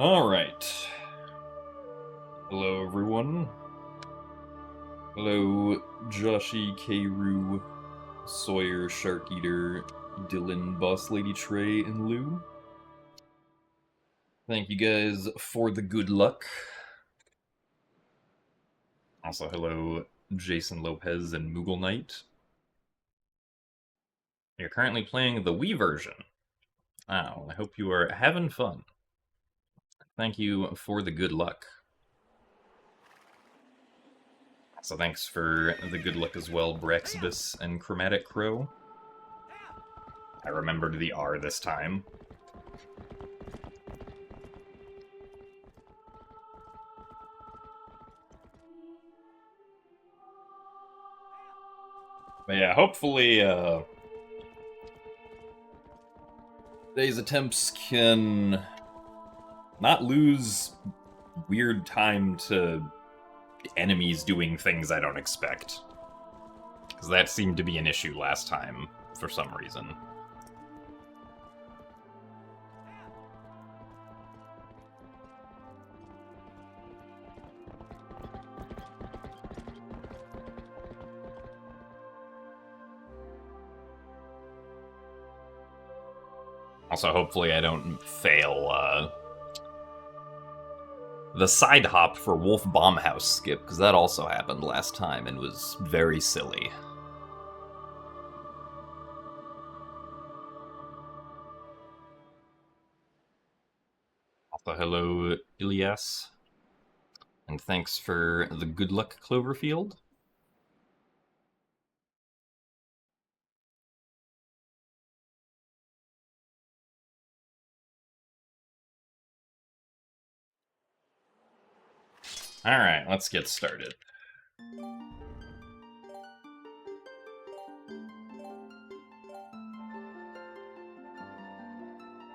Alright. Hello, everyone. Hello, Joshy, Kru, Sawyer, Shark Eater, Dylan, Boss Lady Trey, and Lou. Thank you guys for the good luck. Also, hello, Jason Lopez and Moogle Knight. You're currently playing the Wii version. Wow, I hope you are having fun. Thank you for the good luck. So thanks for the good luck as well, Braxbus and Chromatic Crow. I remembered the R this time. But yeah, hopefully, today's attempts can not lose weird time to enemies doing things I don't expect. Because that seemed to be an issue last time, for some reason. Also, hopefully I don't fail, the side hop for Wolf Bombhouse skip, because that also happened last time and was very silly. Also, hello, Ilias. And thanks for the good luck, Cloverfield. Alright, let's get started.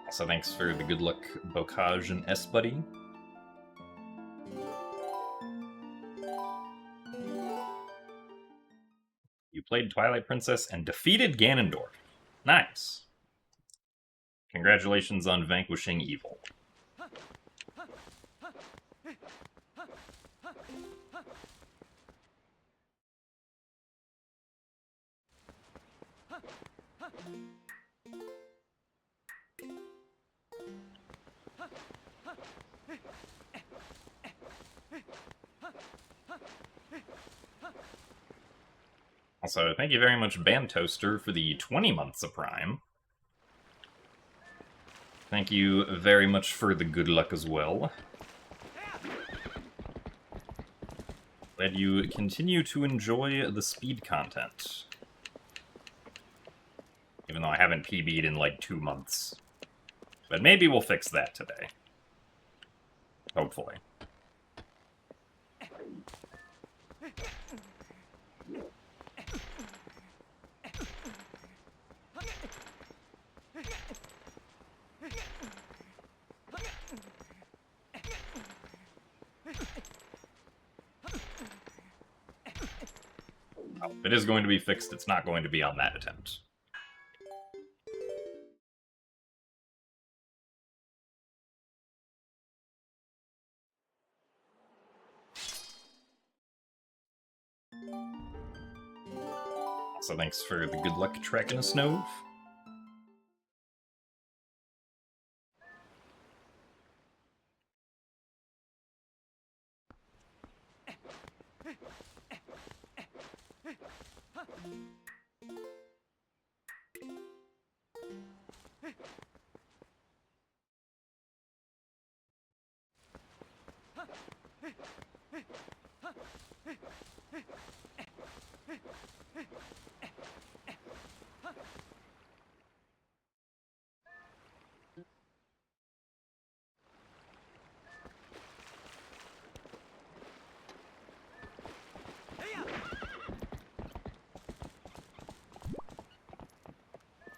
So thanks for the good luck, Bocage and S-Buddy. You played Twilight Princess and defeated Ganondorf. Nice. Congratulations on vanquishing evil. Also, thank you very much, Bantoaster, for the 20 months of Prime. Thank you very much for the good luck as well. Glad you continue to enjoy the speed content. Even though I haven't PB'd in like 2 months. But maybe we'll fix that today. Hopefully. If it is going to be fixed, it's not going to be on that attempt. So thanks for the good luck, Tracking a Snove.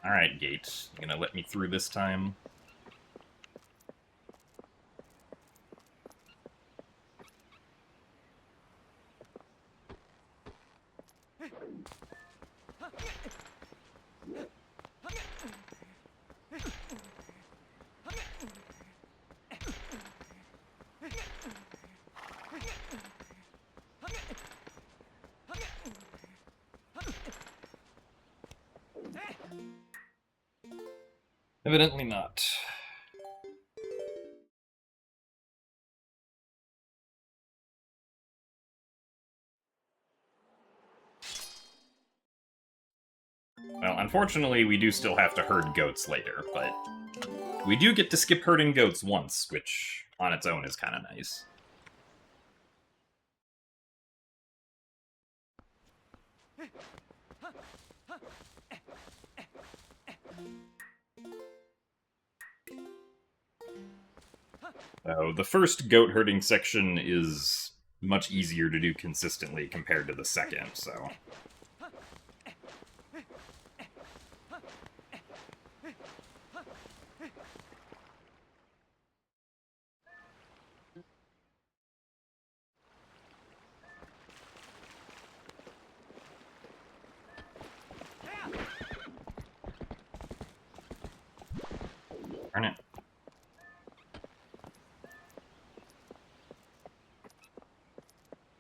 Alright, Gate. You gonna let me through this time? Evidently not. Well, unfortunately, we do still have to herd goats later, but we do get to skip herding goats once, which on its own is kind of nice. The first goat herding section is much easier to do consistently compared to the second, so... Darn it.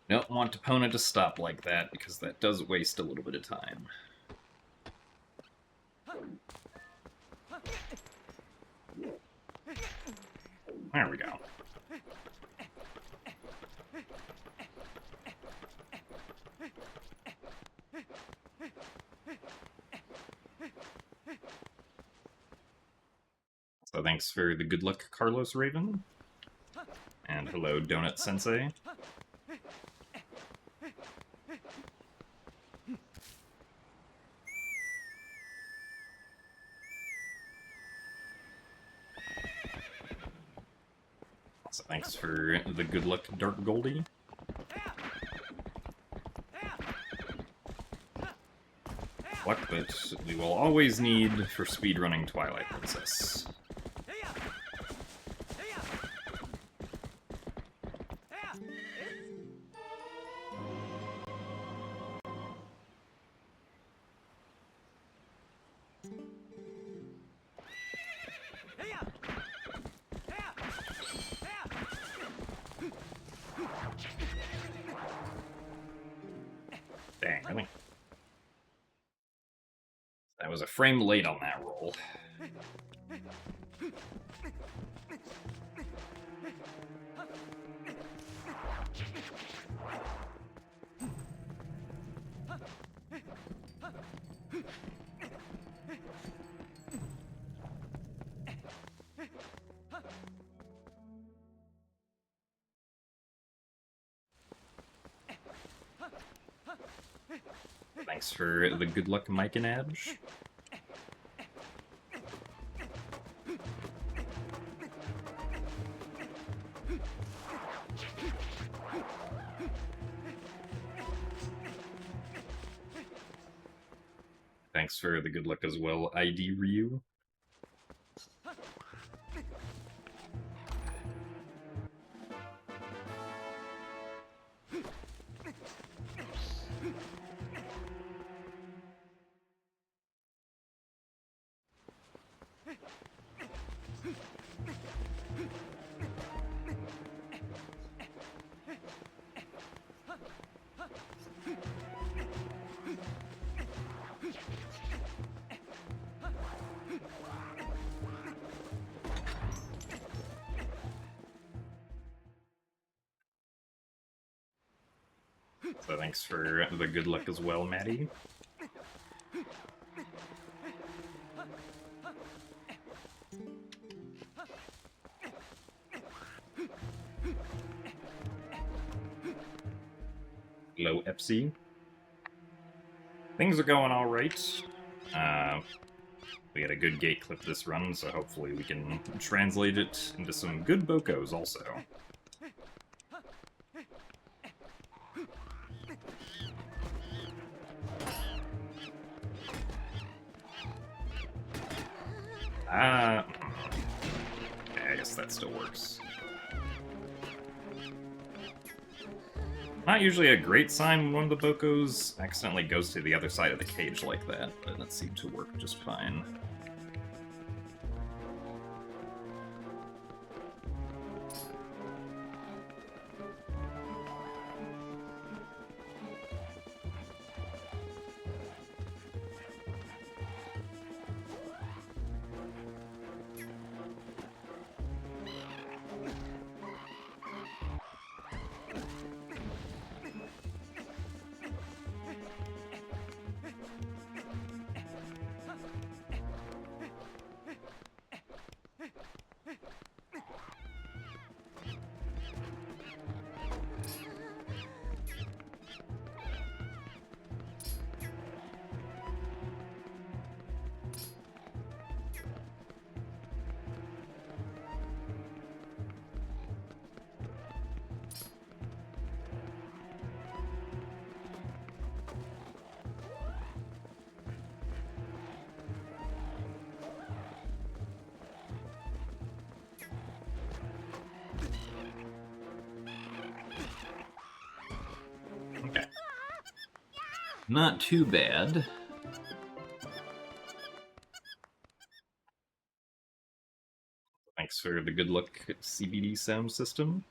Don't want opponent to stop like that, because that does waste a little bit of time. There we go. So thanks for the good luck, Carlos Raven. And hello, Donut Sensei. So thanks for the good luck, Dark Goldie. Luck that we will always need for speedrunning Twilight Princess. Dang, really? I was a frame late on that roll. Thanks for the good luck, Mike and Edge. Thanks for the good luck as well, ID Ryu. So thanks for the good luck as well, Maddie. Hello, Epsi. Things are going alright. We had a good gate clip this run, so hopefully we can translate it into some good bokos also. Yeah, I guess that still works. Not usually a great sign when one of the bokos accidentally goes to the other side of the cage like that, but that seemed to work just fine. Not too bad. Thanks for the good luck CBD sound system.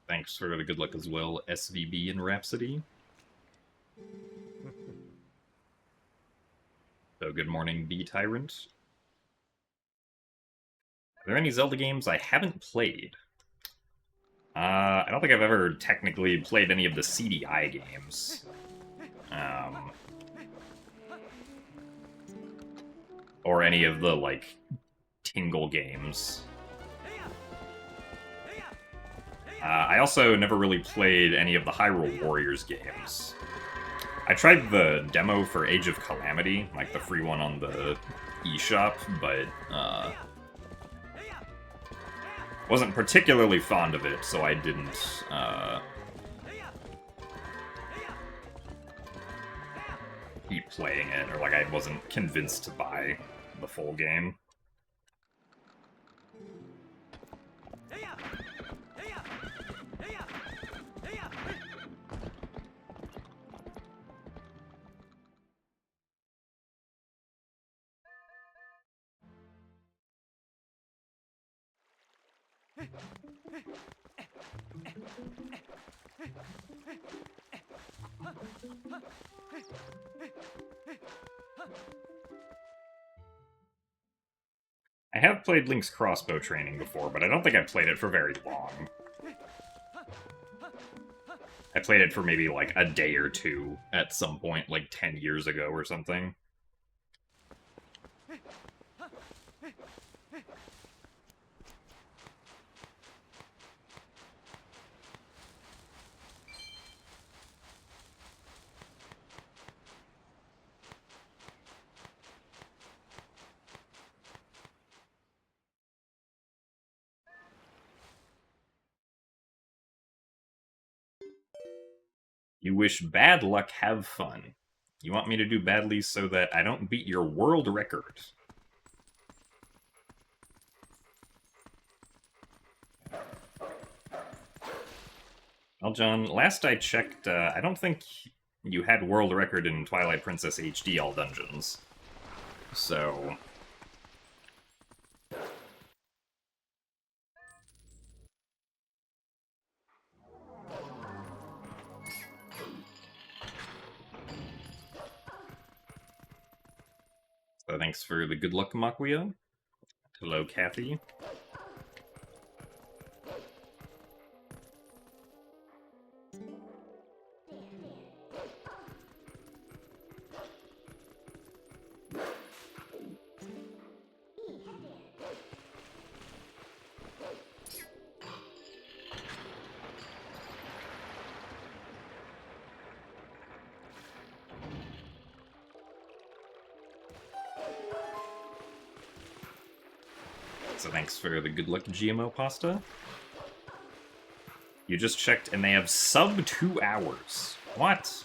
Thanks for the good luck as well, SVB and Rhapsody. So good morning, B-Tyrant. Are there any Zelda games I haven't played? I don't think I've ever technically played any of the CDI games. Or any of the, like, Tingle games. I also never really played any of the Hyrule Warriors games. I tried the demo for Age of Calamity, like the free one on the eShop, but wasn't particularly fond of it, so I didn't keep playing it, or like I wasn't convinced to buy the full game. I have played Link's Crossbow Training before, but I don't think I've played it for very long. I played it for maybe like a day or two at some point, like 10 years ago or something. You wish bad luck, have fun. You want me to do badly so that I don't beat your world record. Well, John, last I checked, I don't think you had world record in Twilight Princess HD all dungeons. So... So thanks for the good luck, Makuya. Hello, Kathy. So thanks for the good luck, GMO Pasta. You just checked and they have sub 2 hours. What?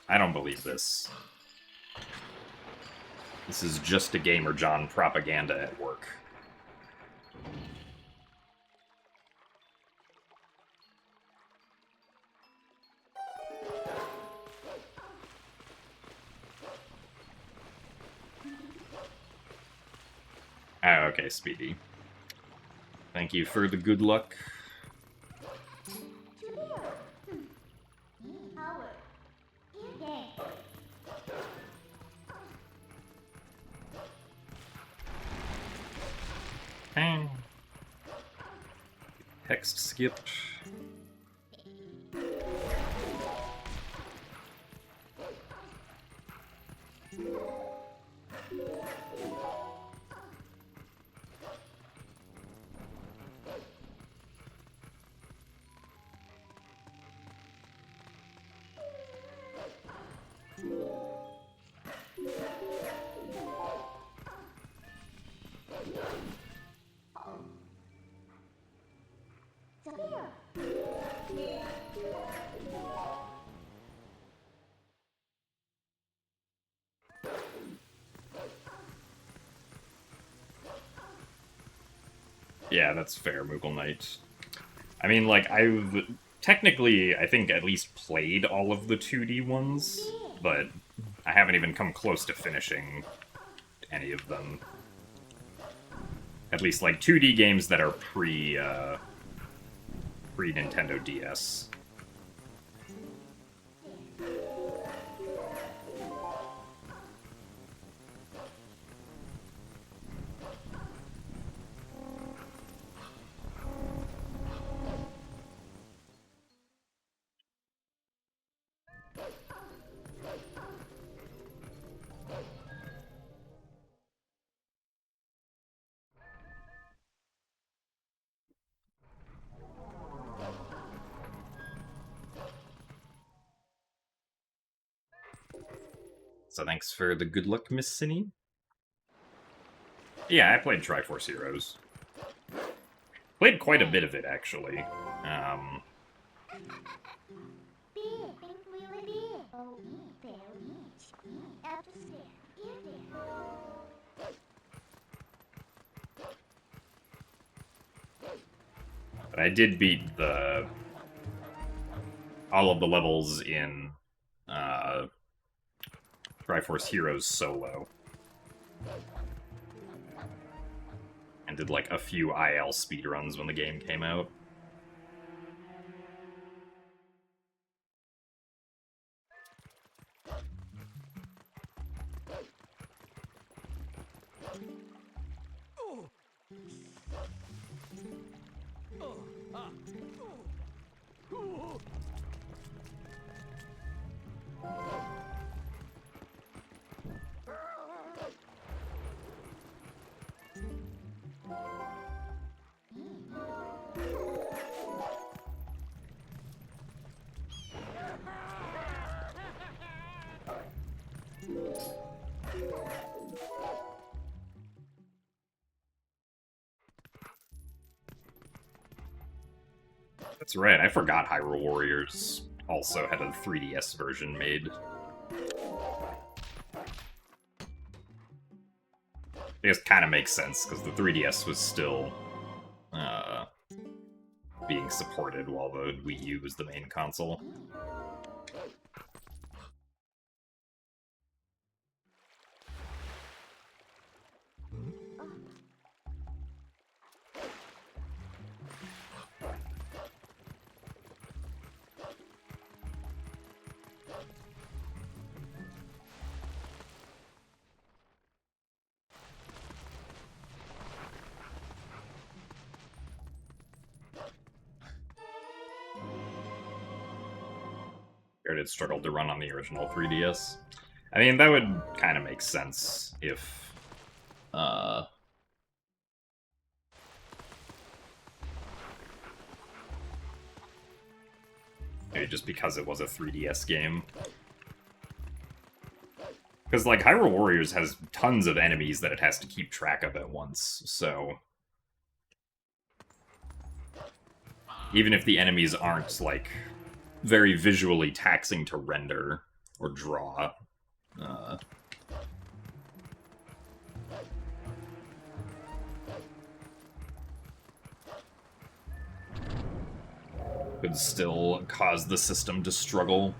I don't believe this. This is just a Gamer John propaganda at work. Oh, okay, Speedy. Thank you for the good luck. Text skip. Yeah, that's fair, Moogle Knight. I mean, like, I've technically, I think, at least played all of the 2D ones, but I haven't even come close to finishing any of them. At least, like, 2D games that are pre-Nintendo DS. So thanks for the good luck, Miss Cinny. Yeah, I played Triforce Heroes. Played quite a bit of it, actually. But I did beat all of the levels in Triforce Heroes solo. And did like a few IL speedruns when the game came out. That's right, I forgot Hyrule Warriors also had a 3DS version made. I guess kind of makes sense, because the 3DS was still being supported while the Wii U was the main console. It struggled to run on the original 3DS. I mean, that would kind of make sense if, maybe just because it was a 3DS game. Because, like, Hyrule Warriors has tons of enemies that it has to keep track of at once, so... Even if the enemies aren't, like, very visually taxing to render or draw, could still cause the system to struggle.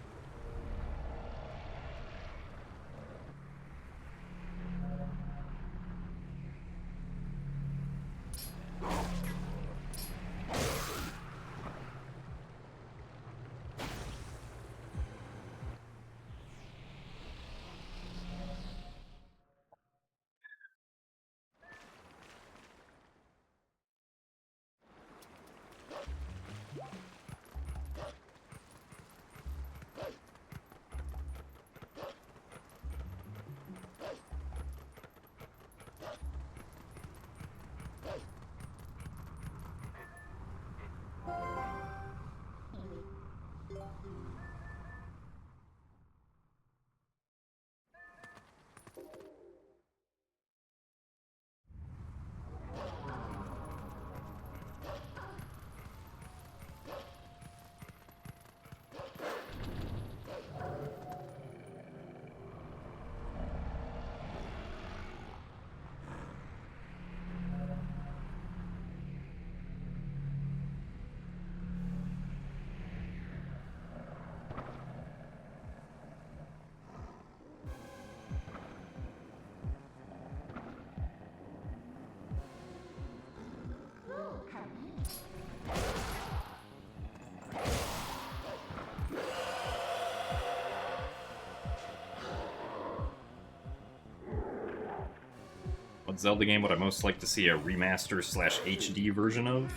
What Zelda game would I most like to see a remaster slash HD version of?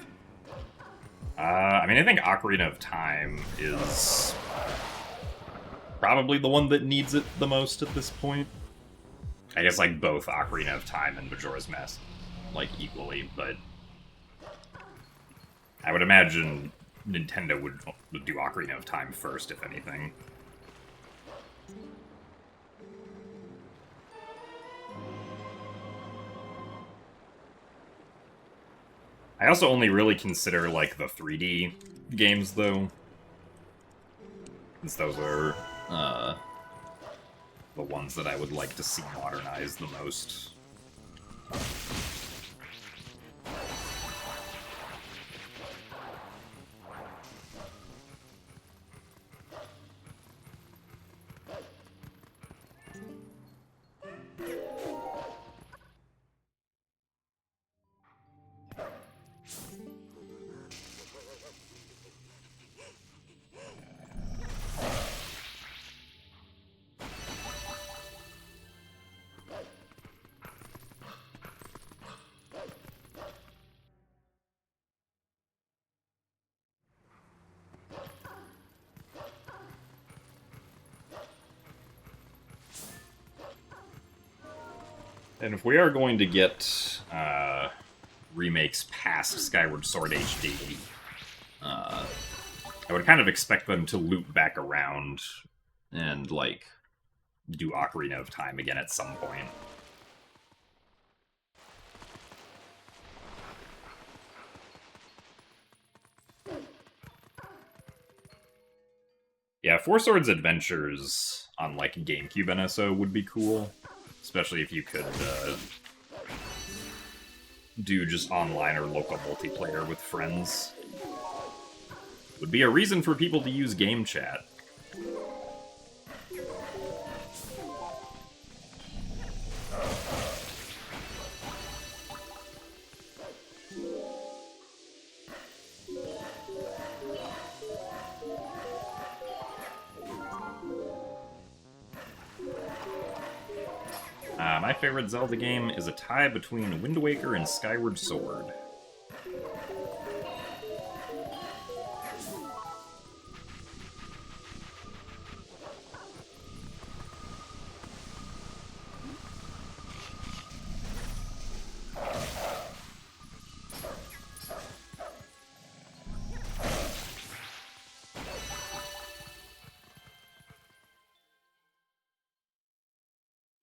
I mean, I think Ocarina of Time is probably the one that needs it the most at this point. I guess, like, both Ocarina of Time and Majora's Mask, like, equally, but I would imagine Nintendo would do Ocarina of Time first, if anything. I also only really consider, like, the 3D games, though. Since those are, the ones that I would like to see modernized the most. And if we are going to get remakes past Skyward Sword HD, I would kind of expect them to loop back around and, like, do Ocarina of Time again at some point. Yeah, Four Swords Adventures on, like, GameCube NSO would be cool. Especially if you could do just online or local multiplayer with friends. Would be a reason for people to use game chat. My favorite Zelda game is a tie between Wind Waker and Skyward Sword.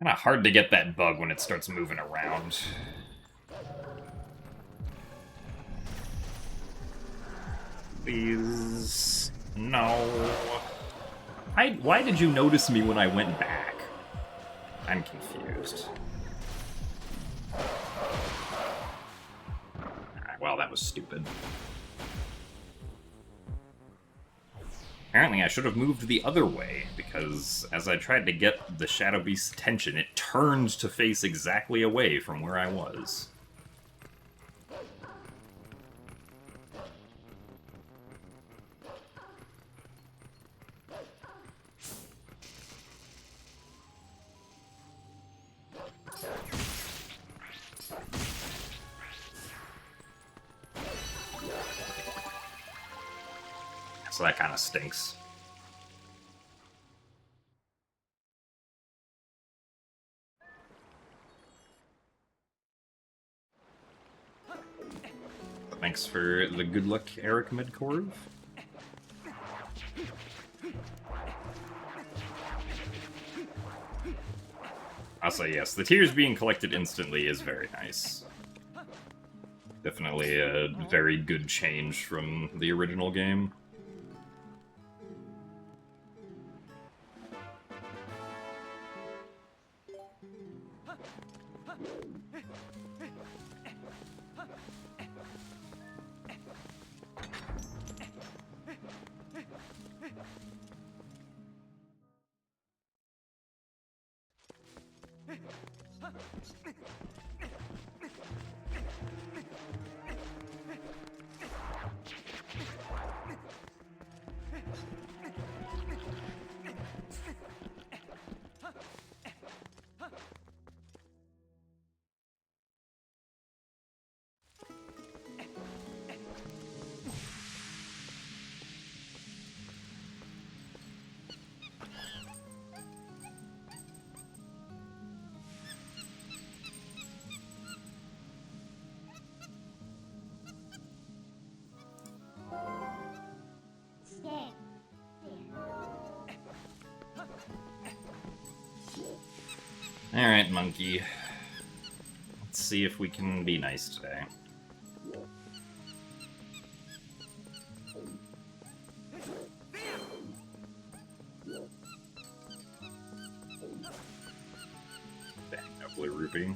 Kind of hard to get that bug when it starts moving around. Please. No. Why did you notice me when I went back? I'm confused. Alright, well, that was stupid. Apparently I should have moved the other way, because as I tried to get the Shadow Beast's attention, it turned to face exactly away from where I was. So that kind of stinks. Thanks for the good luck, Eric Midcorv. I'll say yes, the tears being collected instantly is very nice. Definitely a very good change from the original game. Alright, monkey. Let's see if we can be nice today. Dang, no blue rupee.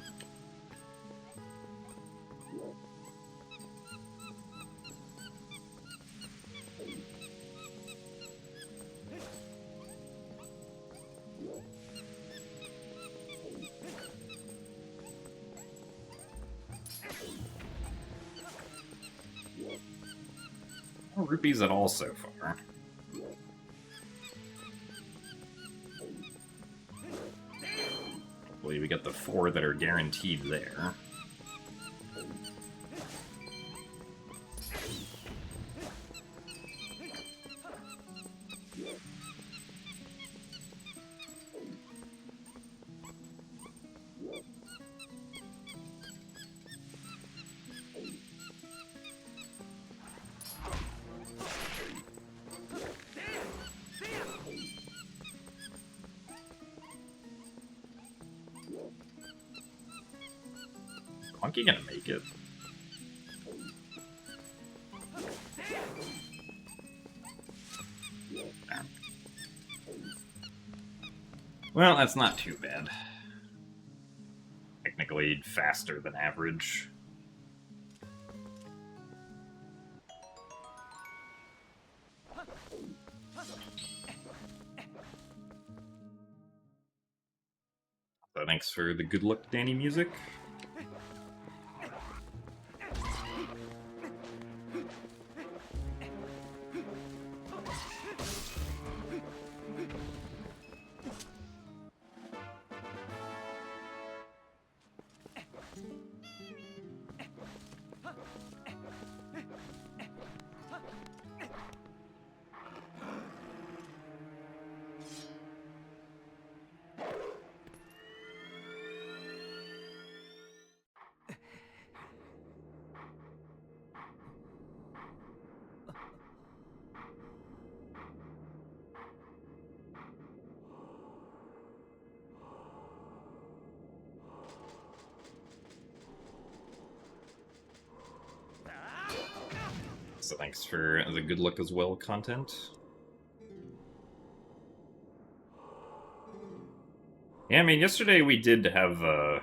No rupees at all so far. Hopefully we get the 4 that are guaranteed there. Monkey gonna make it. Well, that's not too bad. Technically faster than average. So thanks for the good luck, Danny music. So thanks for the good luck as well content. Yeah, I mean, yesterday we did have a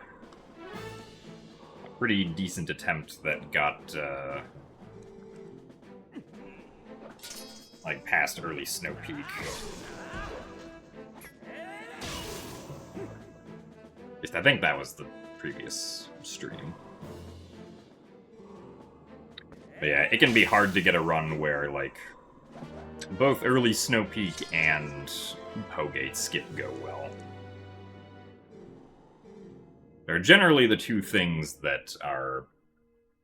pretty decent attempt that got, like, past early Snow Peak. At least I think that was the previous stream. But yeah, it can be hard to get a run where, like, both early Snow Peak and Hogate skip go well. They're generally the two things that are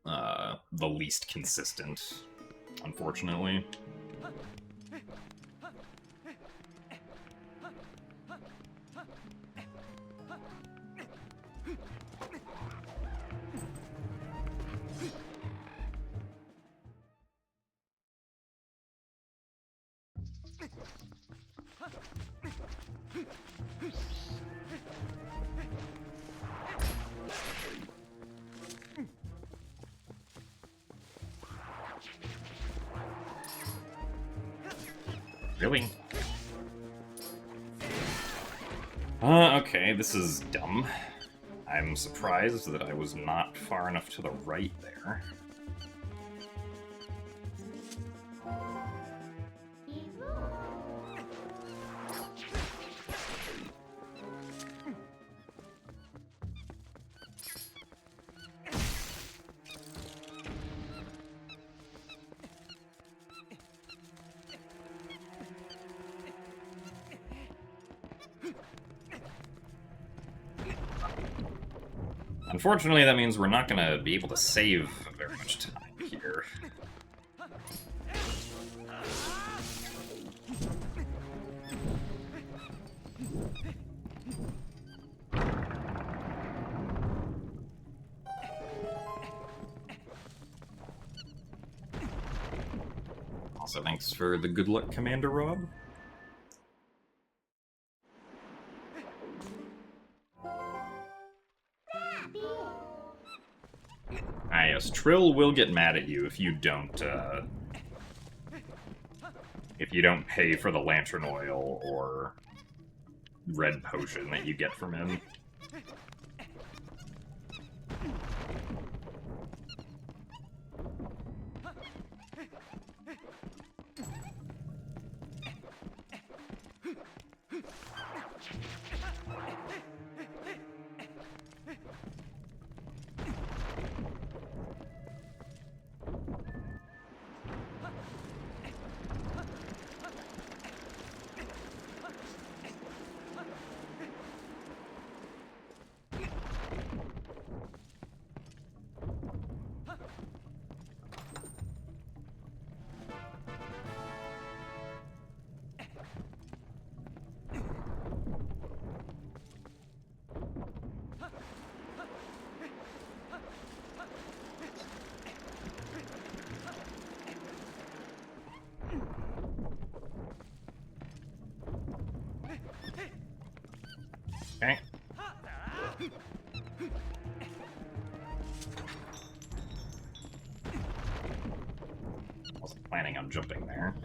the least consistent, unfortunately. Really? Okay, this is dumb. I'm surprised that I was not far enough to the right there. Unfortunately, that means we're not going to be able to save very much time here. Also, thanks for the good luck, Commander Rob. Trill will get mad at you if you don't pay for the lantern oil or red potion that you get from him. Okay. Wasn't planning on jumping there.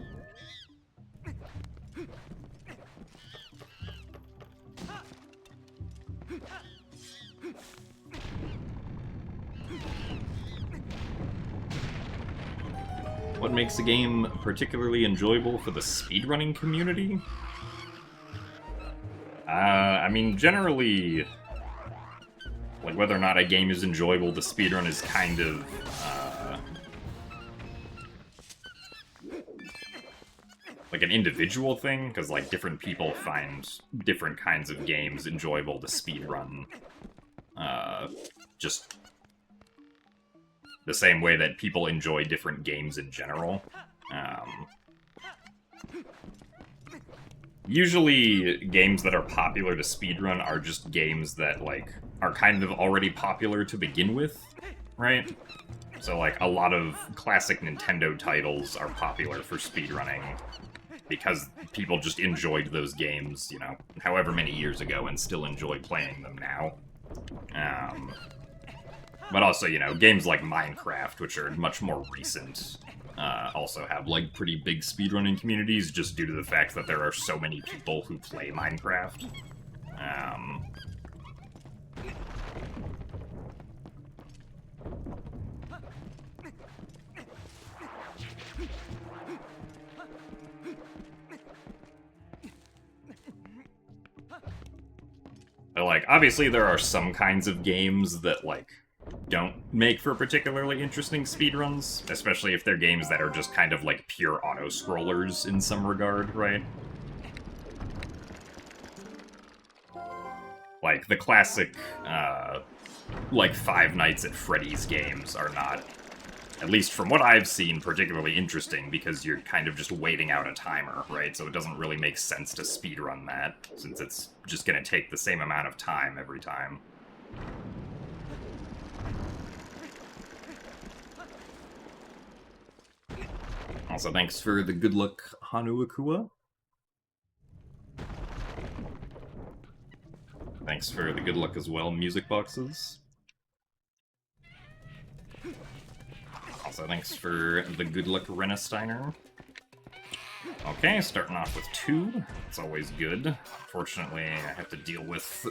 What makes a game particularly enjoyable for the speedrunning community? I mean, generally, like, whether or not a game is enjoyable to speedrun is kind of, like an individual thing, because, like, different people find different kinds of games enjoyable to speedrun, just the same way that people enjoy different games in general. Usually, games that are popular to speedrun are just games that, like, are kind of already popular to begin with, right? So, like, a lot of classic Nintendo titles are popular for speedrunning because people just enjoyed those games, you know, however many years ago and still enjoy playing them now. But also, you know, games like Minecraft, which are much more recent, also have, like, pretty big speedrunning communities just due to the fact that there are so many people who play Minecraft. But, like, obviously there are some kinds of games that, like, don't make for particularly interesting speedruns, especially if they're games that are just kind of like pure auto-scrollers in some regard, right? Like, the classic, like, Five Nights at Freddy's games are not, at least from what I've seen, particularly interesting, because you're kind of just waiting out a timer, right? So it doesn't really make sense to speedrun that, since it's just gonna take the same amount of time every time. Also, thanks for the good luck, Hanuakua. Thanks for the good luck as well, Music Boxes. Also, thanks for the good luck, Renesteiner. Okay, starting off with 2. It's always good. Unfortunately, I have to deal with...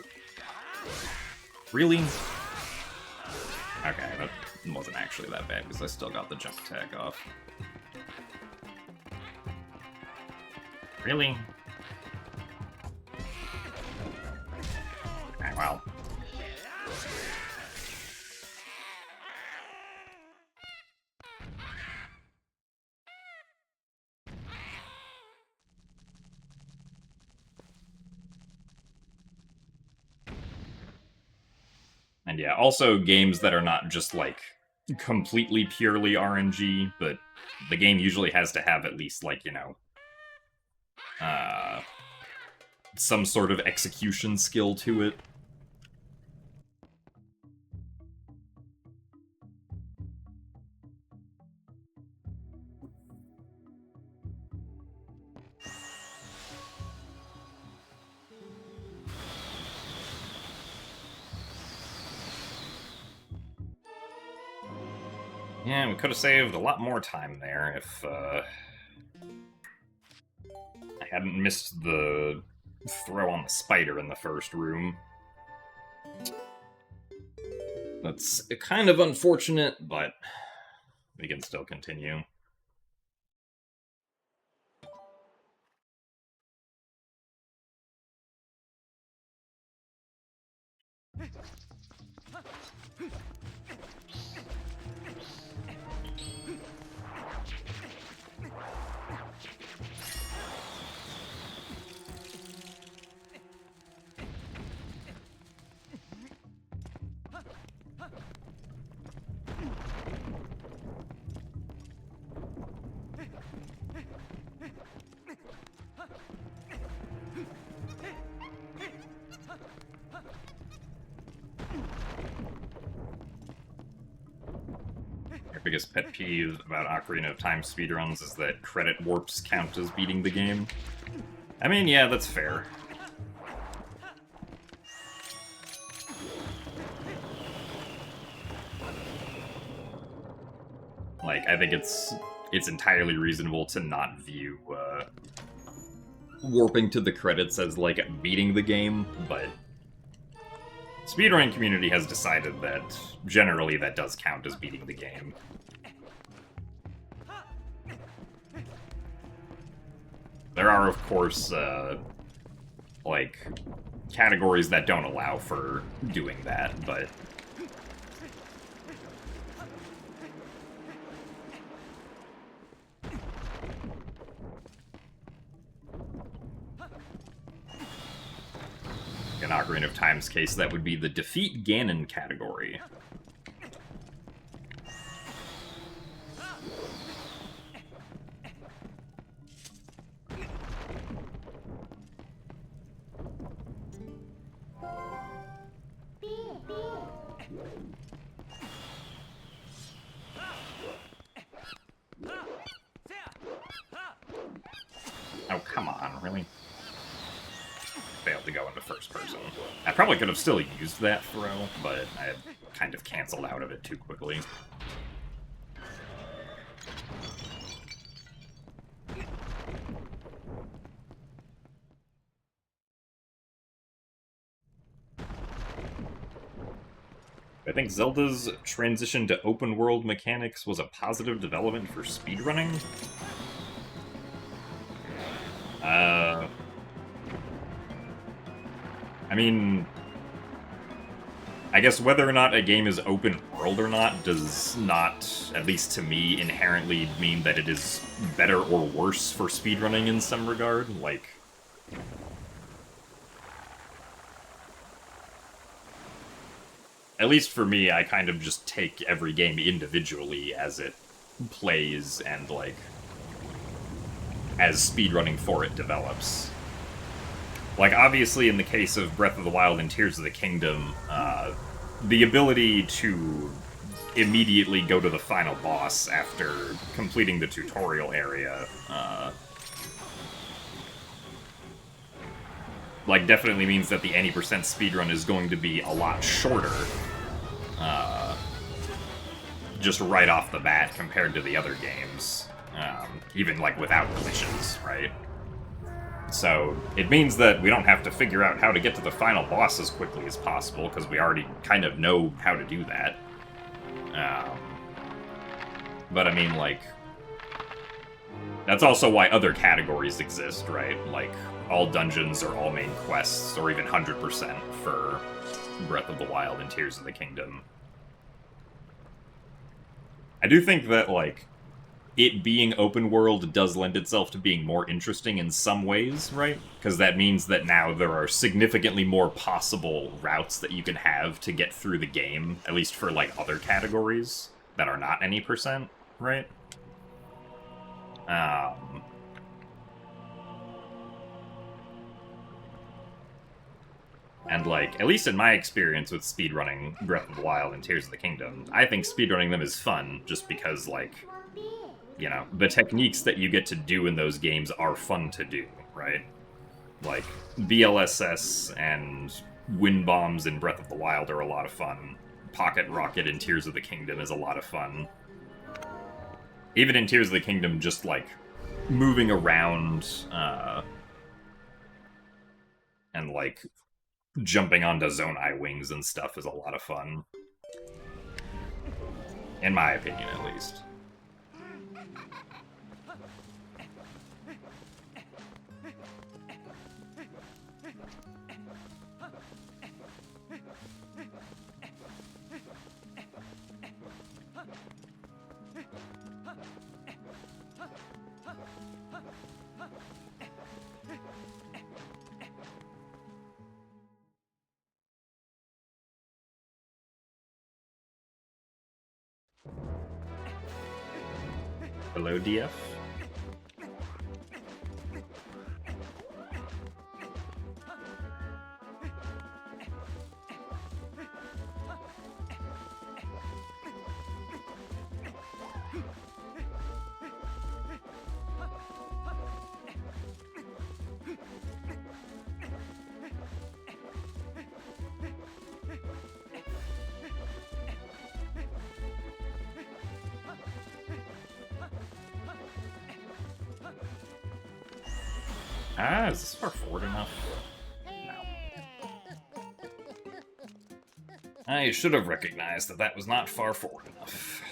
Really? Okay, that wasn't actually that bad, because I still got the jump attack off. Really? Okay, well. And yeah, also games that are not just, like, completely purely RNG, but the game usually has to have at least, like, you know, some sort of execution skill to it. Yeah, we could have saved a lot more time there if I hadn't missed the throw on the spider in the first room. That's kind of unfortunate, but we can still continue. Biggest pet peeve about Ocarina of Time speedruns is that credit warps count as beating the game. I mean, yeah, that's fair. Like, I think it's entirely reasonable to not view warping to the credits as, like, beating the game, but speedrunning community has decided that generally that does count as beating the game. There are, of course, like, categories that don't allow for doing that, but in Ocarina of Time's case, that would be the Defeat Ganon category. Oh, come on, really? Failed to go into first person. I probably could have still used that throw, but I had kind of canceled out of it too quickly. I think Zelda's transition to open world mechanics was a positive development for speedrunning. I mean, I guess whether or not a game is open world or not does not, at least to me, inherently mean that it is better or worse for speedrunning in some regard. Like, at least for me, I kind of just take every game individually as it plays and, like, as speedrunning for it develops. Like, obviously, in the case of Breath of the Wild and Tears of the Kingdom, the ability to immediately go to the final boss after completing the tutorial area, like, definitely means that the any percent speedrun is going to be a lot shorter, just right off the bat compared to the other games, even, like, without glitches, right? So, it means that we don't have to figure out how to get to the final boss as quickly as possible, because we already kind of know how to do that. But I mean, like, that's also why other categories exist, right? Like, all dungeons or all main quests, or even 100% for Breath of the Wild and Tears of the Kingdom. I do think that, like, it being open world does lend itself to being more interesting in some ways, right? Because that means that now there are significantly more possible routes that you can have to get through the game, at least for, like, other categories that are not any percent, right? And, like, at least in my experience with speedrunning Breath of the Wild and Tears of the Kingdom, I think speedrunning them is fun, just because, like, you know, the techniques that you get to do in those games are fun to do, right? Like, BLSS and Wind Bombs in Breath of the Wild are a lot of fun. Pocket Rocket in Tears of the Kingdom is a lot of fun. even in Tears of the Kingdom, just, like, moving around, and, like, jumping onto Zonai wings and stuff is a lot of fun. In my opinion, at least. Hello, DF. Is this far forward enough? No. I should have recognized that that was not far forward enough.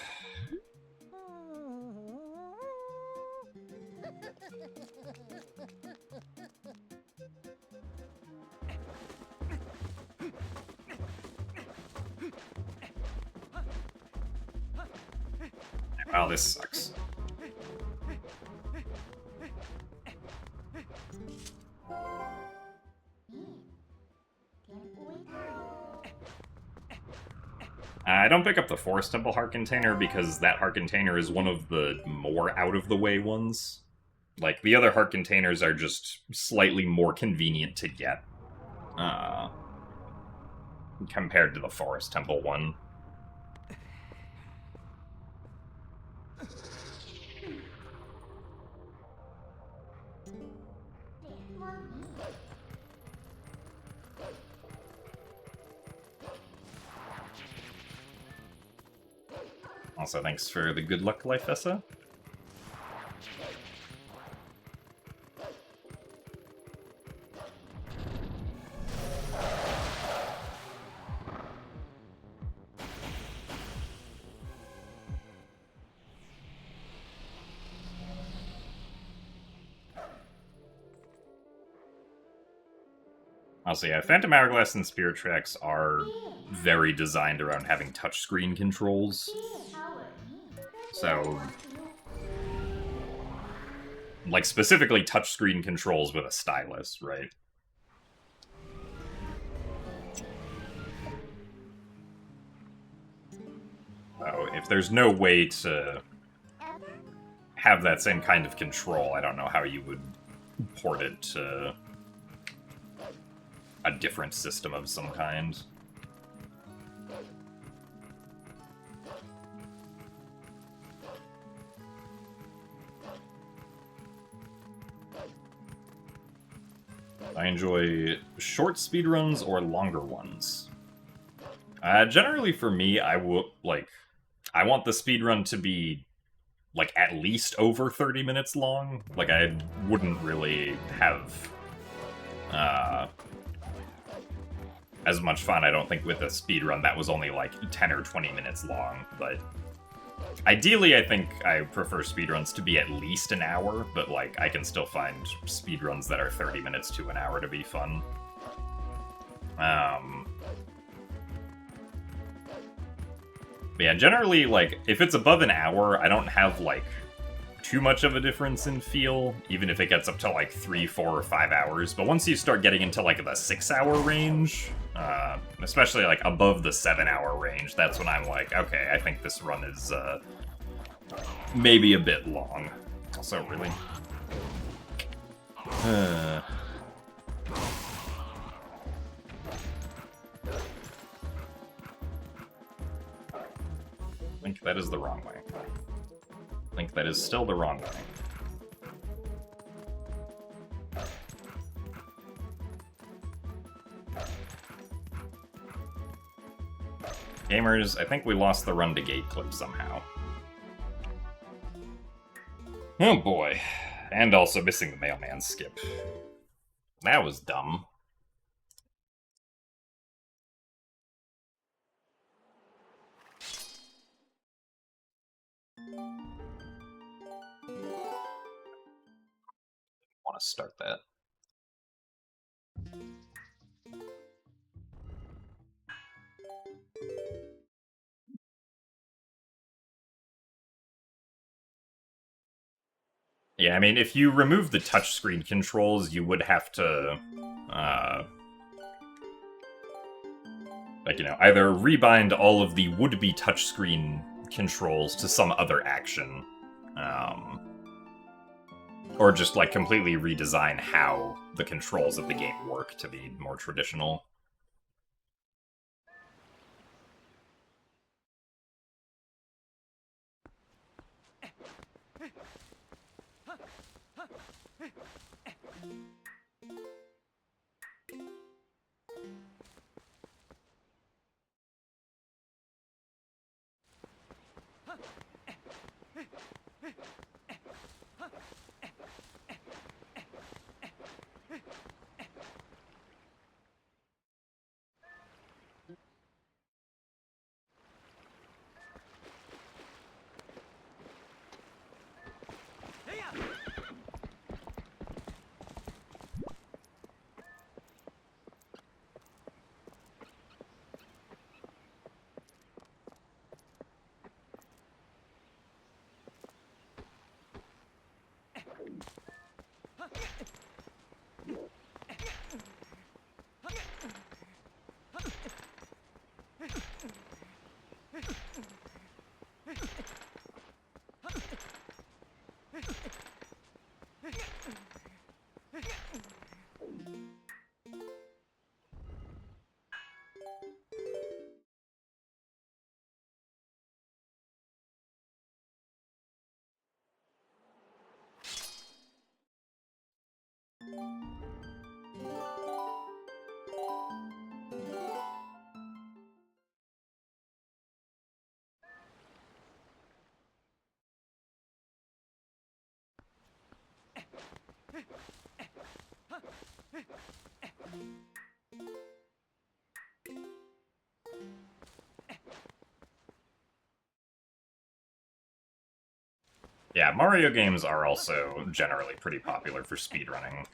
Wow, this sucks. I don't pick up the Forest Temple Heart Container because that Heart Container is one of the more out-of-the-way ones. Like, the other Heart Containers are just slightly more convenient to get, compared to the Forest Temple one. Also, thanks for the good luck, Lifessa. Also, yeah, Phantom Hourglass and Spirit Tracks are very designed around having touchscreen controls. So, like, specifically touchscreen controls with a stylus, right? So, if there's no way to have that same kind of control, I don't know how you would port it to a different system of some kind. I enjoy short speedruns or longer ones. Generally for me, I want the speedrun to be, like, at least over 30 minutes long. Like, I wouldn't really have, as much fun, I don't think, with a speedrun that was only, like, 10 or 20 minutes long, but ideally, I think I prefer speedruns to be at least an hour, but, like, I can still find speedruns that are 30 minutes to an hour to be fun. But yeah, generally, like, if it's above an hour, I don't have, like, too much of a difference in feel, even if it gets up to, like, 3, 4, or 5 hours. But once you start getting into, like, the 6-hour range, especially, like, above the 7-hour range, that's when I'm like, okay, I think this run is, maybe a bit long. Also, really? I think that is the wrong way. I think that is still the wrong way. Gamers, I think we lost the run to gate clip somehow. Oh boy. And also missing the mailman skip. That was dumb. Want to start that. Yeah, I mean, if you remove the touchscreen controls, you would have to, like, you know, either rebind all of the would-be touchscreen controls to some other action, or just, like, completely redesign how the controls of the game work to be more traditional. Yeah, Mario games are also generally pretty popular for speedrunning.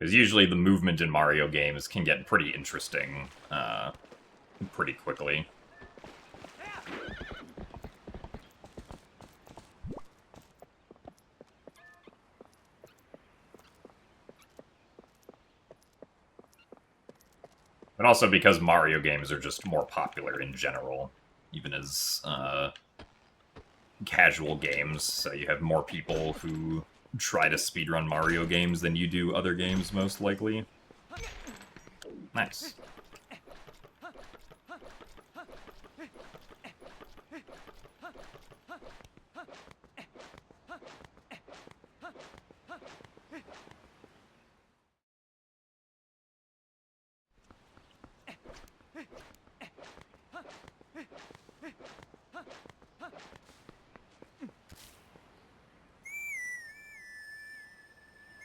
Because usually the movement in Mario games can get pretty interesting pretty quickly. And also because Mario games are just more popular in general, even as casual games, so you have more people who try to speedrun Mario games than you do other games, most likely. Nice.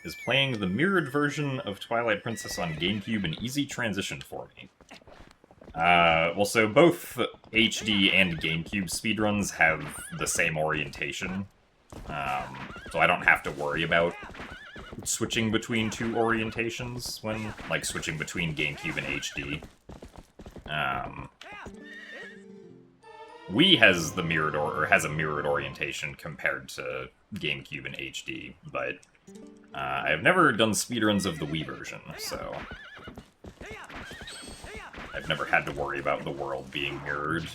Is playing the mirrored version of Twilight Princess on GameCube an easy transition for me? Well, so both HD and GameCube speedruns have the same orientation, so I don't have to worry about switching between two orientations when, like, switching between GameCube and HD. Wii has the mirrored or has a mirrored orientation compared to GameCube and HD, but I've never done speedruns of the Wii version, so I've never had to worry about the world being mirrored.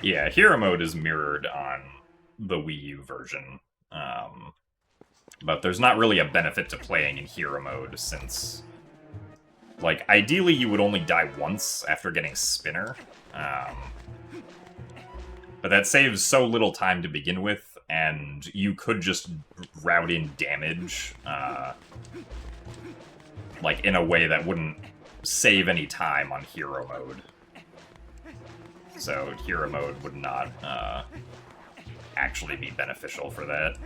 Yeah, hero mode is mirrored on the Wii U version. But there's not really a benefit to playing in hero mode, since, like, ideally you would only die once after getting Spinner. But that saves so little time to begin with, and you could just route in damage, like, in a way that wouldn't save any time on hero mode. So hero mode would not actually be beneficial for that.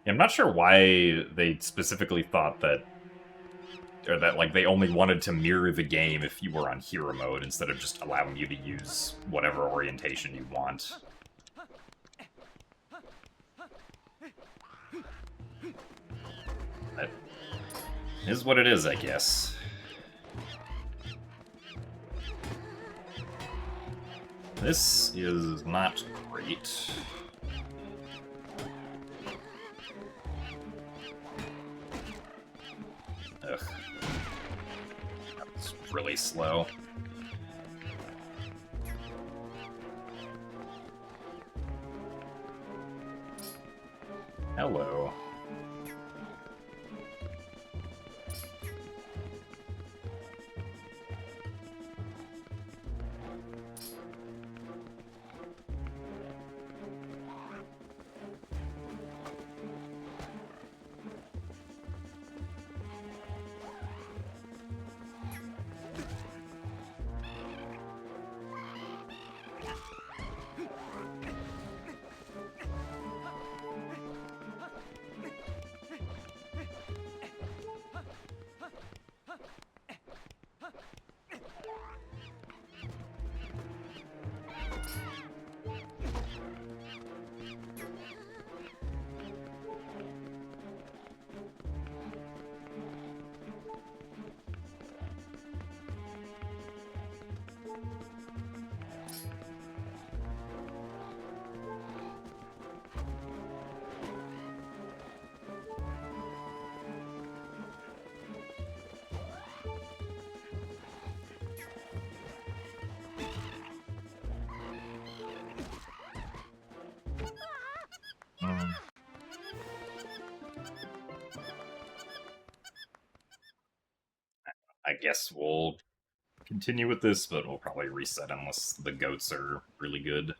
I'm not sure why they specifically thought that, or that, like, they only wanted to mirror the game if you were on hero mode instead of just allowing you to use whatever orientation you want. That is what it is, I guess. This is not great. Ugh. That's really slow. Hello. I guess we'll continue with this, but we'll probably reset unless the goats are really good.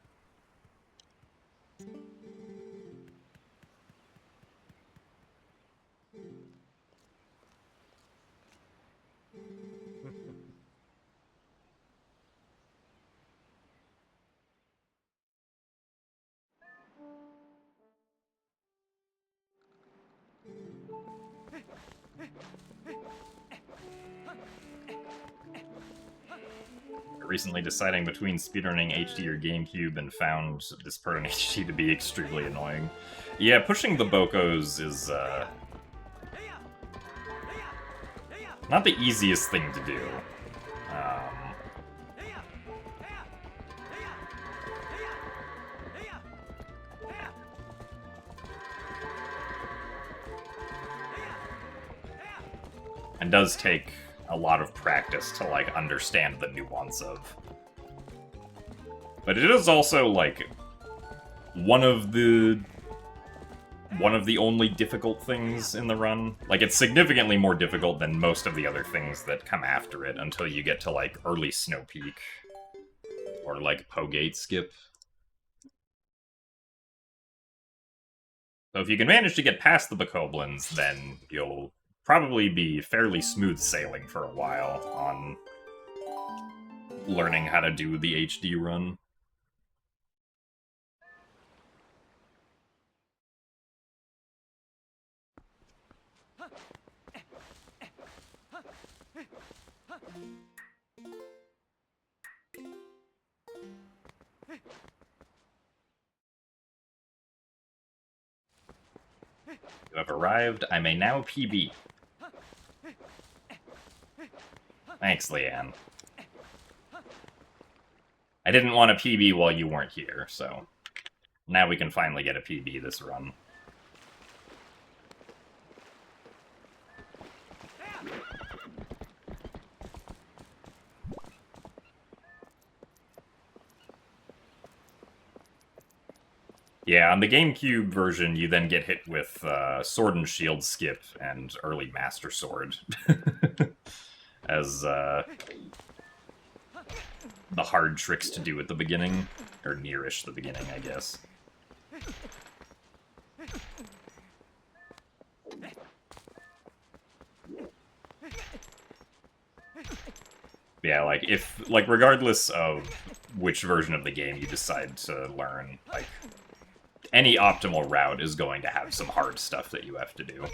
Recently deciding between speedrunning HD or GameCube and found this part in HD to be extremely annoying. Yeah, pushing the Bokos is, not the easiest thing to do. And does take a lot of practice to, like, understand the nuance of. But it is also, like, one of the only difficult things in the run. Like, it's significantly more difficult than most of the other things that come after it until you get to, like, early Snow Peak. Or, like, Pogate Skip. So if you can manage to get past the Bokoblins, then you'll probably be fairly smooth sailing for a while on learning how to do the HD run. have arrived. I may now PB. Thanks, Leanne. I didn't want to PB while you weren't here, so now we can finally get a PB this run. Yeah, on the GameCube version, you then get hit with Sword and Shield skip and early Master Sword as the hard tricks to do at the beginning, or nearish the beginning, I guess. Yeah, like regardless of which version of the game you decide to learn, like, any optimal route is going to have some hard stuff that you have to do.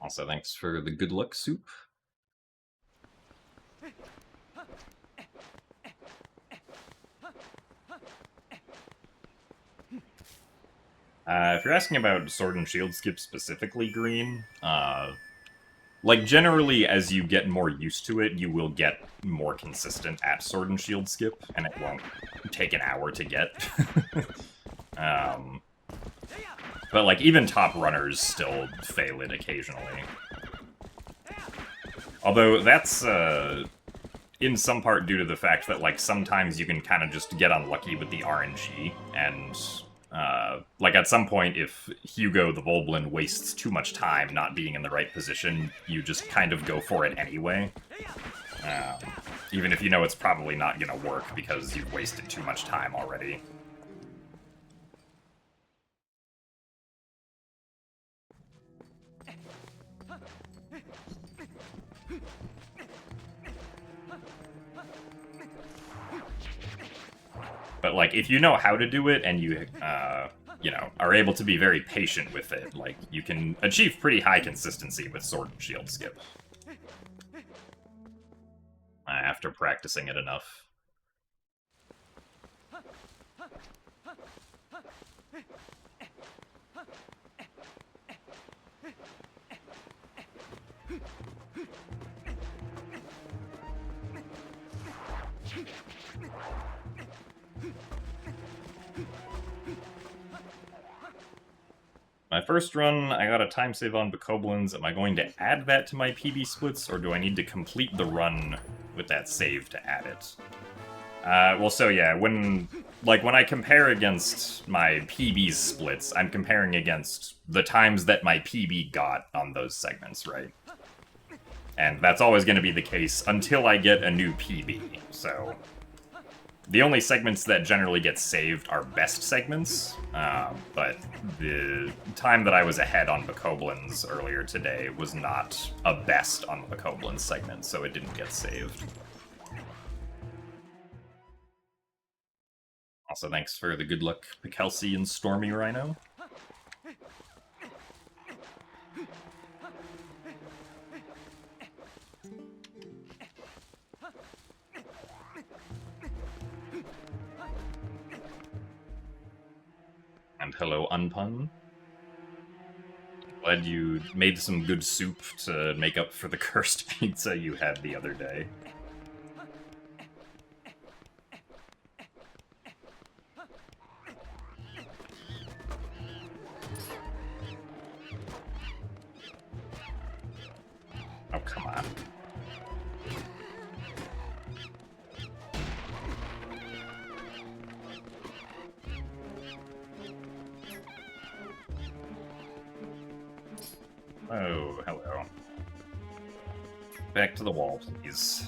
Also, thanks for the good luck soup. If you're asking about Sword and Shield skip specifically, Green, like, generally, as you get more used to it, you will get more consistent at Sword and Shield skip, and it won't take an hour to get. But, like, even top runners still fail it occasionally. Although, that's, in some part due to the fact that, like, sometimes you can kind of just get unlucky with the RNG, and, like, at some point, if Hugo the Volblin wastes too much time not being in the right position, you just kind of go for it anyway. Even if you know it's probably not gonna work because you've wasted too much time already. But, like, if you know how to do it and you, you know, are able to be very patient with it, like, you can achieve pretty high consistency with Sword and Shield skip. After practicing it enough. My first run, I got a time save on Bokoblins. Am I going to add that to my PB splits, or do I need to complete the run with that save to add it? Well, so yeah, when I compare against my PB splits, I'm comparing against the times that my PB got on those segments, right? And that's always going to be the case until I get a new PB, so... The only segments that generally get saved are best segments, but the time that I was ahead on Bokoblins earlier today was not a best on the Bokoblins segment, so it didn't get saved. Also, thanks for the good luck, Kelsey and Stormy Rhino. And hello, Unpun. Glad you made some good soup to make up for the cursed pizza you had the other day. Oh, come on. Oh, hello. Back to the wall, please.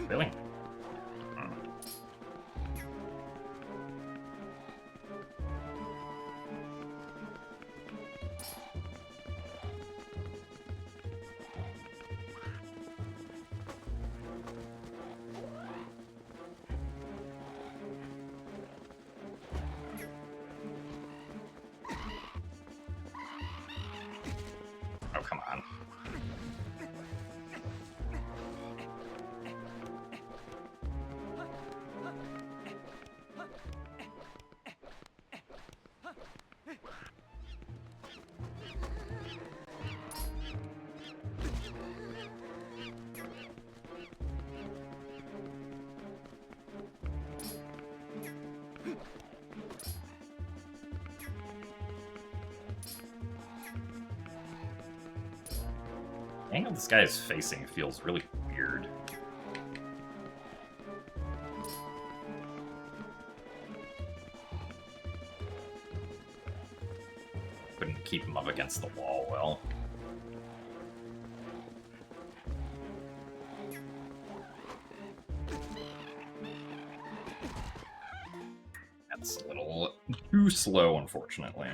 Really? Oh, come on. The angle this guy is facing feels really weird. Couldn't keep him up against the wall well. That's a little too slow, unfortunately.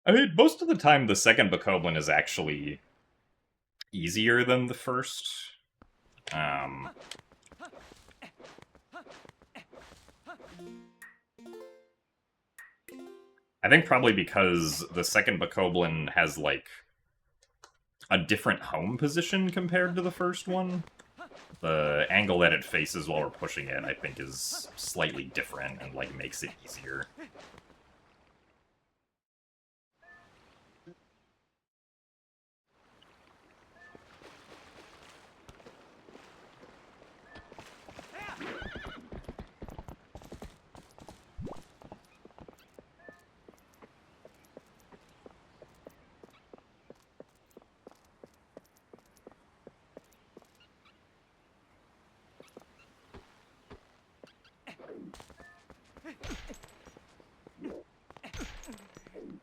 I mean, most of the time, the second Bokoblin is actually easier than the first. I think probably because the second Bokoblin has, like, a different home position compared to the first one. The angle that it faces while we're pushing it, I think, is slightly different and, like, makes it easier.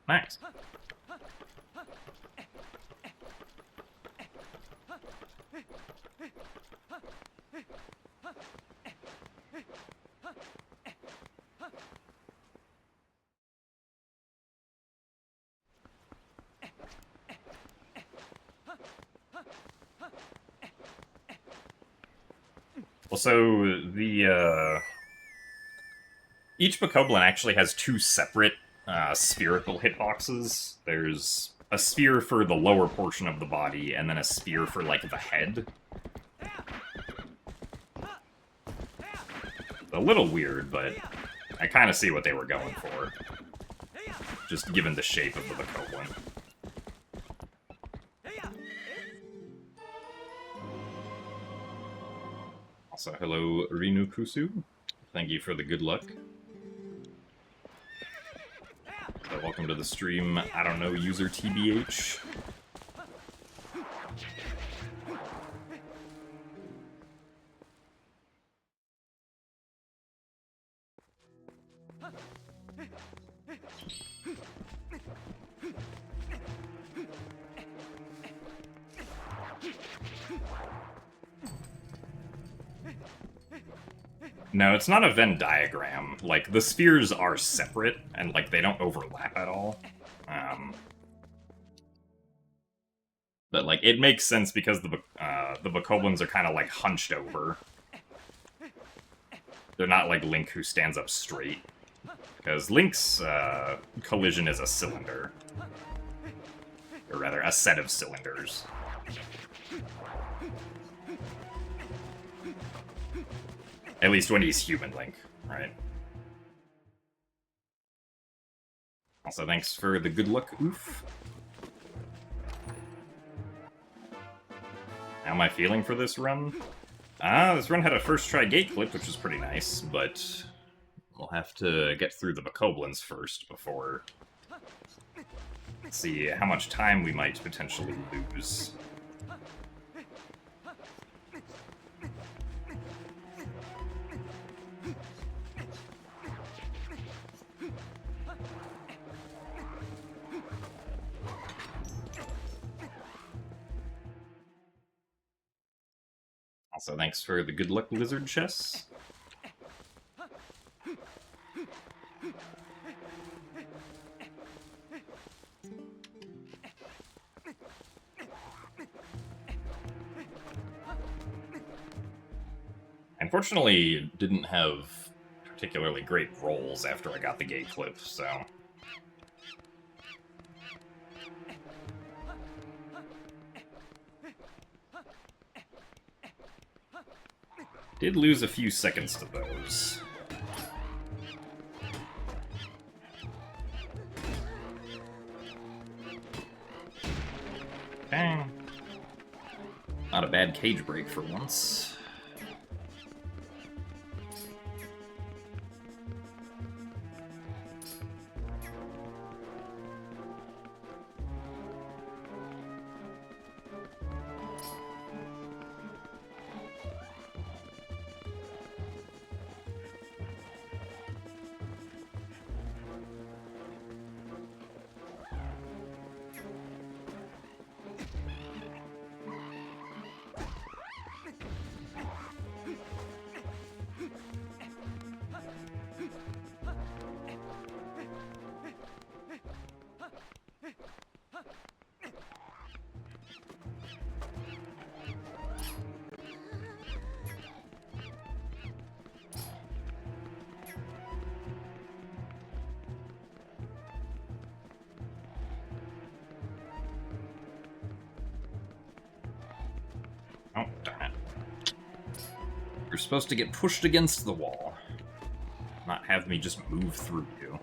Nice. Well, so the each Bokoblin actually has two separate spherical hitboxes. There's a sphere for the lower portion of the body, and then a sphere for, like, the head. A little weird, but I kind of see what they were going for. Just given the shape of the Bokoblin. Also, hello, Rinu Kusu. Thank you for the good luck. So welcome to the stream, I don't know, user TBH. No, it's not a Venn diagram. Like, the spheres are separate, and, like, they don't overlap at all. But, like, it makes sense because the Bokoblins are kind of, like, hunched over. They're not like Link, who stands up straight. Because Link's collision is a cylinder. Or rather, a set of cylinders. At least when he's human Link, right? Also, thanks for the good luck, oof. How am I feeling for this run? This run had a first try gate clip, which was pretty nice, but we'll have to get through the Bokoblins first before see how much time we might potentially lose. Also, thanks for the good luck lizard chess. Unfortunately, didn't have particularly great rolls after I got the gate clip, so... Did lose a few seconds to those. Okay. Not a bad cage break for once. Oh, darn it. You're supposed to get pushed against the wall, not have me just move through you.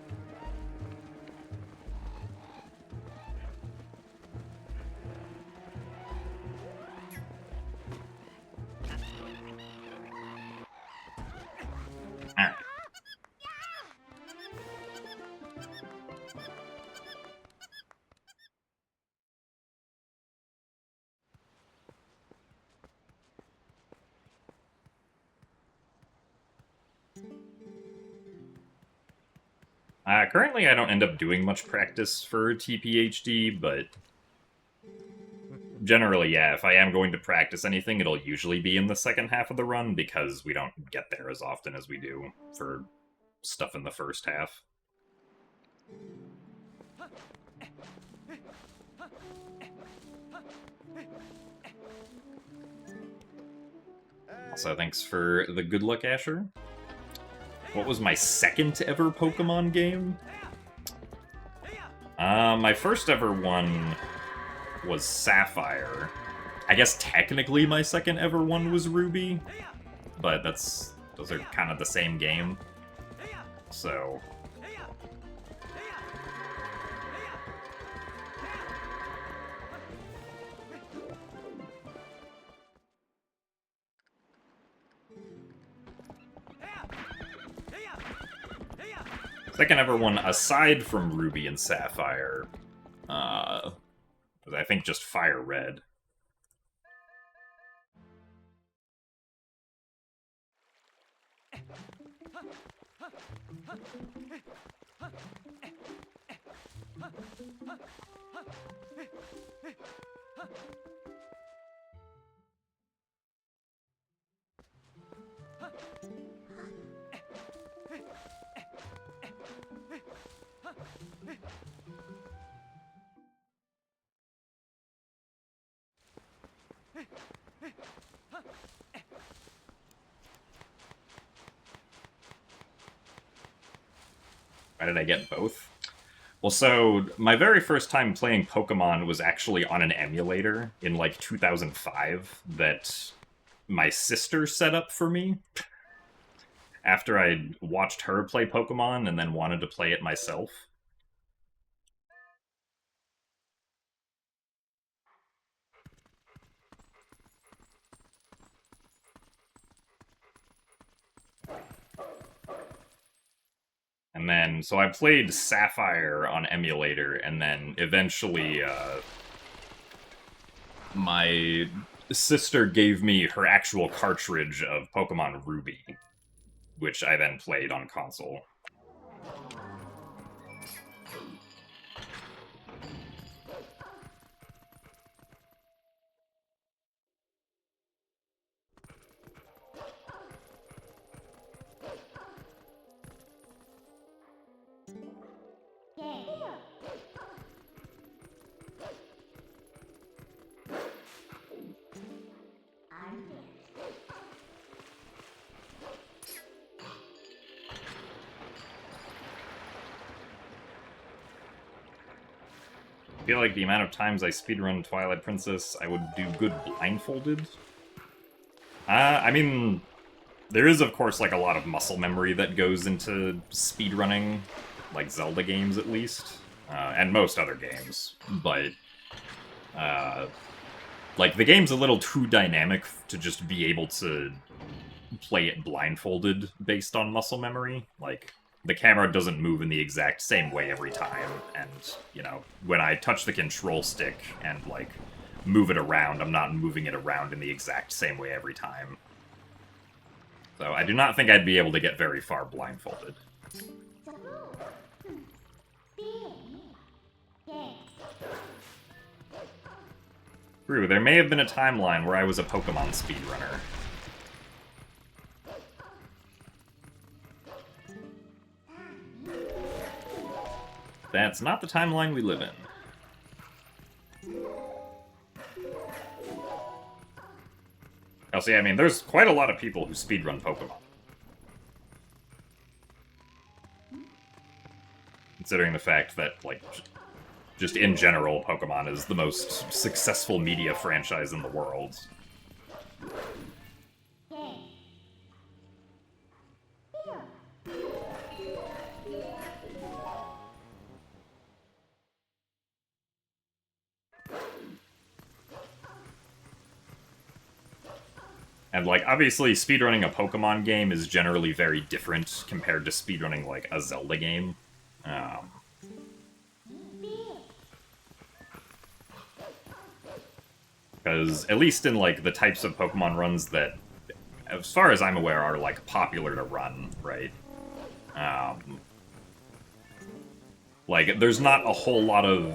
Alright. Currently, I don't end up doing much practice for TPHD, but generally, yeah, if I am going to practice anything, it'll usually be in the second half of the run, because we don't get there as often as we do for stuff in the first half. Also, thanks for the good luck, Asher. What was my second ever Pokemon game? My first ever one was Sapphire. I guess technically my second ever one was Ruby, but those are kind of the same game. So... second ever one, aside from Ruby and Sapphire, was I think just Fire Red. Why did I get both? Well, so my very first time playing Pokemon was actually on an emulator in like 2005 that my sister set up for me after I'd watched her play Pokemon and then wanted to play it myself. And then, so I played Sapphire on emulator, and then eventually, my sister gave me her actual cartridge of Pokemon Ruby, which I then played on console. I feel like the amount of times I speedrun Twilight Princess, I would do good blindfolded. I mean, there is, of course, like a lot of muscle memory that goes into speedrunning, like Zelda games at least, and most other games. But, like, the game's a little too dynamic to just be able to play it blindfolded based on muscle memory. Like, the camera doesn't move in the exact same way every time, and, you know, when I touch the control stick and, like, move it around, I'm not moving it around in the exact same way every time. So I do not think I'd be able to get very far blindfolded. True, there may have been a timeline where I was a Pokemon speedrunner. That's not the timeline we live in. Oh, see, I mean, there's quite a lot of people who speedrun Pokemon. Considering the fact that, like, just in general, Pokemon is the most successful media franchise in the world. And, like, obviously, speedrunning a Pokemon game is generally very different compared to speedrunning, like, a Zelda game. Because, at least in, like, the types of Pokemon runs that, as far as I'm aware, are, like, popular to run, right? Like, there's not a whole lot of,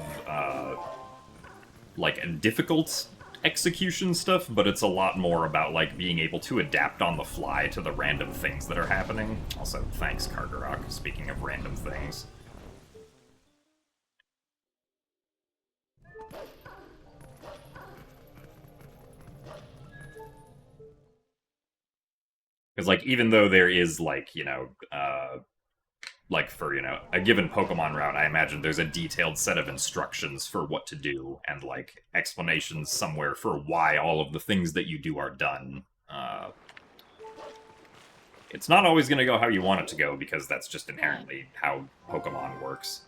like, difficult execution stuff, but it's a lot more about, like, being able to adapt on the fly to the random things that are happening. Also, thanks, Cargarok, speaking of random things. Because, like, even though there is, like, you know, like, for, you know, a given Pokemon route, I imagine there's a detailed set of instructions for what to do, and, like, explanations somewhere for why all of the things that you do are done. It's not always going to go how you want it to go, because that's just inherently how Pokemon works.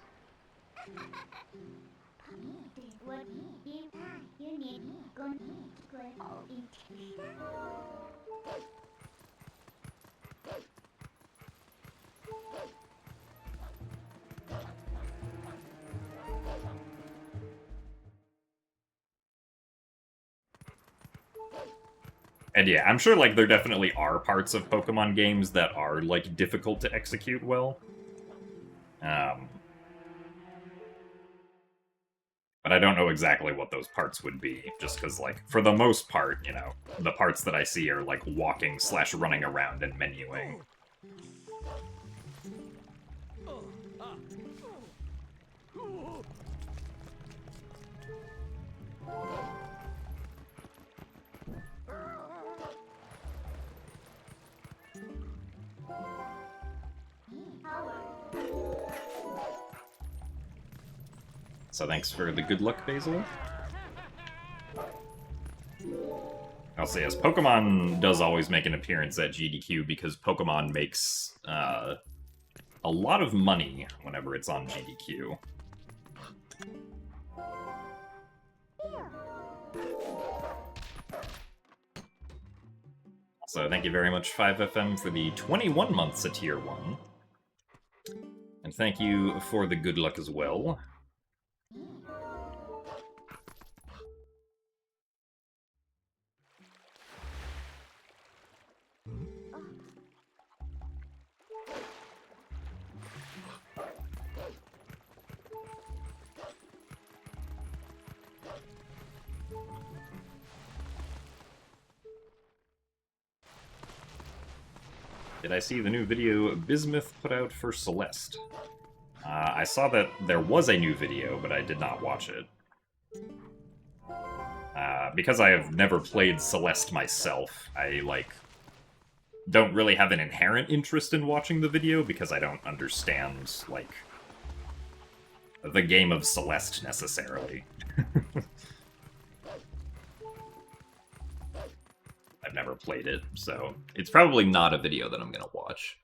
And yeah, I'm sure, like, there definitely are parts of Pokemon games that are, like, difficult to execute well. But I don't know exactly what those parts would be, just because, like, for the most part, you know, the parts that I see are, like, walking/running around and menuing. So thanks for the good luck, Basil. I'll say yes, Pokemon does always make an appearance at GDQ because Pokemon makes a lot of money whenever it's on GDQ. So thank you very much, 5FM, for the 21 months at Tier 1. And thank you for the good luck as well. Did I see the new video Bismuth put out for Celeste? I saw that there was a new video, but I did not watch it. Because I have never played Celeste myself, I, don't really have an inherent interest in watching the video because I don't understand, the game of Celeste necessarily. I've never played it, so it's probably not a video that I'm gonna watch.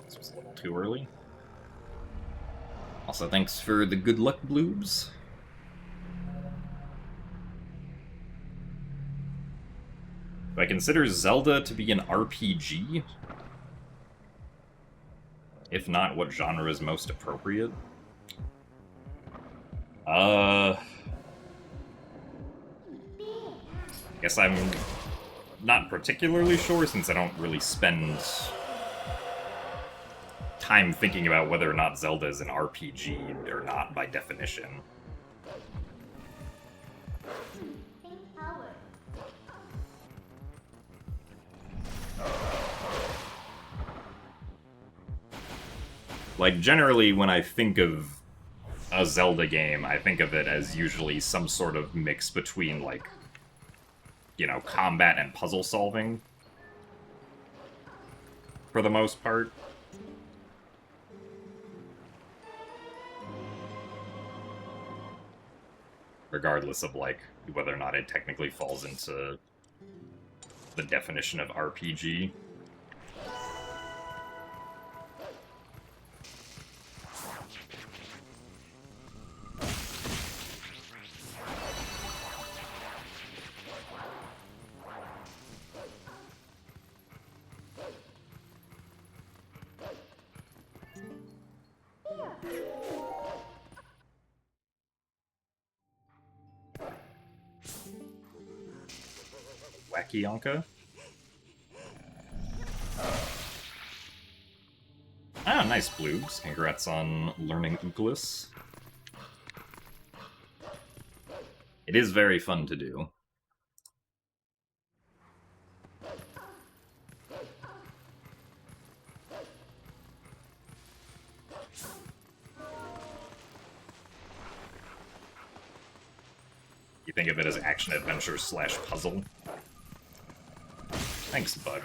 This was a little too early. Also, thanks for the good luck, Bloobs. Do I consider Zelda to be an RPG? If not, what genre is most appropriate? Guess I'm not particularly sure since I don't really spend time thinking about whether or not Zelda is an RPG or not by definition. Generally, when I think of a Zelda game, I think of it as usually some sort of mix between, combat and puzzle solving. For the most part. Regardless of, whether or not it technically falls into the definition of RPG. Yonka. Ah, nice, Bloobs. Congrats on learning Ukulus. It is very fun to do. You think of it as action-adventure / puzzle? Thanks, Bug.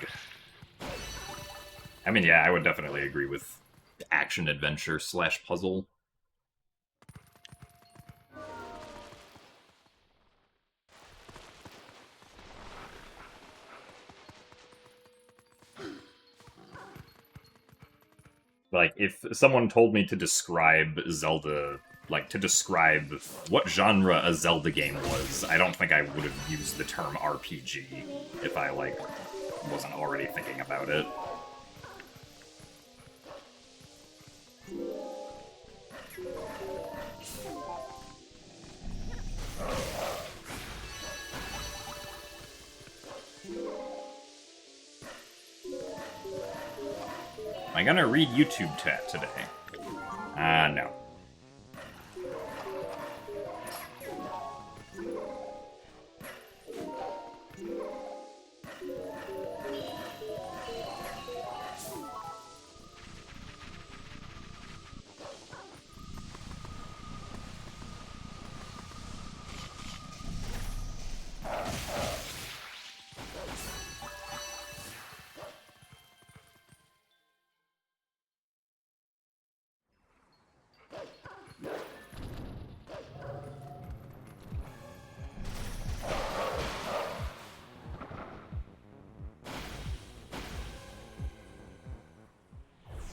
I mean, yeah, I would definitely agree with action-adventure / puzzle. Like, if someone told me to describe Zelda, like, to describe what genre a Zelda game was, I don't think I would have used the term RPG if I, like, wasn't already thinking about it. Am I gonna read YouTube chat today? No.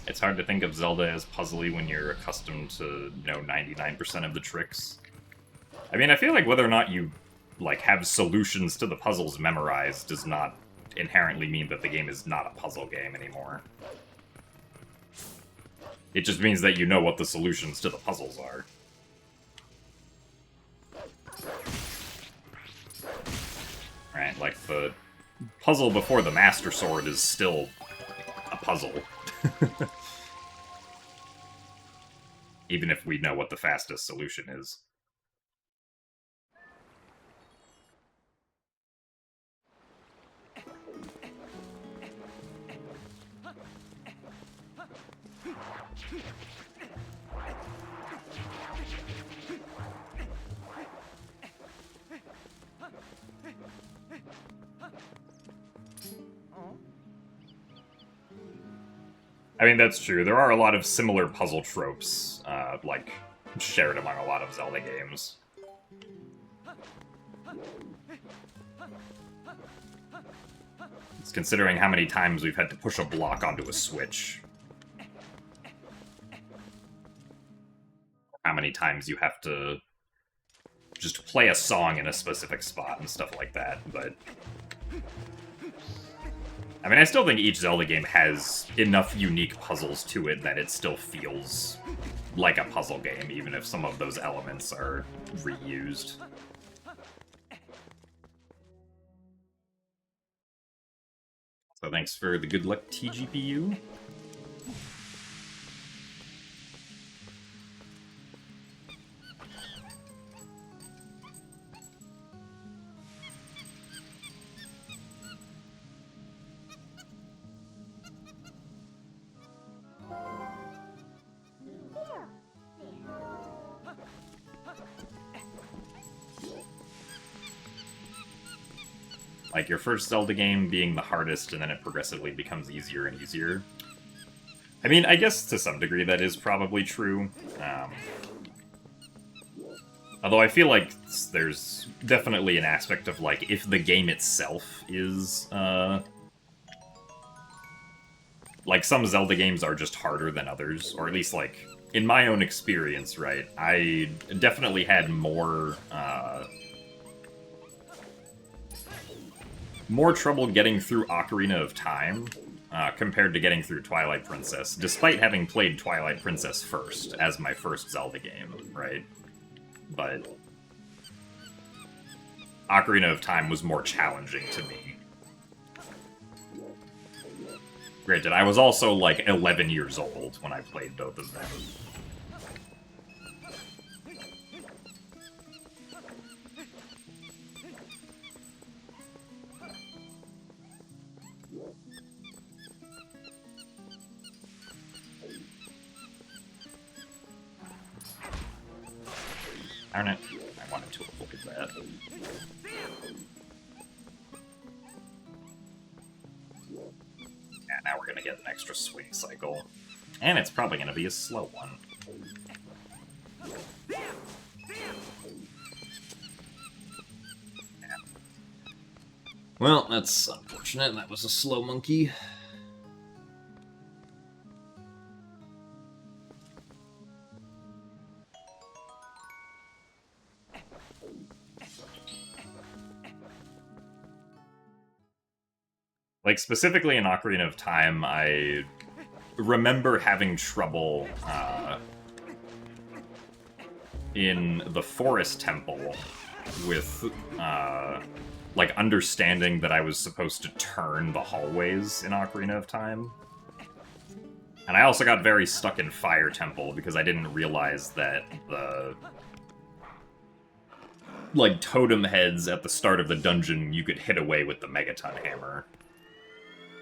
It's hard to think of Zelda as puzzly when you're accustomed to, 99% of the tricks. I mean, I feel like whether or not you, like, have solutions to the puzzles memorized does not inherently mean that the game is not a puzzle game anymore. It just means that you know what the solutions to the puzzles are. Right, like, the puzzle before the Master Sword is still a puzzle. Even if we know what the fastest solution is. I mean, that's true. There are a lot of similar puzzle tropes, like, shared among a lot of Zelda games. It's considering how many times we've had to push a block onto a switch. How many times you have to just play a song in a specific spot and stuff like that, but... I mean, I still think each Zelda game has enough unique puzzles to it that it still feels like a puzzle game, even if some of those elements are reused. So thanks for the good luck, TGPU. Like, your first Zelda game being the hardest, and then it progressively becomes easier and easier. I mean, I guess to some degree that is probably true. Although I feel like there's definitely an aspect of, like, if the game itself is, like, some Zelda games are just harder than others, or at least, like, in my own experience, right, I definitely had more trouble getting through Ocarina of Time compared to getting through Twilight Princess, despite having played Twilight Princess first as my first Zelda game, right? But Ocarina of Time was more challenging to me. Granted, I was also like 11 years old when I played both of them. Darn it. I wanted to avoid that. now we're gonna get an extra swing cycle. And it's probably gonna be a slow one. Well, that's unfortunate. That was a slow monkey. Like, specifically in Ocarina of Time, I remember having trouble in the Forest Temple with, like, understanding that I was supposed to turn the hallways in Ocarina of Time. And I also got very stuck in Fire Temple because I didn't realize that the, like, totem heads at the start of the dungeon you could hit away with the Megaton Hammer.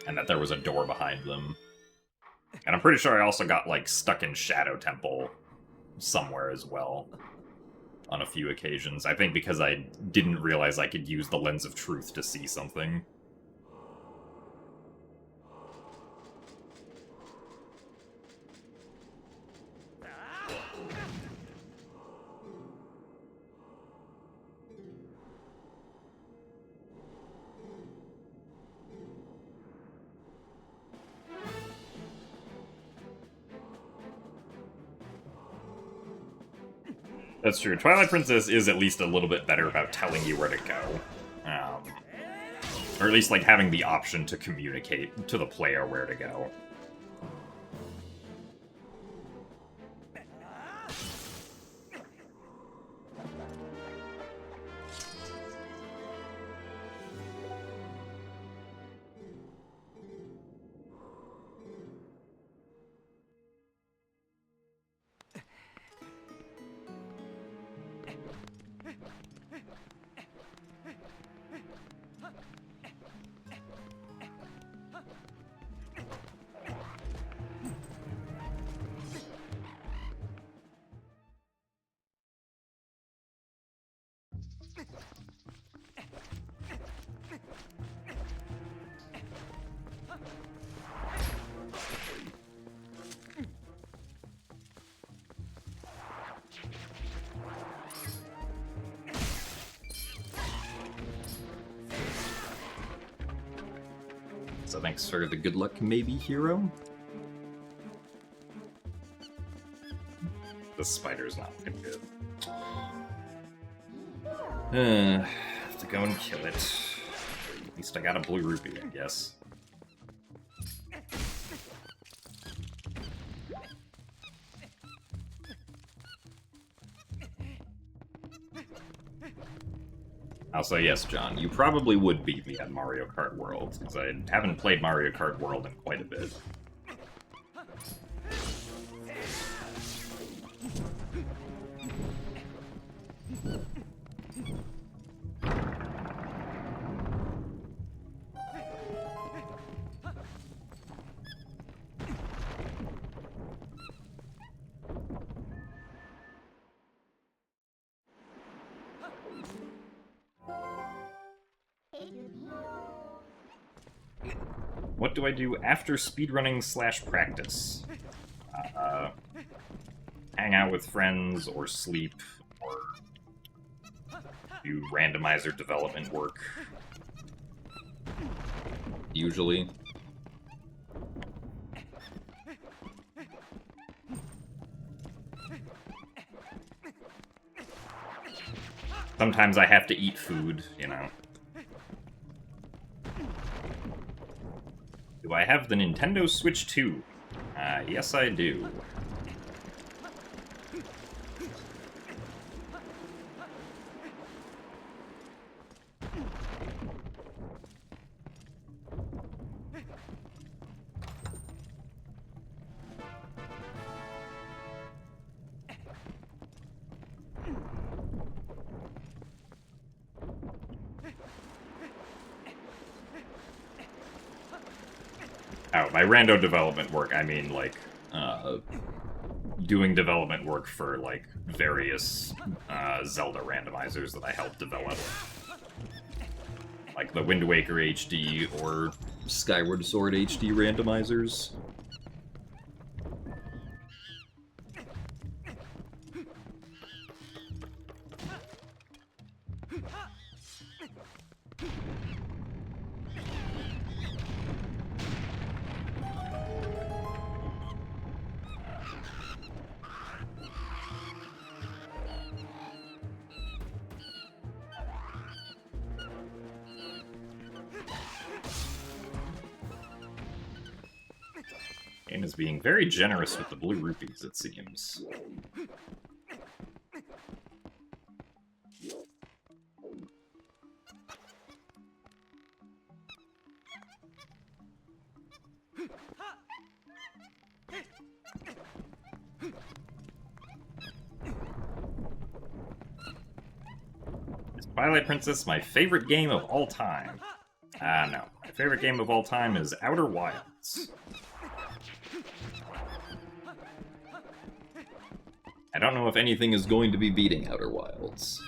And that there was a door behind them. And I'm pretty sure I also got, like, stuck in Shadow Temple somewhere as well. On a few occasions. I think because I didn't realize I could use the Lens of Truth to see something. That's true. Twilight Princess is at least a little bit better about telling you where to go. Or at least, like, having the option to communicate to the player where to go. So thanks for the good luck, maybe, hero. The spider's not looking good. Have to go and kill it. At least I got a blue rupee, I guess. Also, yes, John, you probably would beat me at Mario Kart World, because I haven't played Mario Kart World in quite a bit. What do I do after speedrunning / practice? Hang out with friends, or sleep, or do randomizer development work. Usually. Sometimes I have to eat food, you know. Do I have the Nintendo Switch 2? Yes, I do. Oh, by rando development work, I mean, like, doing development work for, like, various Zelda randomizers that I helped develop. Like the Wind Waker HD, or Skyward Sword HD randomizers. Game is being very generous with the blue rupees, it seems. Is Twilight Princess my favorite game of all time? No. My favorite game of all time is Outer Wilds. I don't know if anything is going to be beating Outer Wilds.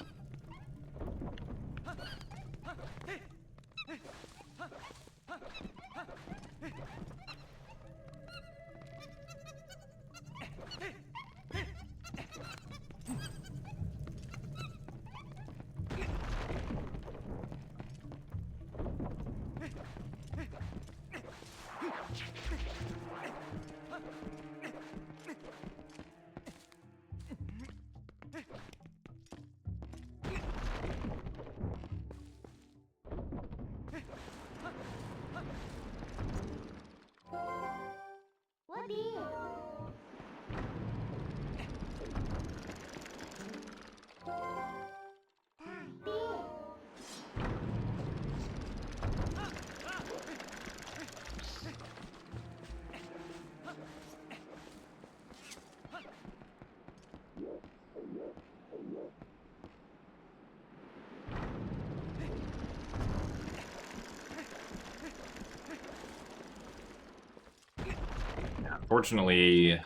Unfortunately,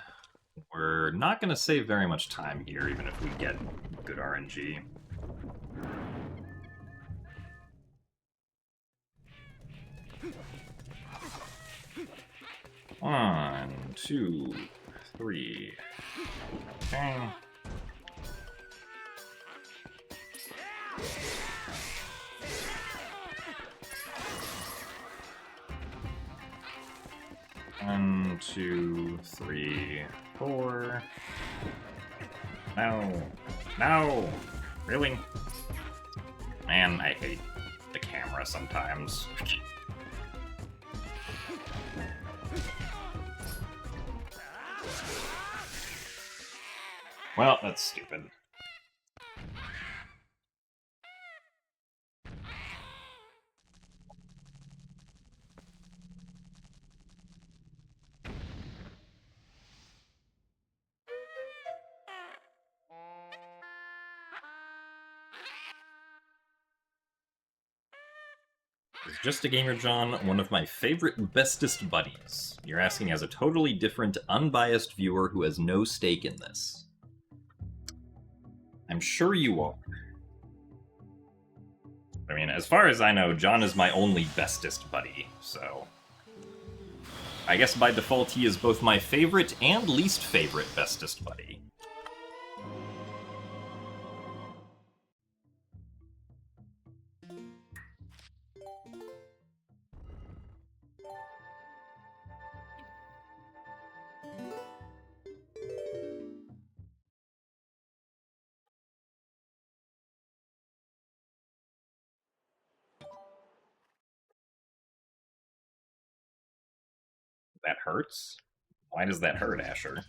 we're not going to save very much time here, even if we get good RNG. One, two, three. Okay. One, two, three, four. No. No! Really? Man, I hate the camera sometimes. Well, that's stupid. Is Just a Gamer John one of my favorite bestest buddies? You're asking as a totally different, unbiased viewer who has no stake in this. I'm sure you are. I mean, as far as I know, John is my only bestest buddy, so... I guess by default he is both my favorite and least favorite bestest buddy. That hurts? Why does that hurt, Asher?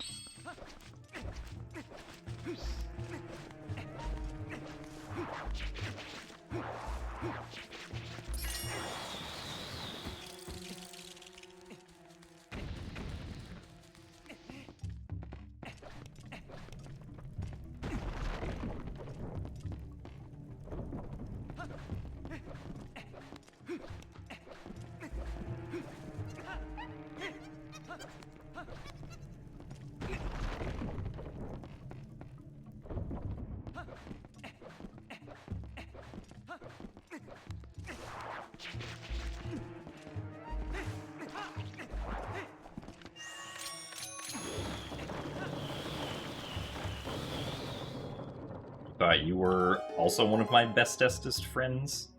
thought you were also one of my bestestest friends.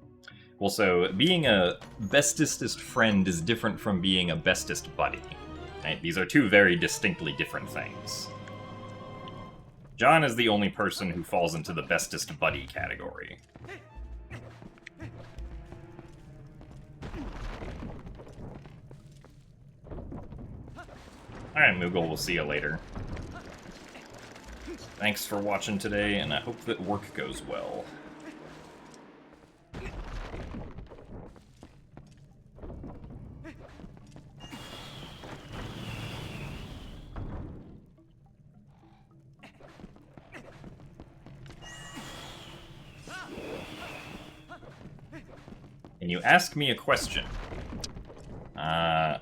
Well, so being a bestestest friend is different from being a bestest buddy. Right? These are two very distinctly different things. John is the only person who falls into the bestest buddy category. Alright, Moogle, we'll see you later. Thanks for watching today, and I hope that work goes well. Can you ask me a question?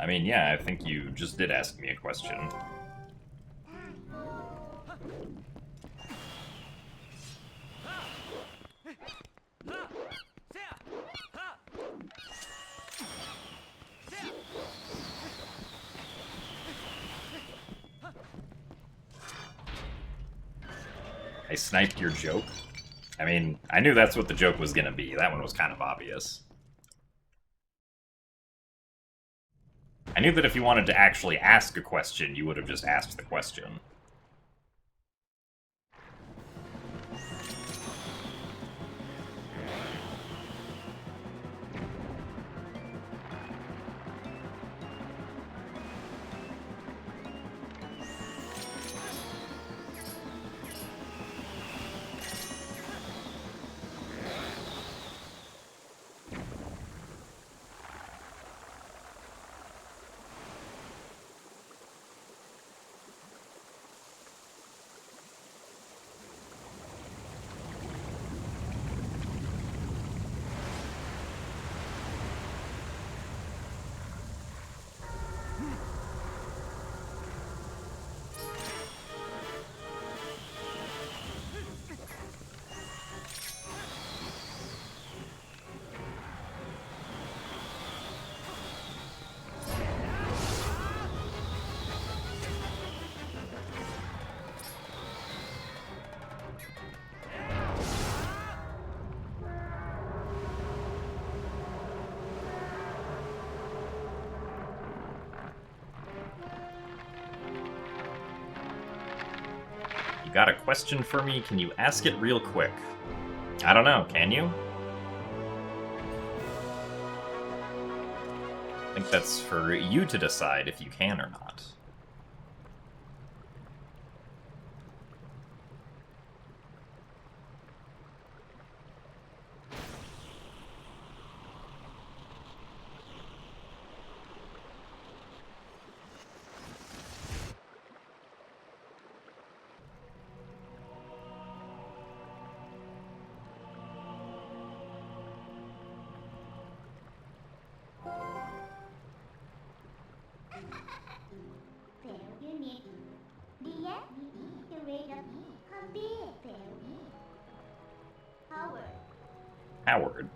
I mean, yeah, I think you just did ask me a question. I sniped your joke? I mean, I knew that's what the joke was gonna be. That one was kind of obvious. I knew that if you wanted to actually ask a question, you would have just asked the question. You got a question for me? Can you ask it real quick? I don't know, can you? I think that's for you to decide if you can or not. Howard.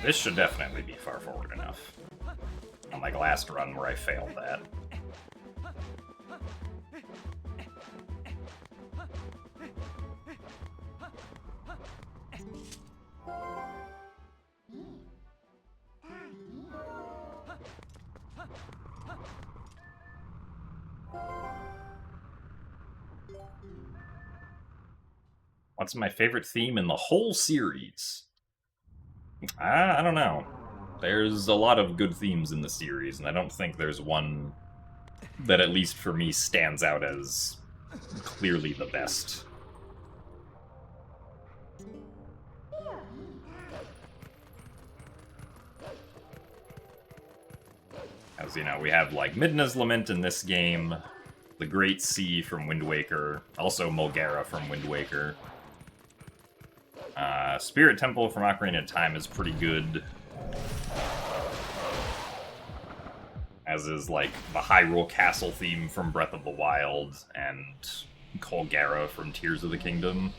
This should definitely be far forward enough. On my last run where I failed that. What's my favorite theme in the whole series? I don't know. There's a lot of good themes in the series, and I don't think there's one that, at least for me, stands out as clearly the best. As, you know, we have, like, Midna's Lament in this game, the Great Sea from Wind Waker, also Mulgara from Wind Waker. Spirit Temple from Ocarina of Time is pretty good. As is, like, the Hyrule Castle theme from Breath of the Wild, and Colgara from Tears of the Kingdom.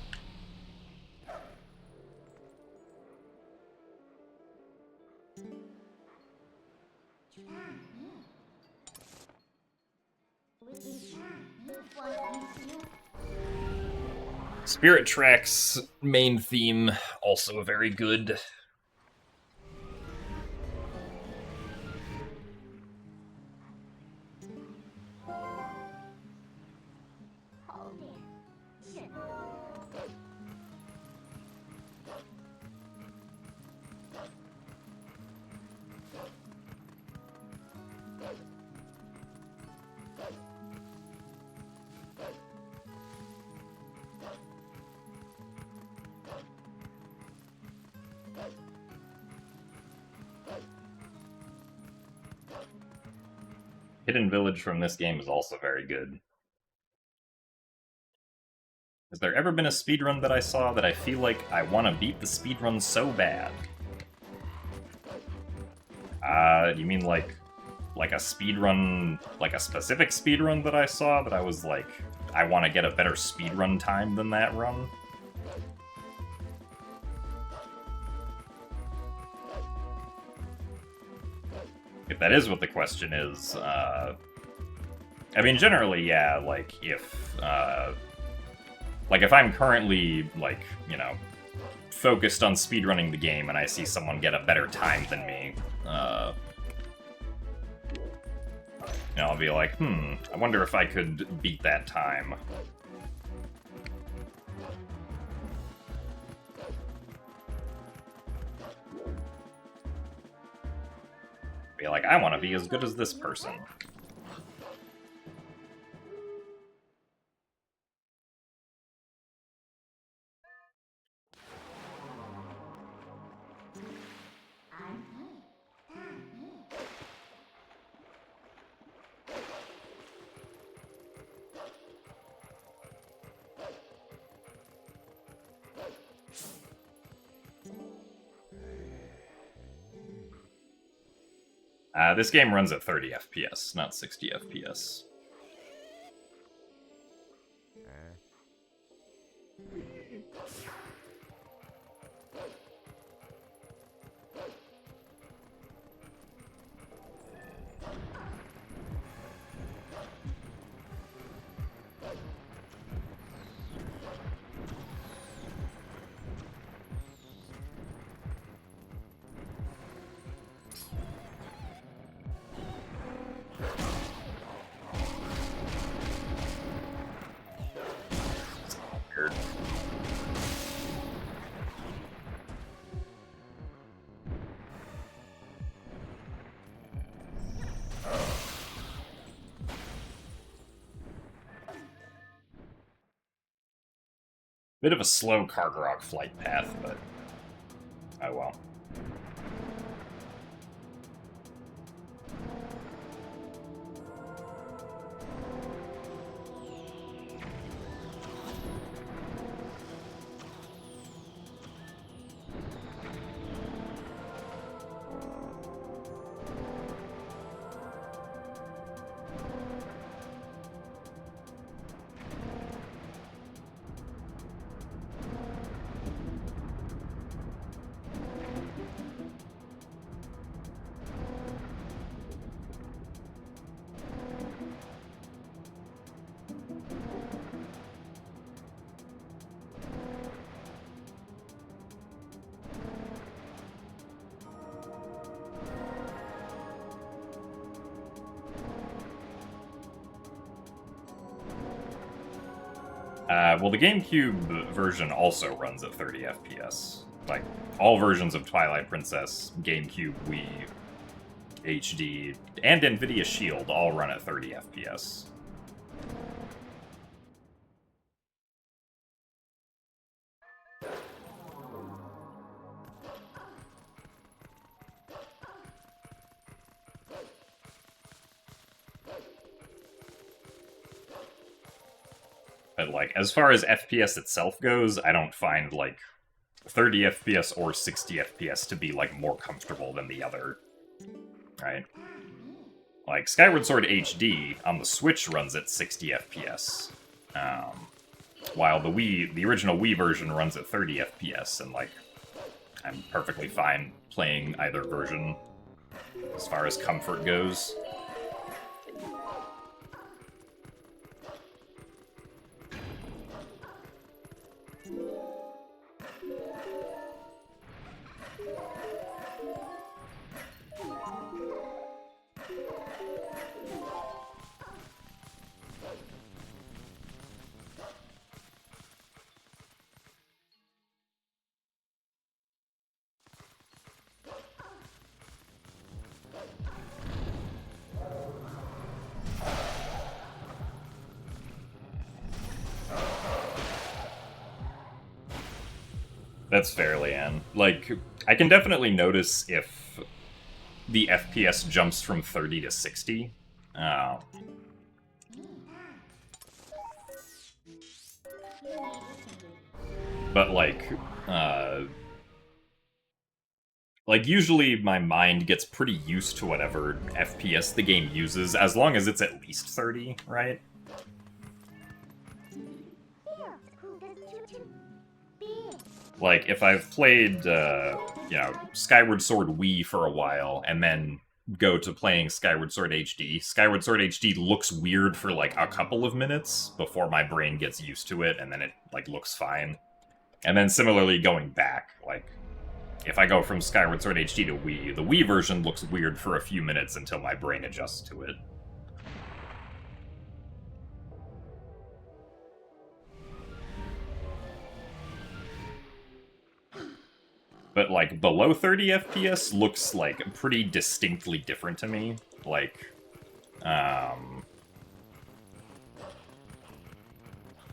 Spirit Track's main theme, also very good. Hidden Village from this game is also very good. Has there ever been a speedrun that I saw that I feel like I want to beat the speedrun so bad? You mean like a speedrun, like a specific speedrun that I saw that I was like, I want to get a better speedrun time than that run? If that is what the question is, I mean, generally, yeah, like, if I'm currently, like, you know, focused on speedrunning the game and I see someone get a better time than me, you know, I'll be like, I wonder if I could beat that time. Be like, I want to be as good as this person. This game runs at 30 FPS, not 60 FPS. Bit of a slow Kargarok flight path, but oh well. Well, the GameCube version also runs at 30 FPS. Like, all versions of Twilight Princess, GameCube, Wii, HD, and NVIDIA Shield all run at 30 FPS. But, like, as far as FPS itself goes, I don't find, like, 30 FPS or 60 FPS to be, like, more comfortable than the other. Right? Like, Skyward Sword HD on the Switch runs at 60 FPS. While the original Wii version runs at 30 FPS, and, like, I'm perfectly fine playing either version as far as comfort goes. That's fair, Leanne. Like, I can definitely notice if the FPS jumps from 30 to 60. But, like, usually my mind gets pretty used to whatever FPS the game uses, as long as it's at least 30, right? Like, if I've played, Skyward Sword Wii for a while, and then go to playing Skyward Sword HD, Skyward Sword HD looks weird for, like, a couple of minutes before my brain gets used to it, and then it, like, looks fine. And then similarly going back, like, if I go from Skyward Sword HD to Wii, the Wii version looks weird for a few minutes until my brain adjusts to it. But, like, below 30 FPS looks, like, pretty distinctly different to me. Like,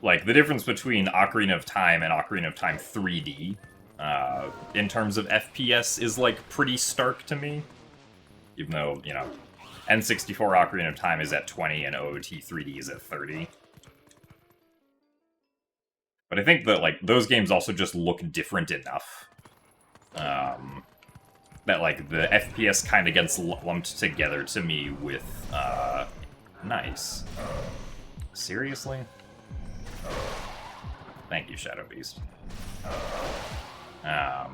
the difference between Ocarina of Time and Ocarina of Time 3D, in terms of FPS, is, like, pretty stark to me. Even though, you know, N64 Ocarina of Time is at 20 and OOT 3D is at 30. But I think that, like, those games also just look different enough. That, like, the FPS kind of gets lumped together to me with, nice. Seriously? Thank you, Shadow Beast. But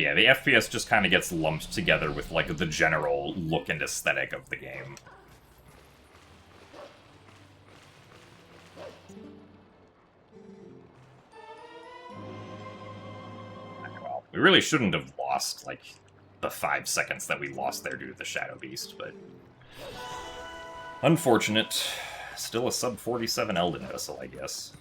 yeah, the FPS just kind of gets lumped together with, like, the general look and aesthetic of the game. Well, we really shouldn't have lost, like, the 5 seconds that we lost there due to the Shadow Beast, but... unfortunate. Still a sub-47 Elden Vessel, I guess.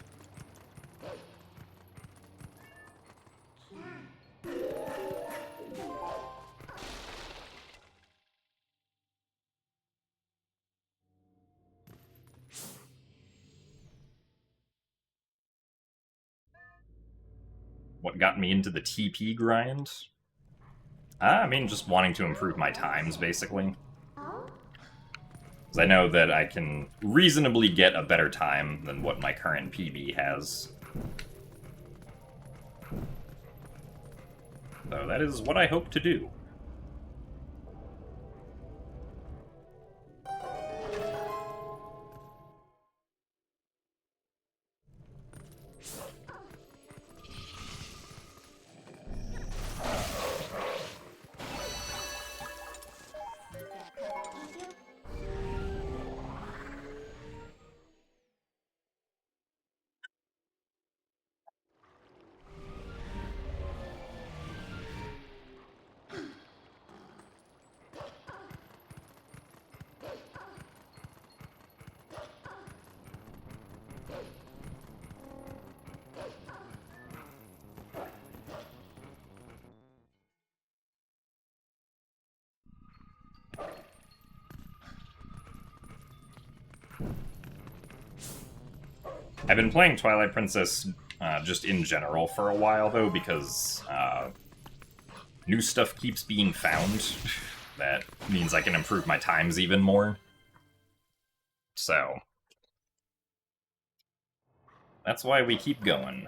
What got me into the TP grind? I mean, just wanting to improve my times, basically. Because I know that I can reasonably get a better time than what my current PB has. So that is what I hope to do. I've been playing Twilight Princess just in general for a while, though, because new stuff keeps being found. That means I can improve my times even more. So, that's why we keep going.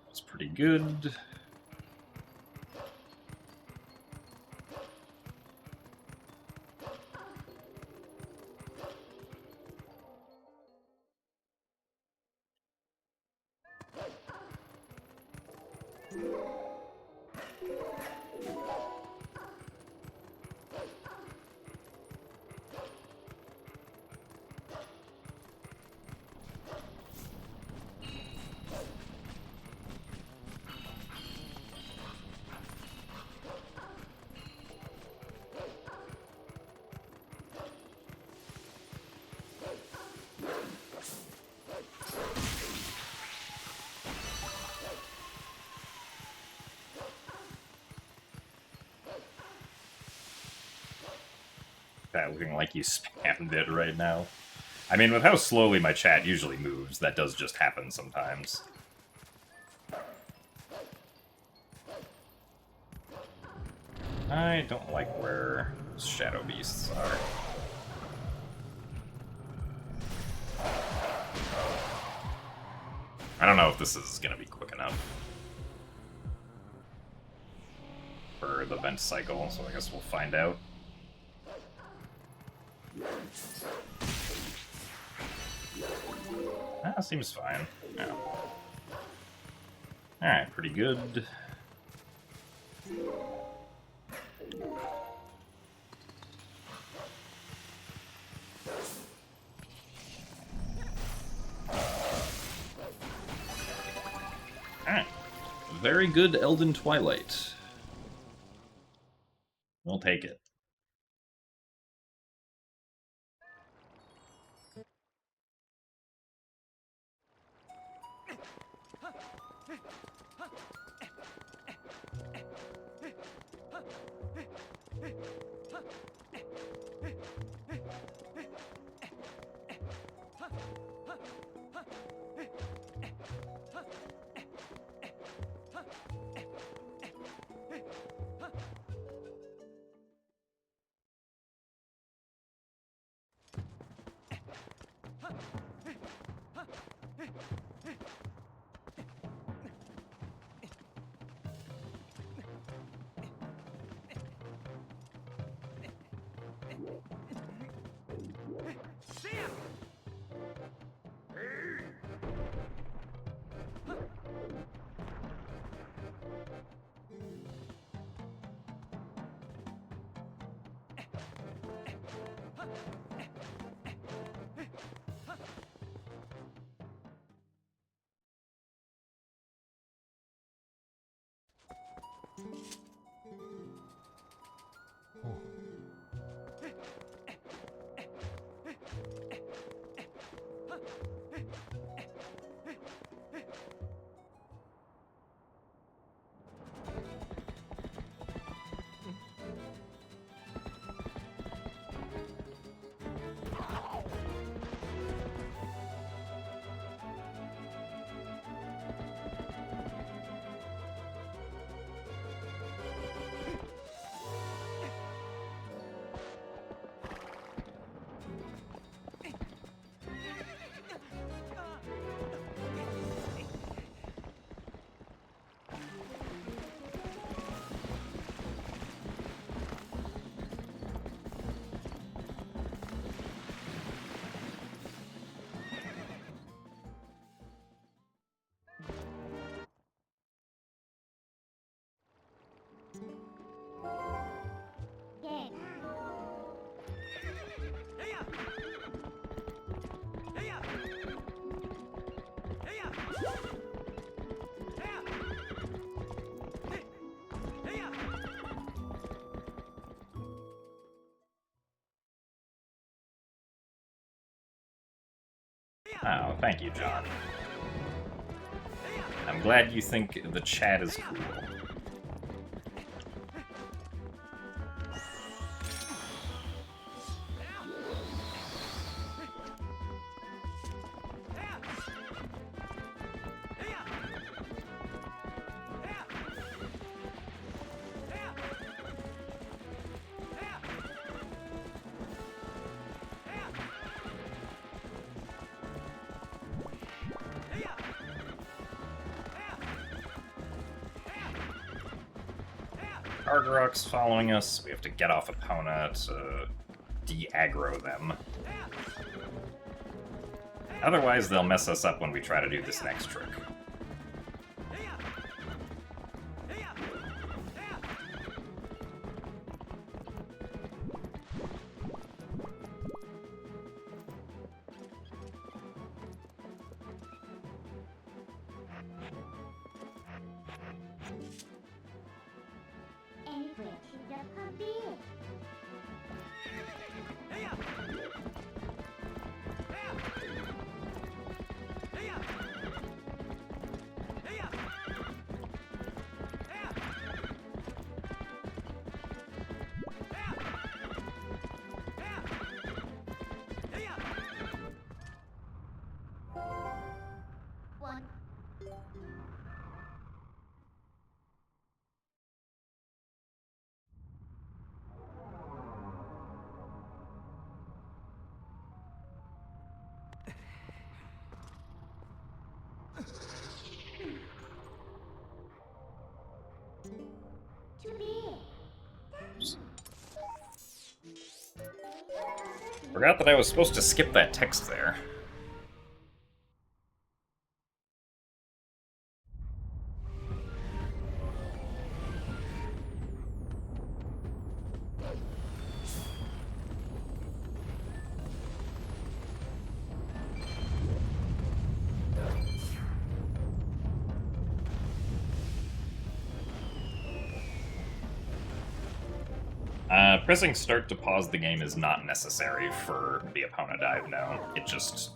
That's pretty good. That looking like you spammed it right now. I mean, with how slowly my chat usually moves, that does just happen sometimes. I don't like where shadow beasts are. I don't know if this is gonna be quick enough for the vent cycle, so I guess we'll find out. That seems fine. Yeah. Alright, pretty good. Alright. Very good Elden Twilight. We'll take it. Oh, thank you, John. I'm glad you think the chat is cool. Argorok's following us. We have to get off Epona to de-aggro them. Otherwise, they'll mess us up when we try to do this next trick. Forgot that I was supposed to skip that text there. Pressing start to pause the game is not necessary for the Epona dive now. It just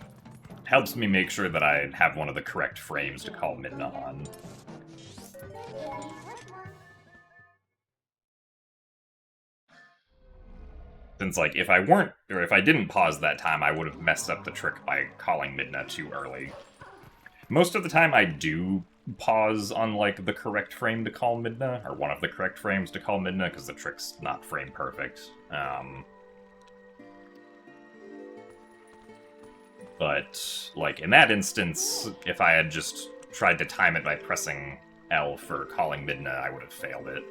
helps me make sure that I have one of the correct frames to call Midna on. Since, like, if I didn't pause that time, I would have messed up the trick by calling Midna too early. Most of the time I do pause on, like, the correct frame to call Midna, or one of the correct frames to call Midna, because the trick's not frame perfect. But, like, in that instance, if I had just tried to time it by pressing L for calling Midna, I would have failed it.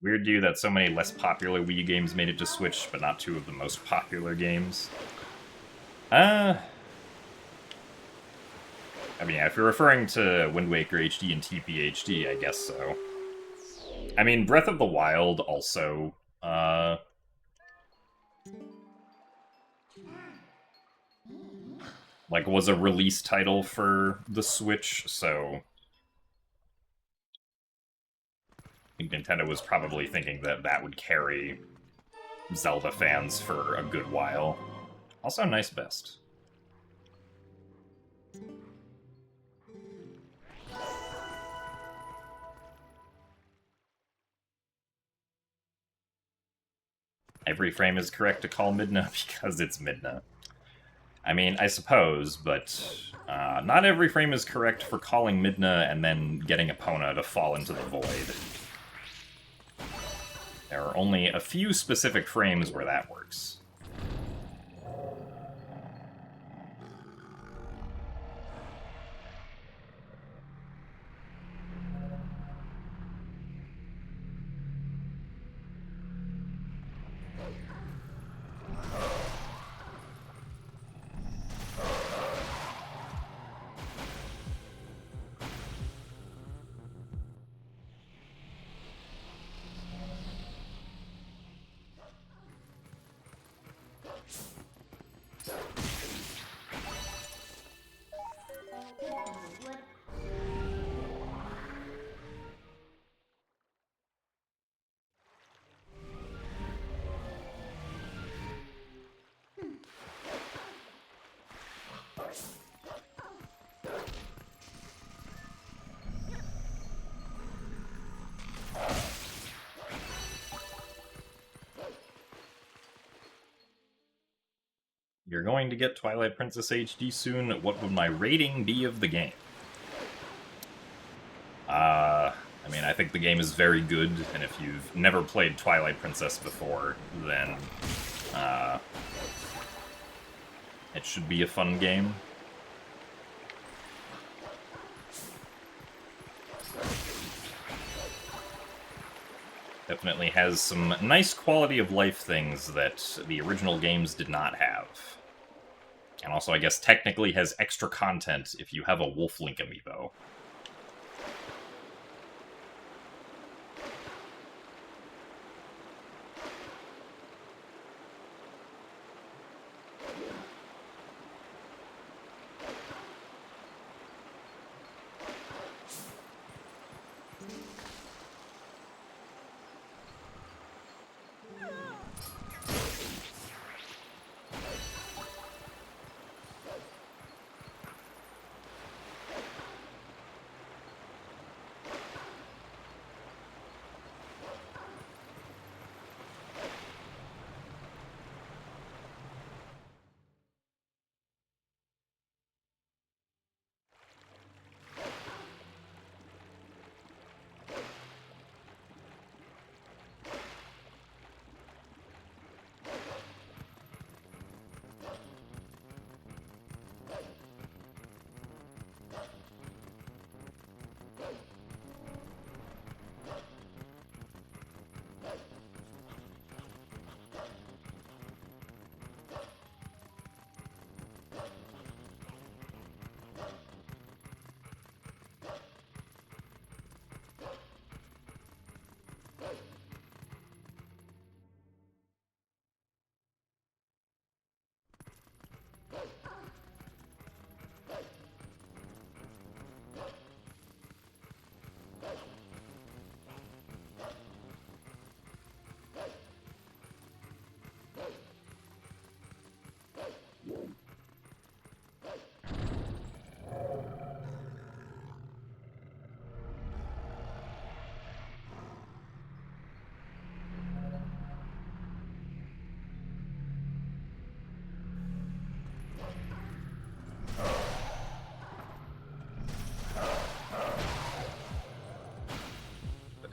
Weird to you that so many less popular Wii games made it to Switch, but not two of the most popular games. I mean, if you're referring to Wind Waker HD and TP HD, I guess so. I mean, Breath of the Wild also, like, was a release title for the Switch, so I think Nintendo was probably thinking that that would carry Zelda fans for a good while. Also, nice vest. Every frame is correct to call Midna because it's Midna. I mean, I suppose, but not every frame is correct for calling Midna and then getting Epona to fall into the void. There are only a few specific frames where that works. You're going to get Twilight Princess HD soon. What would my rating be of the game? I mean, I think the game is very good, and if you've never played Twilight Princess before, then it should be a fun game. Definitely has some nice quality of life things that the original games did not have. And also, I guess, technically has extra content if you have a Wolf Link amiibo.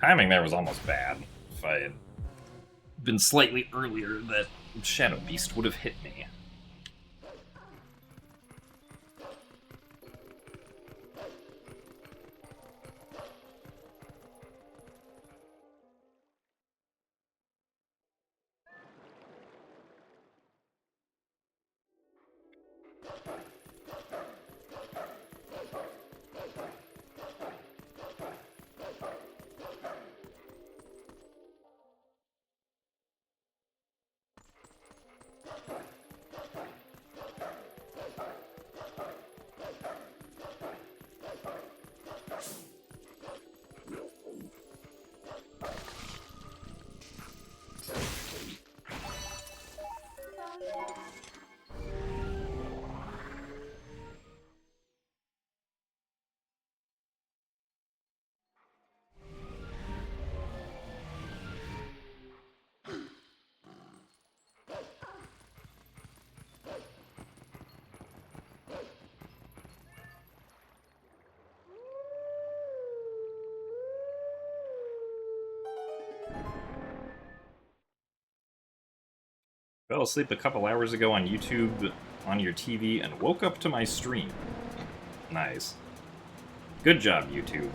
Timing there was almost bad. If I had been slightly earlier, that Shadow Beast would have hit me. Fell asleep a couple hours ago on YouTube on your TV and woke up to my stream. Nice. Good job, YouTube.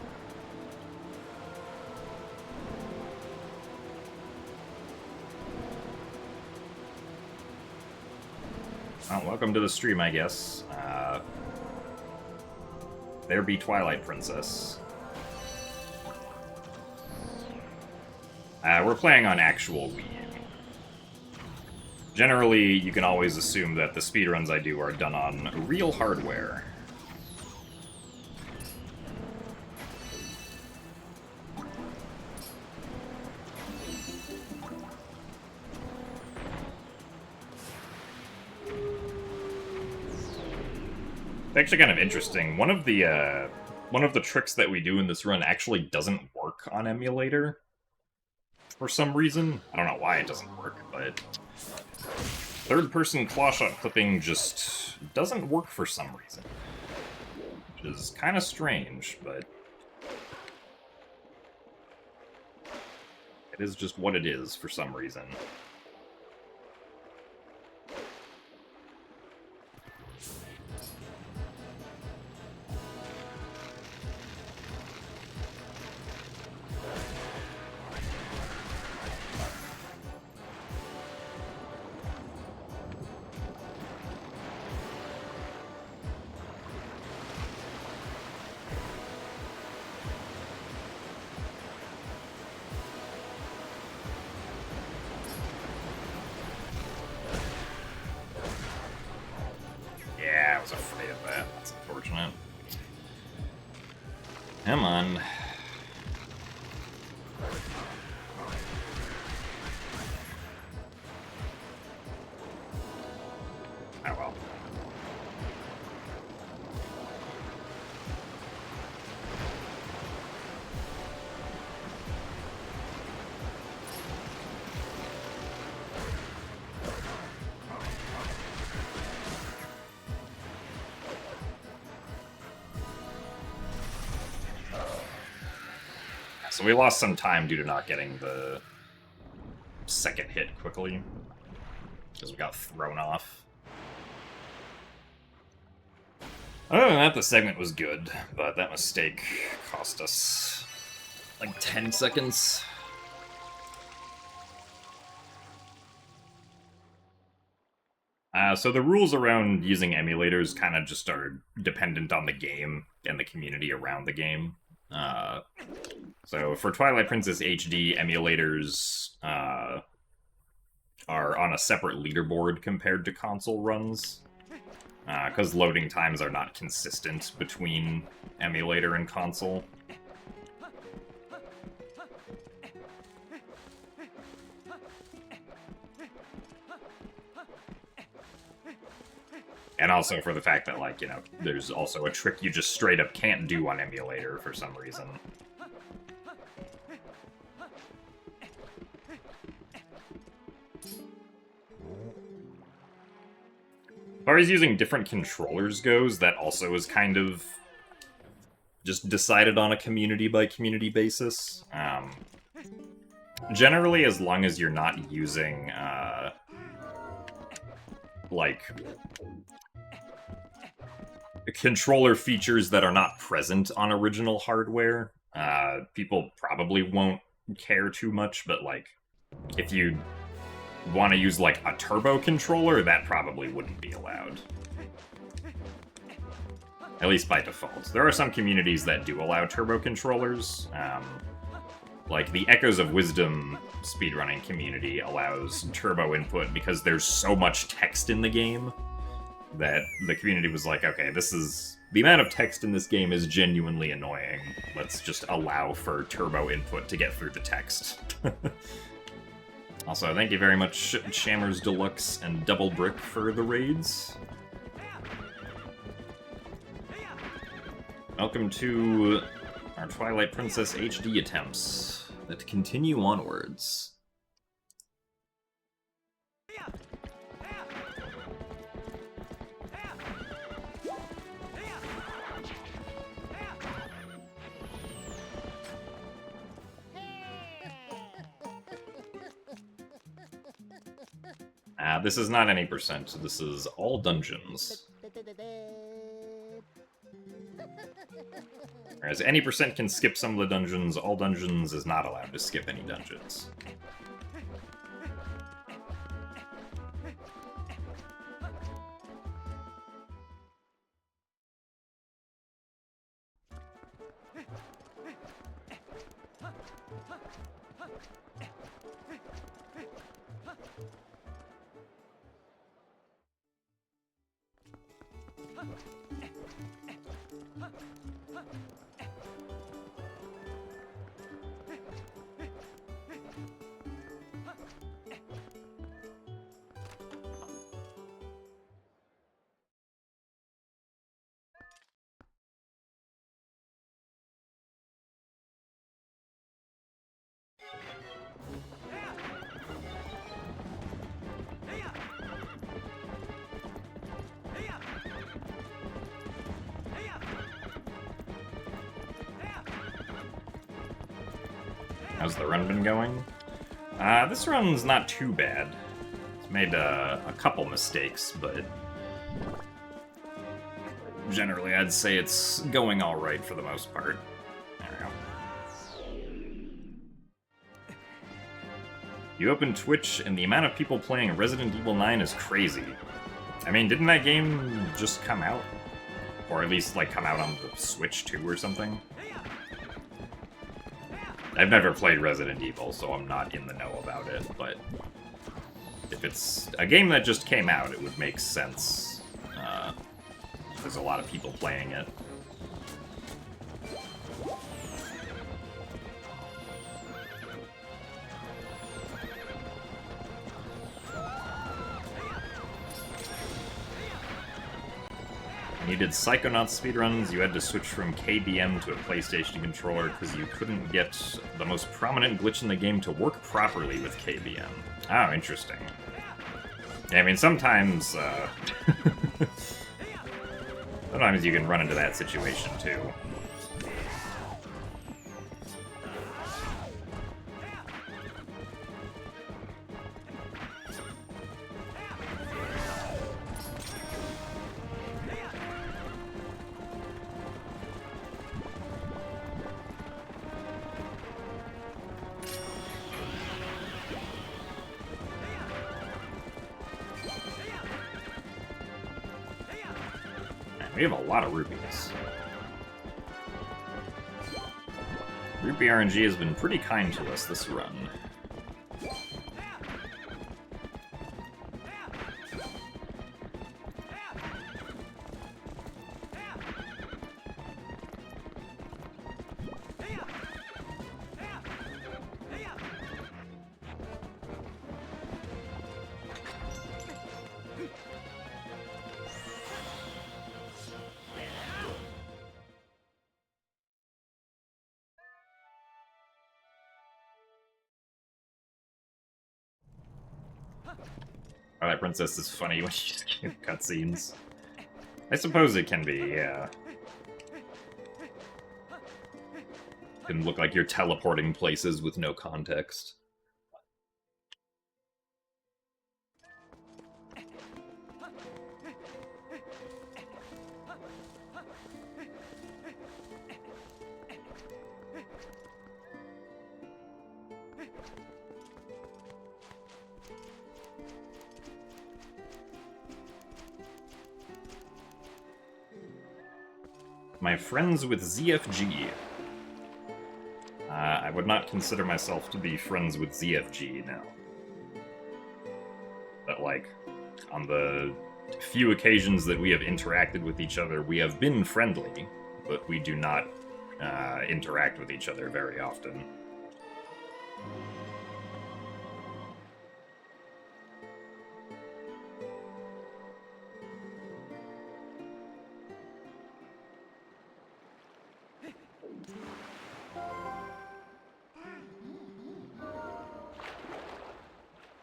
Well, welcome to the stream, I guess. There be Twilight Princess. We're playing on actual Wii U. Generally, you can always assume that the speedruns I do are done on real hardware. It's actually kind of interesting. One of the tricks that we do in this run actually doesn't work on emulator for some reason. I don't know why it doesn't work, but third-person clawshot clipping just doesn't work for some reason. Which is kind of strange, but it is just what it is for some reason. Yeah, I was afraid of that. That's unfortunate. Come on. Oh well. So we lost some time due to not getting the second hit quickly, because we got thrown off. Other than that, the segment was good, but that mistake cost us like 10 seconds. So the rules around using emulators kind of just are dependent on the game and the community around the game. So for Twilight Princess HD, emulators are on a separate leaderboard compared to console runs, because loading times are not consistent between emulator and console. And also for the fact that, like, you know, there's also a trick you just straight up can't do on emulator for some reason. As far as using different controllers goes, that also is kind of just decided on a community-by-community basis. Generally, as long as you're not using, like, controller features that are not present on original hardware, people probably won't care too much, but, like, if you want to use, like, a turbo controller, that probably wouldn't be allowed. At least by default. There are some communities that do allow turbo controllers. Like, the Echoes of Wisdom speedrunning community allows turbo input because there's so much text in the game that the community was like, okay, this is... the amount of text in this game is genuinely annoying. Let's just allow for turbo input to get through the text. Also, thank you very much, Shammers Deluxe and Double Brick, for the raids. Welcome to our Twilight Princess HD attempts that continue onwards. This is not any percent, this is all dungeons. Whereas any percent can skip some of the dungeons, all dungeons is not allowed to skip any dungeons. How's the run been going? This run's not too bad. It's made a couple mistakes, but generally I'd say it's going alright for the most part. There we go. You open Twitch, and the amount of people playing Resident Evil 9 is crazy. I mean, didn't that game just come out? Or at least, like, come out on the Switch too or something? I've never played Resident Evil, so I'm not in the know about it, but if it's a game that just came out, it would make sense. There's a lot of people playing it. When you did Psychonauts speedruns, you had to switch from KBM to a PlayStation controller because you couldn't get the most prominent glitch in the game to work properly with KBM. Oh, interesting. Yeah, I mean, sometimes, sometimes you can run into that situation, too. We have a lot of rupees. Rupee RNG has been pretty kind to us this run. Twilight Princess is funny when you skip cutscenes. I suppose it can be, yeah. It can look like you're teleporting places with no context. My friends with ZFG. I would not consider myself to be friends with ZFG, no. But, like, on the few occasions that we have interacted with each other, we have been friendly, but we do not interact with each other very often.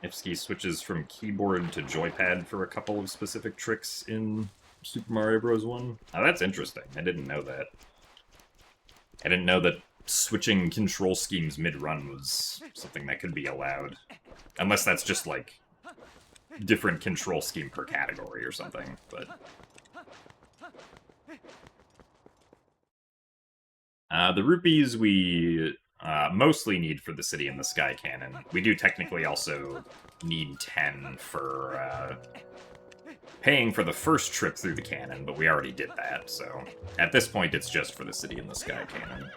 Ifsky switches from keyboard to joypad for a couple of specific tricks in Super Mario Bros. 1. Oh, that's interesting. I didn't know that. I didn't know that switching control schemes mid-run was something that could be allowed. Unless that's just, like, different control scheme per category or something, but... the rupees we mostly need for the City in the Sky cannon. We do technically also need 10 for paying for the first trip through the cannon, but we already did that, so at this point it's just for the City in the Sky cannon.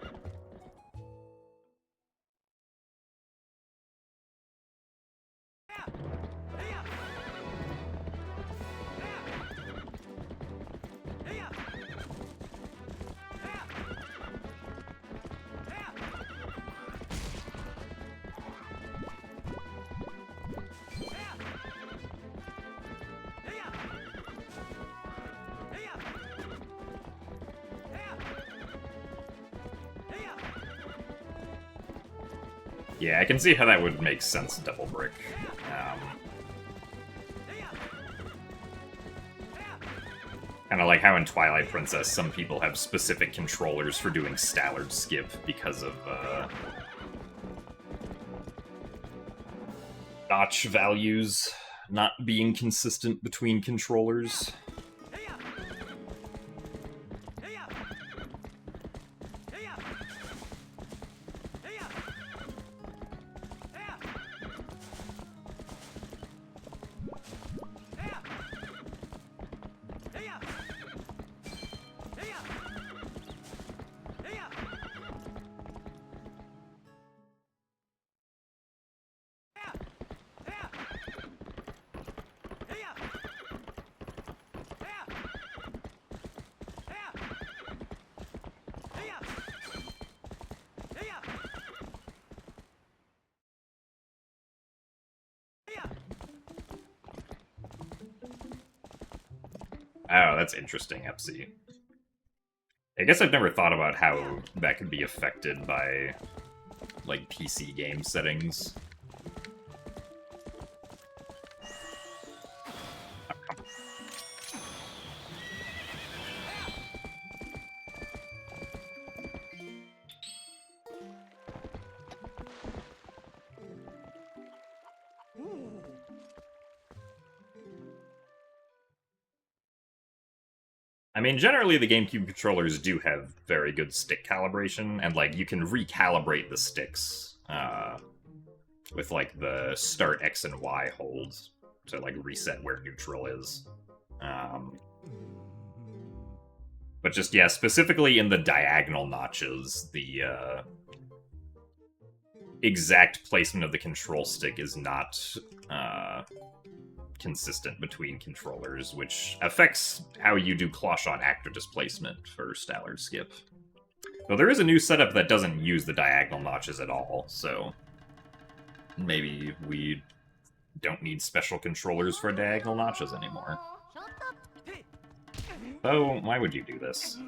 Yeah, I can see how that would make sense, Double Brick. Kind of like how in Twilight Princess, some people have specific controllers for doing Stallard Skip because of notch values not being consistent between controllers. Oh, that's interesting, FC. I guess I've never thought about how that could be affected by, like, PC game settings. I mean, generally the GameCube controllers do have very good stick calibration, and, like, you can recalibrate the sticks with, like, the start X and Y holds to, like, reset where neutral is. But just, yeah, specifically in the diagonal notches, the exact placement of the control stick is not consistent between controllers, which affects how you do claw-shot actor displacement for Stallard Skip. Though there is a new setup that doesn't use the diagonal notches at all, so maybe we don't need special controllers for diagonal notches anymore. Oh, why would you do this?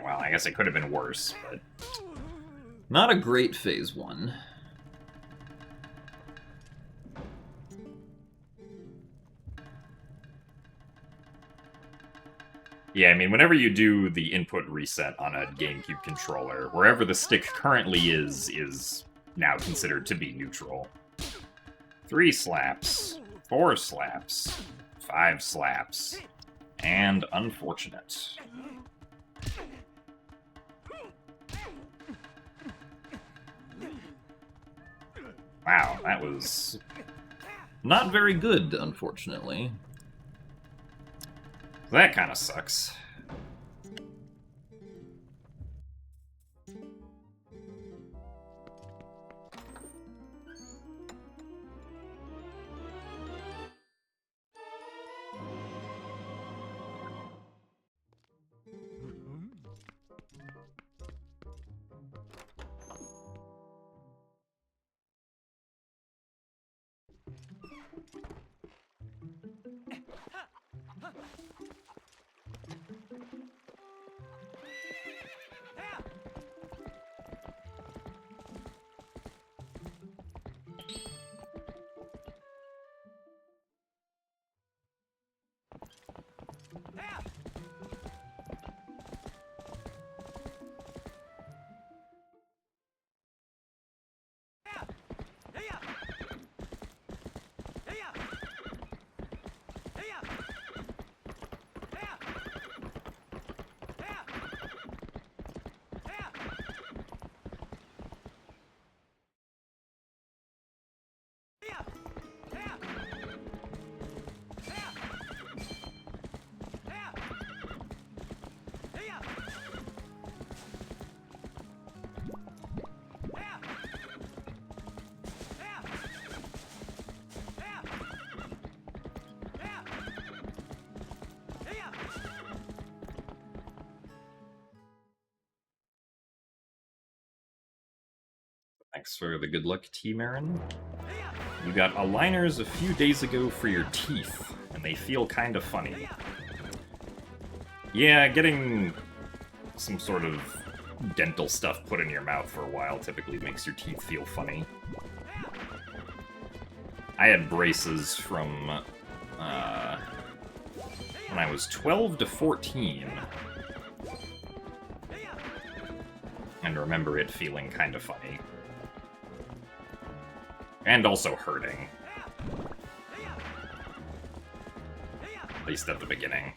Well, I guess it could have been worse, but not a great Phase 1. Yeah, I mean, whenever you do the input reset on a GameCube controller, wherever the stick currently is now considered to be neutral. 3 slaps, 4 slaps, 5 slaps, and unfortunate. Wow, that was not very good, unfortunately. That kind of sucks. Thanks for the good luck, T-Marin. You got aligners a few days ago for your teeth, and they feel kind of funny. Yeah, getting some sort of dental stuff put in your mouth for a while typically makes your teeth feel funny. I had braces from when I was 12 to 14. and remember it feeling kind of funny. And also hurting. At least at the beginning.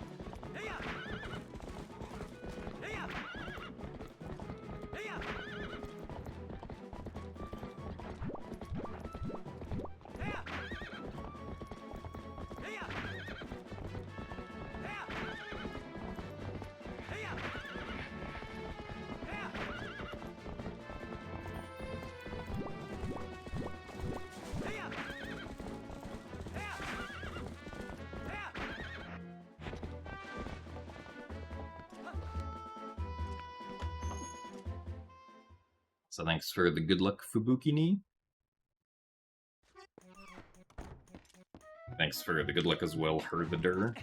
So thanks for the good luck, Fubuki-ni. Thanks for the good luck as well, Hervidur.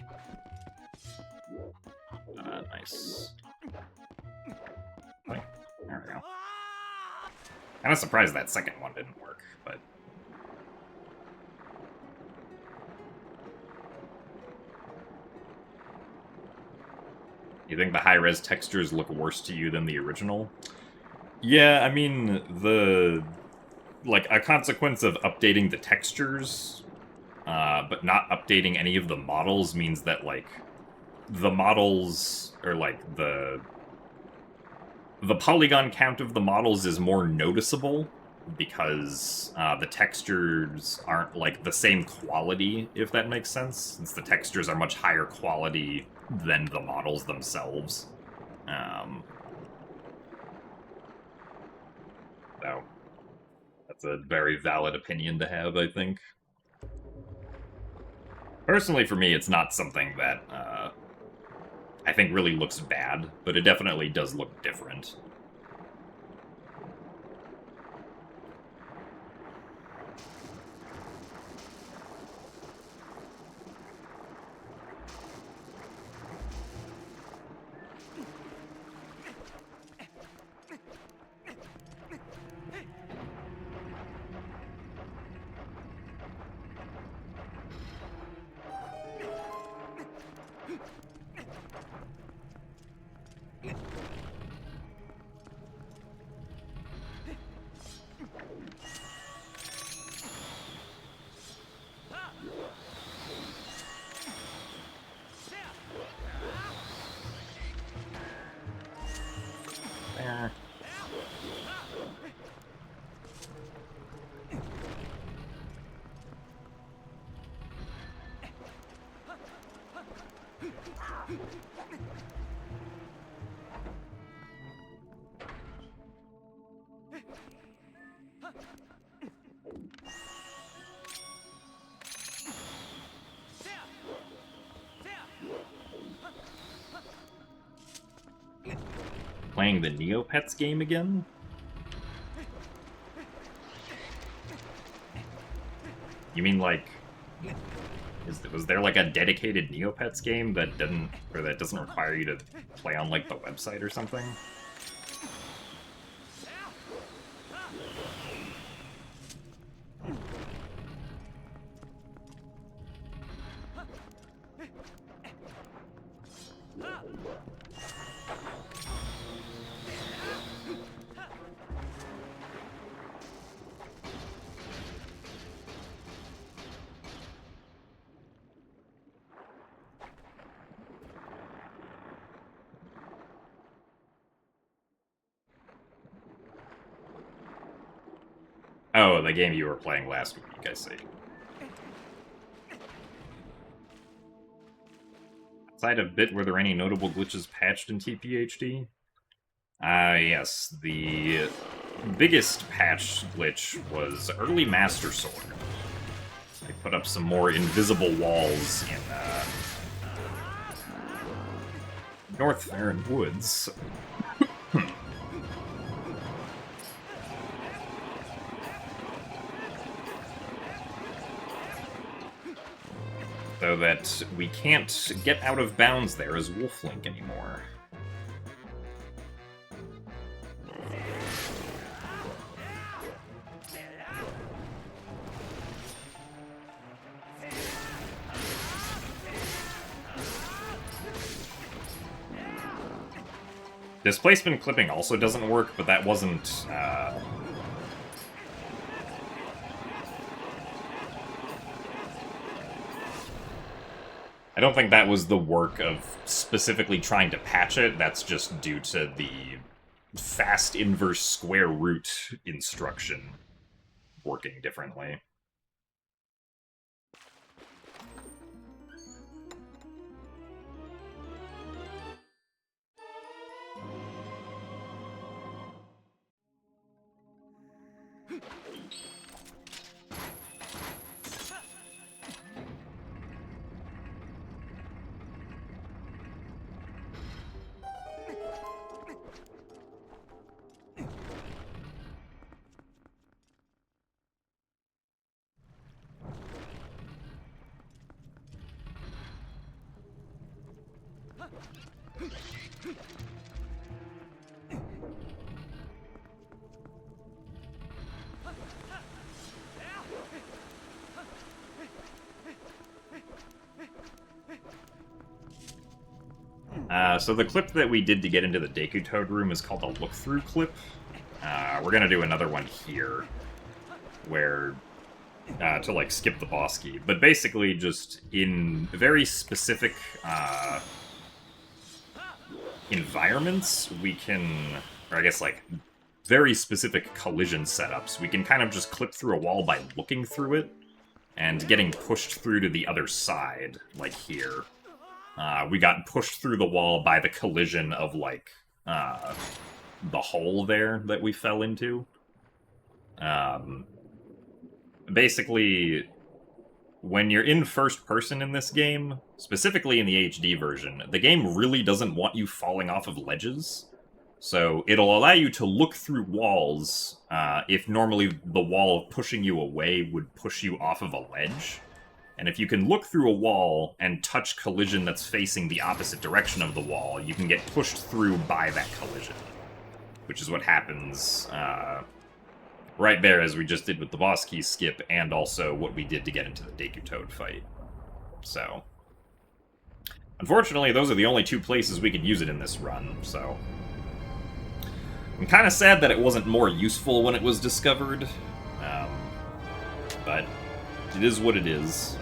Nice. Okay, there we go. Kind of surprised that second one didn't work, but... You think the high-res textures look worse to you than the original? Yeah, I mean, like, a consequence of updating the textures, but not updating any of the models means that, like, the models, or, like, the polygon count of the models is more noticeable, because the textures aren't, like, the same quality, if that makes sense, since the textures are much higher quality than the models themselves. So, that's a very valid opinion to have, I think. Personally, for me, it's not something that I think really looks bad, but it definitely does look different. Playing the Neopets game again? You mean, like, was there, like, a dedicated Neopets game that doesn't require you to play on, like, the website or something? Oh, the game you were playing last week, I see. Outside of Bit, were there any notable glitches patched in TPHD? Yes. The biggest patch glitch was early Master Sword. They put up some more invisible walls in North Farron Woods. So that we can't get out of bounds there as Wolflink anymore. Displacement clipping also doesn't work, but that wasn't... I don't think that was the work of specifically trying to patch it. That's just due to the fast inverse square root instruction working differently. So the clip that we did to get into the Deku Toad room is called a look-through clip. We're gonna do another one here, where to like skip the boss key, but basically just in very specific environments, we can, or I guess like very specific collision setups, we can kind of just clip through a wall by looking through it and getting pushed through to the other side, like here. We got pushed through the wall by the collision of, like, the hole there that we fell into. Basically, when you're in first person in this game, specifically in the HD version, the game really doesn't want you falling off of ledges. So it'll allow you to look through walls, if normally the wall pushing you away would push you off of a ledge. And if you can look through a wall and touch collision that's facing the opposite direction of the wall, you can get pushed through by that collision. Which is what happens right there, as we just did with the boss key skip, and also what we did to get into the Deku Toad fight. So, unfortunately, those are the only two places we can use it in this run, so... I'm kind of sad that it wasn't more useful when it was discovered, but it is what it is.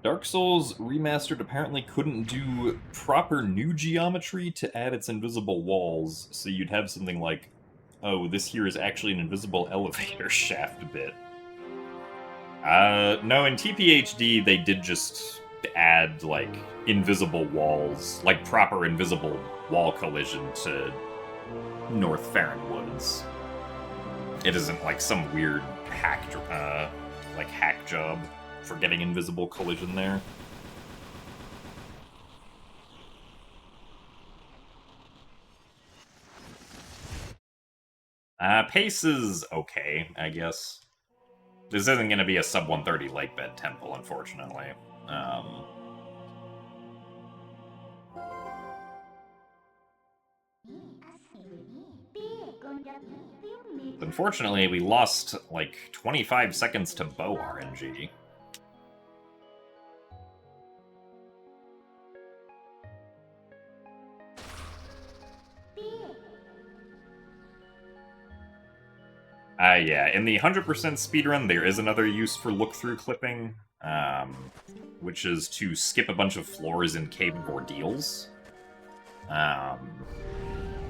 Dark Souls Remastered apparently couldn't do proper new geometry to add its invisible walls, so you'd have something like, oh, this here is actually an invisible elevator shaft bit. No, in TPHD they did just add, like, invisible walls, like proper invisible wall collision to North Farron Woods. It isn't like some weird hack job for getting invisible collision there. Pace is okay, I guess. This isn't going to be a sub 130 Lakebed Temple, unfortunately. Unfortunately, we lost like 25 seconds to bow RNG. Yeah, in the 100% speedrun, there is another use for look-through clipping, which is to skip a bunch of floors in Cave of Ordeals.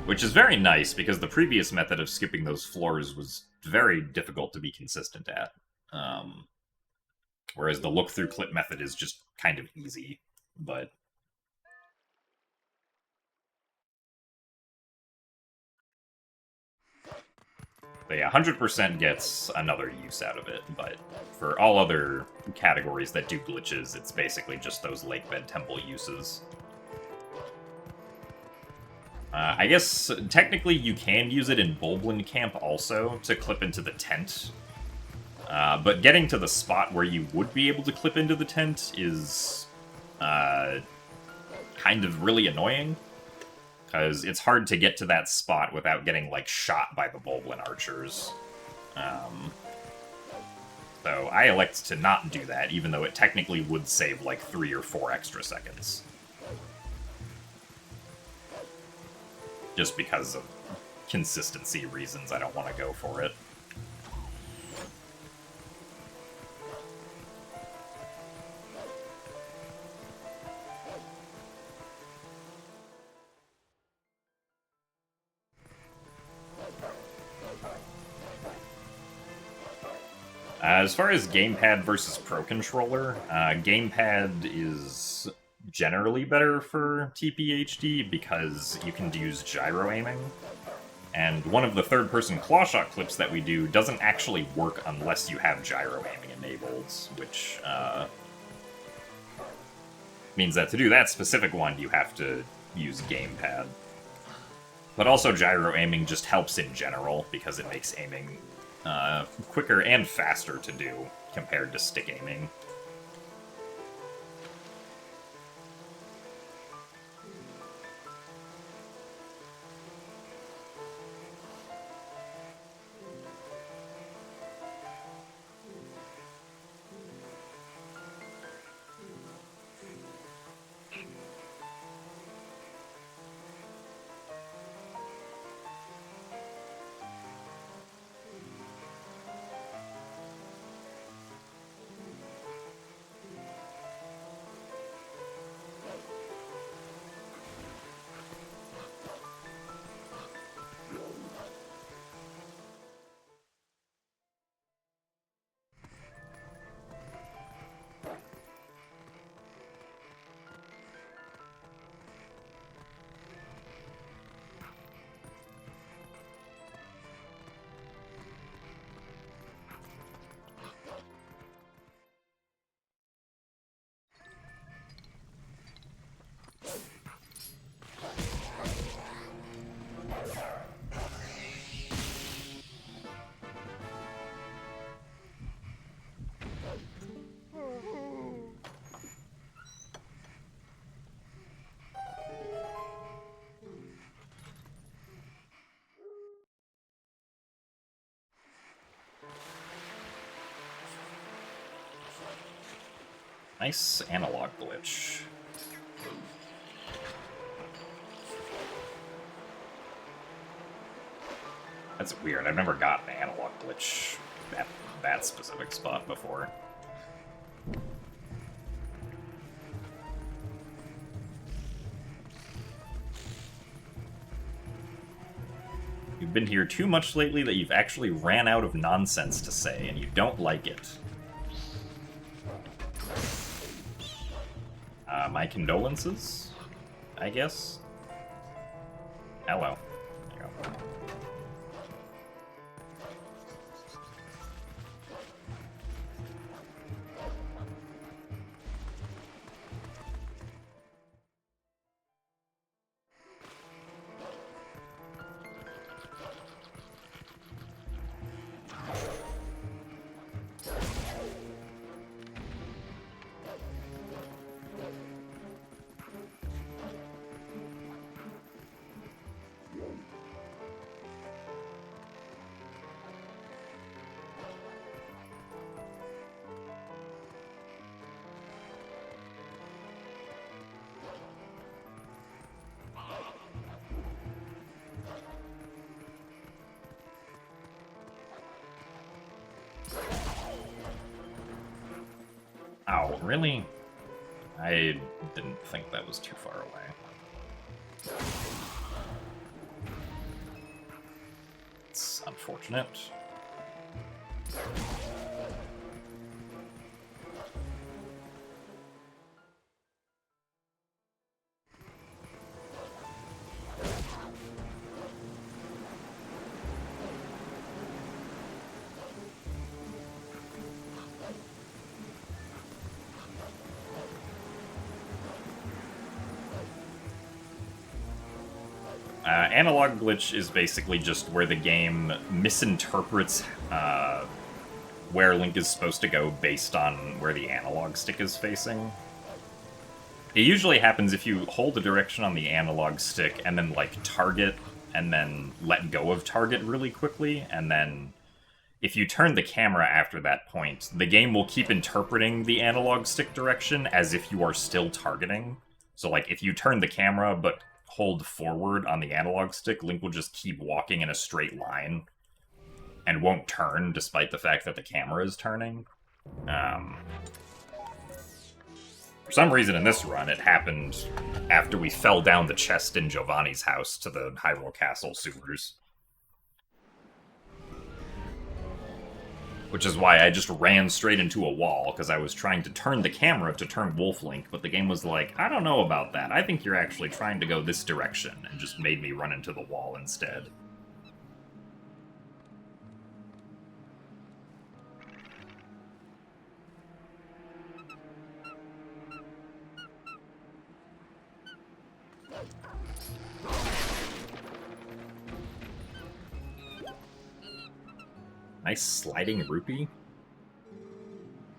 Which is very nice, because the previous method of skipping those floors was very difficult to be consistent at. Whereas the look-through clip method is just kind of easy, but... But yeah, 100% gets another use out of it, but for all other categories that do glitches, it's basically just those Lake Bed Temple uses. I guess, technically, you can use it in Bulblin Camp also, to clip into the tent. But getting to the spot where you would be able to clip into the tent is kind of really annoying. Because it's hard to get to that spot without getting, like, shot by the Bulblin archers. So I elect to not do that, even though it technically would save, like, 3 or 4 extra seconds. Just because of consistency reasons, I don't want to go for it. As far as gamepad versus Pro Controller, gamepad is generally better for TPHD because you can use gyro aiming. And one of the third-person clawshot clips that we do doesn't actually work unless you have gyro aiming enabled, which means that to do that specific one, you have to use gamepad. But also gyro aiming just helps in general, because it makes aiming quicker and faster to do compared to stick aiming. Nice analog glitch. That's weird. I've never gotten an analog glitch at that specific spot before. You've been here too much lately that you've actually ran out of nonsense to say, and you don't like it. My condolences, I guess. Hello. There you go. Ow, really? I didn't think that was too far away. It's unfortunate. Analog glitch is basically just where the game misinterprets where Link is supposed to go based on where the analog stick is facing. It usually happens if you hold the direction on the analog stick and then, like, target and then let go of target really quickly, and then if you turn the camera after that point, the game will keep interpreting the analog stick direction as if you are still targeting. So, like, if you turn the camera but hold forward on the analog stick, Link will just keep walking in a straight line and won't turn, despite the fact that the camera is turning. For some reason in this run, it happened after we fell down the chest in Giovanni's house to the Hyrule Castle sewers. Which is why I just ran straight into a wall, because I was trying to turn the camera to turn Wolf Link, but the game was like, I don't know about that. I think you're actually trying to go this direction, and just made me run into the wall instead. Nice sliding rupee.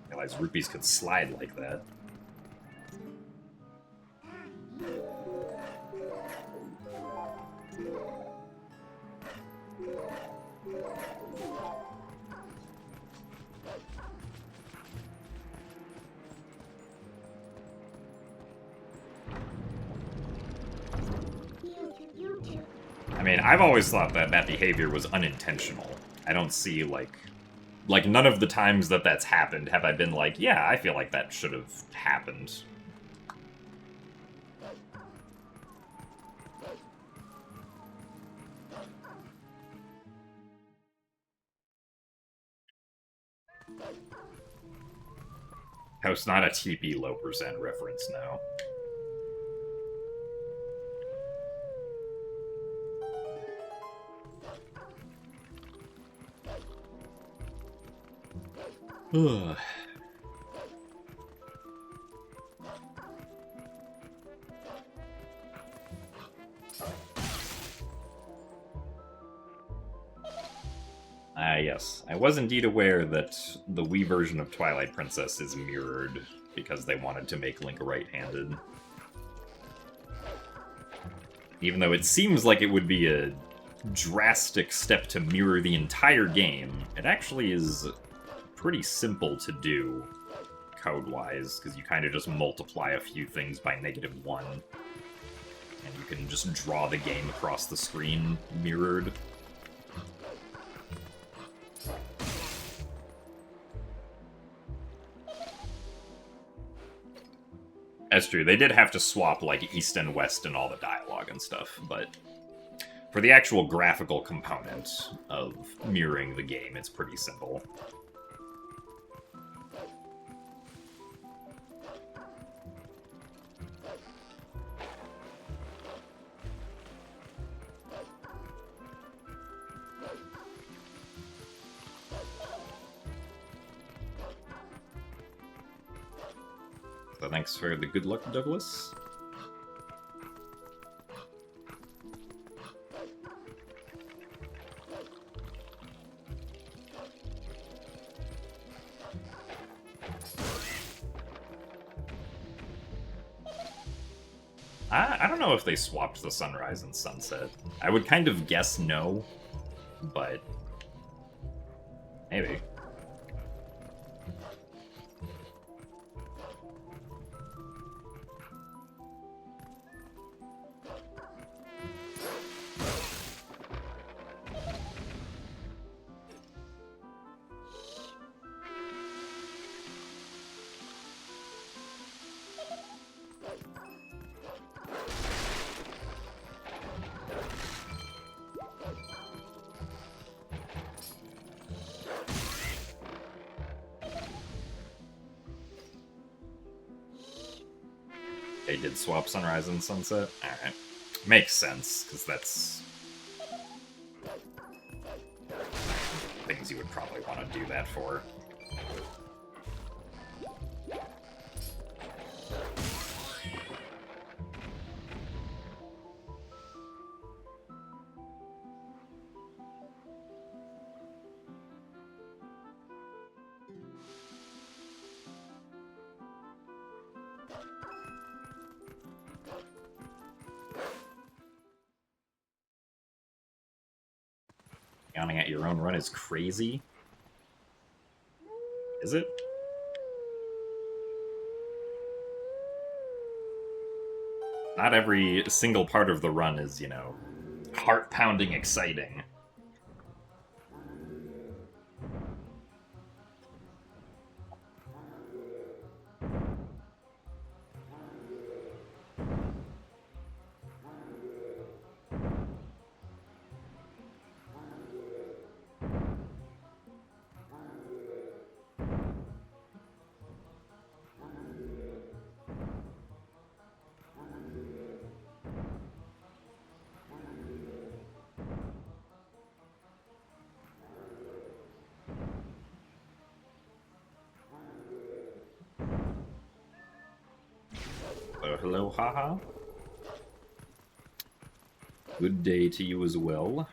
I realized rupees could slide like that. I mean, I've always thought that that behavior was unintentional. I don't see, like, none of the times that that's happened have I been like, yeah, I feel like that should have happened. House not a TP low percent reference now. Ugh. Yes. I was indeed aware that the Wii version of Twilight Princess is mirrored, because they wanted to make Link right-handed. Even though it seems like it would be a drastic step to mirror the entire game, it actually is pretty simple to do, code-wise, because you kind of just multiply a few things by -1, and you can just draw the game across the screen mirrored. That's true, they did have to swap, like, East and West and all the dialogue and stuff, but for the actual graphical component of mirroring the game, it's pretty simple. So thanks for the good luck, Douglas. I don't know if they swapped the sunrise and sunset. I would kind of guess no, but maybe. They did swap Sunrise and Sunset? Alright. Makes sense, because that's things you would probably want to do that for. Counting at your own run is crazy. Is it? Not every single part of the run is, you know, heart-pounding exciting. Hello, haha. Good day to you as well.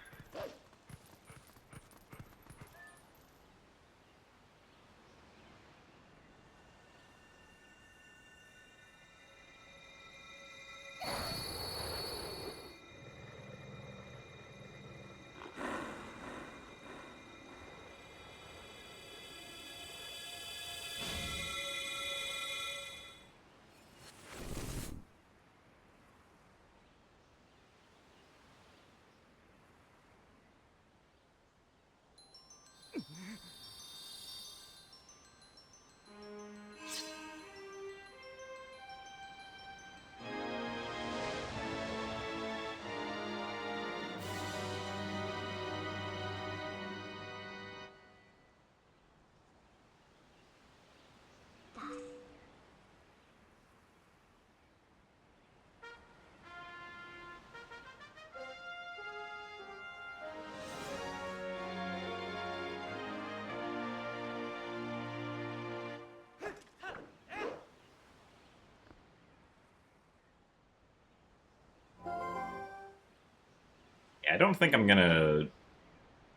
I don't think I'm gonna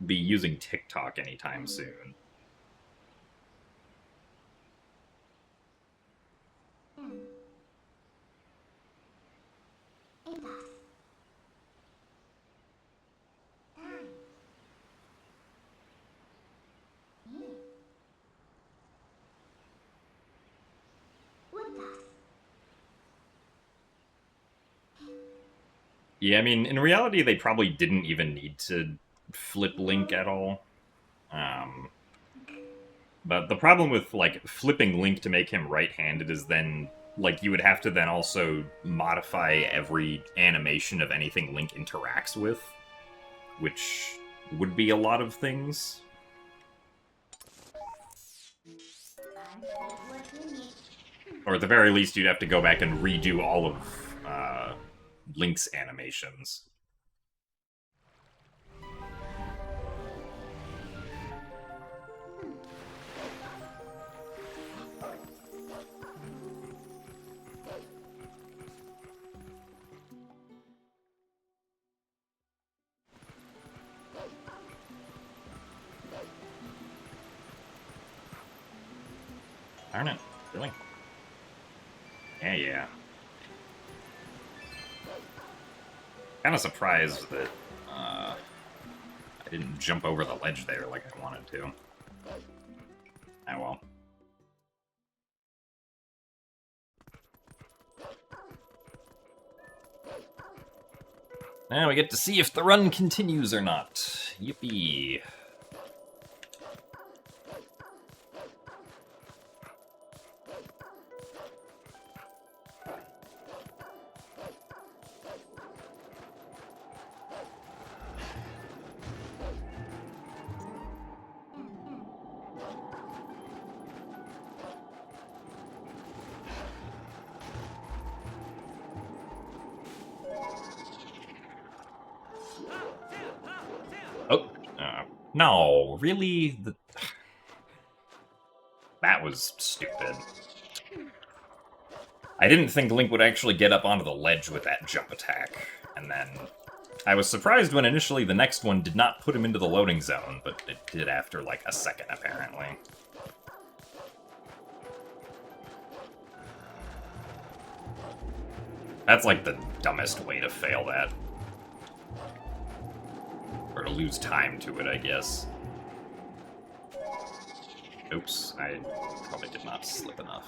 be using TikTok anytime soon. Yeah, I mean, in reality, they probably didn't even need to flip Link at all. But the problem with, like, flipping Link to make him right-handed is then, like, you would have to then also modify every animation of anything Link interacts with, which would be a lot of things. Or at the very least, you'd have to go back and redo all of Link's animations. Darn it. Really? Yeah. Kind of surprised that I didn't jump over the ledge there like I wanted to. Oh well. Now we get to see if the run continues or not. Yippee. No, really? That was stupid. I didn't think Link would actually get up onto the ledge with that jump attack, and then I was surprised when initially the next one did not put him into the loading zone, but it did after like a second, apparently. That's like the dumbest way to fail that. Or to lose time to it, I guess. Oops, I probably did not slip enough.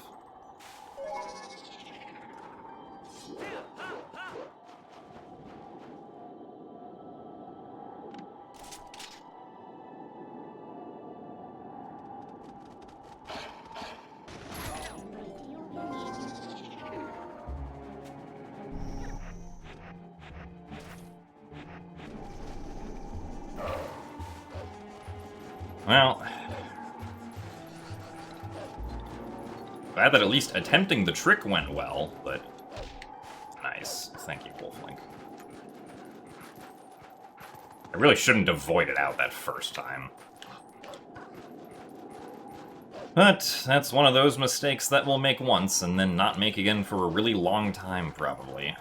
Well, glad that at least attempting the trick went well, but nice. Thank you, Wolflink. I really shouldn't have voided out that first time. But that's one of those mistakes that we'll make once and then not make again for a really long time, probably.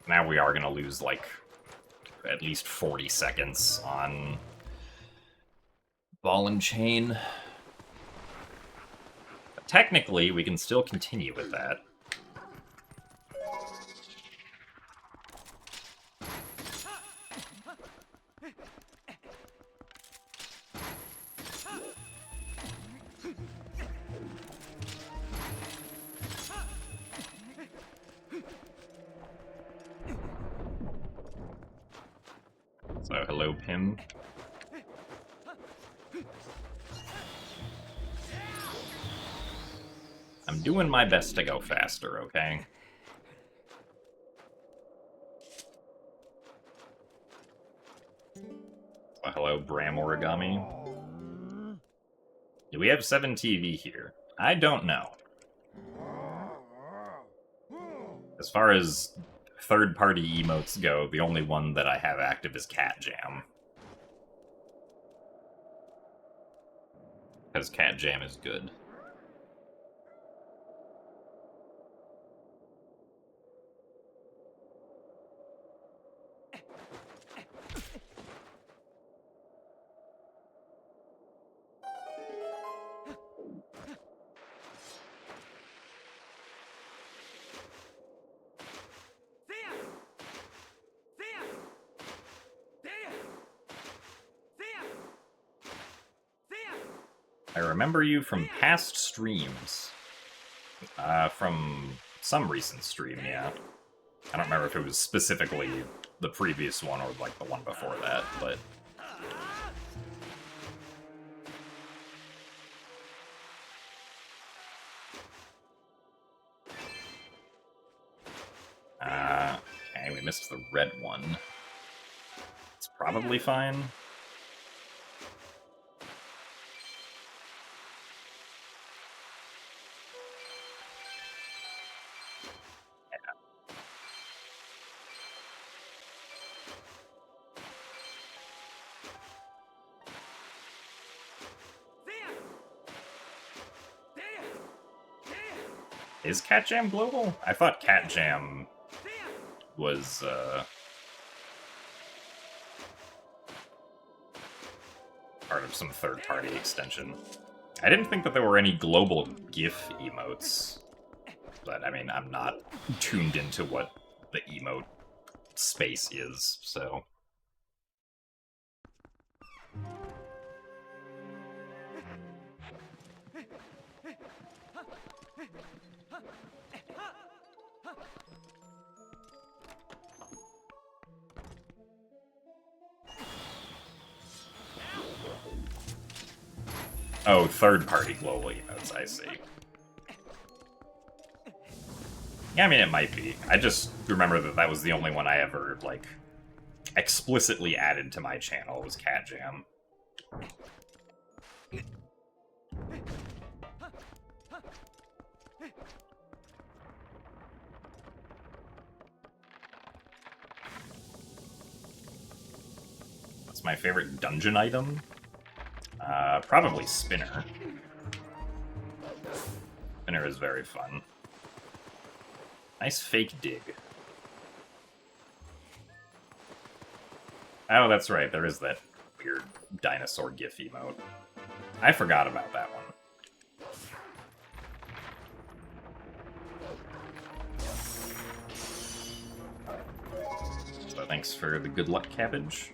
Now we are going to lose, like, at least 40 seconds on Ball and Chain. But technically, we can still continue with that. So, hello, Pim. I'm doing my best to go faster, okay? So, hello, Bram Origami. Do we have 7 TV here? I don't know. As far as third-party emotes go, the only one that I have active is Cat Jam. Because Cat Jam is good. I remember you from past streams. From some recent stream, yeah. I don't remember if it was specifically the previous one or, like, the one before that, but... okay, we missed the red one. It's probably fine. Is Cat Jam global? I thought Cat Jam was, part of some third-party extension. I didn't think that there were any global GIF emotes. But, I mean, I'm not tuned into what the emote space is, so... Oh, third-party global emotes, I see. Yeah, I mean, it might be. I just remember that that was the only one I ever, like, explicitly added to my channel was Cat Jam. What's my favorite dungeon item? Probably Spinner. Spinner is very fun. Nice fake dig. Oh, that's right, there is that weird dinosaur GIF emote. I forgot about that one. So thanks for the good luck cabbage.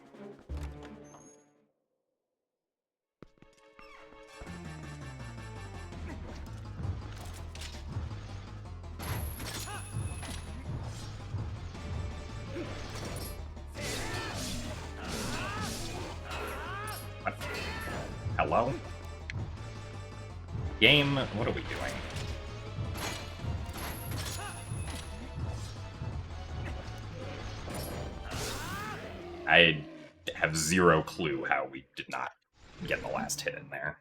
What? Hello? Game, what are we doing? I have zero clue how we did not get the last hit in there.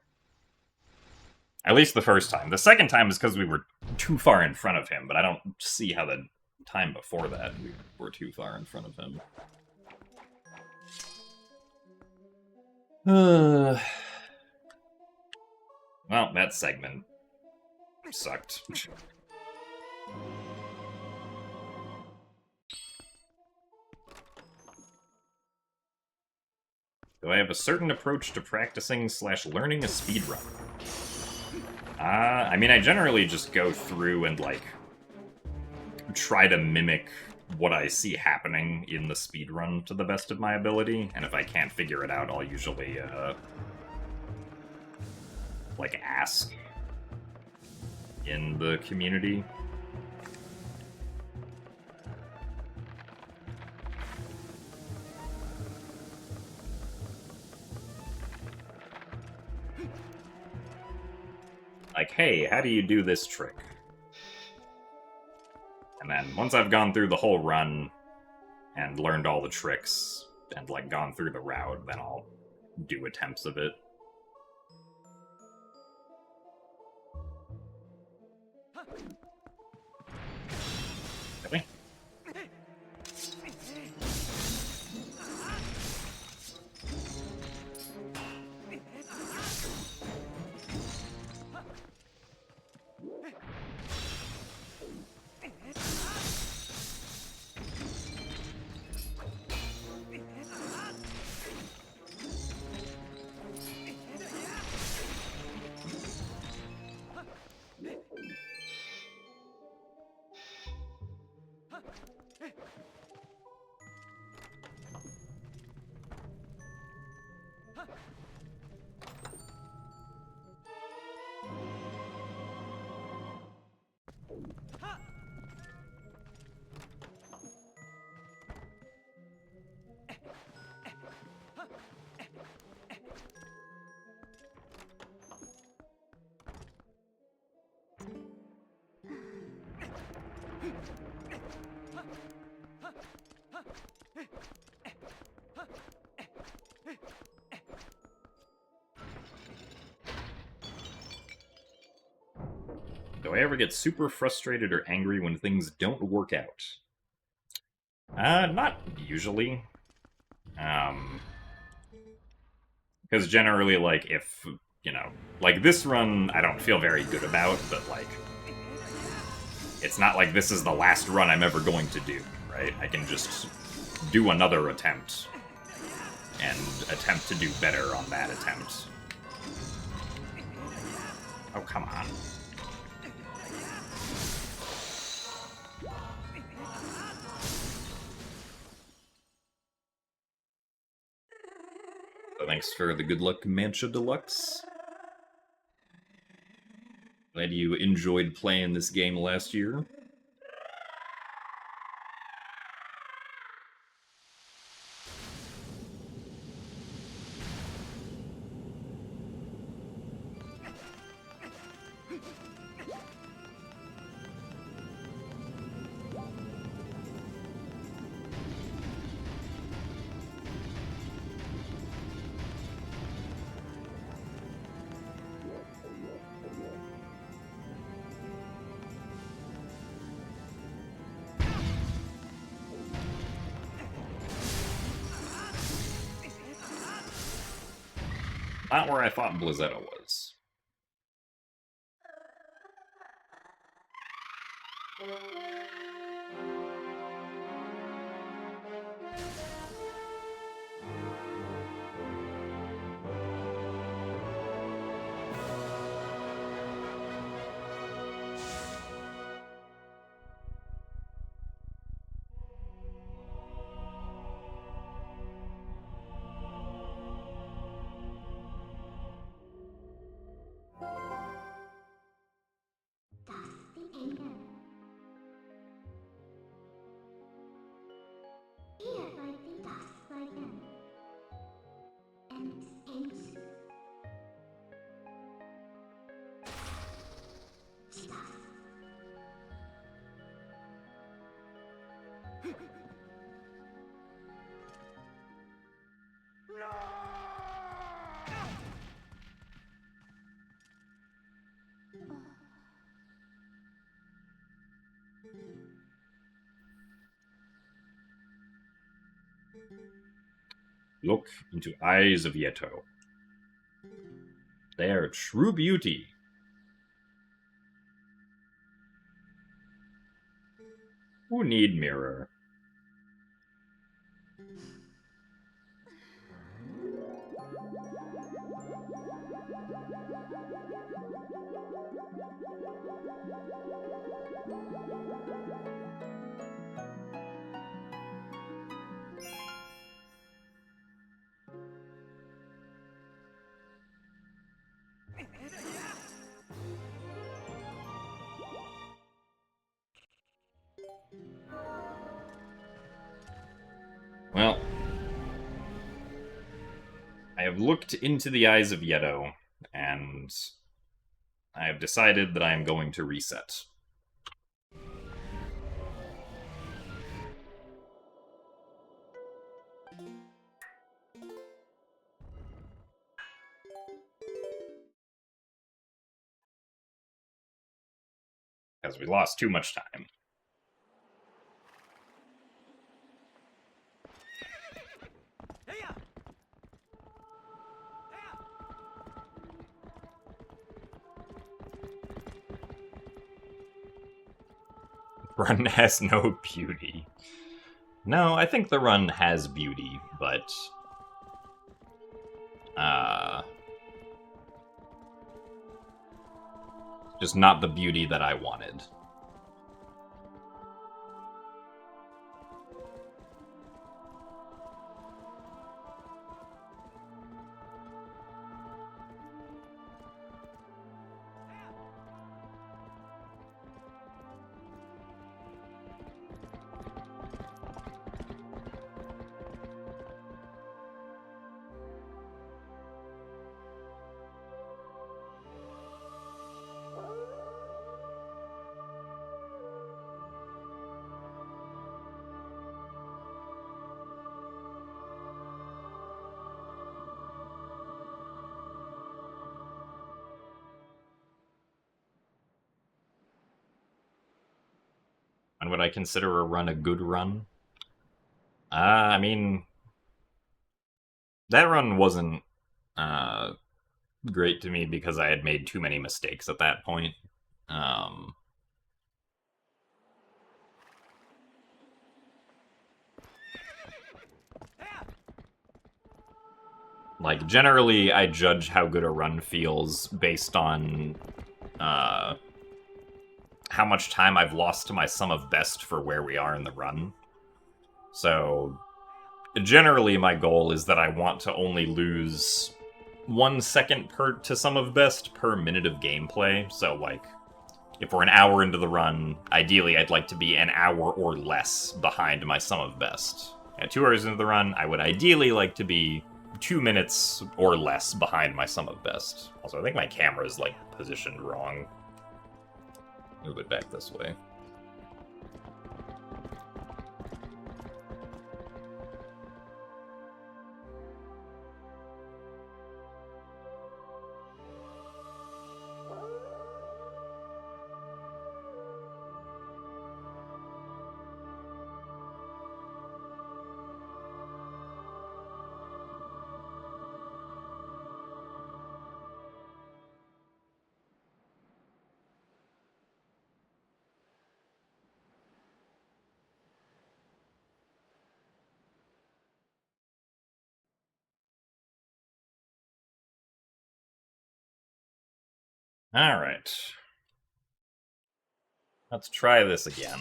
At least the first time. The second time is because we were too far in front of him, but I don't see how the time before that we were too far in front of him. Well, that segment sucked. Do I have a certain approach to practicing / learning a speedrun? I mean, I generally just go through and, like, try to mimic what I see happening in the speedrun to the best of my ability, and if I can't figure it out, I'll usually, like, ask in the community. Like, hey, how do you do this trick? And then, once I've gone through the whole run and learned all the tricks and, like, gone through the route, then I'll do attempts of it. Really? Do I ever get super frustrated or angry when things don't work out? Not usually. Because generally, like, if, you know, like, this run I don't feel very good about, but, like, it's not like this is the last run I'm ever going to do, right? I can just do another attempt, and attempt to do better on that attempt. Oh, come on. So thanks for the good luck, Mancha Deluxe. Glad you enjoyed playing this game last year. Not where I thought Blizzetta was. Look into eyes of Yeto. They are true beauty. Who need mirror? Well, I have looked into the eyes of Yeto, and I have decided that I am going to reset. Because we lost too much time. Run has no beauty. No, I think the run has beauty, but just not the beauty that I wanted. And would I consider a run a good run? I mean, that run wasn't great to me because I had made too many mistakes at that point. Like, generally, I judge how good a run feels based on how much time I've lost to my sum of best for where we are in the run. So, generally, my goal is that I want to only lose 1 second to sum of best per minute of gameplay. So, like, if we're an hour into the run, ideally I'd like to be an hour or less behind my sum of best. At 2 hours into the run, I would ideally like to be 2 minutes or less behind my sum of best. Also, I think my camera is, like, positioned wrong. Move it back this way. Alright. Let's try this again.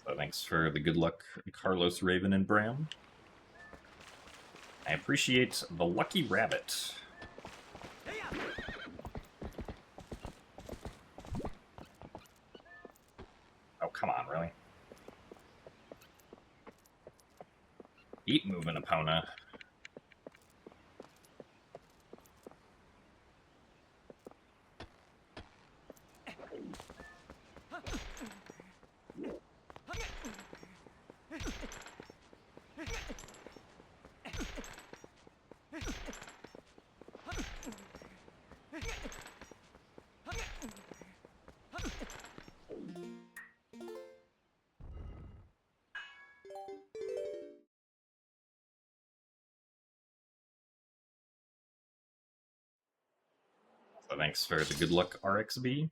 So thanks for the good luck, Carlos, Raven, and Bram. I appreciate the lucky rabbit. Oh, come on, really? Keep moving, Epona. So thanks for the good luck, RXB.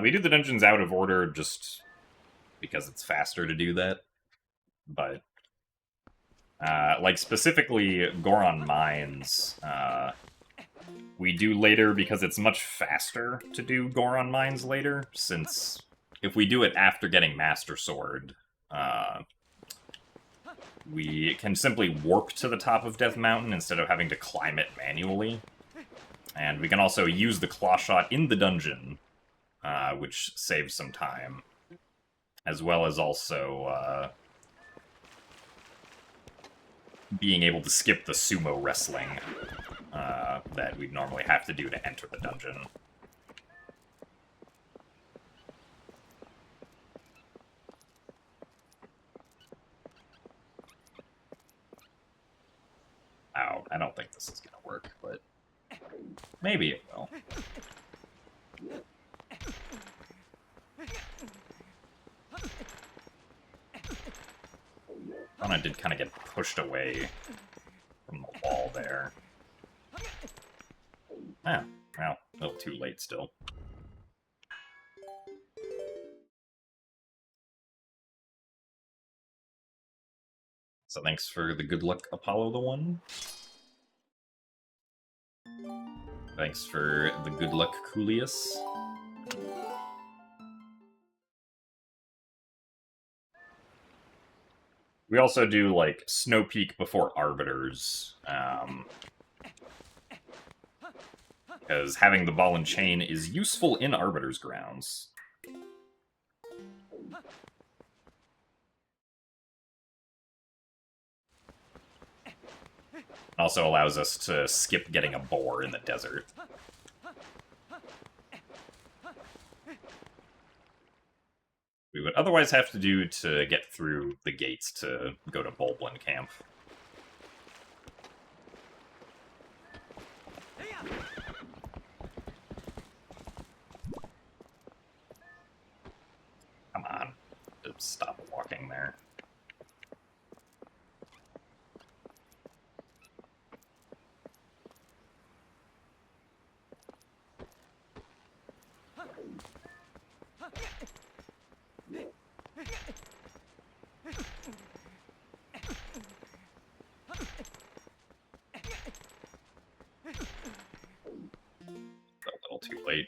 We do the dungeons out of order just because it's faster to do that. But, like, specifically Goron Mines, we do later because it's much faster to do Goron Mines later, since if we do it after getting Master Sword, we can simply warp to the top of Death Mountain instead of having to climb it manually. And we can also use the claw shot in the dungeon, which saves some time. As well as also being able to skip the sumo wrestling that we'd normally have to do to enter the dungeon. Ow, I don't think this is gonna work, but maybe it will. I did kind of get pushed away from the wall there. Ah, well, a little too late still. So thanks for the good luck, Apollo the One. Thanks for the good luck, Coolius. We also do, like, Snow Peak before Arbiters, because having the ball and chain is useful in Arbiter's grounds. Also allows us to skip getting a boar in the desert. We would otherwise have to do to get through the gates to go to Bolblin Camp. Come on. Just stop walking there. A little too late.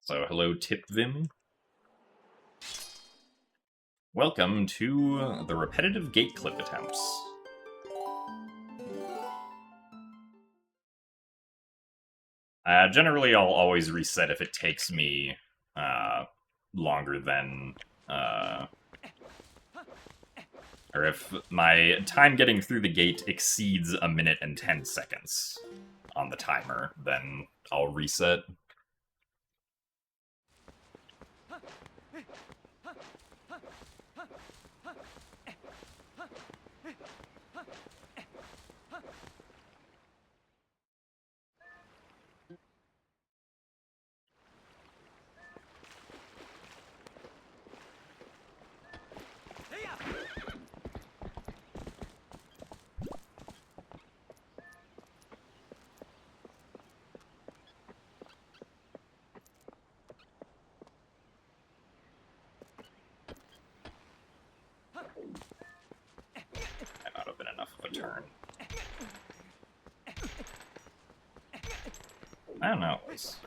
So, hello, Tipvim. Welcome to the repetitive gate clip attempts. Generally, I'll always reset if it takes me longer than... or if my time getting through the gate exceeds 1 minute and 10 seconds on the timer, then I'll reset. Might not have been enough of a turn. I don't know. It's...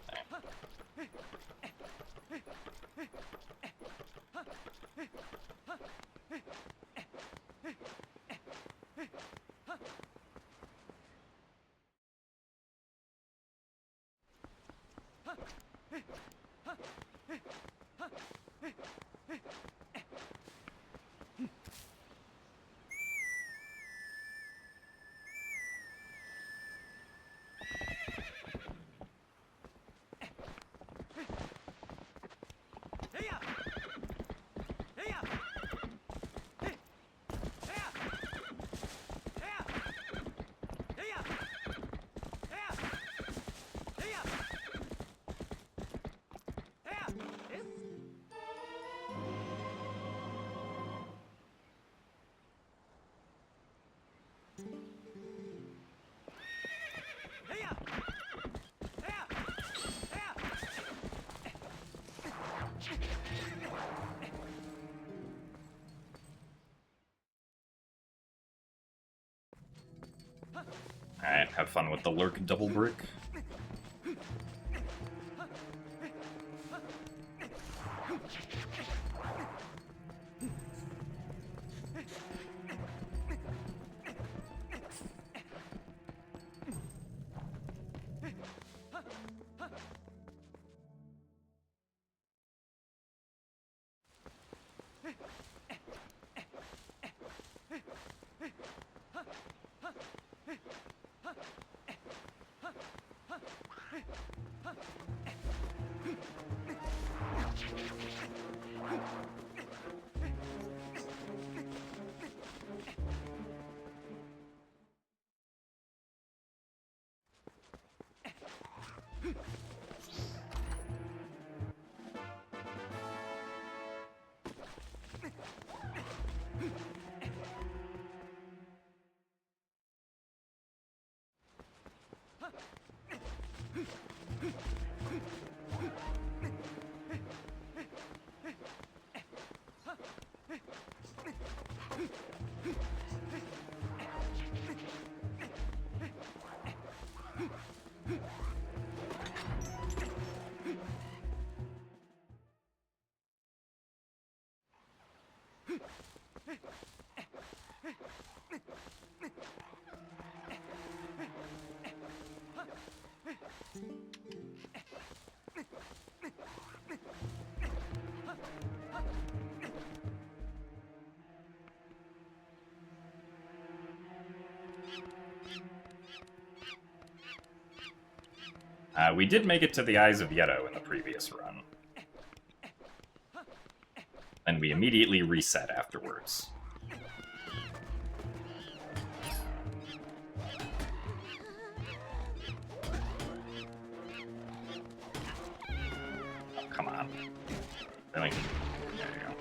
Alright, have fun with the lurk double brick. We did make it to the Eyes of Yeto in the previous run. And we immediately reset afterwards. Oh, come on. Really? There you go.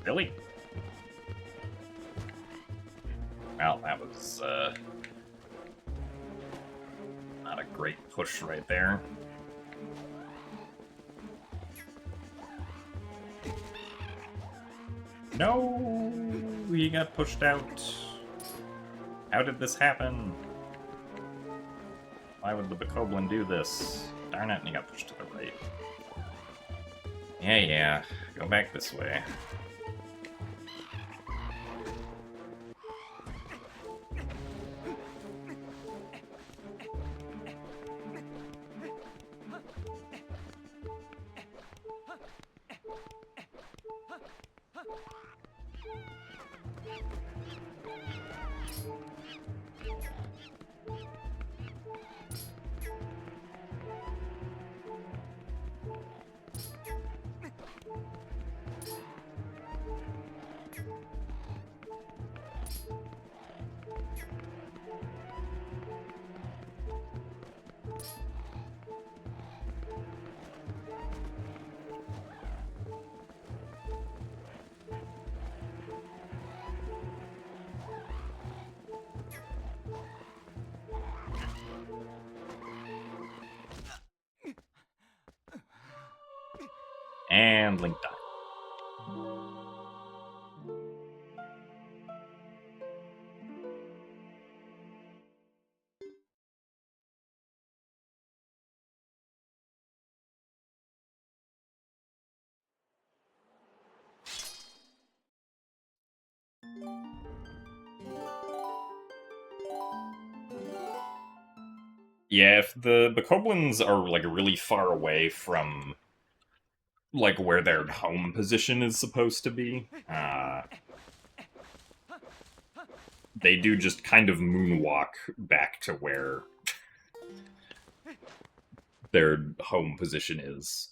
Really? Well, that was, not a great push right there. No! He got pushed out. How did this happen? Why would the Bokoblin do this? Darn it, and he got pushed to the right. Yeah, go back this way. And Link died. Yeah, if the Bokoblins are, like, really far away from, like, where their home position is supposed to be, they do just kind of moonwalk back to where their home position is.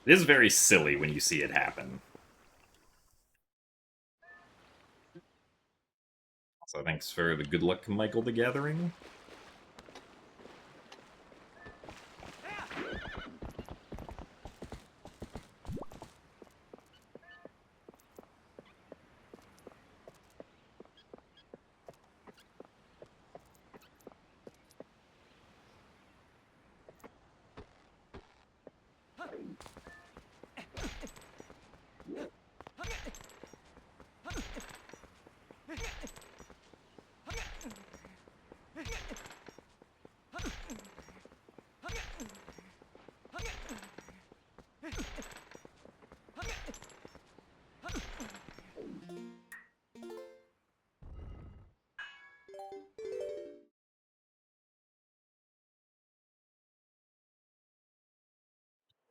It is very silly when you see it happen. So thanks for the good luck, Michael the Gathering.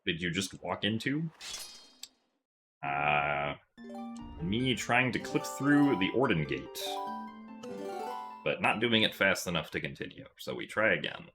Did you just walk into? Me trying to clip through the Orden Gate, but not doing it fast enough to continue, so we try again.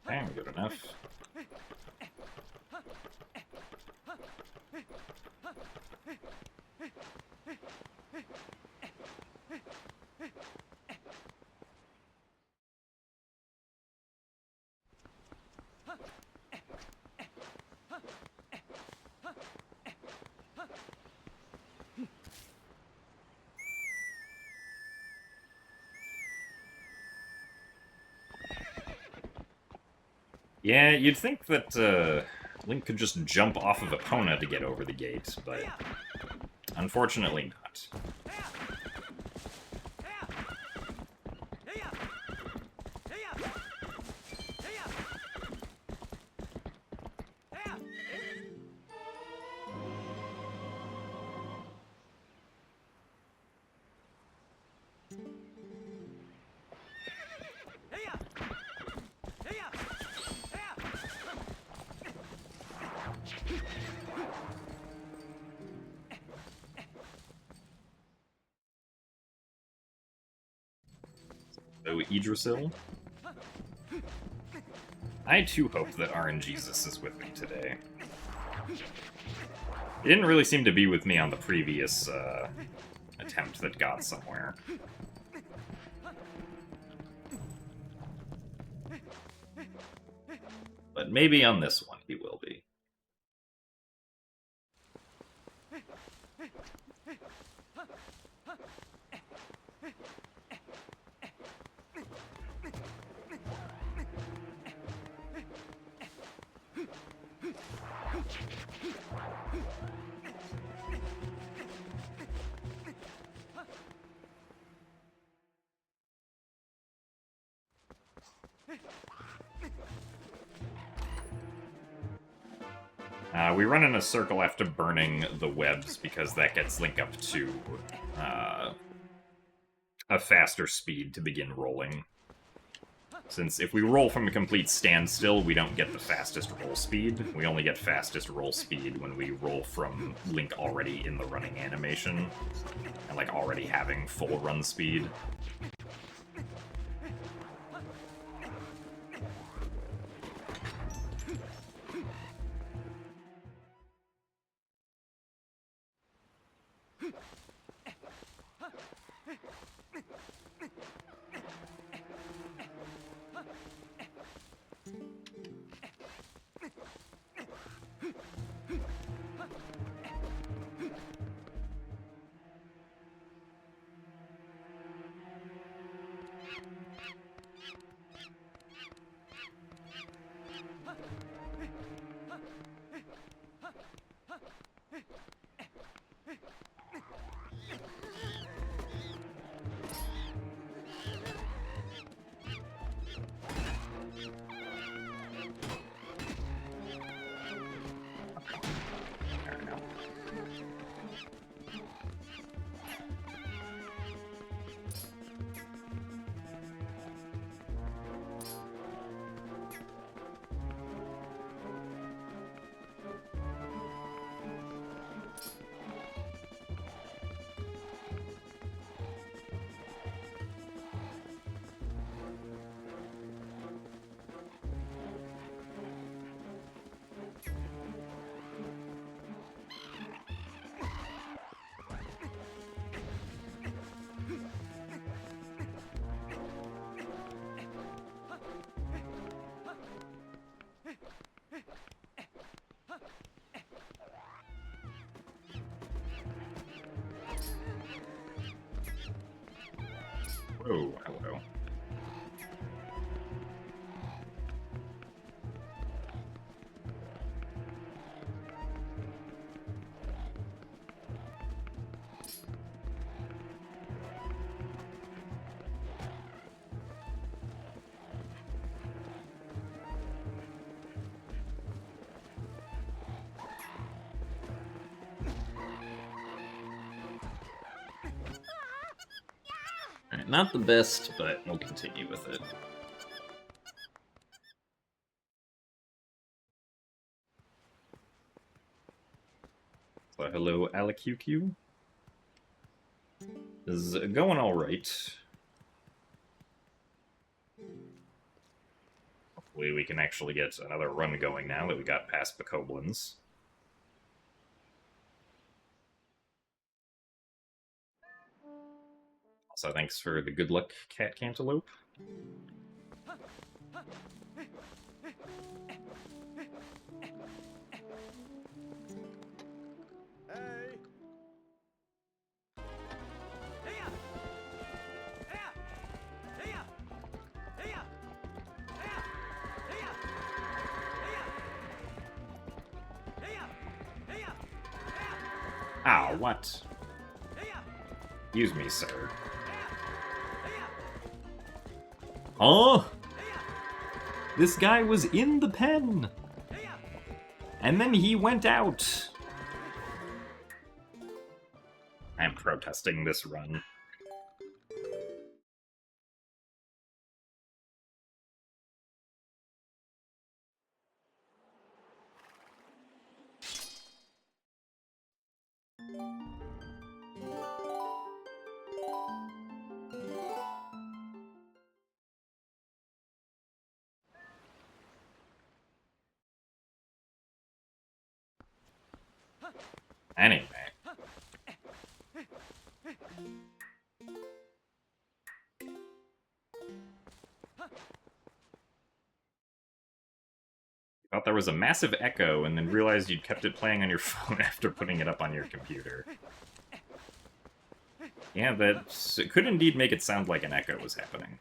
Damn, good enough. Yeah, you'd think that Link could just jump off of Epona to get over the gate, but unfortunately not. So, Idrisil. I too hope that RNGesus is with me today. He didn't really seem to be with me on the previous attempt that got somewhere. But maybe on this one he will be. We run in a circle after burning the webs because that gets linked up to a faster speed to begin rolling. Since if we roll from a complete standstill, we don't get the fastest roll speed. We only get fastest roll speed when we roll from Link already in the running animation, and like already having full run speed. Oh, hello. Alright, not the best, but we'll continue with it. So, hello, AlaQQ. This is going alright. Hopefully we can actually get another run going now that we got past Bokoblins. Also, thanks for the good luck, Cat Cantaloupe. Ow, what? Excuse me, sir. Huh? This guy was in the pen! And then he went out! I'm protesting this run. there was a massive echo and then realized you'd kept it playing on your phone after putting it up on your computer. Yeah, it could indeed make it sound like an echo was happening.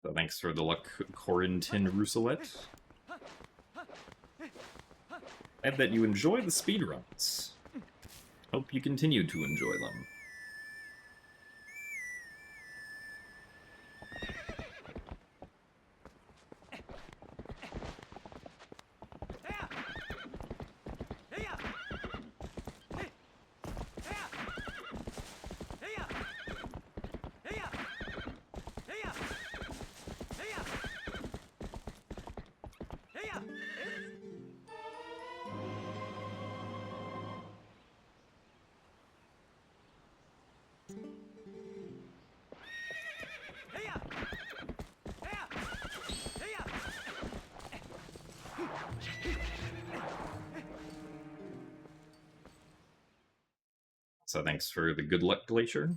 So thanks for the luck, Corentin Rousselet. Glad that you enjoy the speedruns. Hope you continue to enjoy them. So thanks for the good luck, Glacier.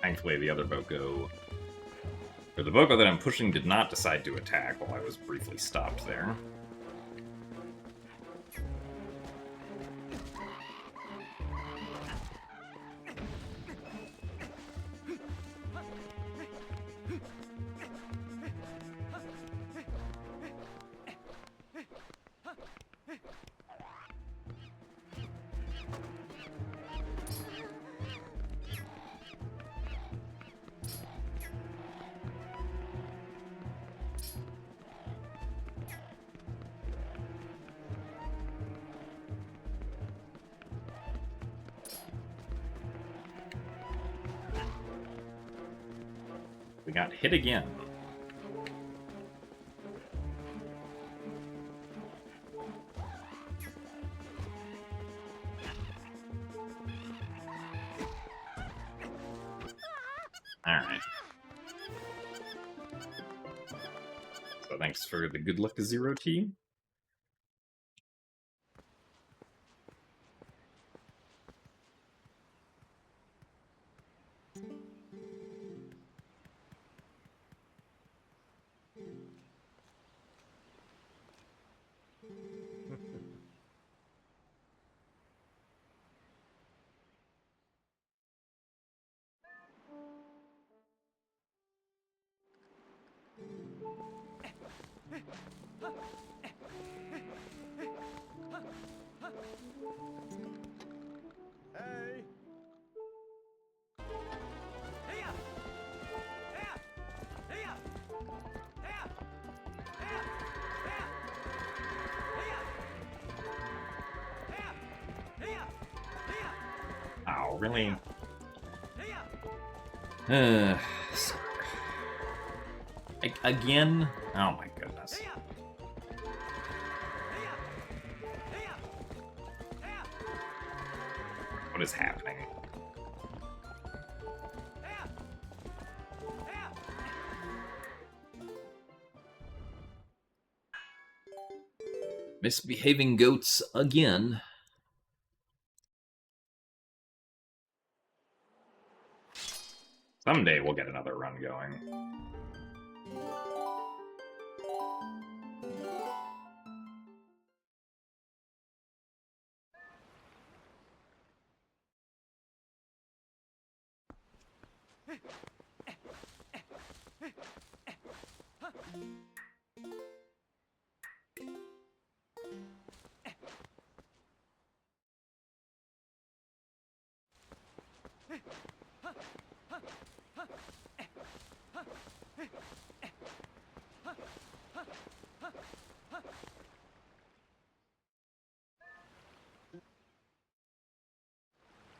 Thankfully, the other Boko, or the Boko that I'm pushing, did not decide to attack while I was briefly stopped there. We got hit again. Alright. So thanks for the good luck 0T. Oh, really? Again? Oh my goodness. What is happening? Misbehaving goats again. Someday we'll get another run going.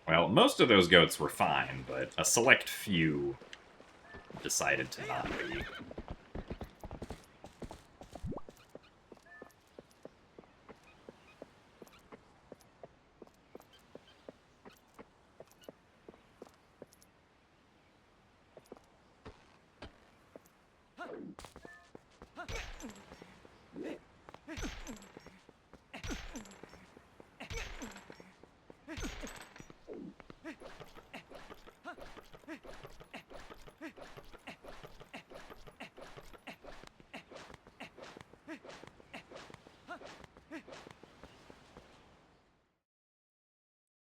Well, most of those goats were fine, but a select few decided to not be.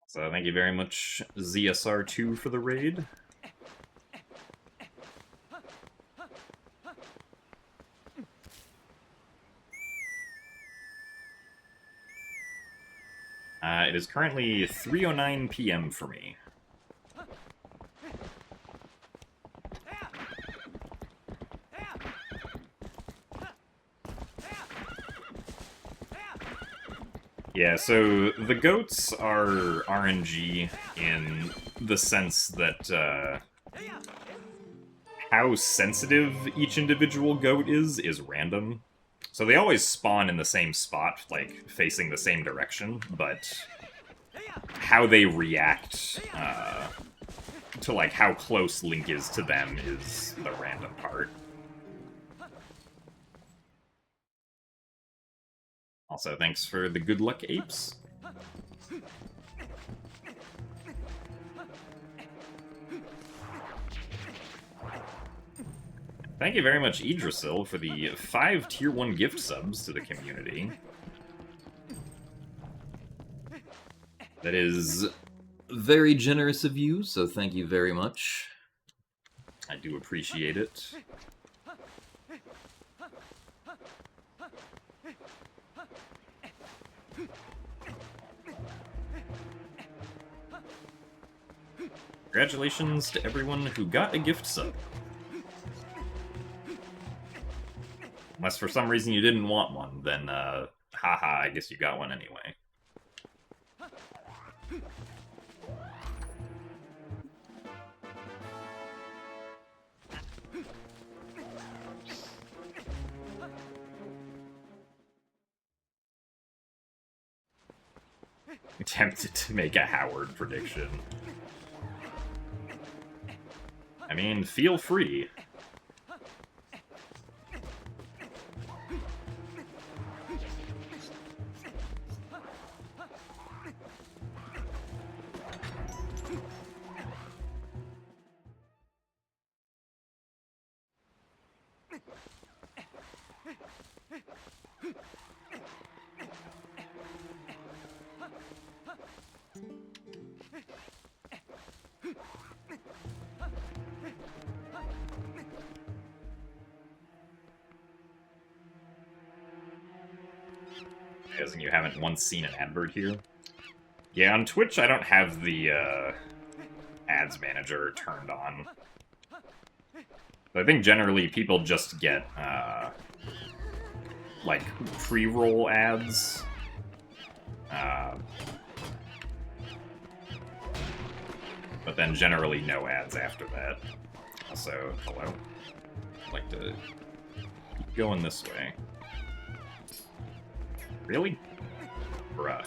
So thank you very much, ZSR2, for the raid. It is currently 3:09 p.m. for me. Yeah, so the goats are RNG in the sense that how sensitive each individual goat is random. So they always spawn in the same spot, like, facing the same direction, but how they react to, like, how close Link is to them is the random part. Also, thanks for the good luck, apes. Thank you very much, Idrisil, for the 5 Tier 1 gift subs to the community. That is very generous of you, so thank you very much. I do appreciate it. Congratulations to everyone who got a gift sub. Unless for some reason you didn't want one, then, haha, I guess you got one anyway. Tempted to make a Howard prediction. I mean, feel free. As in you haven't once seen an advert here? Yeah, on Twitch I don't have the ads manager turned on. But I think generally people just get like pre-roll ads. But then generally no ads after that. Also, hello. I'd like to keep going this way. Really? Bruh.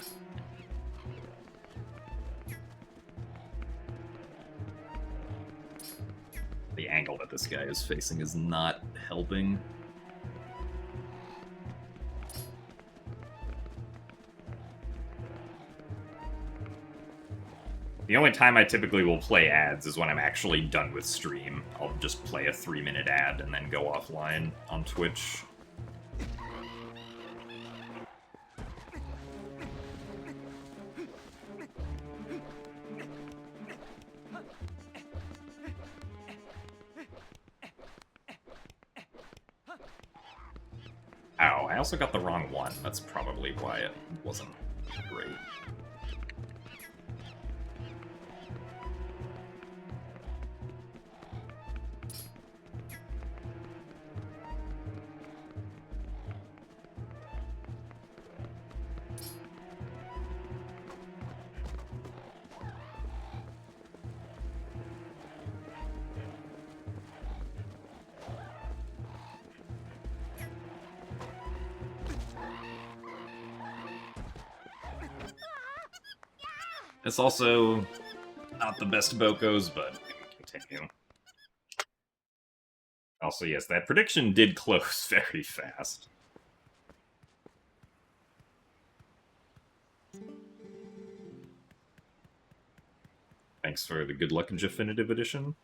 The angle that this guy is facing is not helping. The only time I typically will play ads is when I'm actually done with stream. I'll just play a 3-minute ad and then go offline on Twitch. Ow, I also got the wrong one. That's probably why it wasn't great. It's also not the best Bokos, but we can continue. Also, yes, that prediction did close very fast. Thanks for the good luck in Definitive Edition.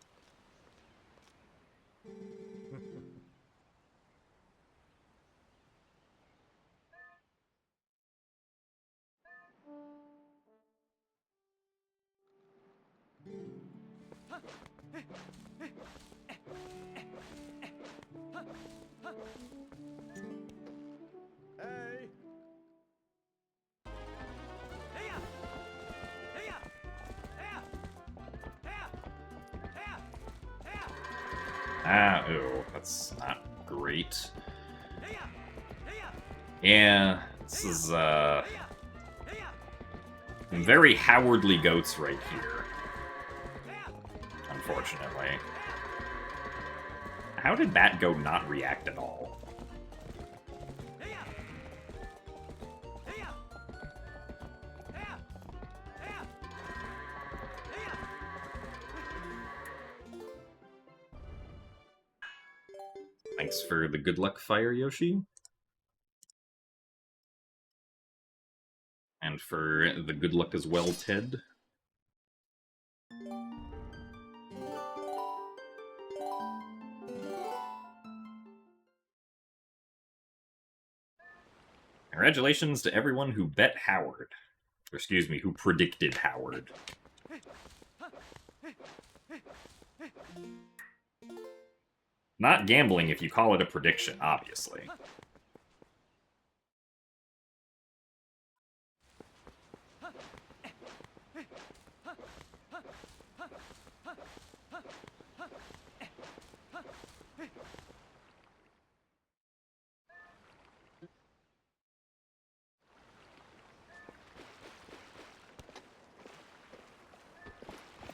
Ooh, that's not great. Yeah, this is, very Howardly goats right here. Unfortunately. How did that go not react at all? Thanks for the good luck, Fire Yoshi. And for the good luck as well, Ted. Congratulations to everyone who bet Howard. Or excuse me, who predicted Howard. Not gambling if you call it a prediction, obviously.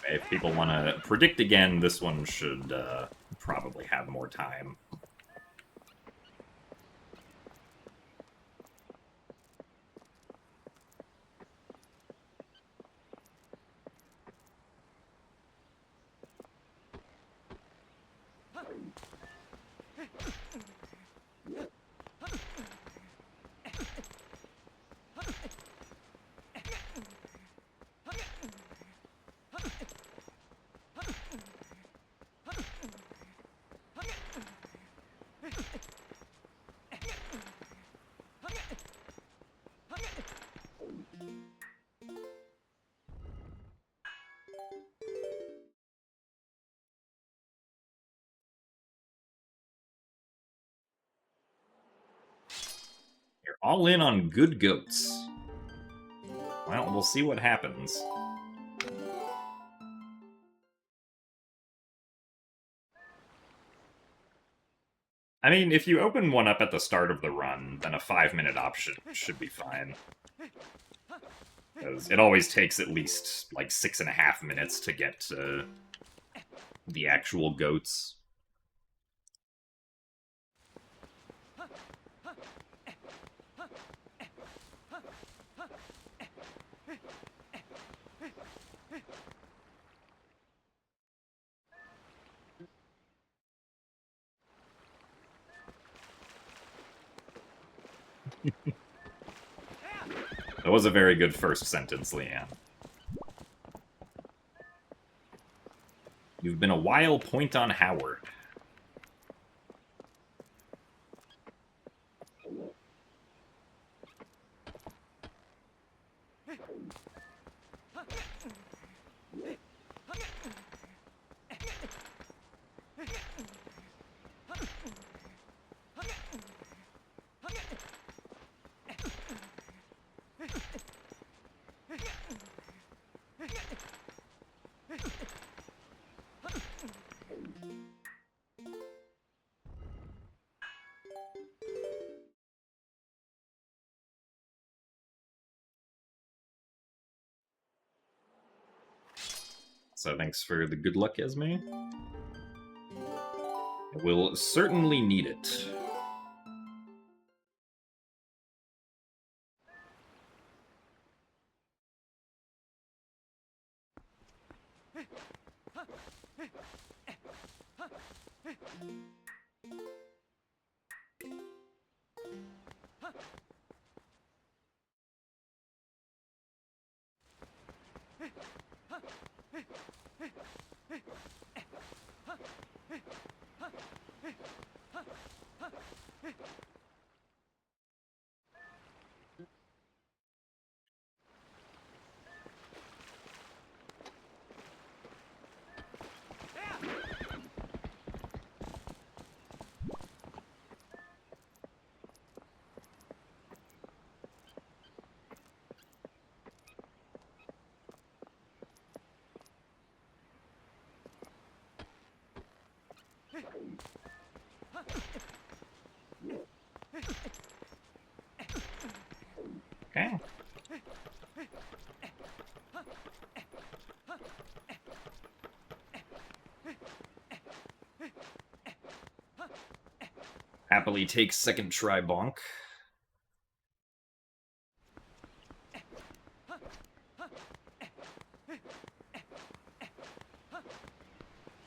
If people want to predict again, this one should probably have more time. You're all in on good goats. Well, we'll see what happens. I mean, if you open one up at the start of the run, then a 5-minute option should be fine. Because it always takes at least, like, 6.5 minutes to get to the actual goats. That was a very good first sentence, Leanne. You've been a while, point on Howard. So thanks for the good luck, Esme. We'll certainly need it. Okay. Happily takes second try bonk.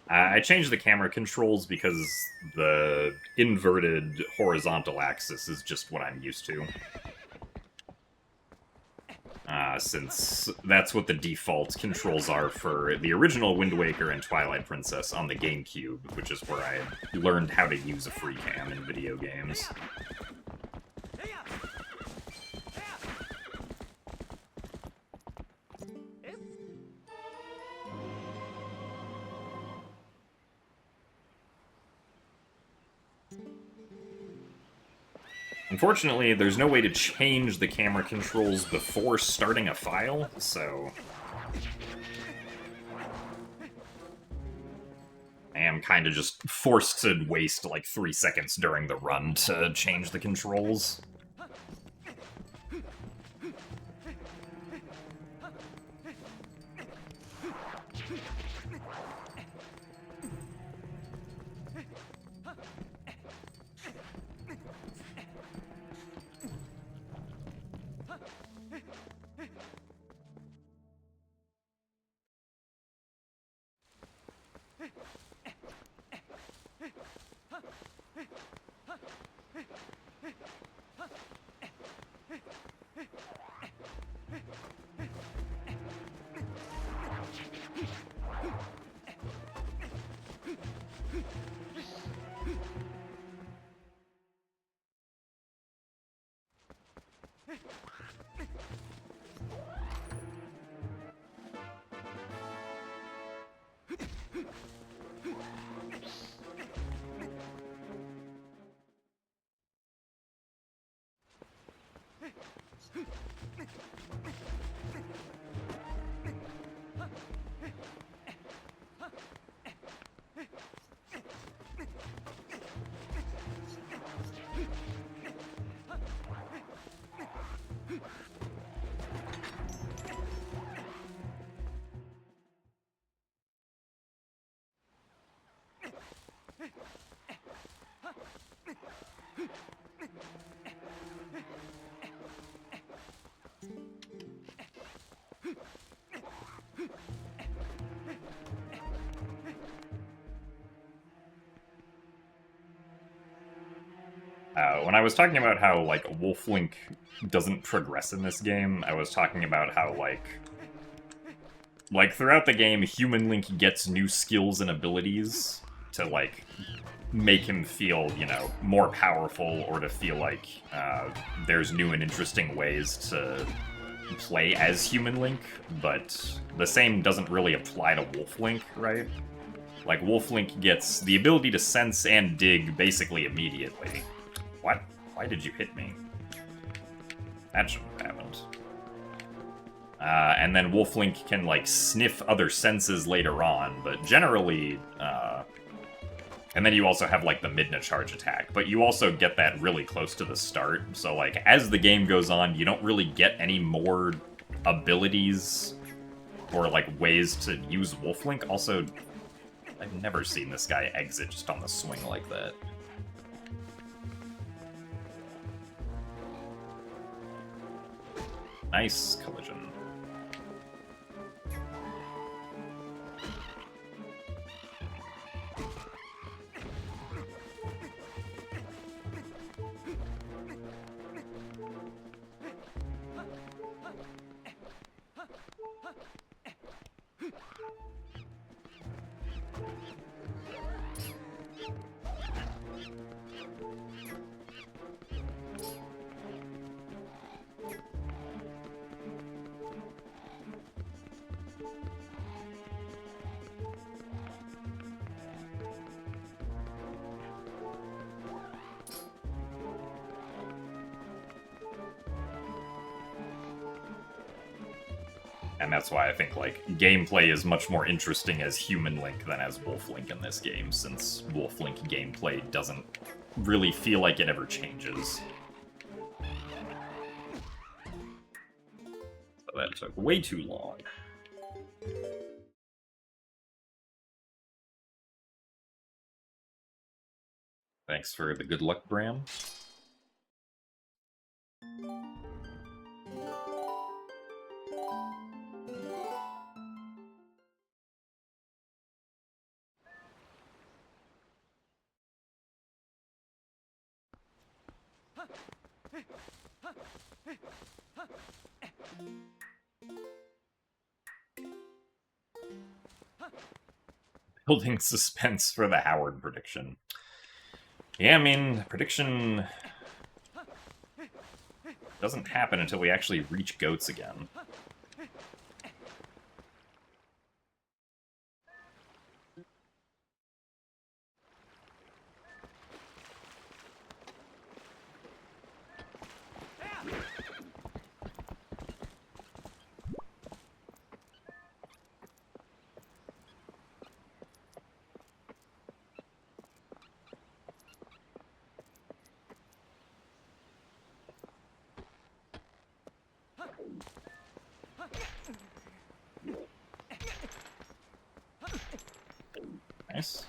I changed the camera controls because the inverted horizontal axis is just what I'm used to. Since that's what the default controls are for the original Wind Waker and Twilight Princess on the GameCube, which is where I learned how to use a free cam in video games. Unfortunately, there's no way to change the camera controls before starting a file, so I am kind of just forced to waste like 3 seconds during the run to change the controls. When I was talking about how, like, Wolf Link doesn't progress in this game, I was talking about how, like, throughout the game, Human Link gets new skills and abilities to, like, make him feel, you know, more powerful, or to feel like there's new and interesting ways to play as Human Link, but the same doesn't really apply to Wolf Link, right? Like, Wolf Link gets the ability to sense and dig basically immediately. What? Why did you hit me? That shouldn't have happened. And then Wolf Link can, like, sniff other senses later on, but generally, and then you also have, like, the Midna charge attack, but you also get that really close to the start, so, like, as the game goes on, you don't really get any more abilities or, like, ways to use Wolf Link. Also, I've never seen this guy exit just on the swing like that. Nice collision. And that's why I think, like, gameplay is much more interesting as Human Link than as Wolf Link in this game, since Wolf Link gameplay doesn't really feel like it ever changes. So that took way too long. Thanks for the good luck, Bram. Building suspense for the Howard prediction. Yeah, I mean, the prediction doesn't happen until we actually reach goats again. Nice.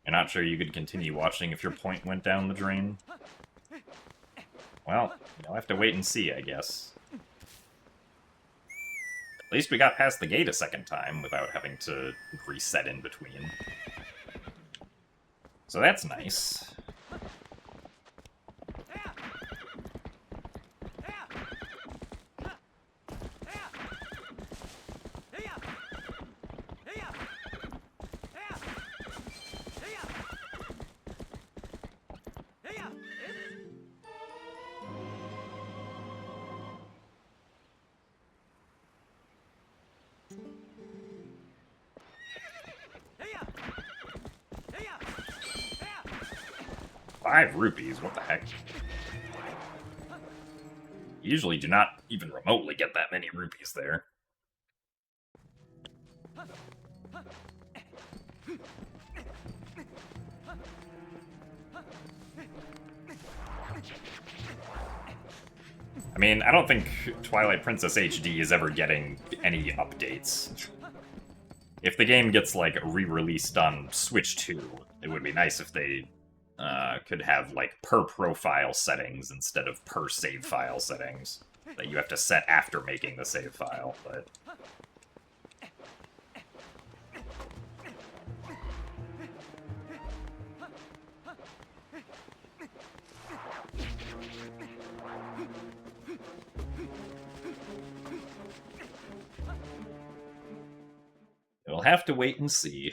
You're not sure you could continue watching if your point went down the drain? Well, you'll have to wait and see, I guess. At least we got past the gate a second time without having to reset in between. So that's nice. ₹5, what the heck? You usually do not even remotely get that many rupees there. I mean, I don't think Twilight Princess HD is ever getting any updates. If the game gets, like, re-released on Switch 2, it would be nice if they could have, like, per-profile settings instead of per-save file settings that you have to set after making the save file, but... We'll have to wait and see.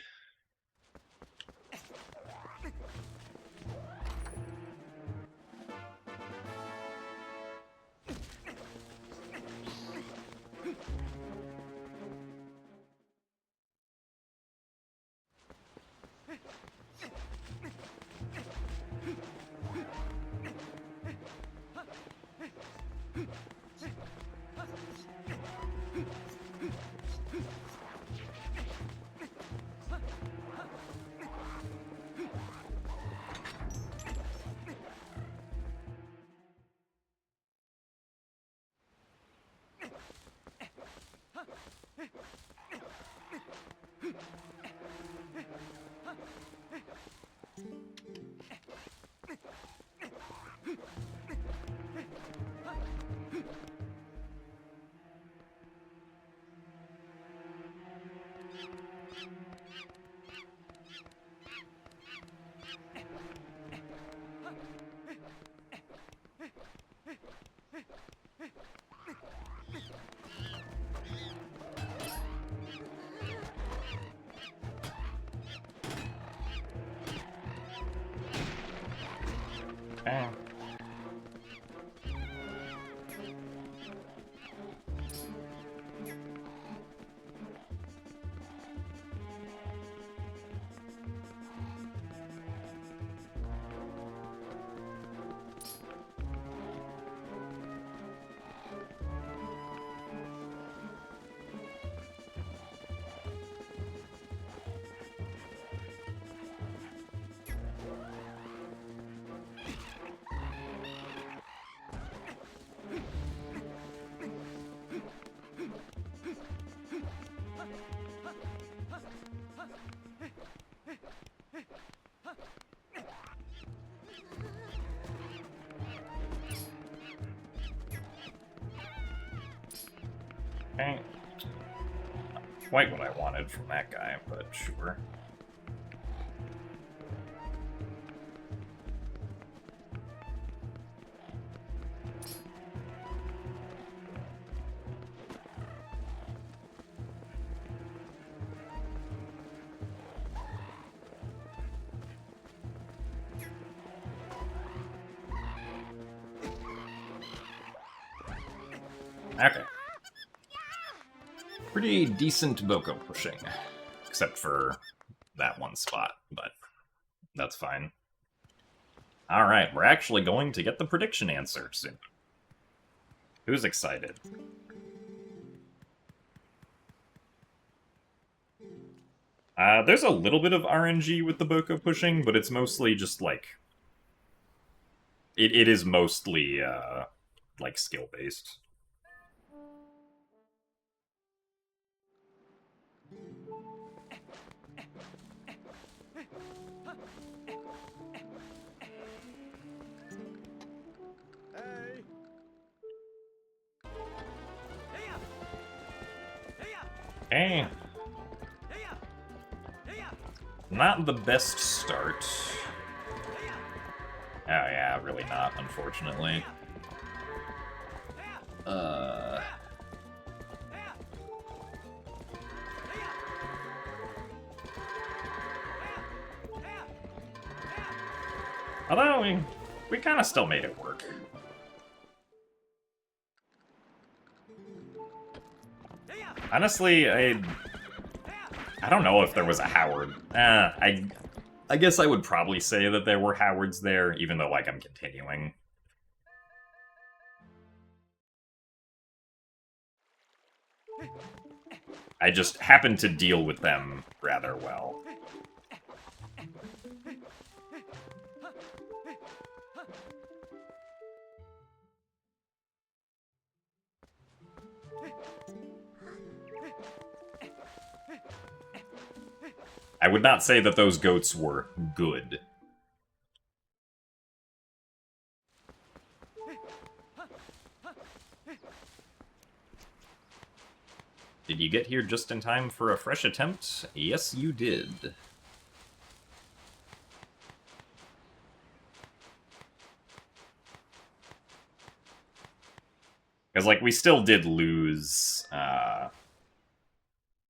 Okay. Okay. Not quite what I wanted from that guy, but sure. Okay. Pretty decent Boko pushing, except for that one spot, but that's fine. Alright, we're actually going to get the prediction answer soon. Who's excited? There's a little bit of RNG with the Boko pushing, but it's mostly just, like... It is mostly, like, skill-based. Okay. Not the best start. Oh yeah, really not, unfortunately. Although, we kind of still made it work. Honestly, I don't know if there was a Howard. I guess I would probably say that there were Howards there, even though, like, I'm continuing. I just happened to deal with them rather well. I would not say that those goats were good. Did you get here just in time for a fresh attempt? Yes, you did. Because, like, we still did lose,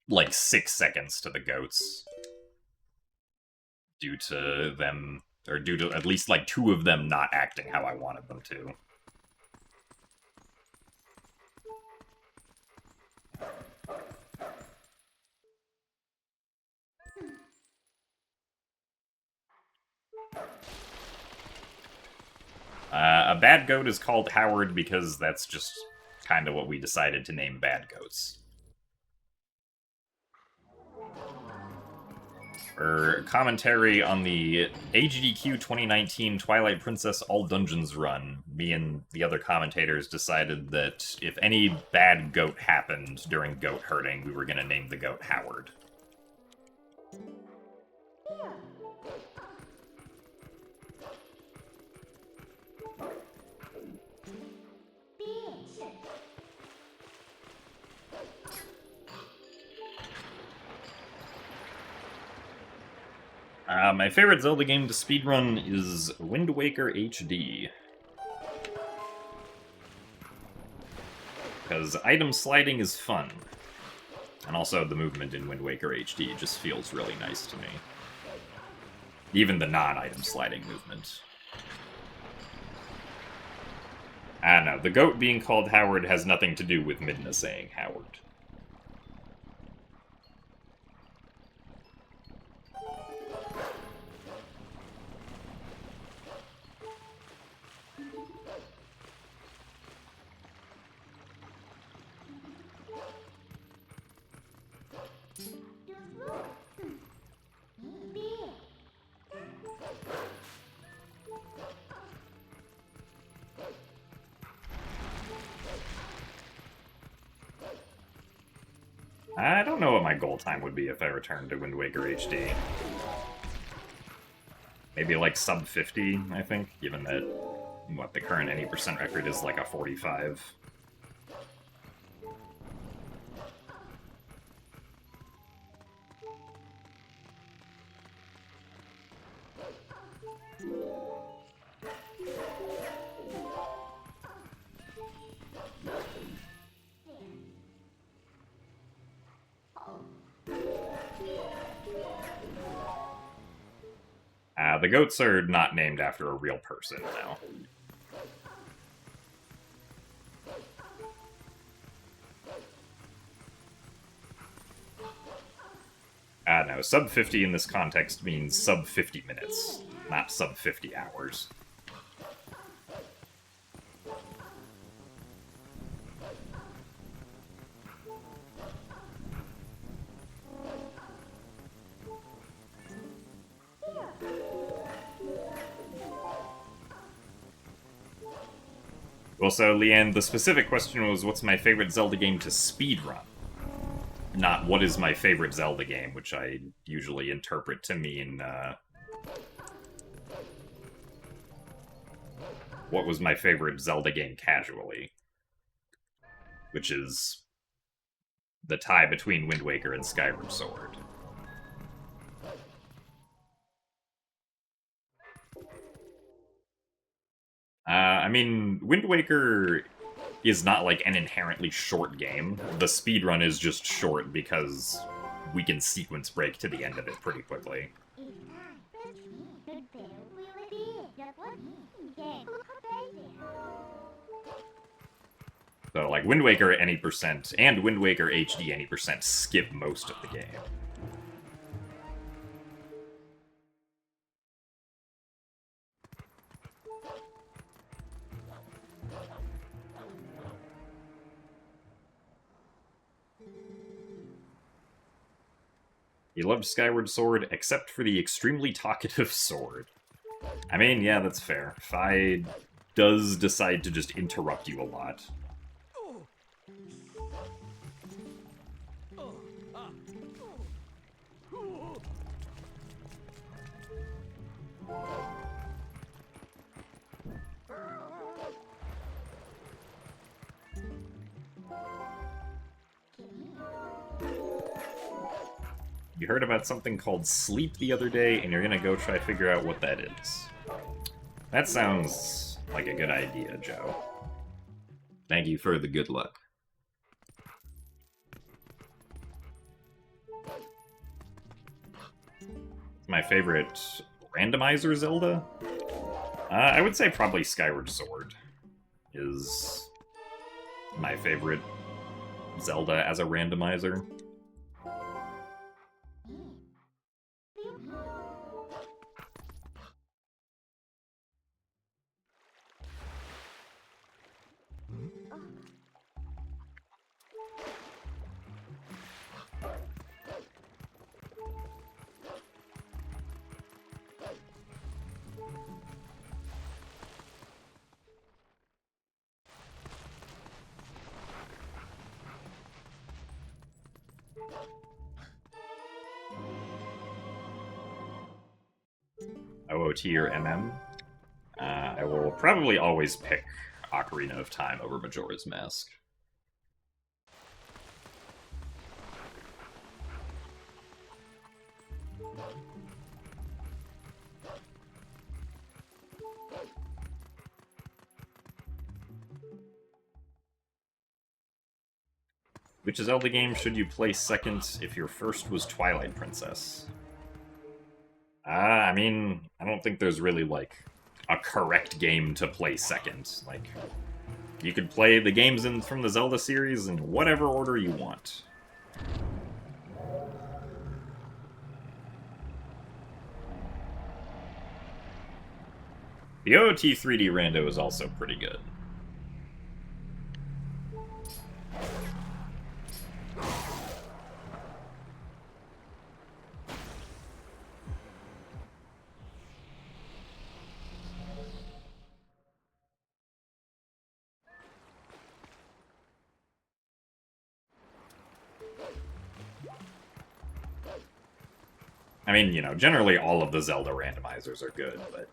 like, 6 seconds to the goats. Due to them, or due to at least, like, 2 of them not acting how I wanted them to. A bad goat is called Howard because that's just kind of what we decided to name bad goats. For commentary on the AGDQ 2019 Twilight Princess All Dungeons run, me and the other commentators decided that if any bad goat happened during goat herding, we were going to name the goat Howard. My favorite Zelda game to speedrun is Wind Waker HD. Because item sliding is fun. And also the movement in Wind Waker HD just feels really nice to me. Even the non-item sliding movement. I don't know, the goat being called Howard has nothing to do with Midna saying Howard. I don't know what my goal time would be if I returned to Wind Waker HD. Maybe like sub 50, I think, given that what the current 80% record is like a 45. The goats are not named after a real person now. No, sub 50 in this context means sub 50 minutes, not sub 50 hours. Also, Leanne, the specific question was, what's my favorite Zelda game to speedrun? Not what is my favorite Zelda game, which I usually interpret to mean what was my favorite Zelda game casually, which is the tie between Wind Waker and Skyward Sword. I mean, Wind Waker is not like an inherently short game. The speedrun is just short because we can sequence break to the end of it pretty quickly. So, like, Wind Waker any percent and Wind Waker HD any percent skip most of the game. He loved Skyward Sword, except for the extremely talkative sword. I mean, yeah, that's fair. Fi does decide to just interrupt you a lot. You heard about something called sleep the other day, and you're gonna go try to figure out what that is. That sounds like a good idea, Joe. Thank you for the good luck. My favorite randomizer Zelda? I would say probably Skyward Sword is my favorite Zelda as a randomizer. OOT or MM? I will probably always pick Ocarina of Time over Majora's Mask. Which Zelda game should you play second if your first was Twilight Princess? I mean, I don't think there's really, like, a correct game to play second. Like, you could play the games from the Zelda series in whatever order you want. The OOT 3D Rando is also pretty good. I mean, you know, generally all of the Zelda randomizers are good, but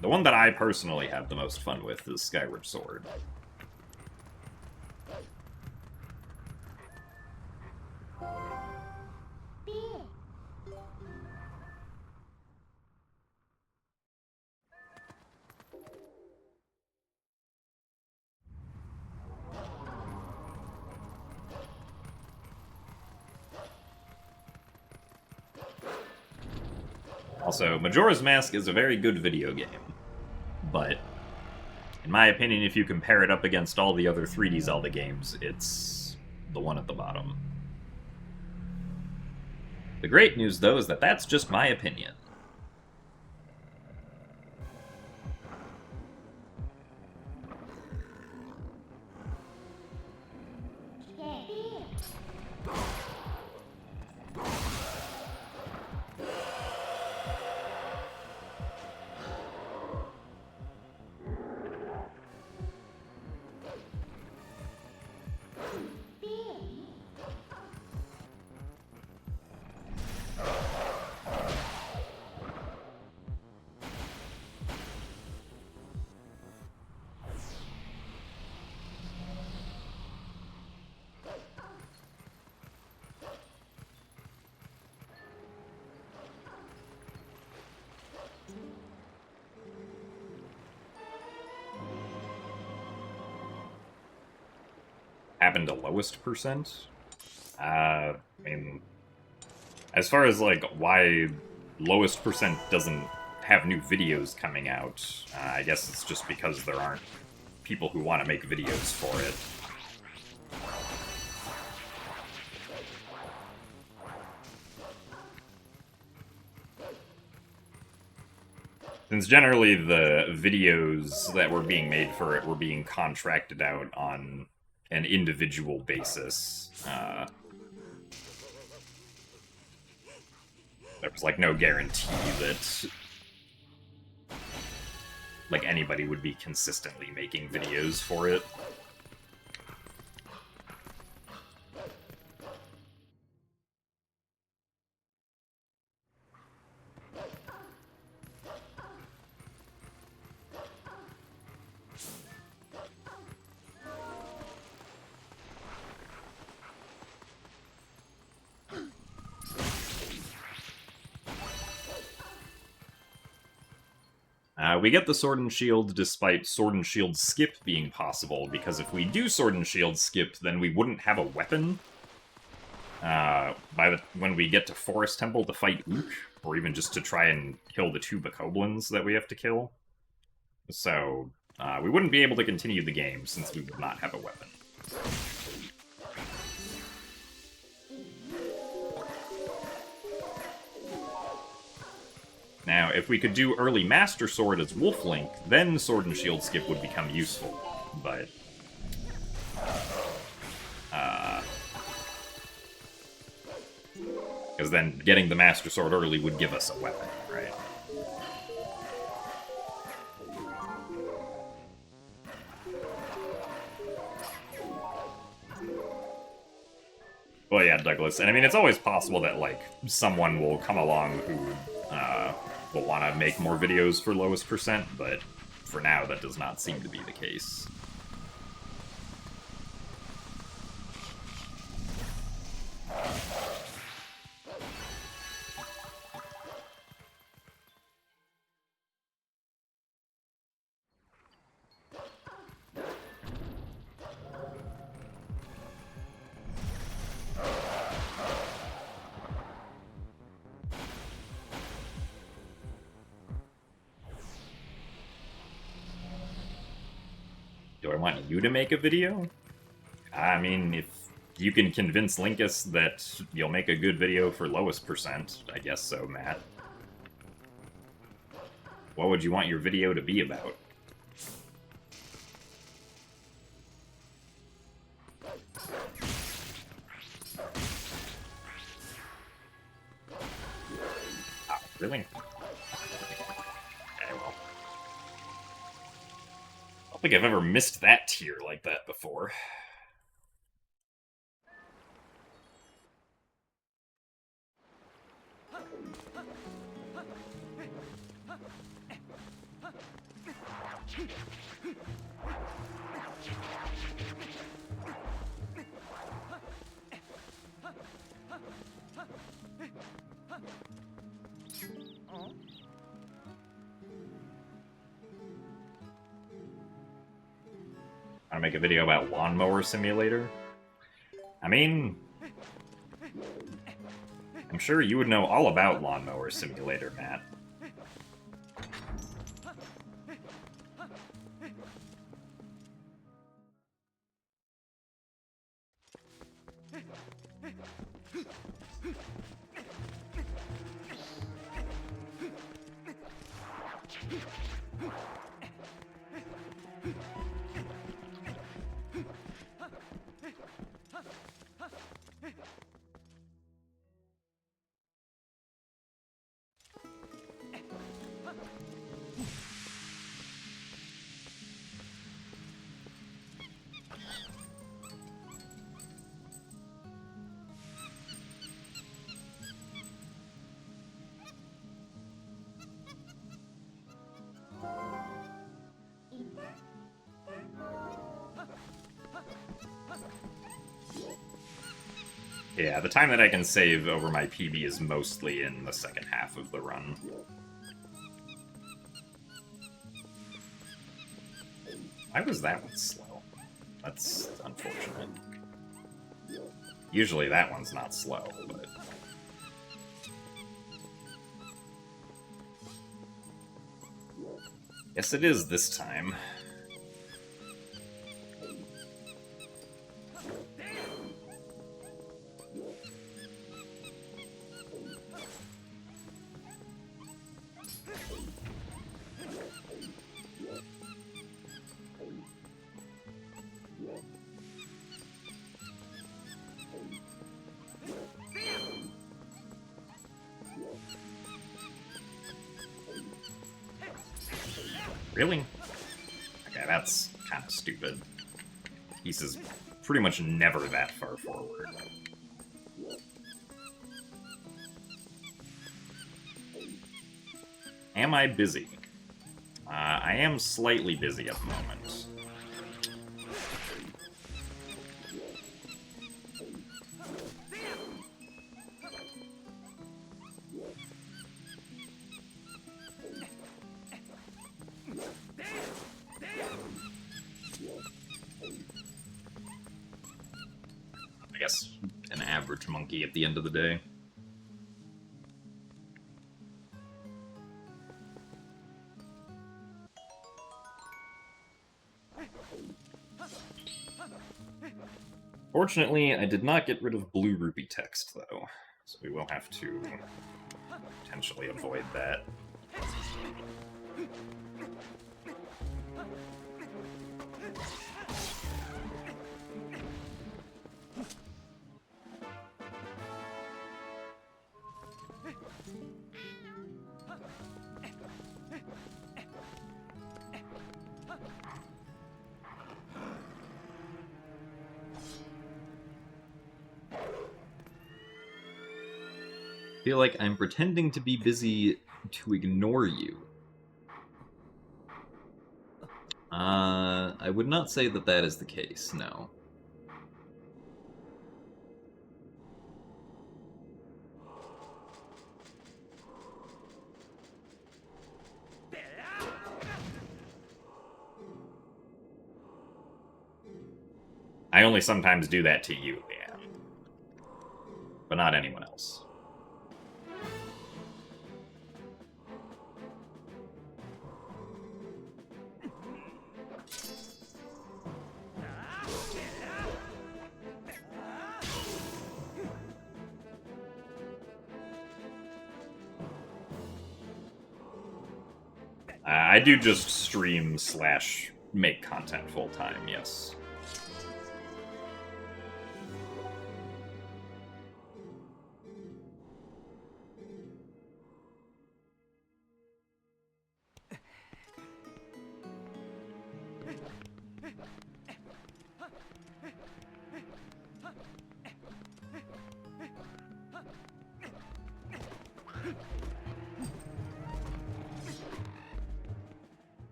the one that I personally have the most fun with is Skyward Sword. Also, Majora's Mask is a very good video game, but in my opinion, if you compare it up against all the other 3D Zelda games, it's the one at the bottom. The great news, though, is that that's just my opinion. happened to lowest percent? I mean, as far as, like, why lowest percent doesn't have new videos coming out, I guess it's just because there aren't people who want to make videos for it. Since generally the videos that were being made for it were being contracted out on an individual basis, there was, like, no guarantee that, like, anybody would be consistently making videos for it. We get the Sword and Shield despite Sword and Shield skip being possible, because if we do Sword and Shield skip, then we wouldn't have a weapon when we get to Forest Temple to fight Ook, or even just to try and kill the 2 Bokoblins that we have to kill. So, we wouldn't be able to continue the game since we would not have a weapon. Now, if we could do early Master Sword as Wolf Link, then Sword and Shield skip would become useful, but... because then getting the Master Sword early would give us a weapon, right? Well, yeah, Douglas, and I mean, it's always possible that, like, someone will come along who, will want to make more videos for lowest percent, but for now, that does not seem to be the case. Do I want you to make a video? I mean, if you can convince Linkus that you'll make a good video for lowest percent, I guess so, Matt. What would you want your video to be about? Oh, really? I don't think I've ever missed that tier like that before. Want to make a video about Lawnmower Simulator? I mean, I'm sure you would know all about Lawnmower Simulator, Matt. Yeah, the time that I can save over my PB is mostly in the second half of the run. Why was that one slow? That's unfortunate. Usually that one's not slow, but... Yes, it is this time. Really? Okay, that's kind of stupid. Piece is pretty much never that far forward. Am I busy? I am slightly busy at the moment. I guess an average monkey at the end of the day. Fortunately, I did not get rid of blue rupee text, though, so we will have to potentially avoid that. I feel like I'm pretending to be busy to ignore you. I would not say that that is the case, no. I only sometimes do that to you, Leanne. But not anyone else. I do just stream / make content full-time, yes.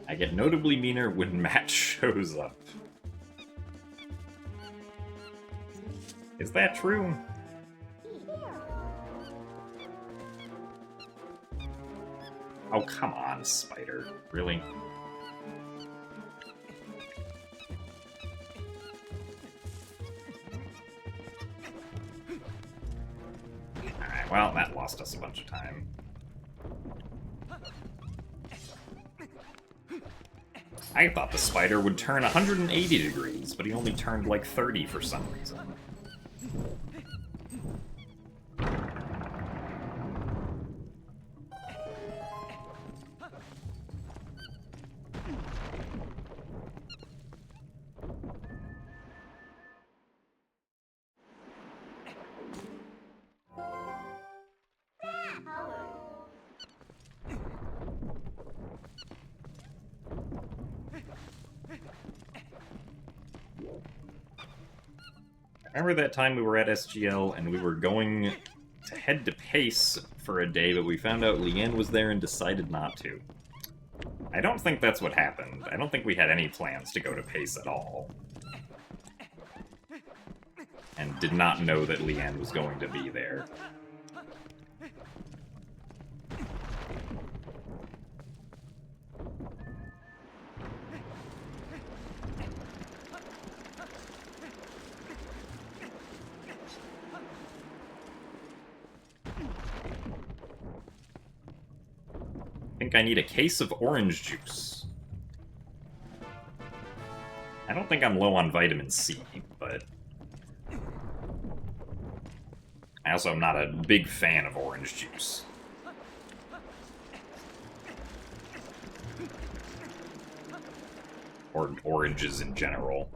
I get notably meaner when Matt shows up. Is that true? Oh, come on, Spider. Really? Alright, well, that lost us a bunch of time. I thought the spider would turn 180 degrees, but he only turned like 30 for some reason. Remember that time we were at SGL and we were going to head to Pace for a day, but we found out Leanne was there and decided not to. I don't think that's what happened. I don't think we had any plans to go to Pace at all. And did not know that Leanne was going to be there. I think I need a case of orange juice. I don't think I'm low on vitamin C, but I also am not a big fan of orange juice. Or oranges in general.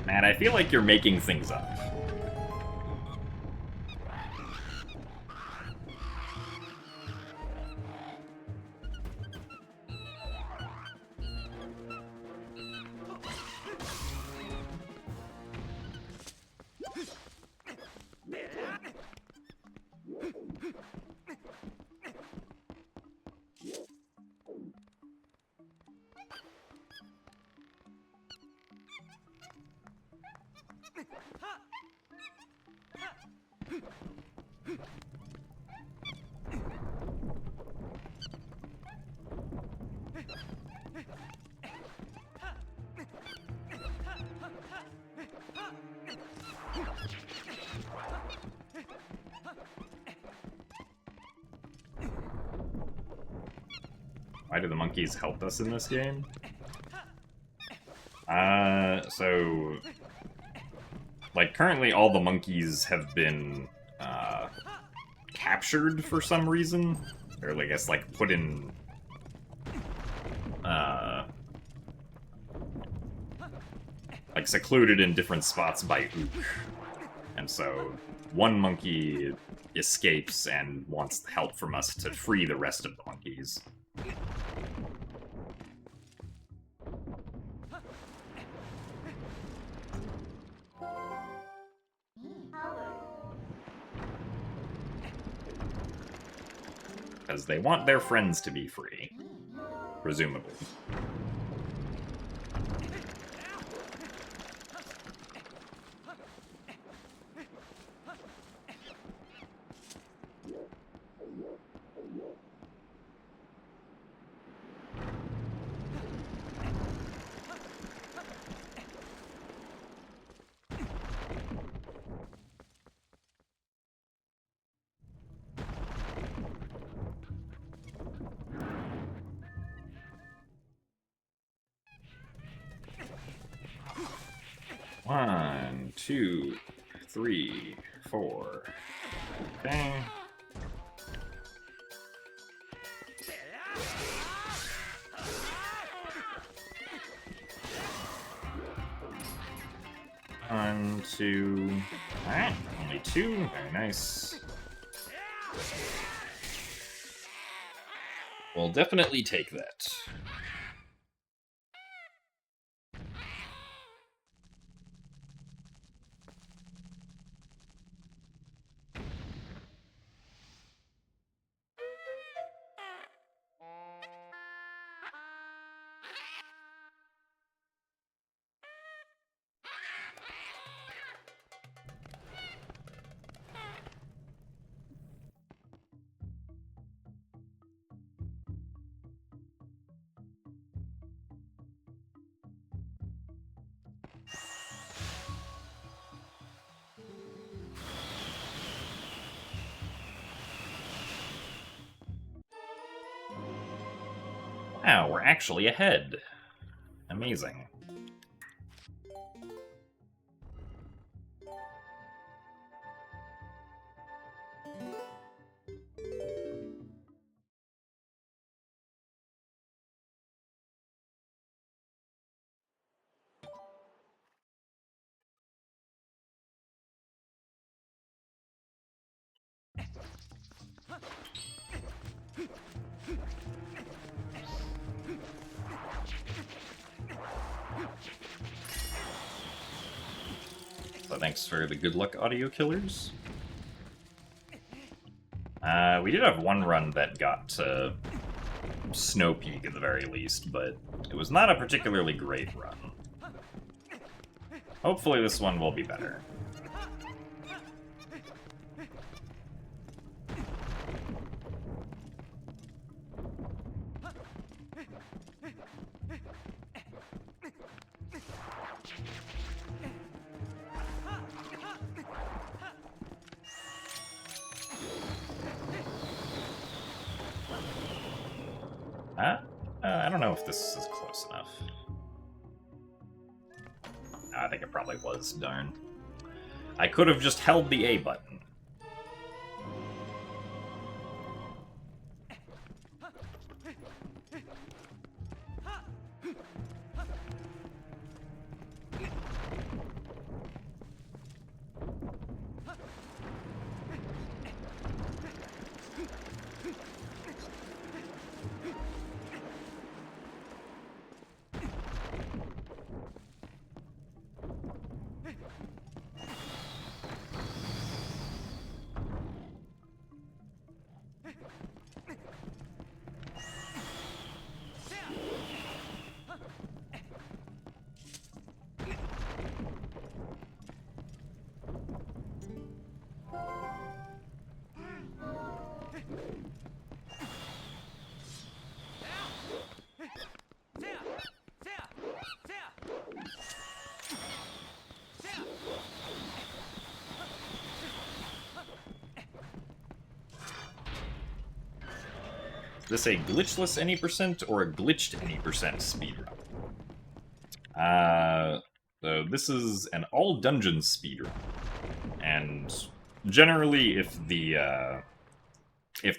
Matt, I feel like you're making things up. Why do the monkeys help us in this game? So... Like, currently all the monkeys have been, captured for some reason. Or, I guess, like, put in... like, secluded in different spots by Ook. And so, one monkey escapes and wants help from us to free the rest of the monkeys. Because they want their friends to be free. Presumably. One, two, three, four. Okay. One, two. Alright, only two. Very nice. We'll definitely take that. Wow, we're actually ahead. Amazing. So thanks for the good luck audio killers. We did have one run that got Snow Peak at the very least, but it was not a particularly great run. Hopefully this one will be better. I don't know if this is close enough. I think it probably was, darn. I could have just held the A button. Is this a glitchless any percent or a glitched any percent speedrun? So this is an all dungeons speedrun, and generally, if the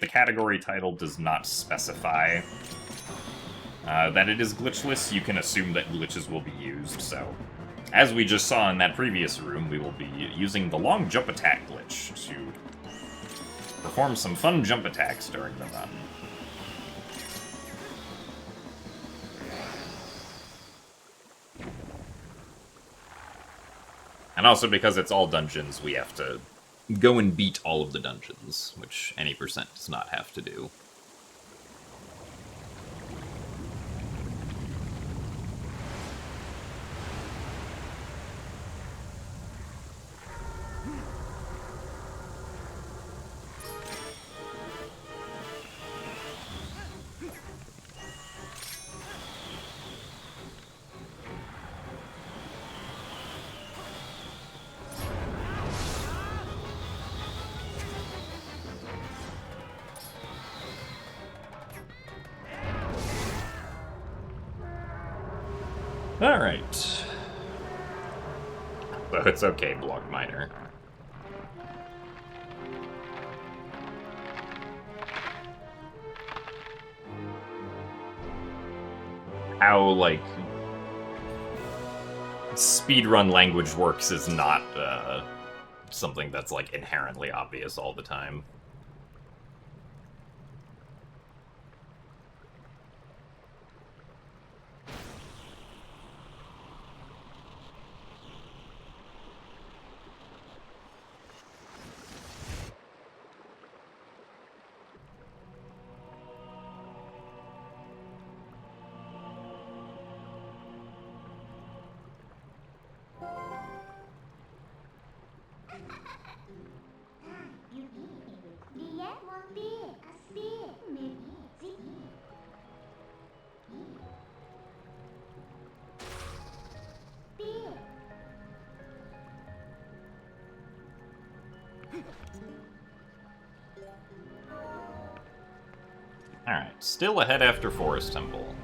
category title does not specify that it is glitchless, you can assume that glitches will be used. So, as we just saw in that previous room, we will be using the long jump attack glitch to perform some fun jump attacks during the run. And also because it's all dungeons, we have to go and beat all of the dungeons, which any percent does not have to do. Alright. So it's okay, Block Miner. How, like, speedrun language works is not something that's, like, inherently obvious all the time. Alright, still ahead after Forest Temple.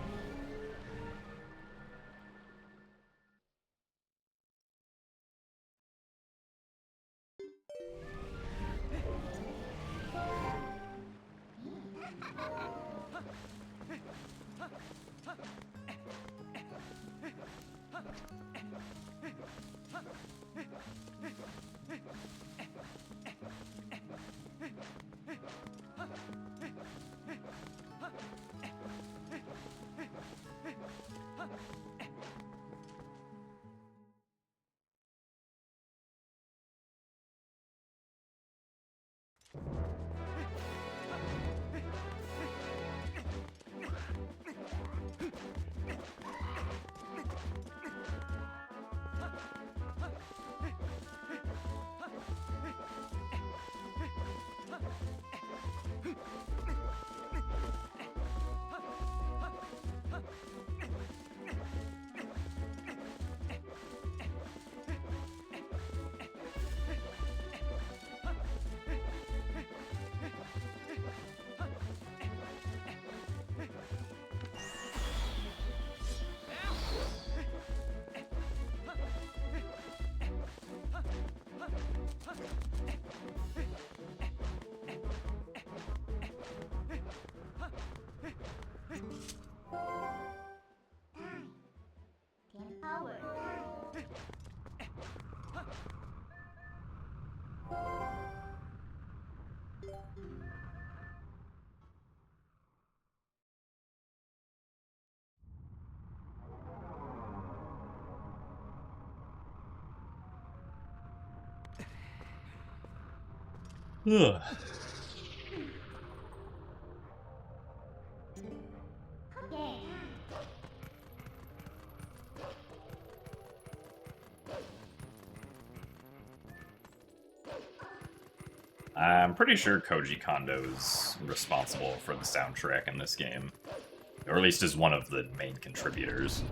Ugh. I'm pretty sure Koji Kondo's responsible for the soundtrack in this game. Or at least is one of the main contributors.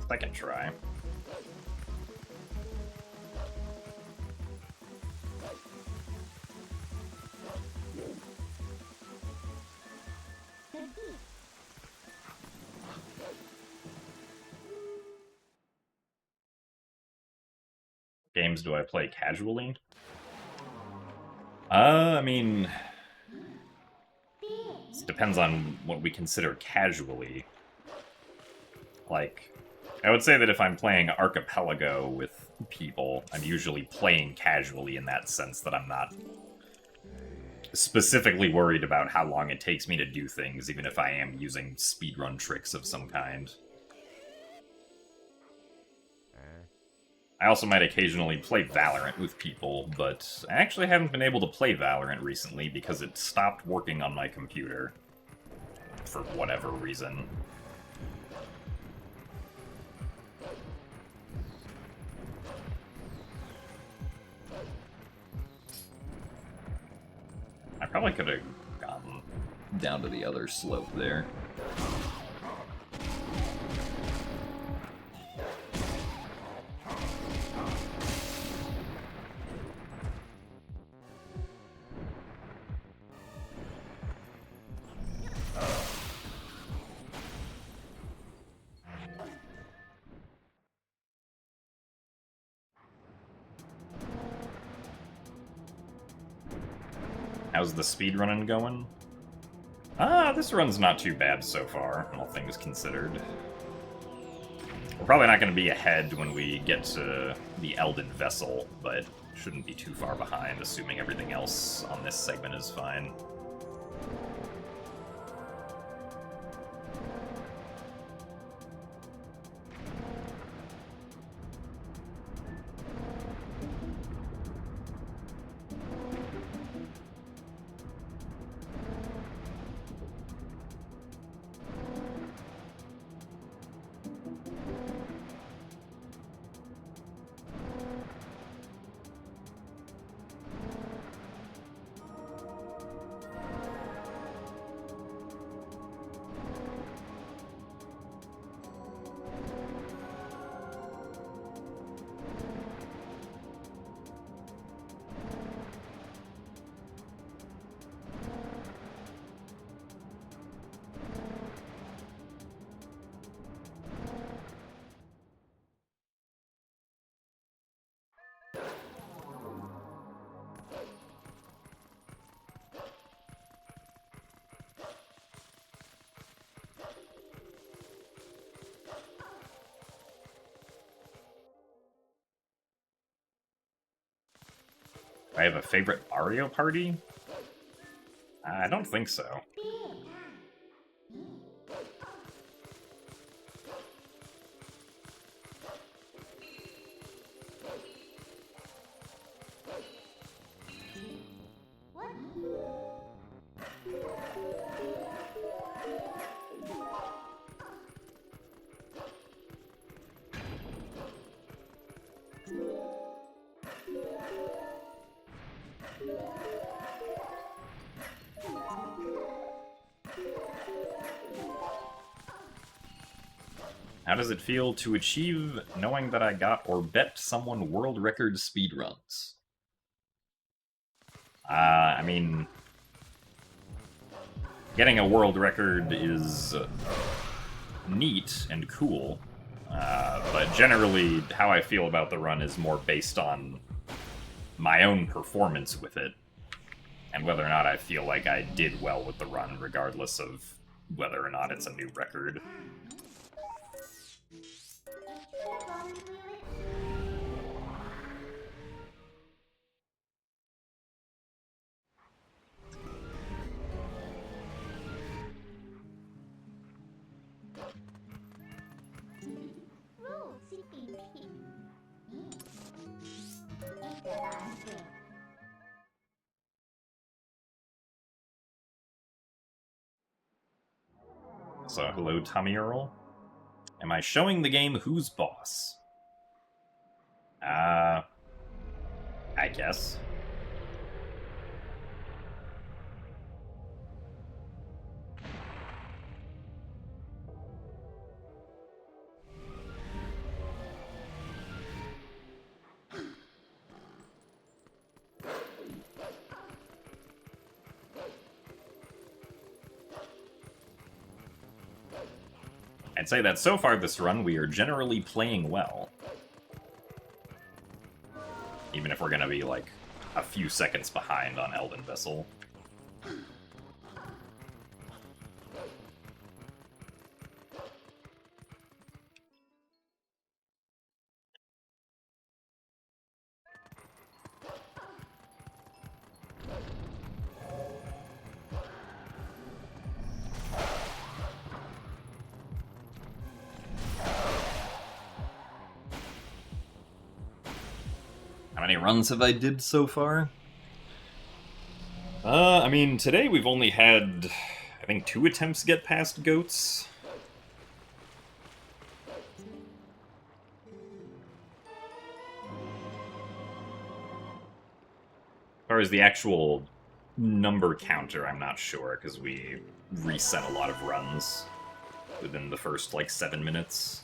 Second try. Games do I play casually? I mean, it depends on what we consider casually. Like, I would say that if I'm playing Archipelago with people, I'm usually playing casually in that sense that I'm not specifically worried about how long it takes me to do things, even if I am using speedrun tricks of some kind. I also might occasionally play Valorant with people, but I actually haven't been able to play Valorant recently because it stopped working on my computer. For whatever reason. I probably could have gotten down to the other slope there. How's the speedrunning going? This run's not too bad so far, all things considered. We're probably not going to be ahead when we get to the Elden Vessel, but shouldn't be too far behind, assuming everything else on this segment is fine. Do I have a favorite Mario Party? I don't think so. How does it feel to achieve knowing that I got or bet someone world record speedruns? I mean, getting a world record is neat and cool, but generally how I feel about the run is more based on my own performance with it, and whether or not I feel like I did well with the run, regardless of whether or not it's a new record. So, hello, Tommy Earl. Am I showing the game who's boss? I guess. I'd say that so far this run, we are generally playing well. Even if we're gonna be, like, a few seconds behind on Elden Vessel. How many runs have I did so far? I mean, today we've only had, I think, 2 attempts to get past goats. As far as the actual number counter, I'm not sure, because we reset a lot of runs within the first, like, 7 minutes.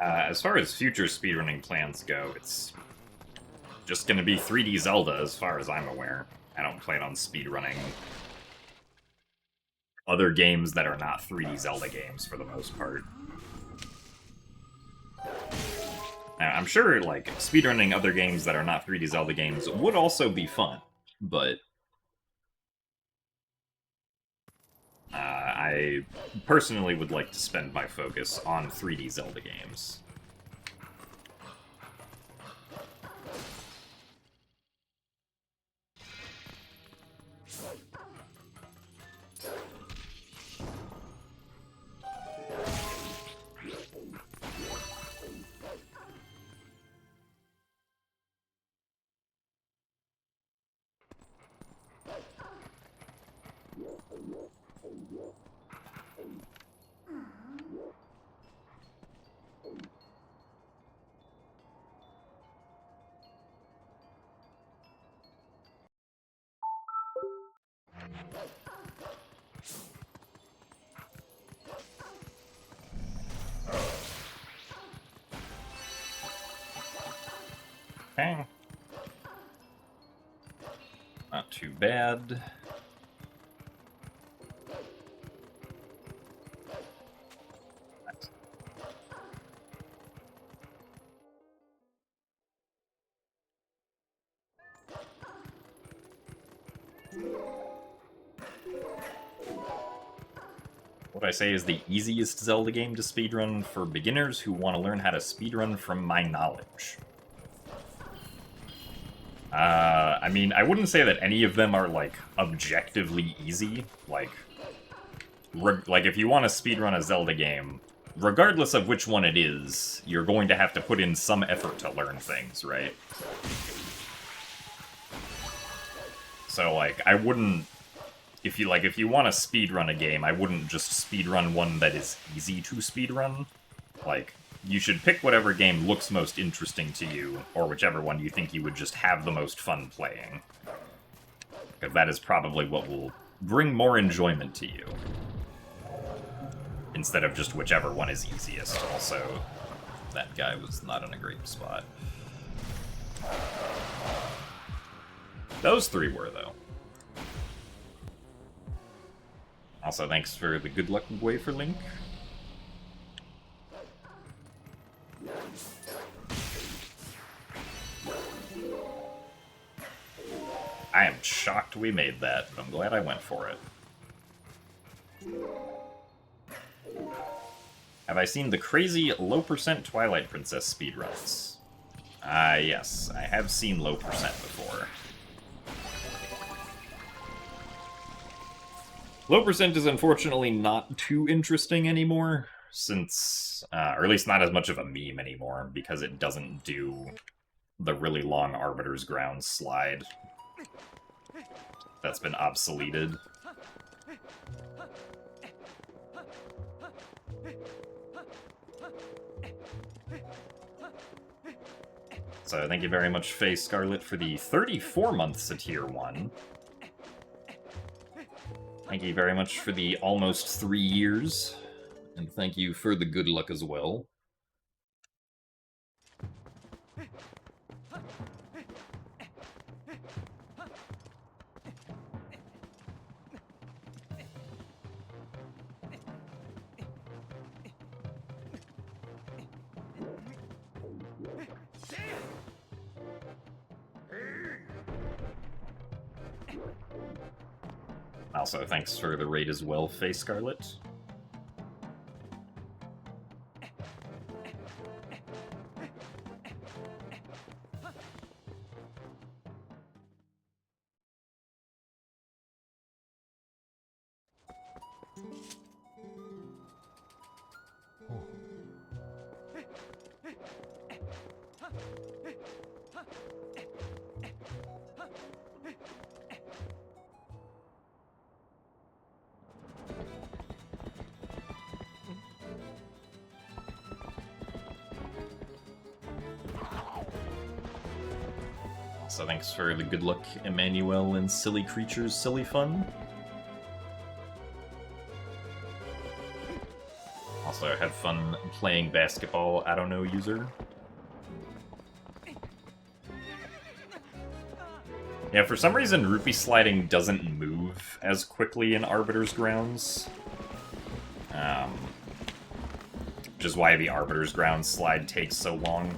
As far as future speedrunning plans go, it's just going to be 3D Zelda as far as I'm aware. I don't plan on speedrunning other games that are not 3D Zelda games for the most part. Now, I'm sure, like, speedrunning other games that are not 3D Zelda games would also be fun, but I personally would like to spend my focus on 3D Zelda games. Okay. Not too bad. What I say is the easiest Zelda game to speedrun for beginners who want to learn how to speedrun from my knowledge. I mean, I wouldn't say that any of them are, like, objectively easy. Like if you want to speedrun a Zelda game, regardless of which one it is, you're going to have to put in some effort to learn things, right? So, like, I wouldn't... If you want to speedrun a game, I wouldn't just speedrun one that is easy to speedrun. Like, you should pick whatever game looks most interesting to you, or whichever one you think you would just have the most fun playing. Because that is probably what will bring more enjoyment to you. Instead of just whichever one is easiest. Also, that guy was not in a great spot. Those three were, though. Also, thanks for the good luck wafer link. I am shocked we made that, but I'm glad I went for it. Have I seen the crazy low-percent Twilight Princess speedruns? Yes, I have seen low-percent before. Low-percent is unfortunately not too interesting anymore, since, or at least not as much of a meme anymore, because it doesn't do the really long Arbiter's Ground slide. That's been obsoleted. So thank you very much, Faye Scarlet, for the 34 months to Tier 1. Thank you very much for the almost 3 years. And thank you for the good luck as well. Also, thanks for the raid as well, Faye Scarlet. So thanks for the good luck, Emmanuel, and Silly Creatures Silly Fun. Also, have fun playing basketball, I don't know, user. Yeah, for some reason, Rupee Sliding doesn't move as quickly in Arbiter's Grounds. Which is why the Arbiter's Grounds slide takes so long.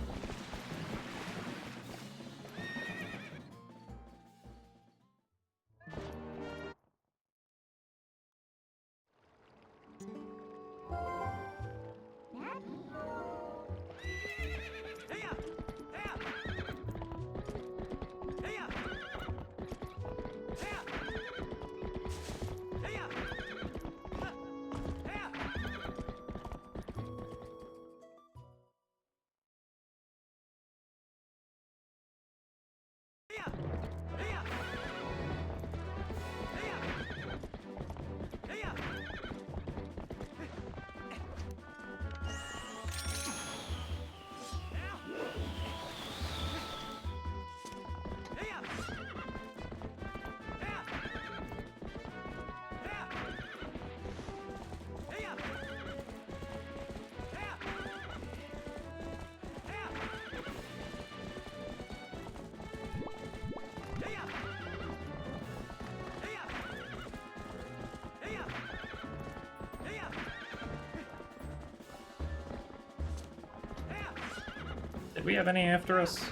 Did we have any after us?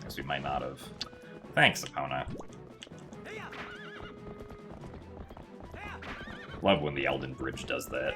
Guess we might not have. Thanks, Epona. Love when the Elden Bridge does that.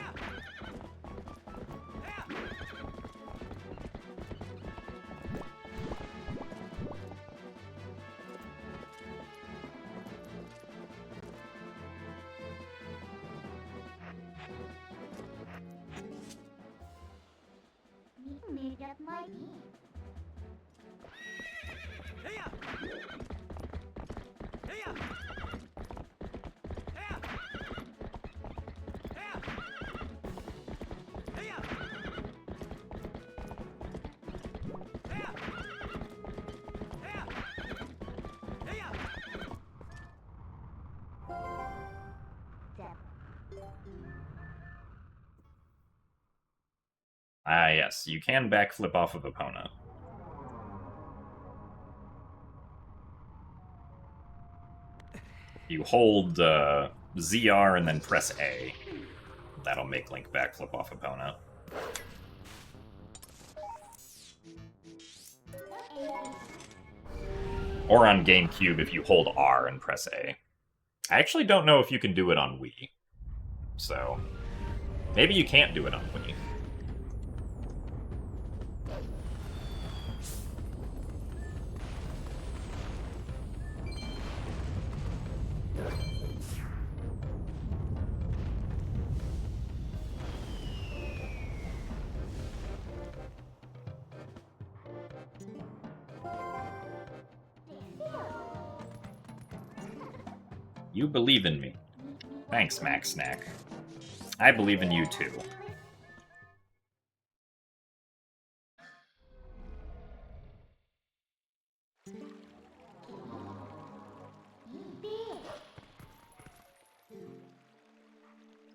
Ah, yes, you can backflip off of Epona. You hold ZR and then press A. That'll make Link backflip off Epona. Or on GameCube if you hold R and press A. I actually don't know if you can do it on Wii. So, maybe you can't do it on Wii. You believe in me. Thanks, Max Snack. I believe in you too.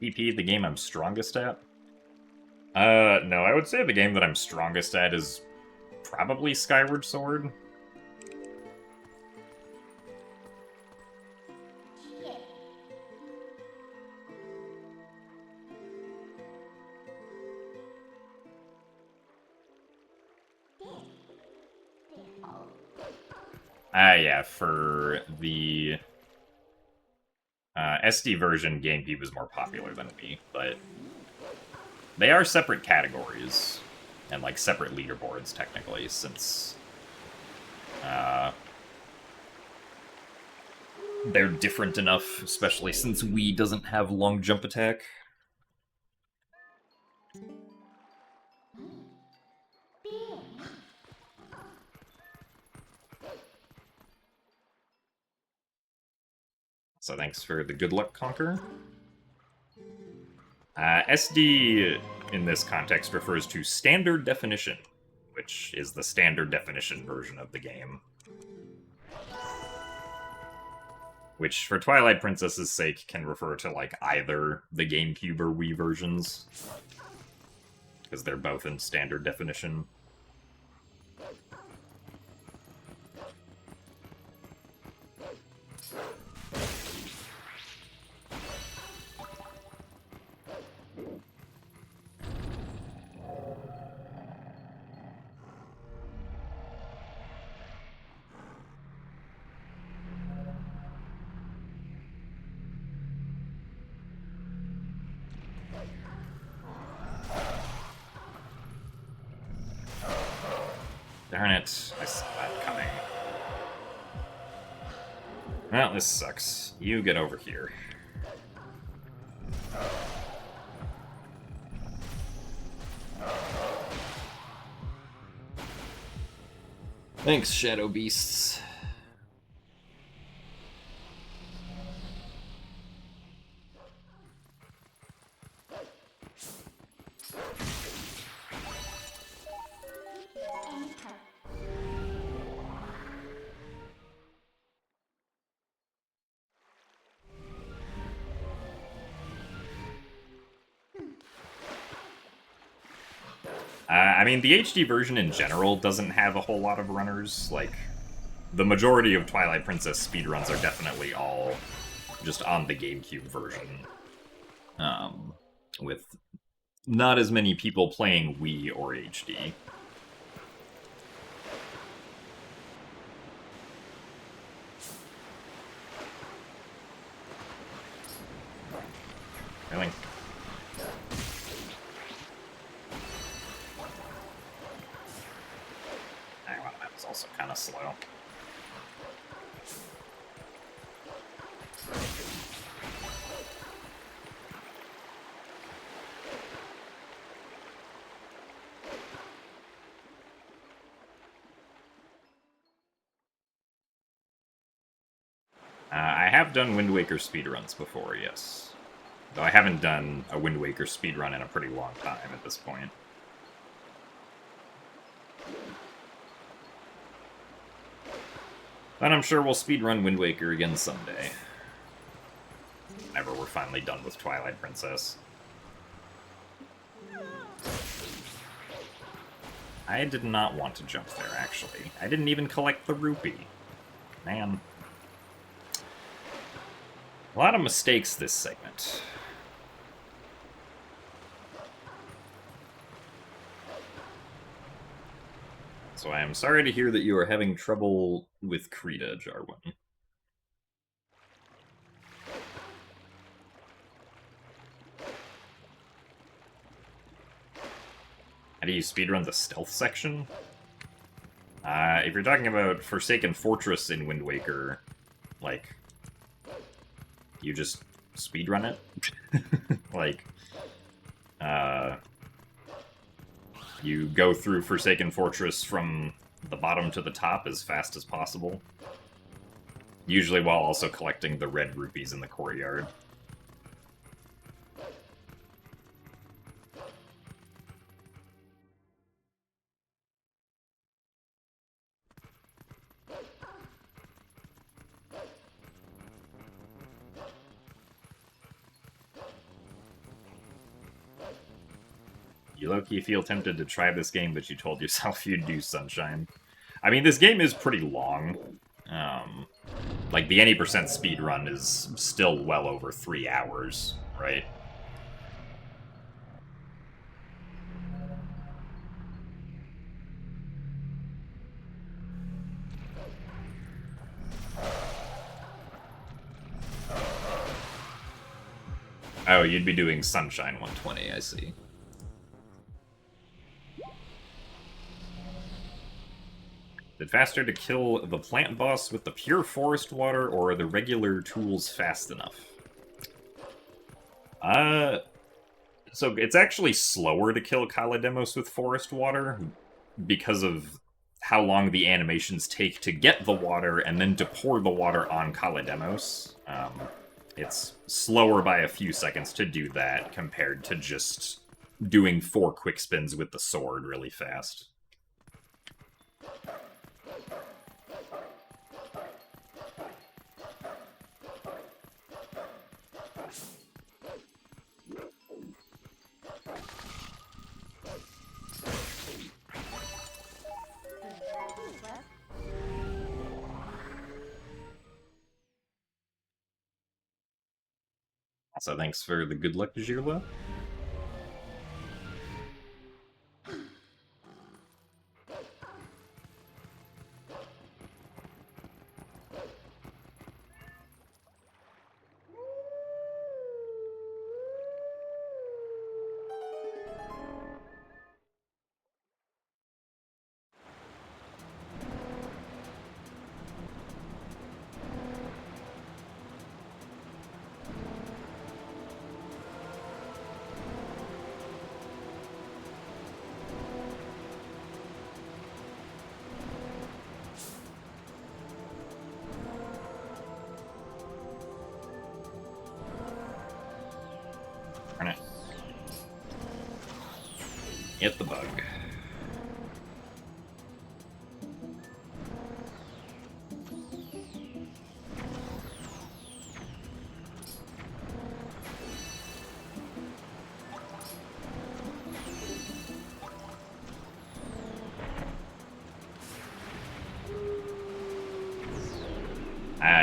PP, the game I'm strongest at? No, I would say the game that I'm strongest at is probably Skyward Sword. Yeah, for the SD version, GameCube was more popular than Wii, but they are separate categories and like separate leaderboards technically, since they're different enough, especially since Wii doesn't have long jump attack. So thanks for the good luck, Conquer. SD in this context refers to standard definition, which is the standard definition version of the game. which for Twilight Princess's sake can refer to like either the GameCube or Wii versions, because they're both in standard definition. Darn it, I saw that coming. Well, this sucks. You get over here. Thanks, Shadow Beasts. I mean, the HD version in general doesn't have a whole lot of runners. Like, the majority of Twilight Princess speedruns are definitely all just on the GameCube version. With not as many people playing Wii or HD. Really? That was also kind of slow. I have done Wind Waker speedruns before, yes. Though I haven't done a Wind Waker speedrun in a pretty long time at this point. But I'm sure we'll speedrun Wind Waker again someday. Whenever we're finally done with Twilight Princess. I did not want to jump there, actually. I didn't even collect the rupee. Man. A lot of mistakes this segment. So I am sorry to hear that you are having trouble with Krita, Jarwin. How do you speedrun the stealth section? If you're talking about Forsaken Fortress in Wind Waker, like, you just speedrun it. Like, you go through Forsaken Fortress from the bottom to the top as fast as possible. Usually while also collecting the red rupees in the courtyard. You low-key feel tempted to try this game, but you told yourself you'd do Sunshine. I mean, this game is pretty long. Like, the any% speedrun is still well over 3 hours, right? Oh, you'd be doing Sunshine 120, I see. Is it faster to kill the plant boss with the pure forest water, or are the regular tools fast enough? So it's actually slower to kill Kalidemos with forest water because of how long the animations take to get the water and then to pour the water on Kalidemos. It's slower by a few seconds to do that compared to just doing 4 quick spins with the sword really fast. So thanks for the good luck, Jirla. Hit the bug.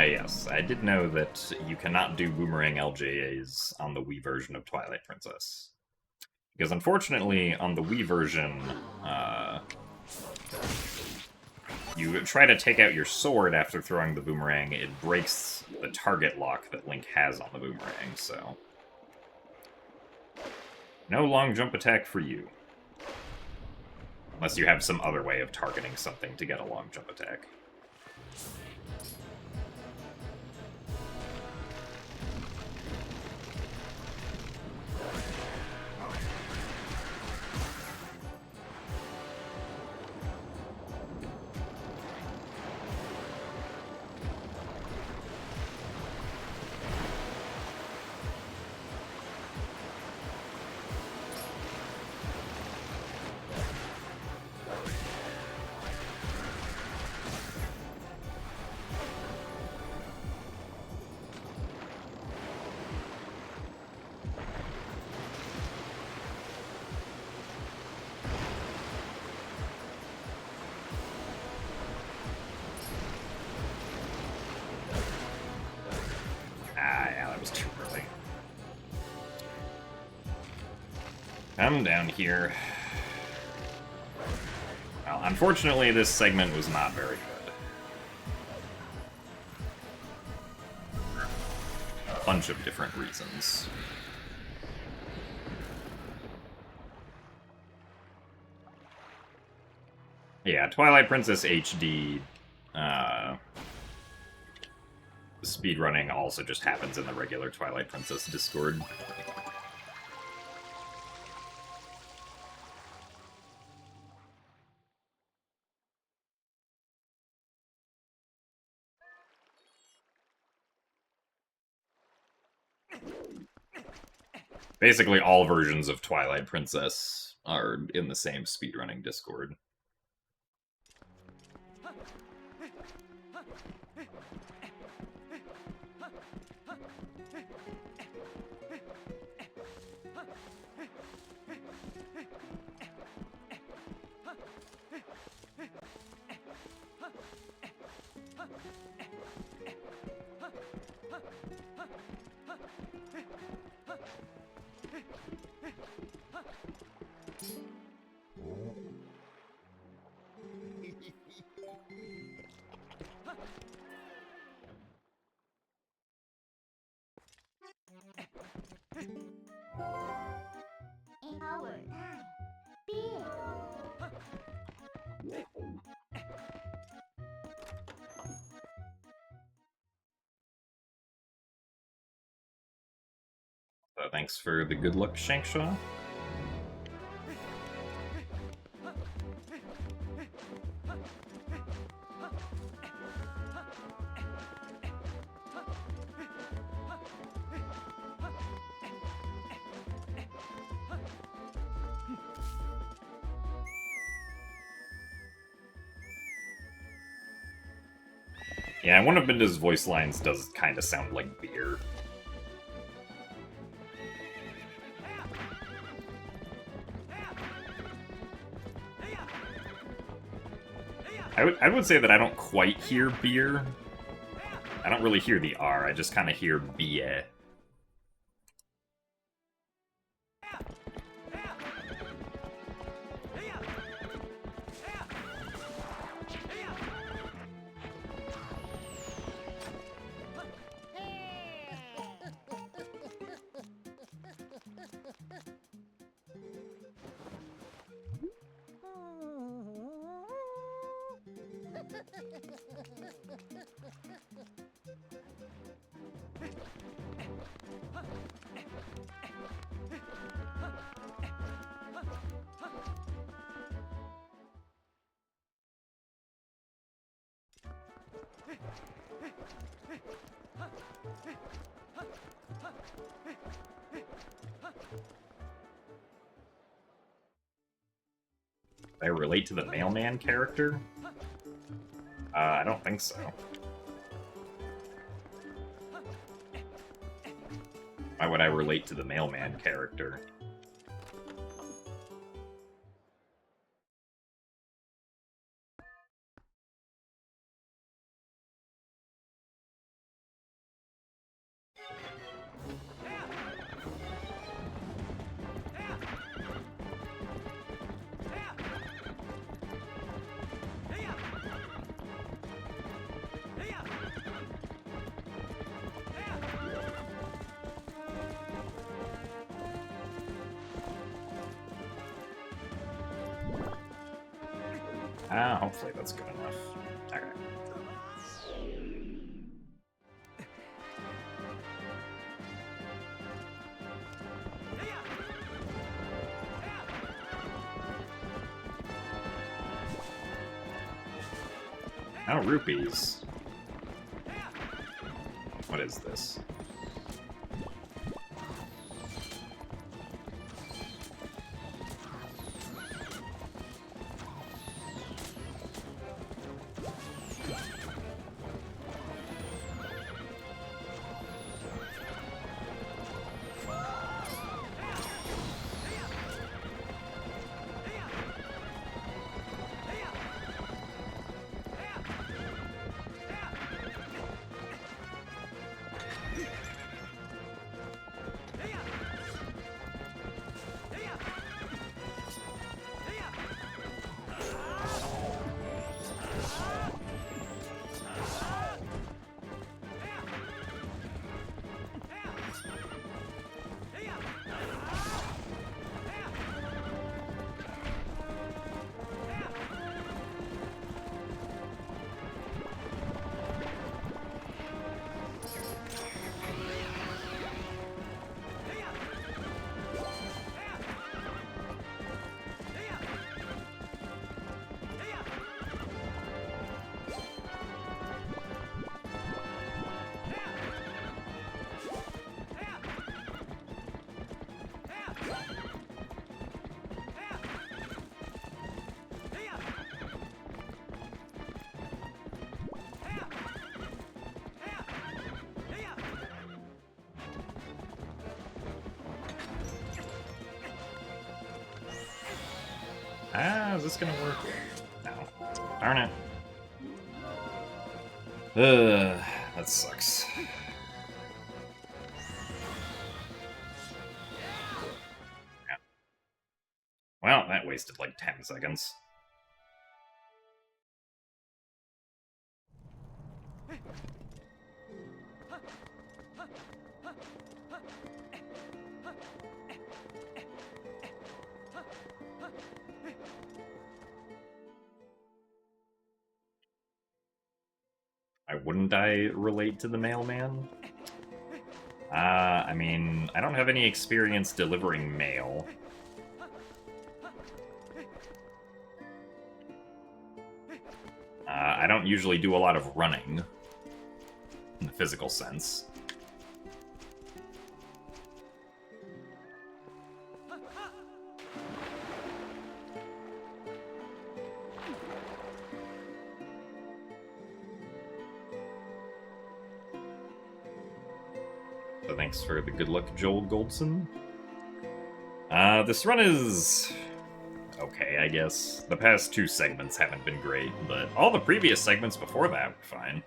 Yes, I did know that you cannot do boomerang LJAs on the Wii version of Twilight Princess. Because unfortunately, on the Wii version, you try to take out your sword after throwing the boomerang, it breaks the target lock that Link has on the boomerang, so... no long jump attack for you. Unless you have some other way of targeting something to get a long jump attack. Too early. Come down here. Well, unfortunately, this segment was not very good. A bunch of different reasons. Yeah, Twilight Princess HD, speedrunning also just happens in the regular Twilight Princess Discord. Basically, all versions of Twilight Princess are in the same speedrunning Discord. So thanks for the good luck, Shankshaw. Yeah, one of Binda's voice lines does kind of sound like beer. I would say that I don't quite hear beer. I don't really hear the R, I just kind of hear beer. I relate to the mailman character? I don't think so. Why would I relate to the mailman character? Hopefully that's good enough. Okay. Now rupees. What is this? Is this gonna work? No. Darn it. That sucks. Yeah. Well, that wasted like 10 seconds. Why wouldn't I relate to the mailman? I mean, I don't have any experience delivering mail. I don't usually do a lot of running, in the physical sense. So thanks for the good luck, Joel Goldson. This run is okay, I guess. The past 2 segments haven't been great, but all the previous segments before that were fine.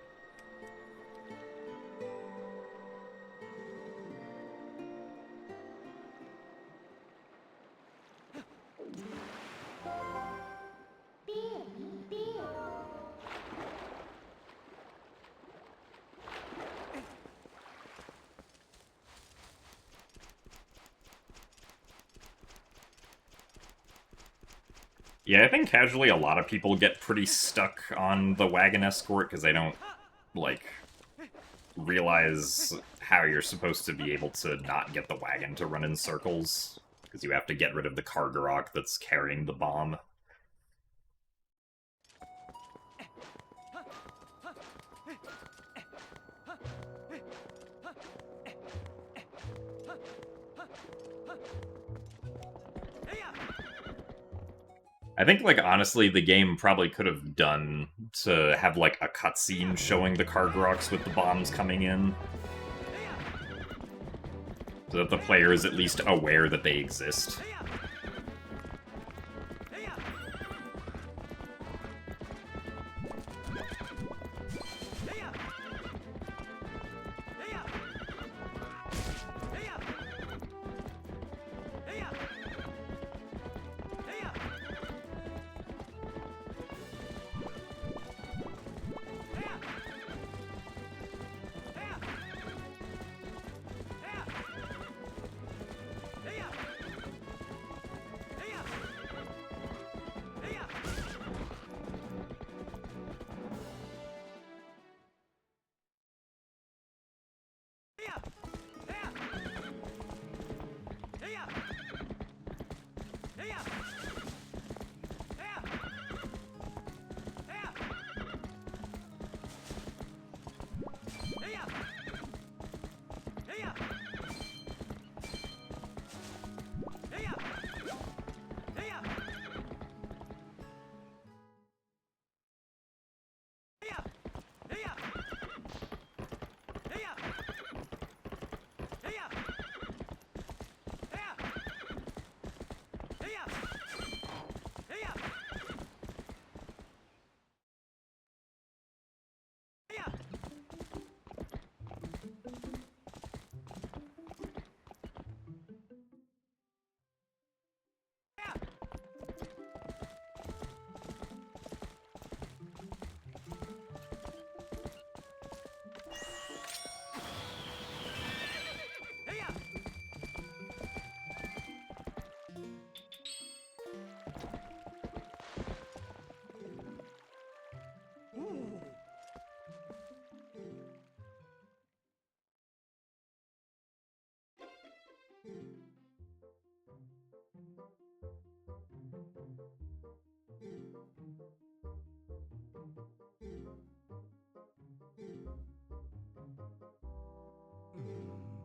Yeah, I think casually a lot of people get pretty stuck on the wagon escort because they don't, like, realize how you're supposed to be able to not get the wagon to run in circles, because you have to get rid of the Kargarok that's carrying the bomb. I think, like, honestly, the game probably could have done to have, like, a cutscene showing the Kargaroks with the bombs coming in. So that the player is at least aware that they exist.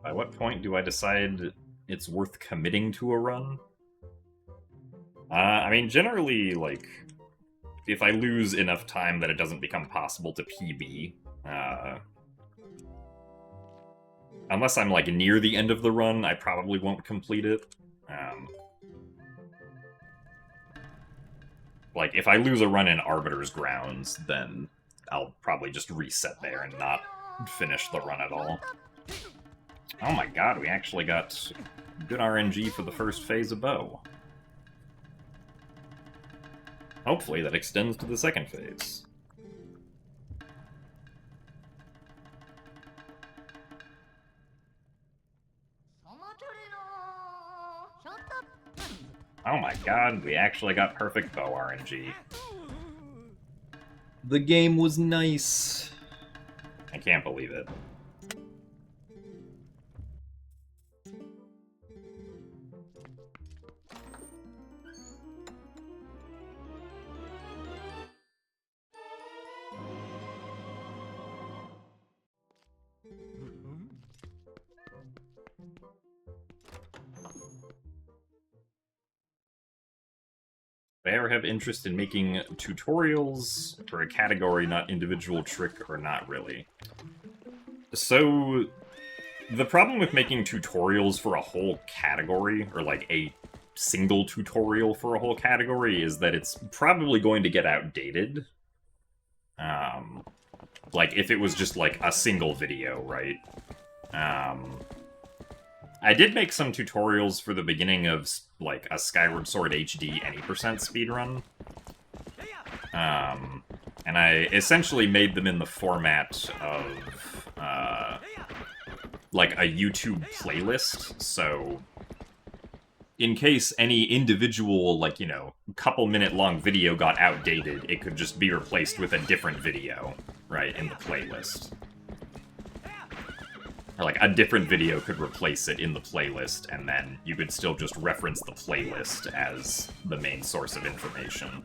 By what point do I decide it's worth committing to a run? I mean, generally, like, if I lose enough time that it doesn't become possible to PB, unless I'm, like, near the end of the run, I probably won't complete it. Like, if I lose a run in Arbiter's Grounds, then I'll probably just reset there and not finish the run at all. Oh my god, we actually got good RNG for the first phase of Bow. Hopefully that extends to the second phase. Oh my god, we actually got perfect Bow RNG. The game was nice. I can't believe it. If I ever have interest in making tutorials for a category, not individual trick, or not really. So, the problem with making tutorials for a whole category, or like a single tutorial for a whole category, is that it's probably going to get outdated. Like, if it was just like a single video, right? I did make some tutorials for the beginning of, like, a Skyward Sword HD any percent speedrun. And I essentially made them in the format of, like, a YouTube playlist, so in case any individual, like, you know, couple-minute long video got outdated, it could just be replaced with a different video, right, in the playlist. Or, like, a different video could replace it in the playlist, and then you could still just reference the playlist as the main source of information.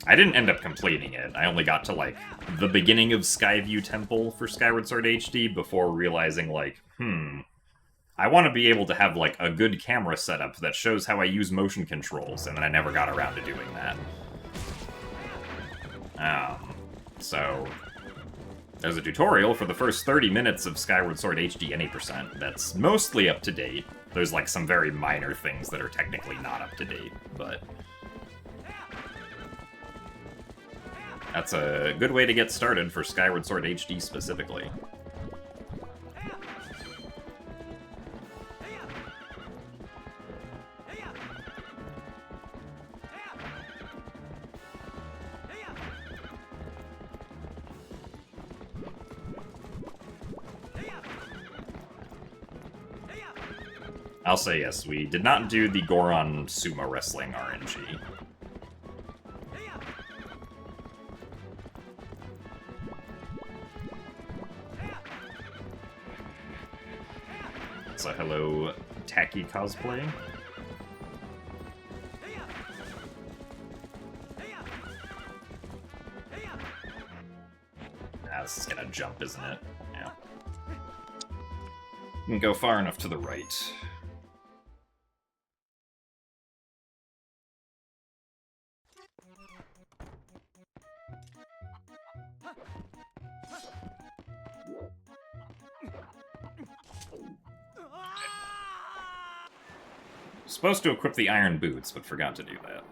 I didn't end up completing it. I only got to, like, the beginning of Skyview Temple for Skyward Sword HD before realizing, like, I want to be able to have, like, a good camera setup that shows how I use motion controls, and then I never got around to doing that. So there's a tutorial for the first 30 minutes of Skyward Sword HD any percent that's mostly up to date. There's, like, some very minor things that are technically not up to date, but that's a good way to get started for Skyward Sword HD specifically. I'll say yes, we did not do the Goron sumo wrestling RNG. So hello, tacky cosplay. This is gonna jump, isn't it? Yeah. You can go far enough to the right. Supposed to equip the iron boots, but forgot to do that.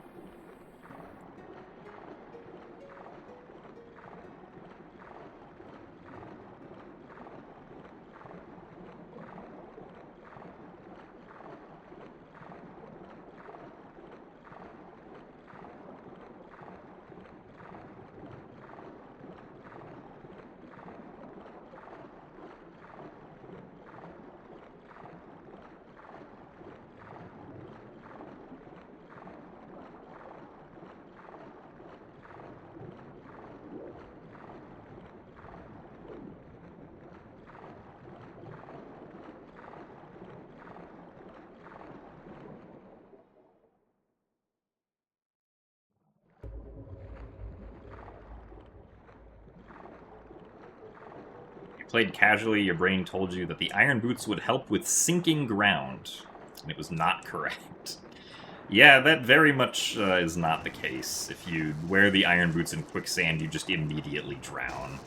Played casually, your brain told you that the iron boots would help with sinking ground, and it was not correct. Yeah, that very much is not the case. If you wear the iron boots in quicksand, you just immediately drown.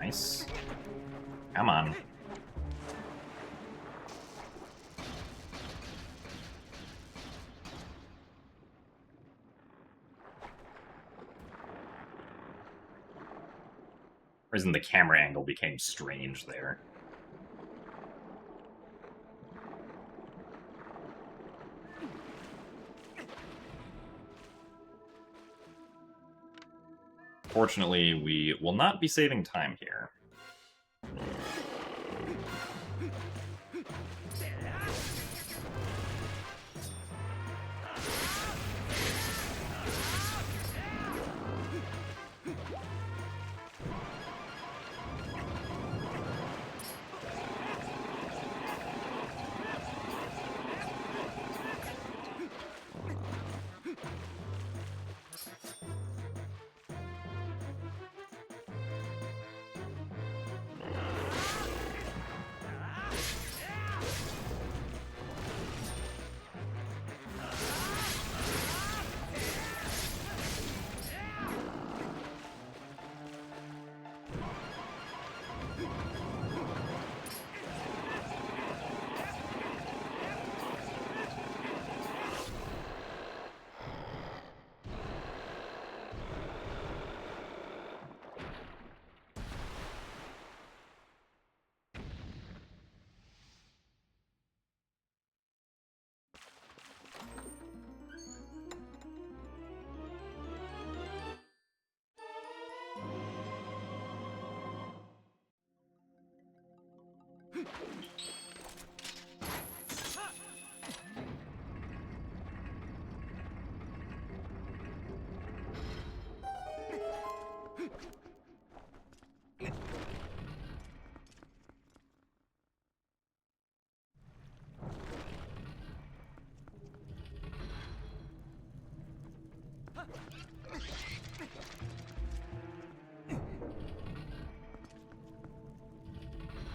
Nice. Come on. reason the camera angle became strange there. Fortunately, we will not be saving time here.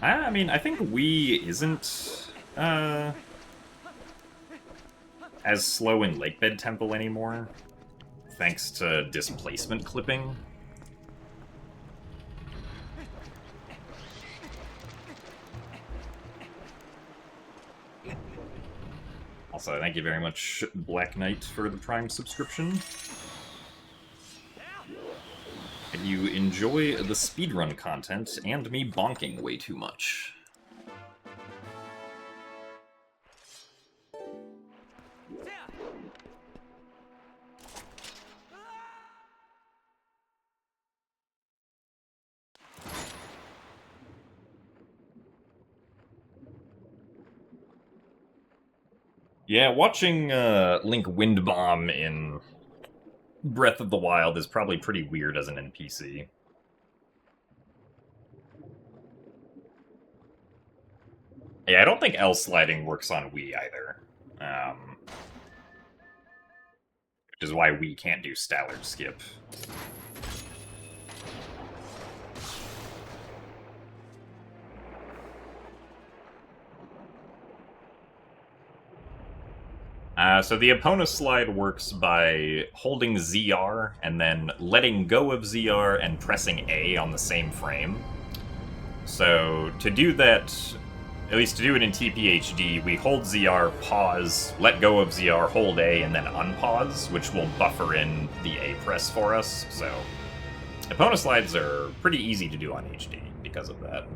I mean, I think Wii isn't as slow in Lakebed Temple anymore, thanks to displacement clipping. Also, thank you very much, Black Knight, for the Prime subscription. And you enjoy the speedrun content and me bonking way too much. Yeah, watching Link Wind Bomb in Breath of the Wild is probably pretty weird as an NPC. Yeah, I don't think L sliding works on Wii either. Which is why Wii can't do Stallard Skip. So the Epona slide works by holding ZR and then letting go of ZR and pressing A on the same frame. So to do that, at least to do it in TPHD, we hold ZR, pause, let go of ZR, hold A, and then unpause, which will buffer in the A press for us. So Epona slides are pretty easy to do on HD because of that.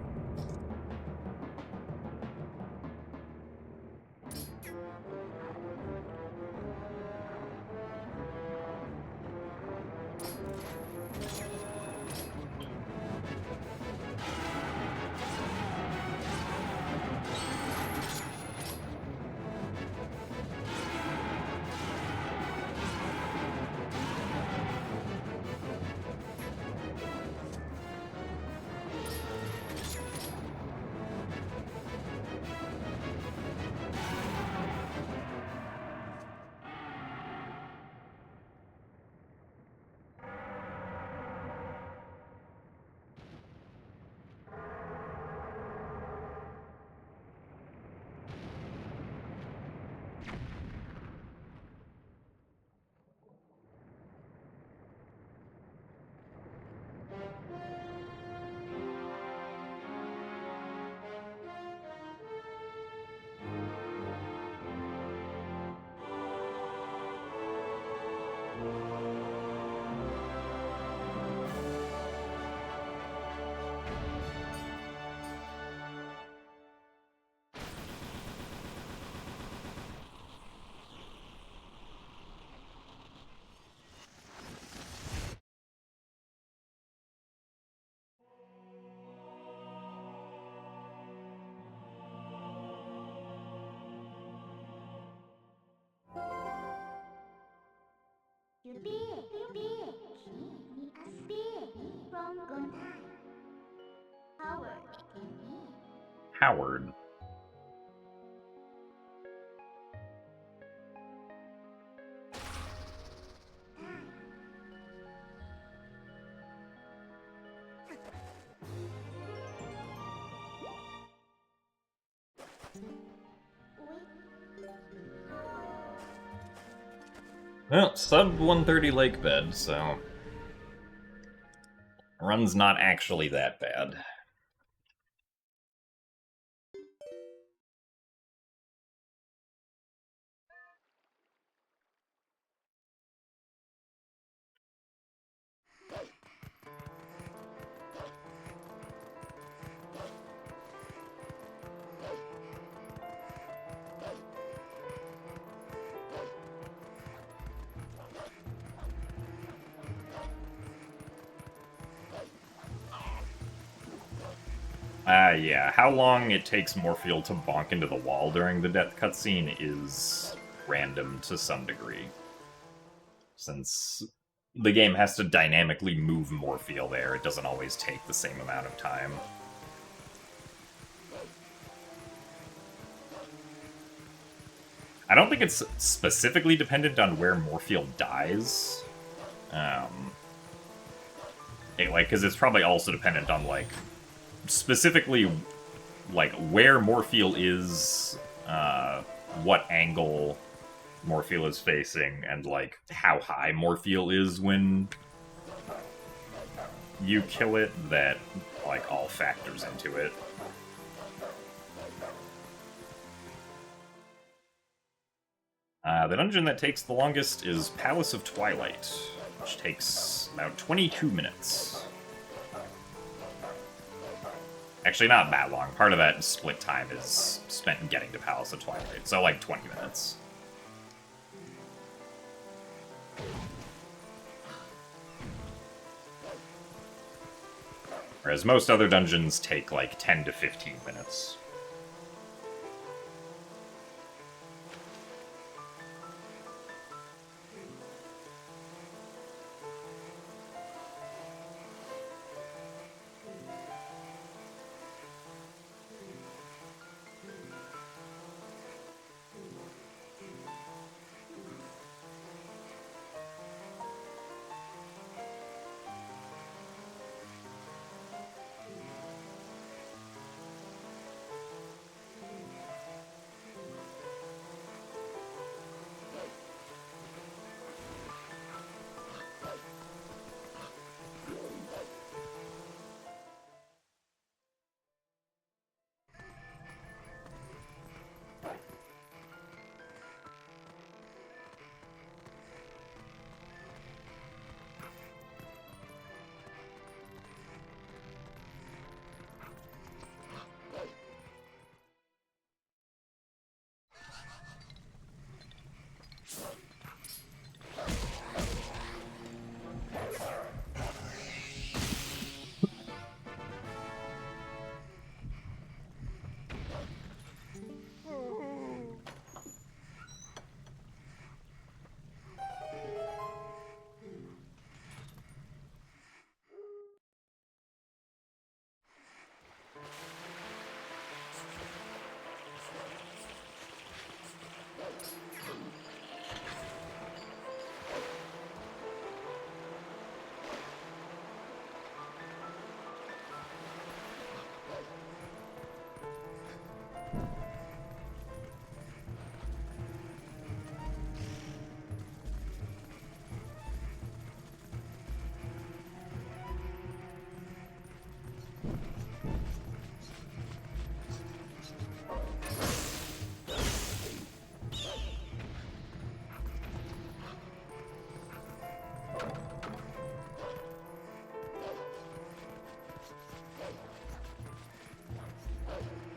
Howard. Well, sub 130 lake bed, so run's not actually that bad. Yeah, how long it takes Morpheal to bonk into the wall during the death cutscene is random to some degree. Since the game has to dynamically move Morpheal there, it doesn't always take the same amount of time. I don't think it's specifically dependent on where Morpheal dies. Because it's probably also dependent on, like, specifically, like, where Morpheal is, what angle Morpheal is facing, and, like, how high Morpheal is when you kill it, that, like, all factors into it. The dungeon that takes the longest is Palace of Twilight, which takes about 22 minutes. Actually, not that long. Part of that split time is spent getting to Palace of Twilight, so like 20 minutes. Whereas most other dungeons take like 10 to 15 minutes.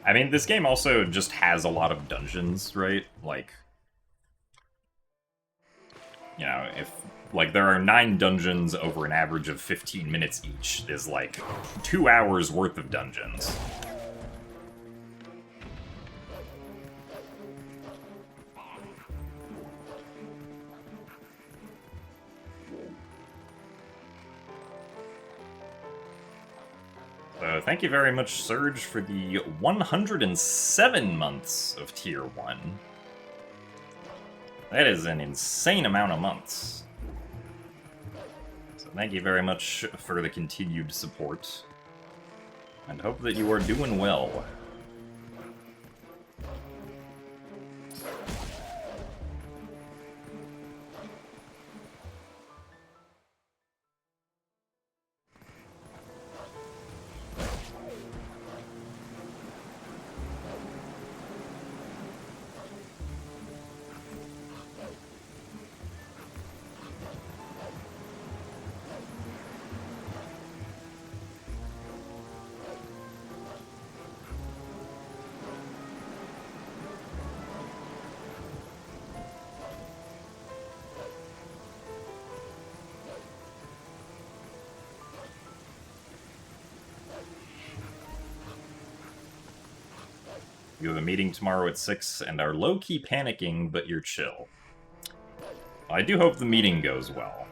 I mean, this game also just has a lot of dungeons, right? Like, you know, if, like, there are 9 dungeons over an average of 15 minutes each, is, like, 2 hours worth of dungeons. So Thank you very much, Surge, for the 107 months of Tier 1. That is an insane amount of months. So thank you very much for the continued support. And hope that you are doing well. You have a meeting tomorrow at 6 and are low-key panicking, but you're chill. I do hope the meeting goes well.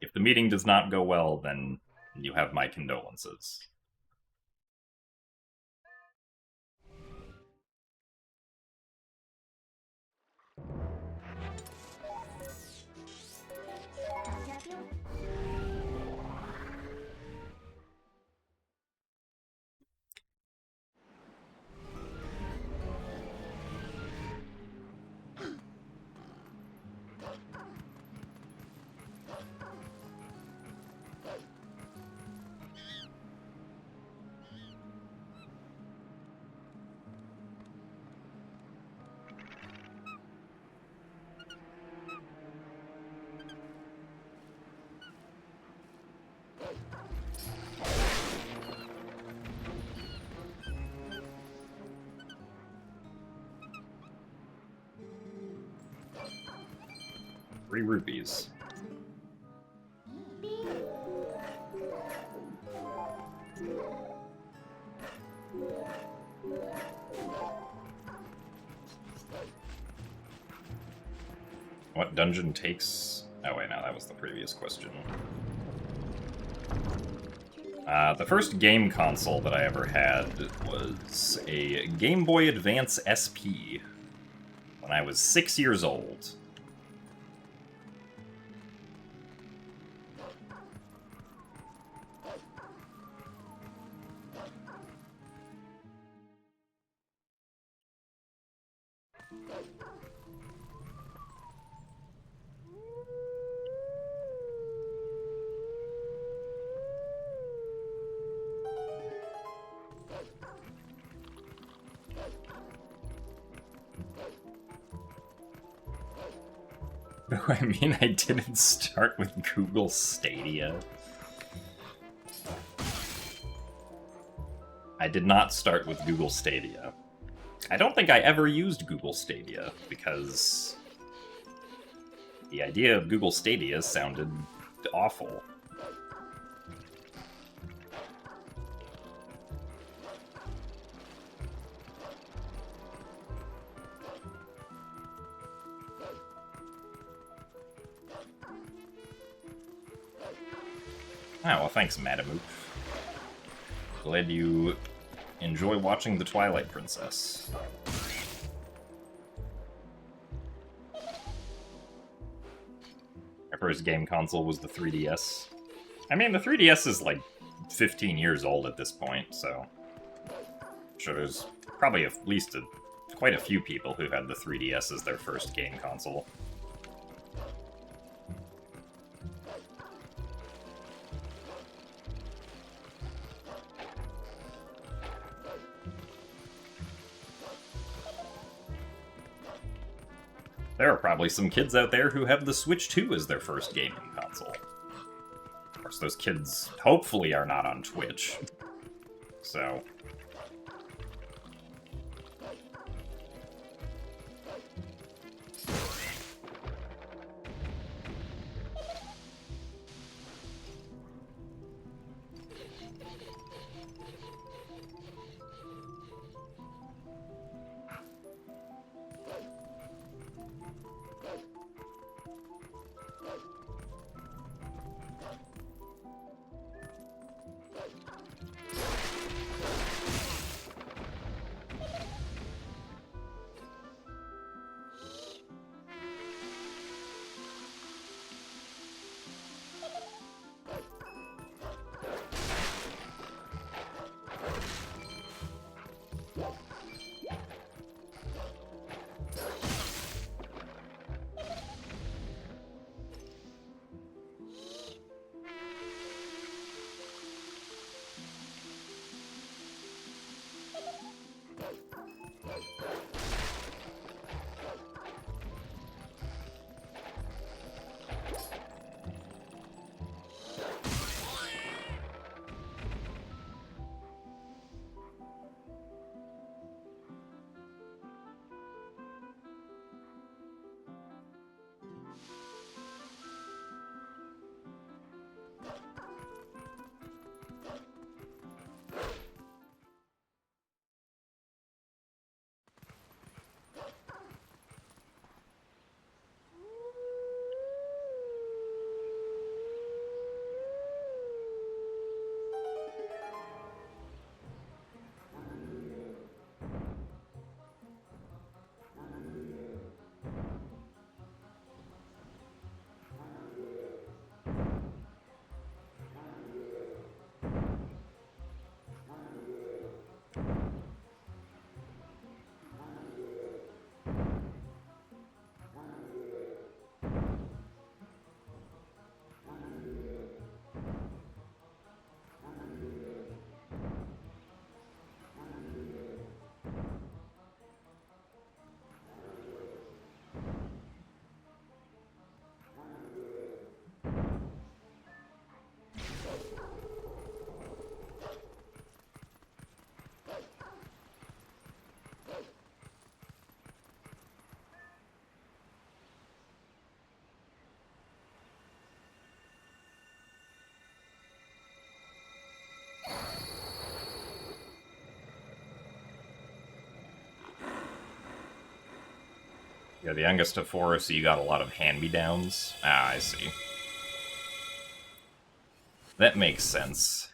If the meeting does not go well, then you have my condolences. Three rupees. What dungeon takes... Oh wait, no, that was the previous question. The first game console that I ever had was a Game Boy Advance SP when I was 6 years old. I mean, I didn't start with Google Stadia. I did not start with Google Stadia. I don't think I ever used Google Stadia, because the idea of Google Stadia sounded awful. Ah, well, thanks, Madamoop. Glad you enjoy watching The Twilight Princess. My first game console was the 3DS. I mean, the 3DS is like 15 years old at this point, so I'm sure there's probably at least quite a few people who had the 3DS as their first game console. There are probably some kids out there who have the Switch 2 as their first gaming console. Of course, those kids hopefully are not on Twitch. So... Yeah, the youngest of four, so you got a lot of hand-me-downs. Ah, I see. That makes sense.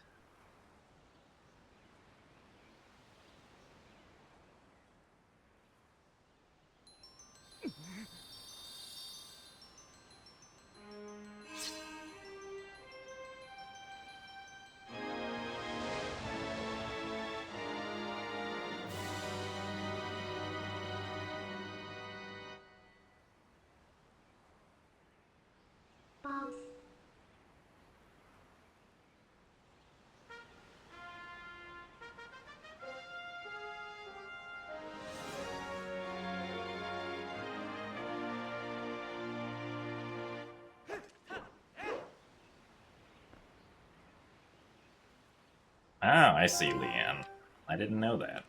Oh, I see, Leanne. I didn't know that.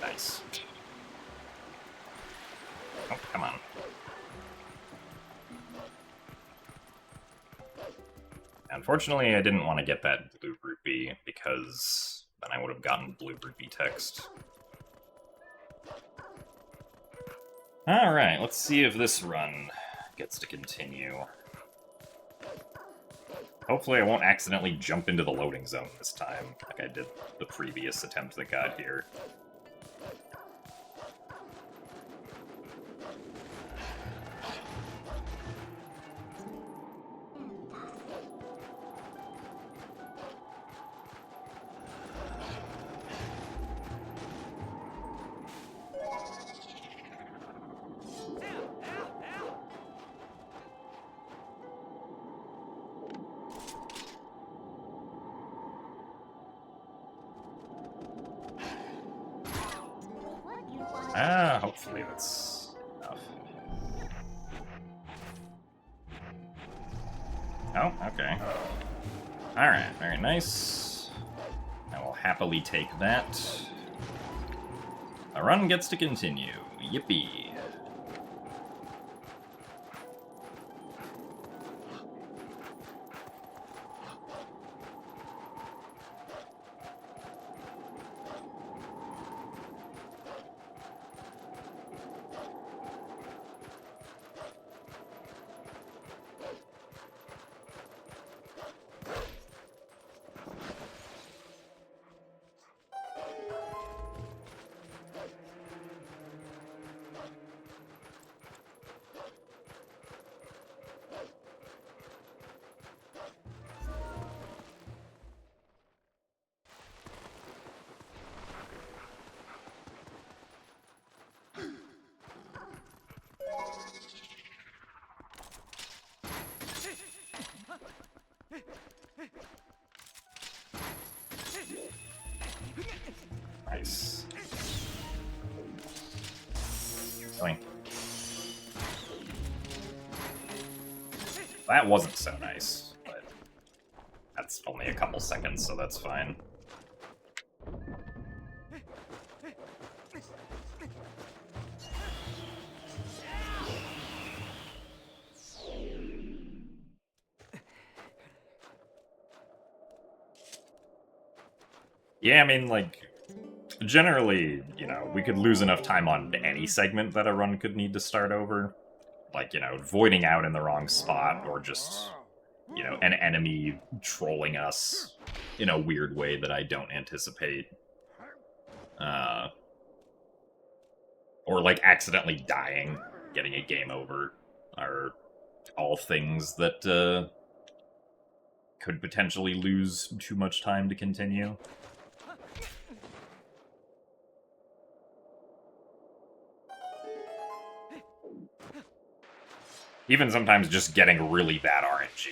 Nice. Oh, come on. Unfortunately, I didn't want to get that blue rupee, because then I would have gotten blue rupee text. Alright, let's see if this run gets to continue. Hopefully I won't accidentally jump into the loading zone this time, like I did the previous attempt that got here. Ah, hopefully that's enough. Oh, okay. Alright, very nice. I will happily take that. The run gets to continue. Yippee. Going. That wasn't so nice, but that's only a couple seconds, so that's fine. Yeah, I mean, like, generally, you know, we could lose enough time on any segment that a run could need to start over. Like, you know, voiding out in the wrong spot, or just, you know, an enemy trolling us in a weird way that I don't anticipate. Or, like, accidentally dying, getting a game over, are all things that could potentially lose too much time to continue. Even sometimes just getting really bad RNG.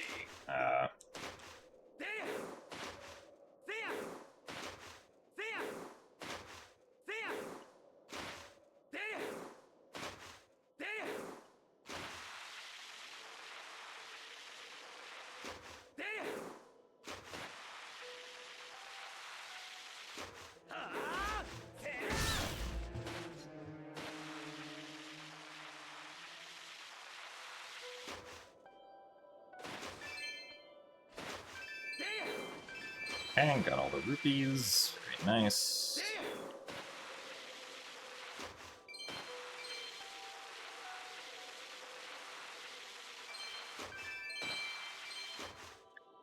Okay, got all the rupees. Very nice.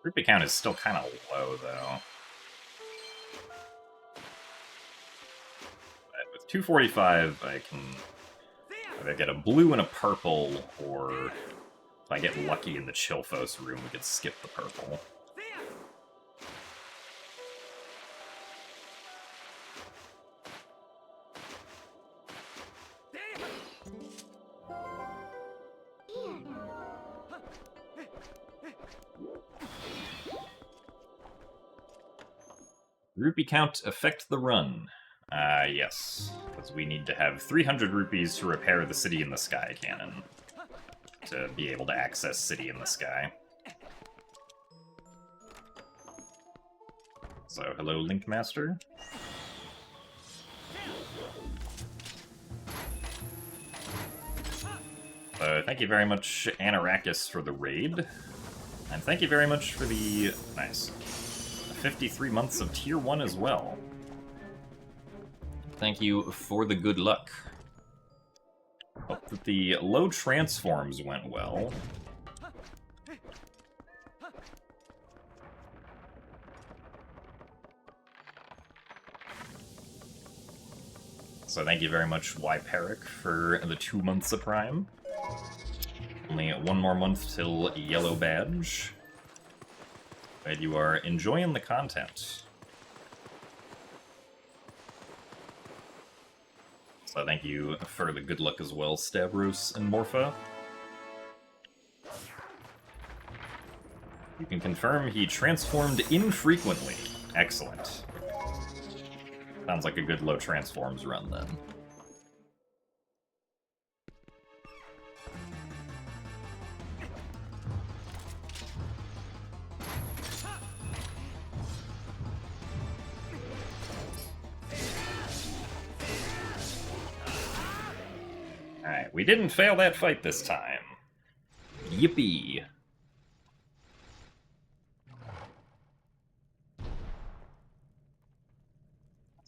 Rupee count is still kind of low, though. But with 245, I can either get a blue and a purple, or if I get lucky in the Chilphos room, we could skip the purple. Rupee count affect the run. Yes, because we need to have 300 rupees to repair the City in the Sky cannon to be able to access City in the Sky. So, hello, Link Master. So, thank you very much, Anarakis, for the raid. And thank you very much for the... nice. 53 months of Tier 1 as well. Thank you for the good luck. Hope that the low transforms went well. So thank you very much, Yperic, for the 2 months of Prime. Only 1 more month till Yellow Badge. Glad you are enjoying the content. So thank you for the good luck as well, Stavros and Morpha. You can confirm he transformed infrequently. Excellent. Sounds like a good low transforms run then. Alright, we didn't fail that fight this time. Yippee.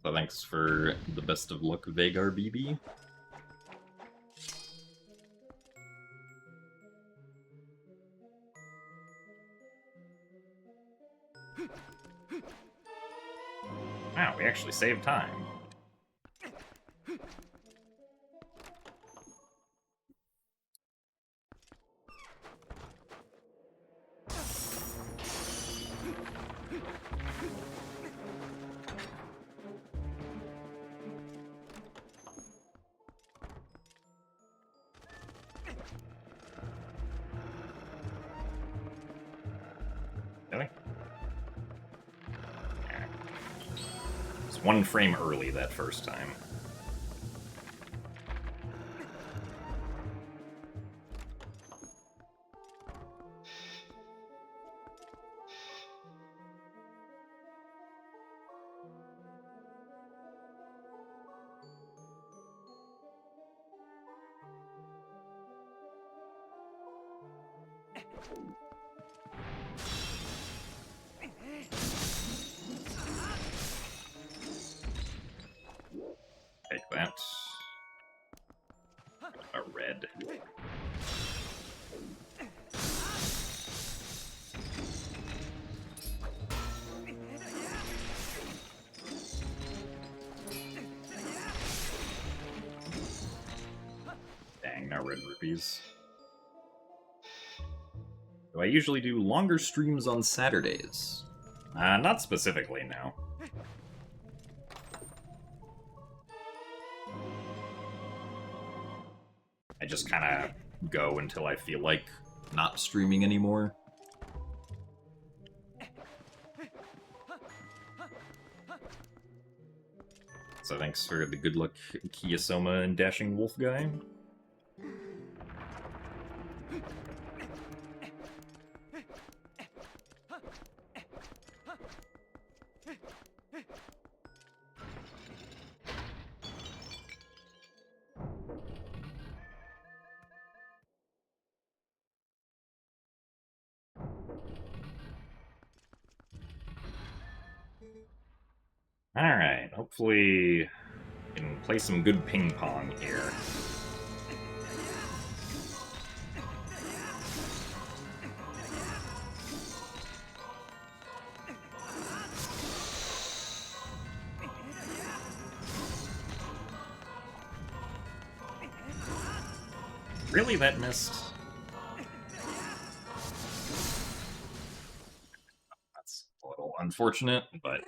So thanks for the best of luck, Vagar BB. Wow, we actually saved time. Really? It's 1 frame early that first time. Take that. A red. Dang, no red rupees. Do I usually do longer streams on Saturdays? Not specifically, no. I just kind of go until I feel like not streaming anymore. So thanks for the good luck, Kiyosoma and Dashing Wolf guy. Alright, hopefully we can play some good ping pong here. Really, that missed? That's a little unfortunate, but...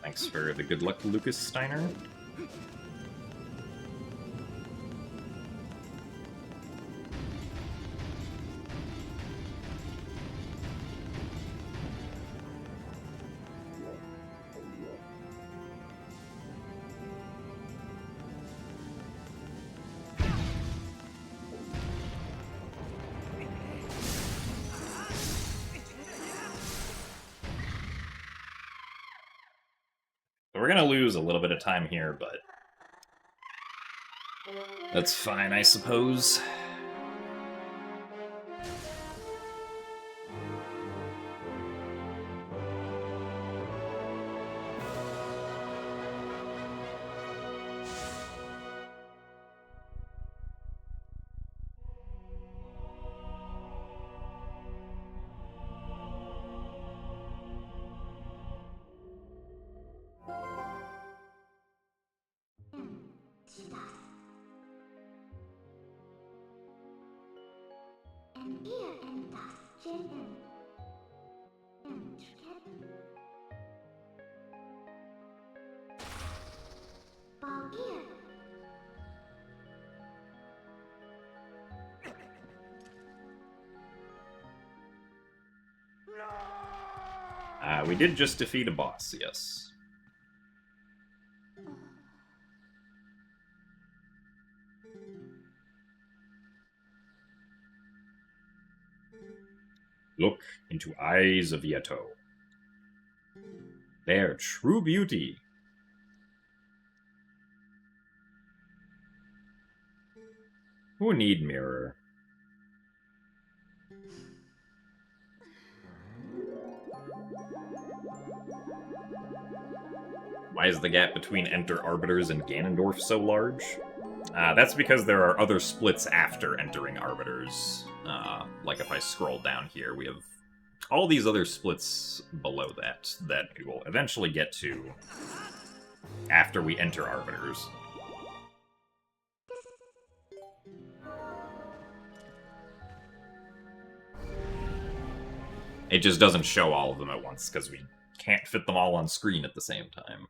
Thanks for the good luck, Lucas Steiner. So we're gonna lose a little bit of time here, but that's fine, I suppose. We did just defeat a boss, yes. Look into eyes of Yeto. Their true beauty. Who need mirror? Why is the gap between Enter Arbiters and Ganondorf so large? That's because there are other splits after entering Arbiters. Like if I scroll down here, we have all these other splits below that we will eventually get to after we enter Arbiters. It just doesn't show all of them at once, because we can't fit them all on screen at the same time.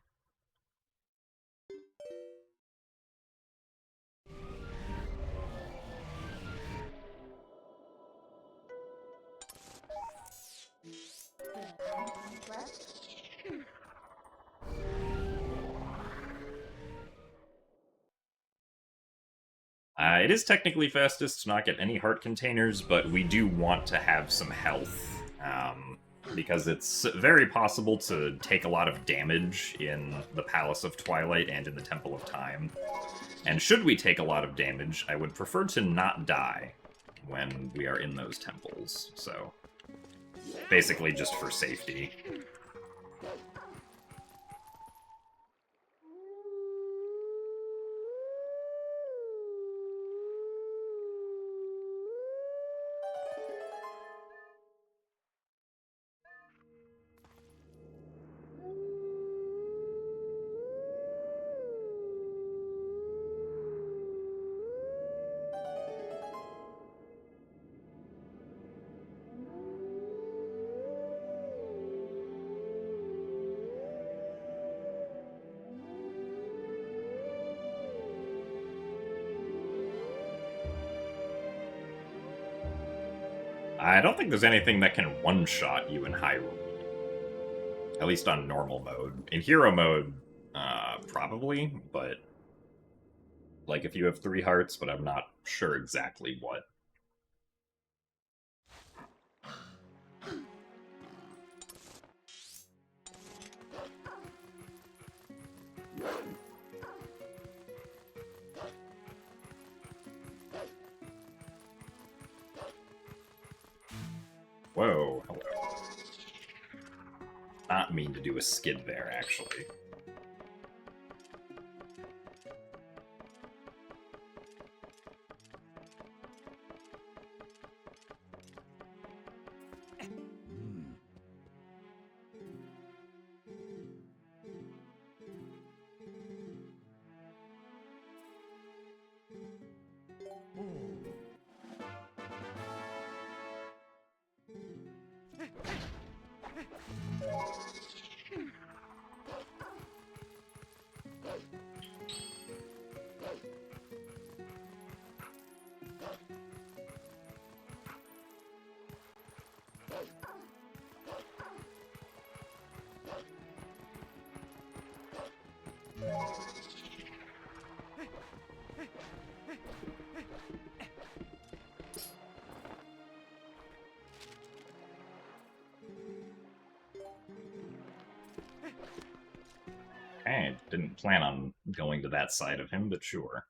It is technically fastest to not get any heart containers, but we do want to have some health, because it's very possible to take a lot of damage in the Palace of Twilight and in the Temple of Time. And should we take a lot of damage, I would prefer to not die when we are in those temples, so basically just for safety. I don't think there's anything that can one-shot you in Hyrule. At least on normal mode. In hero mode, probably, but like if you have 3 hearts, but I'm not sure exactly what. Whoa, hello. Not mean to do a skid there, actually. I didn't plan on going to that side of him, but sure.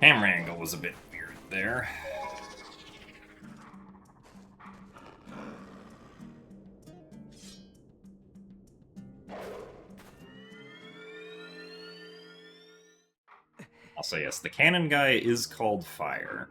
Camera angle was a bit weird there. Also, yes, the cannon guy is called Fire.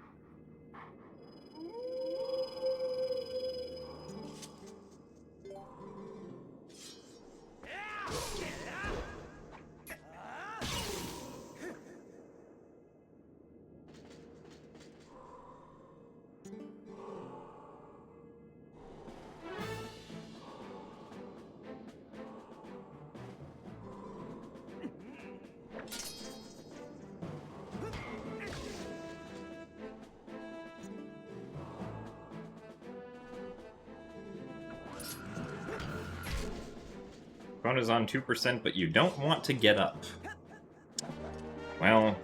Opponent's on 2%, but you don't want to get up. Well,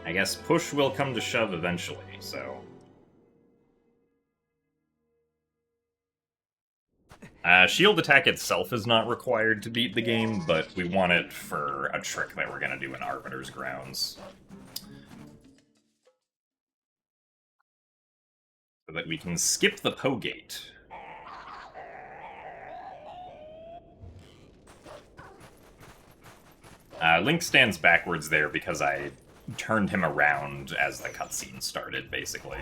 I guess push will come to shove eventually, so... shield attack itself is not required to beat the game, but we want it for a trick that we're going to do in Arbiter's Grounds. So that we can skip the Pogate. Link stands backwards there because I turned him around as the cutscene started, basically.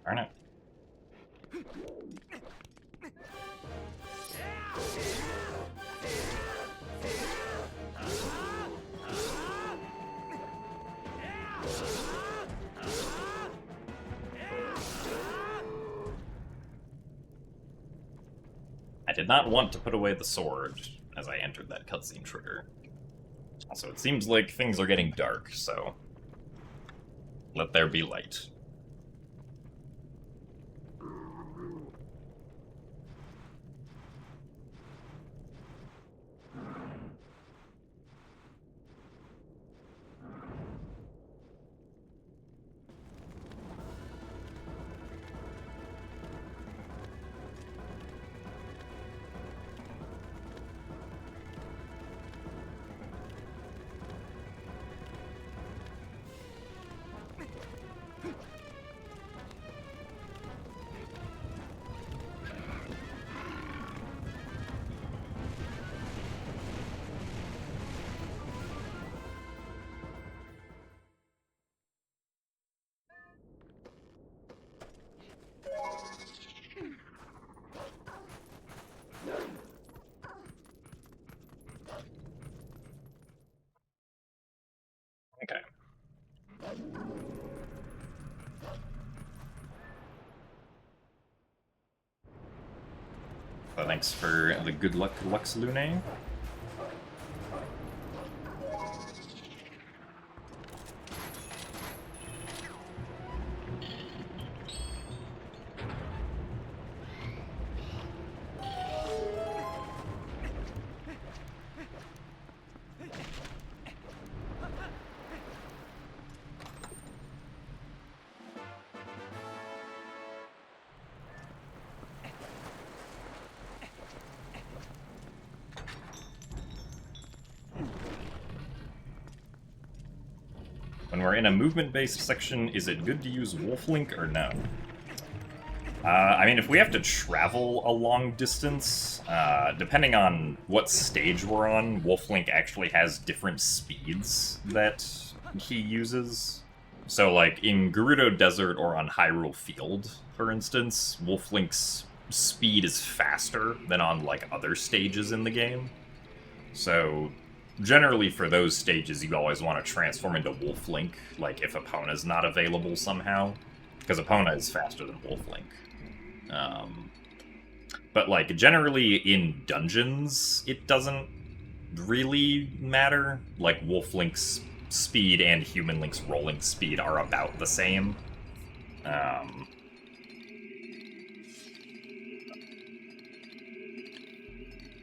Darn it. I did not want to put away the sword as I entered that cutscene trigger. Also, it seems like things are getting dark, so let there be light. Okay. So thanks for the good luck, Lux Lune. When we're in a movement-based section, is it good to use Wolf Link or no? I mean, if we have to travel a long distance, depending on what stage we're on, Wolf Link actually has different speeds that he uses. So, like, in Gerudo Desert or on Hyrule Field, for instance, Wolf Link's speed is faster than on, like, other stages in the game. So, generally for those stages, you always want to transform into Wolf Link, like, if Epona's not available somehow, because Epona is faster than Wolf Link. But, like, generally in dungeons, it doesn't really matter. Like, Wolf Link's speed and Human Link's rolling speed are about the same.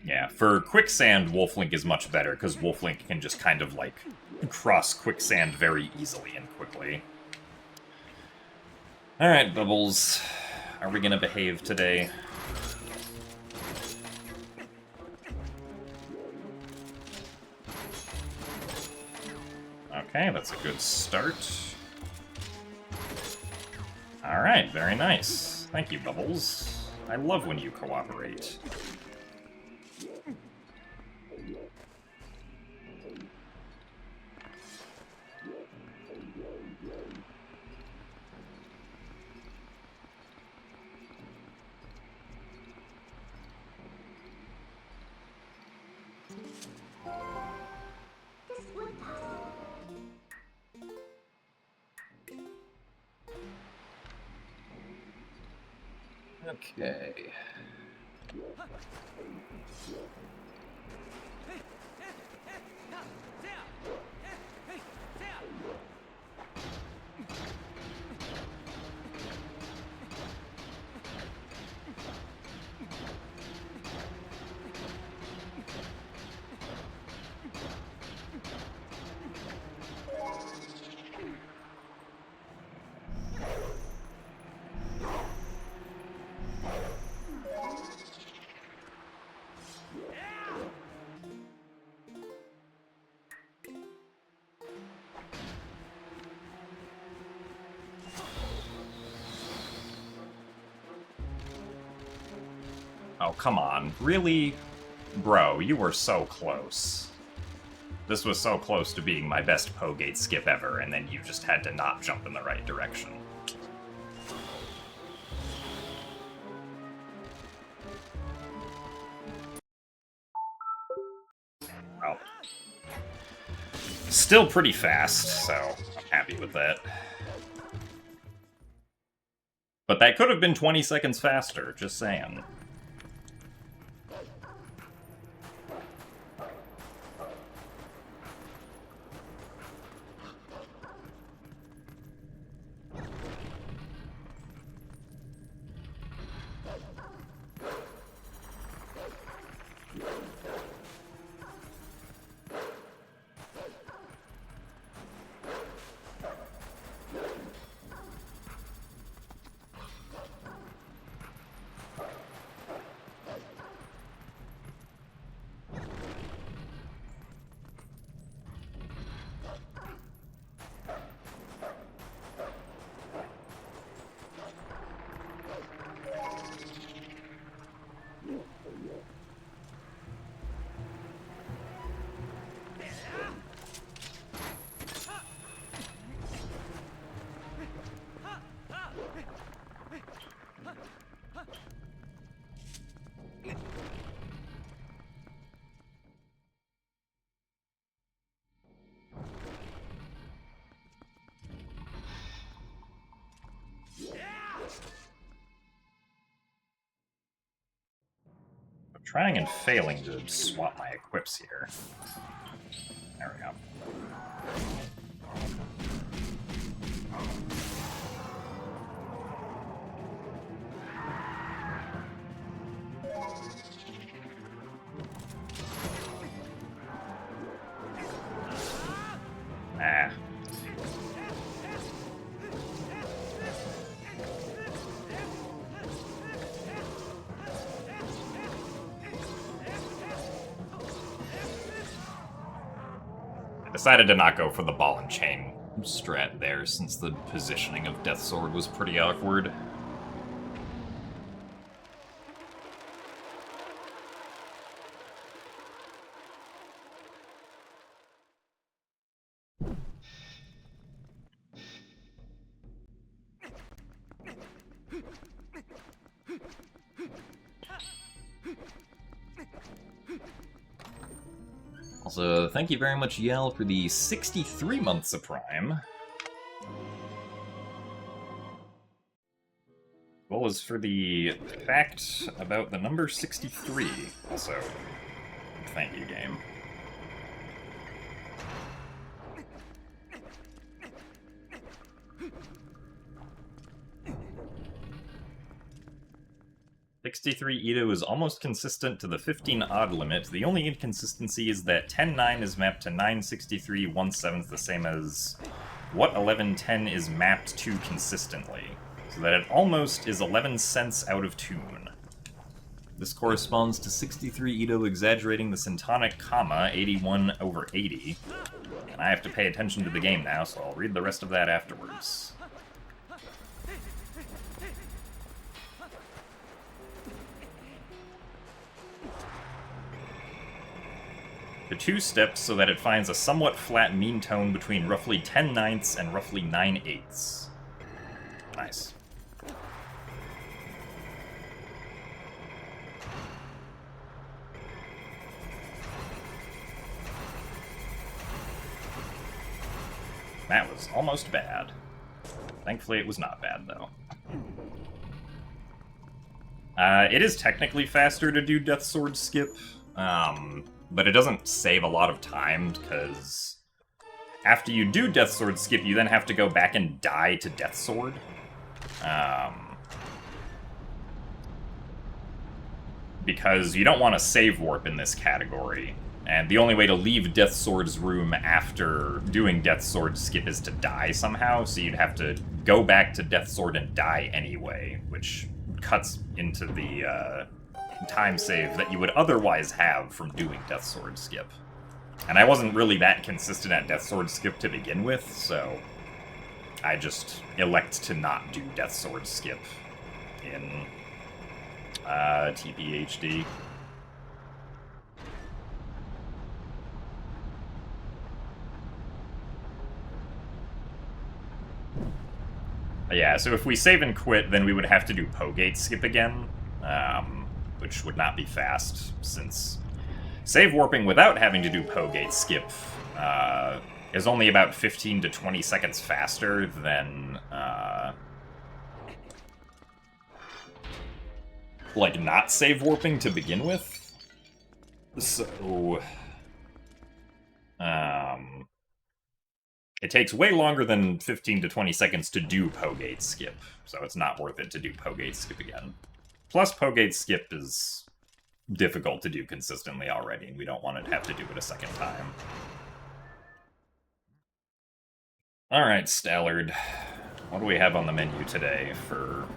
Yeah, for Quicksand, Wolf Link is much better, because Wolf Link can just kind of, like, cross Quicksand very easily and quickly. Alright, Bubbles. Are we gonna behave today? Okay, that's a good start. Alright, very nice. Thank you, Bubbles. I love when you cooperate. Okay. Oh, come on. Really? Bro, you were so close. This was so close to being my best Pogate skip ever, and then you just had to not jump in the right direction. Well, still pretty fast, so I'm happy with that. But that could have been 20 seconds faster, just saying. I'm trying and failing to swap my equips here. There we go. Ah. I decided to not go for the ball and chain strat there, since the positioning of Death Sword was pretty awkward. Also, thank you very much, Yell, for the 63 months of Prime. Well, as for the fact about the number 63, also, thank you, game. $63 Ito is almost consistent to the 15 odd limit. The only inconsistency is that 10-9 is mapped to 963 1/7, the same as what 11-10 is mapped to consistently, so that it almost is 11 cents out of tune. This corresponds to 63 Ito exaggerating the syntonic comma 81/80, and I have to pay attention to the game now, so I'll read the rest of that afterwards. The two steps so that it finds a somewhat flat mean tone between roughly 10/9 and roughly 9/8. Nice. That was almost bad. Thankfully it was not bad, though. It is technically faster to do Death Sword skip, but it doesn't save a lot of time, because after you do Death Sword skip, you then have to go back and die to Death Sword. Because you don't want to save warp in this category, and the only way to leave Death Sword's room after doing Death Sword skip is to die somehow, so you'd have to go back to Death Sword and die anyway, which cuts into the time save that you would otherwise have from doing Death Sword skip. And I wasn't really that consistent at Death Sword skip to begin with, so I just elect to not do Death Sword skip in TPHD. Yeah, so if we save and quit, then we would have to do Pogate skip again, which would not be fast, since save warping without having to do Pogate skip is only about 15 to 20 seconds faster than like not save warping to begin with. So it takes way longer than 15 to 20 seconds to do Pogate skip, so it's not worth it to do Pogate skip again. Plus, Pogate skip is difficult to do consistently already, and we don't want to have to do it a second time. Alright, Stallard. What do we have on the menu today for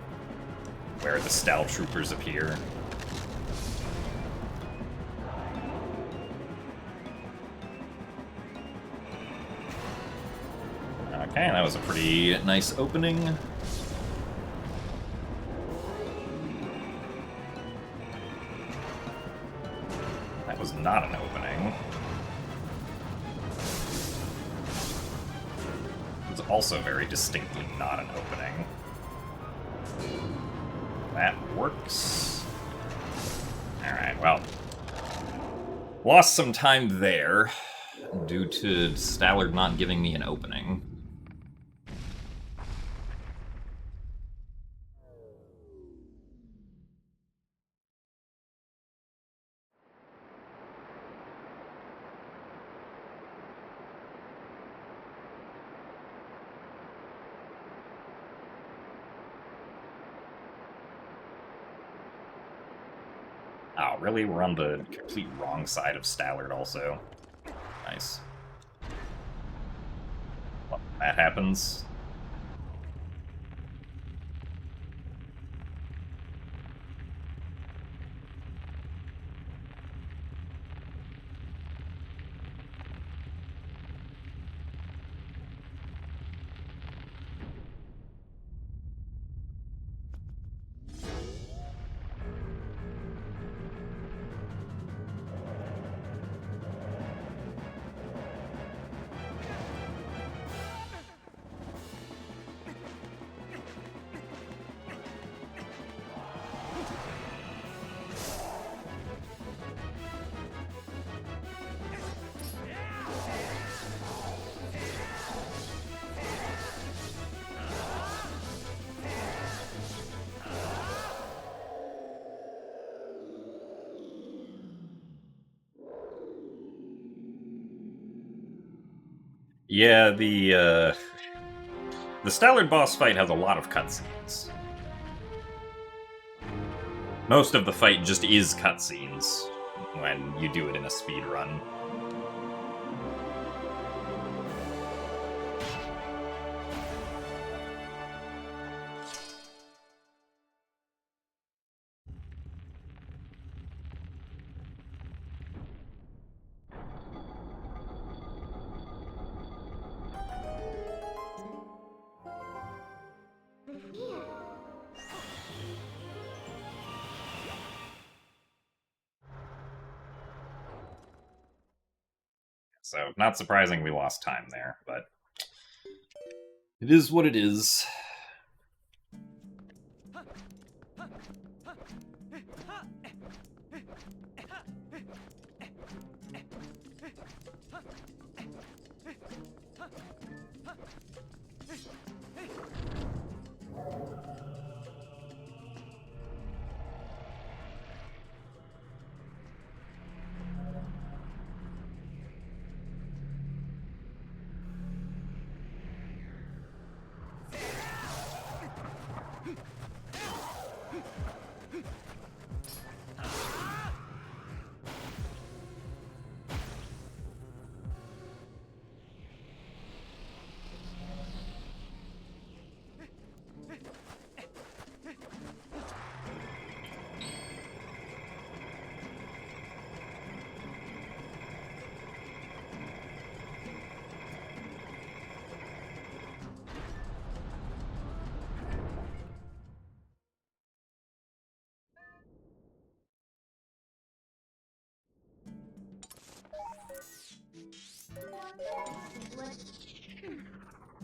where the Stall Troopers appear? Okay, that was a pretty nice opening. That was not an opening. It was also very distinctly not an opening. That works. Alright, well. Lost some time there due to Stallard not giving me an opening. Oh, really? We're on the complete wrong side of Stallard also. Nice. Well, that happens. Yeah, the Stallard boss fight has a lot of cutscenes. Most of the fight just is cutscenes when you do it in a speedrun. So, not surprising we lost time there, but it is what it is.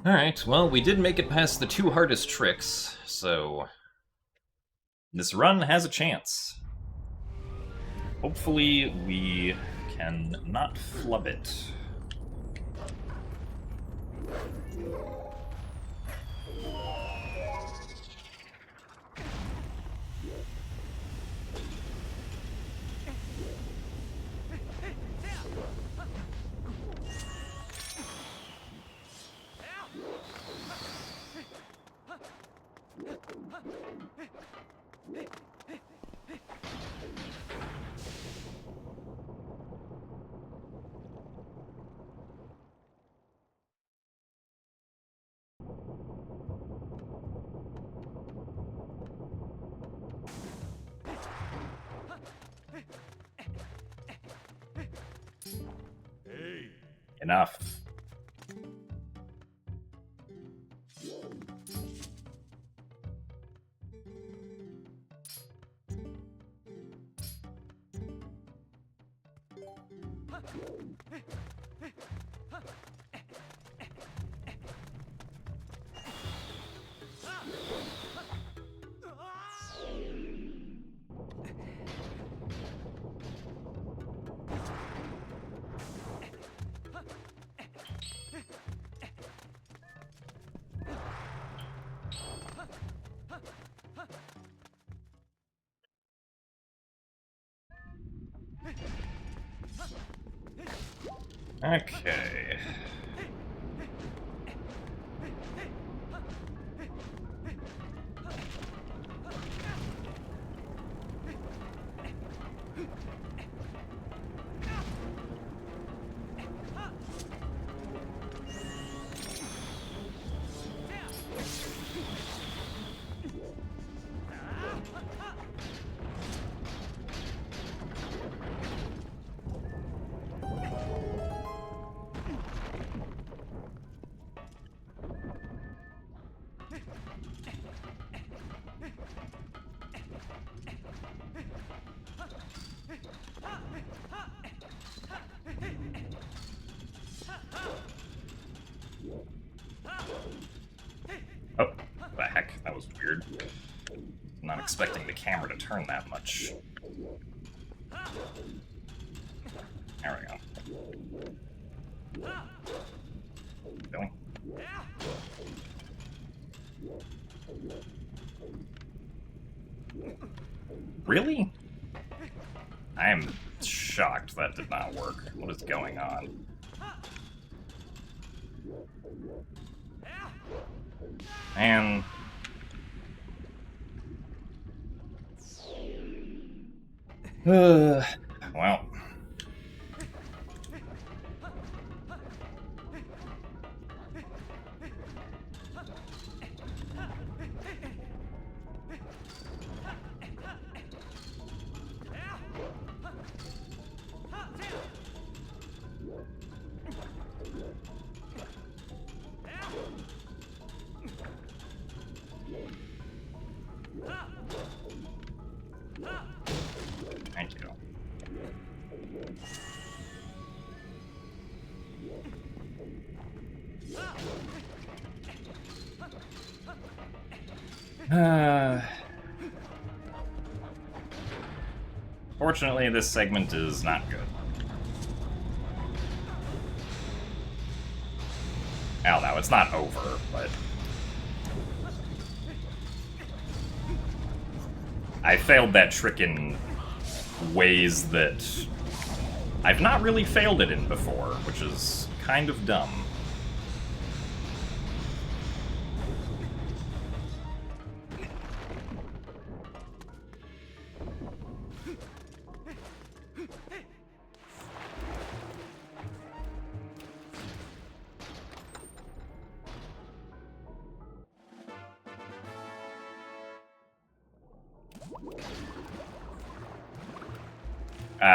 Alright, well, we did make it past the 2 hardest tricks, so this run has a chance. Hopefully we can not flub it. Enough. Okay. Oh, the heck? That was weird. I'm not expecting the camera to turn that much. There we go. Really? Really? I am shocked that did not work. What is going on? Man. Well. Thank you. Fortunately, this segment is not good. Oh no, it's not over, but I failed that trick in ways that I've not really failed it in before, which is kind of dumb.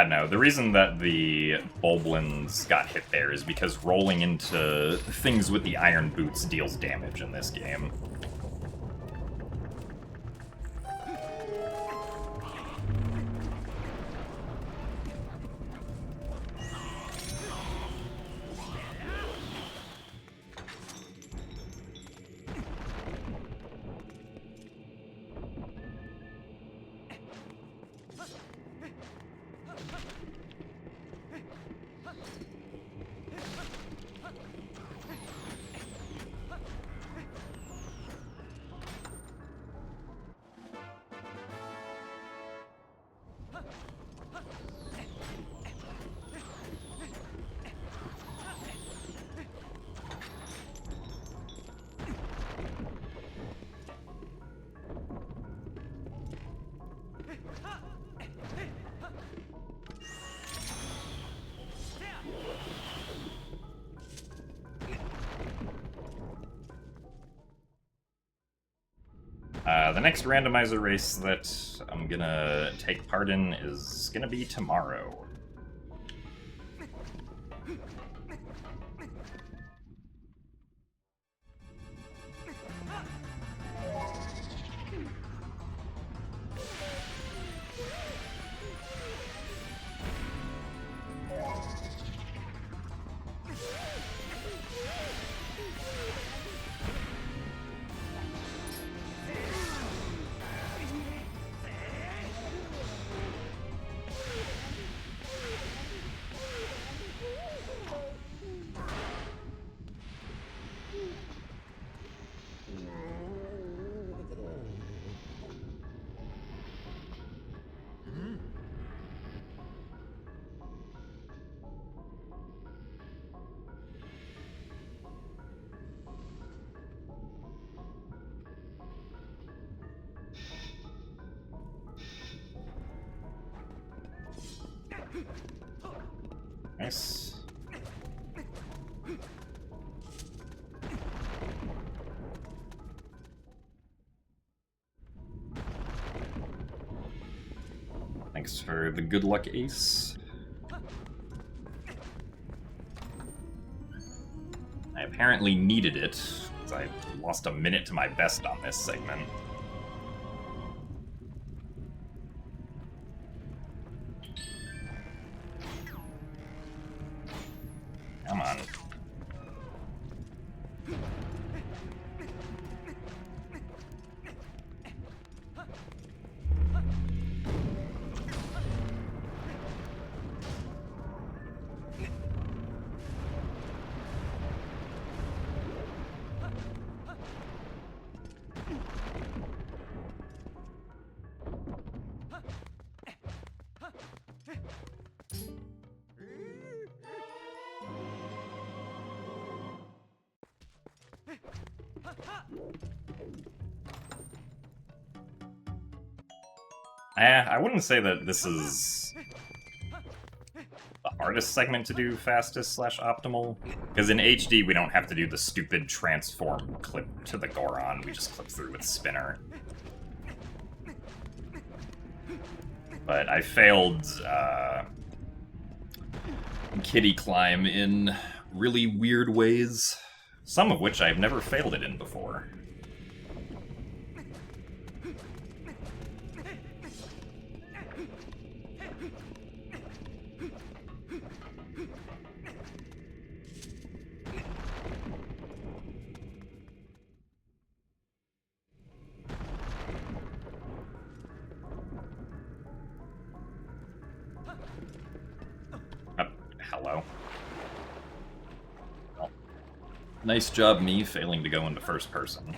No, the reason that the Bulblins got hit there is because rolling into things with the iron boots deals damage in this game. The next randomizer race that I'm gonna take part in is gonna be tomorrow. Nice. Thanks for the good luck, Ace. I apparently needed it, because I lost a minute to my best on this segment. Come on. I wouldn't say that this is the hardest segment to do fastest/optimal, because in HD we don't have to do the stupid transform clip to the Goron, we just clip through with spinner. But I failed kitty climb in really weird ways, some of which I've never failed it in before. Hello. Well, nice job me failing to go into first person.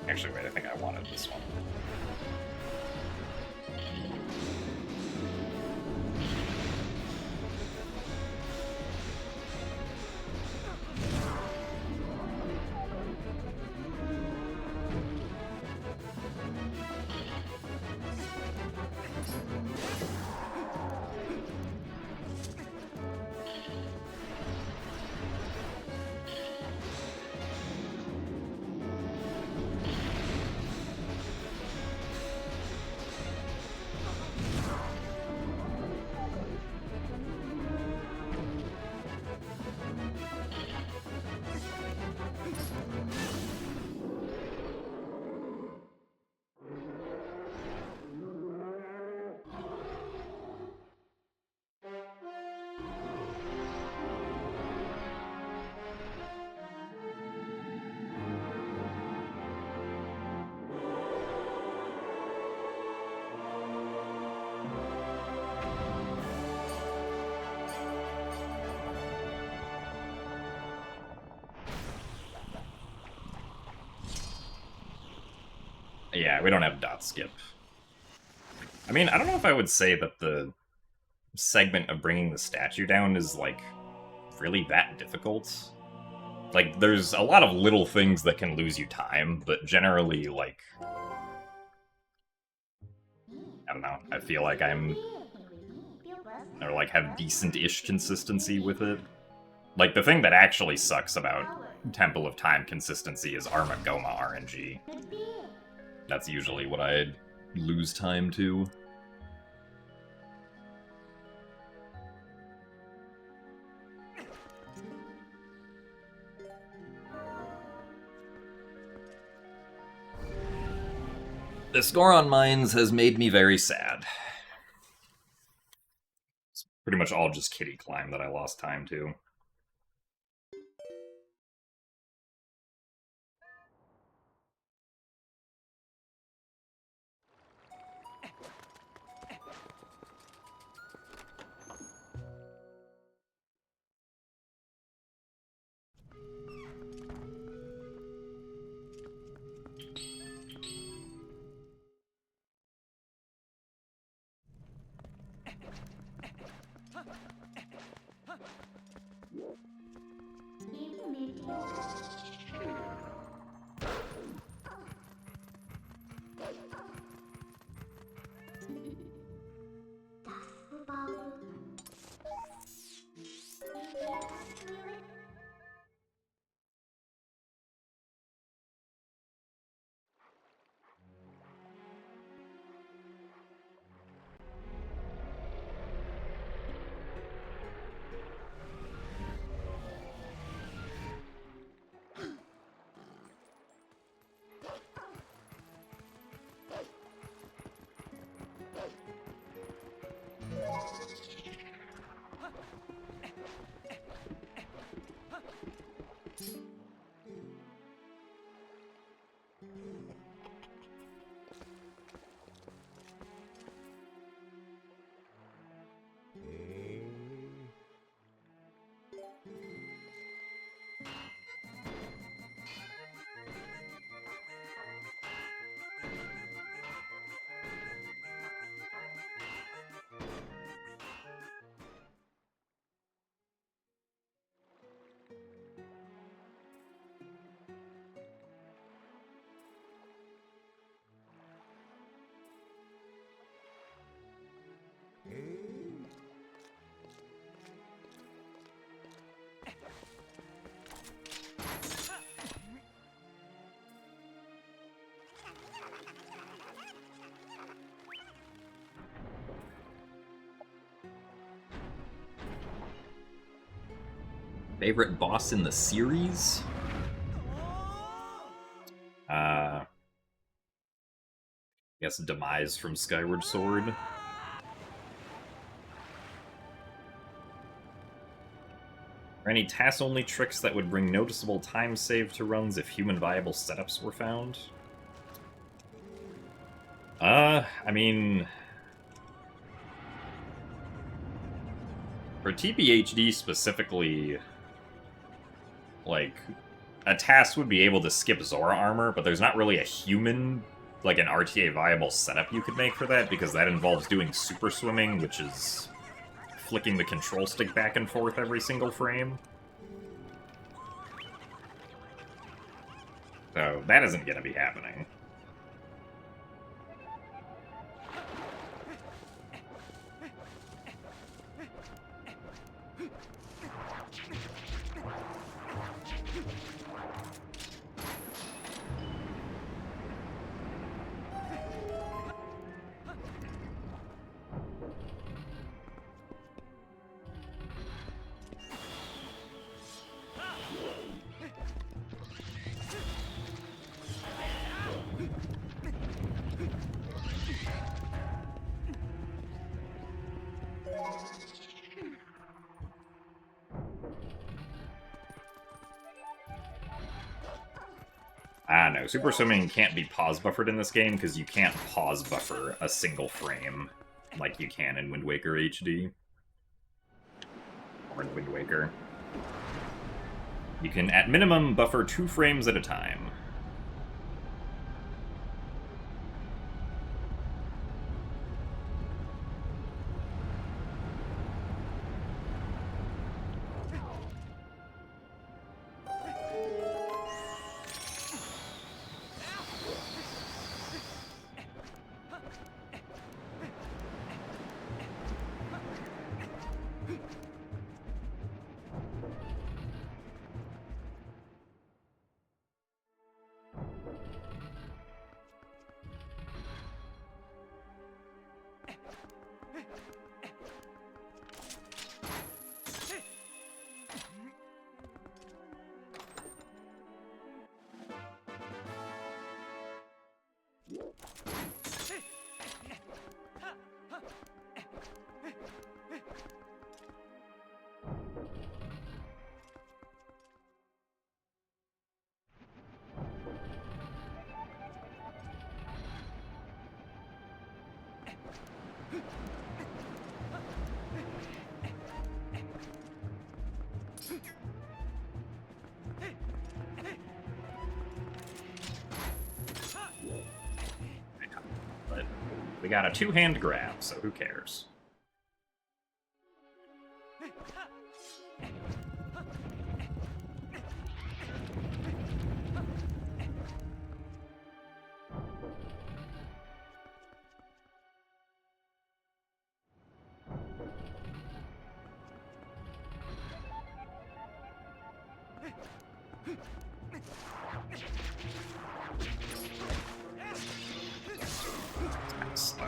Actually, wait, I think I wanted this one. Yeah, we don't have dot skip. I mean, I don't know if I would say that the segment of bringing the statue down is, like, really that difficult. Like, there's a lot of little things that can lose you time, but generally, like, I don't know, I feel like or like have decent-ish consistency with it. Like, the thing that actually sucks about Temple of Time consistency is Armagoma RNG. That's usually what I lose time to. The score on mines has made me very sad. It's pretty much all just kitty climb that I lost time to. Favorite boss in the series? I guess Demise from Skyward Sword. Are any TAS-only tricks that would bring noticeable time save to runs if human viable setups were found? I mean... For TPHD specifically, like, a TAS would be able to skip Zora armor, but there's not really a human, like an RTA viable setup you could make for that, because that involves doing super swimming, which is flicking the control stick back and forth every single frame. So that isn't going to be happening. No, super swimming can't be pause buffered in this game because you can't pause buffer a single frame like you can in Wind Waker HD. Or in Wind Waker. You can, at minimum, buffer 2 frames at a time. We got a two-hand grab, so who cares? Slow.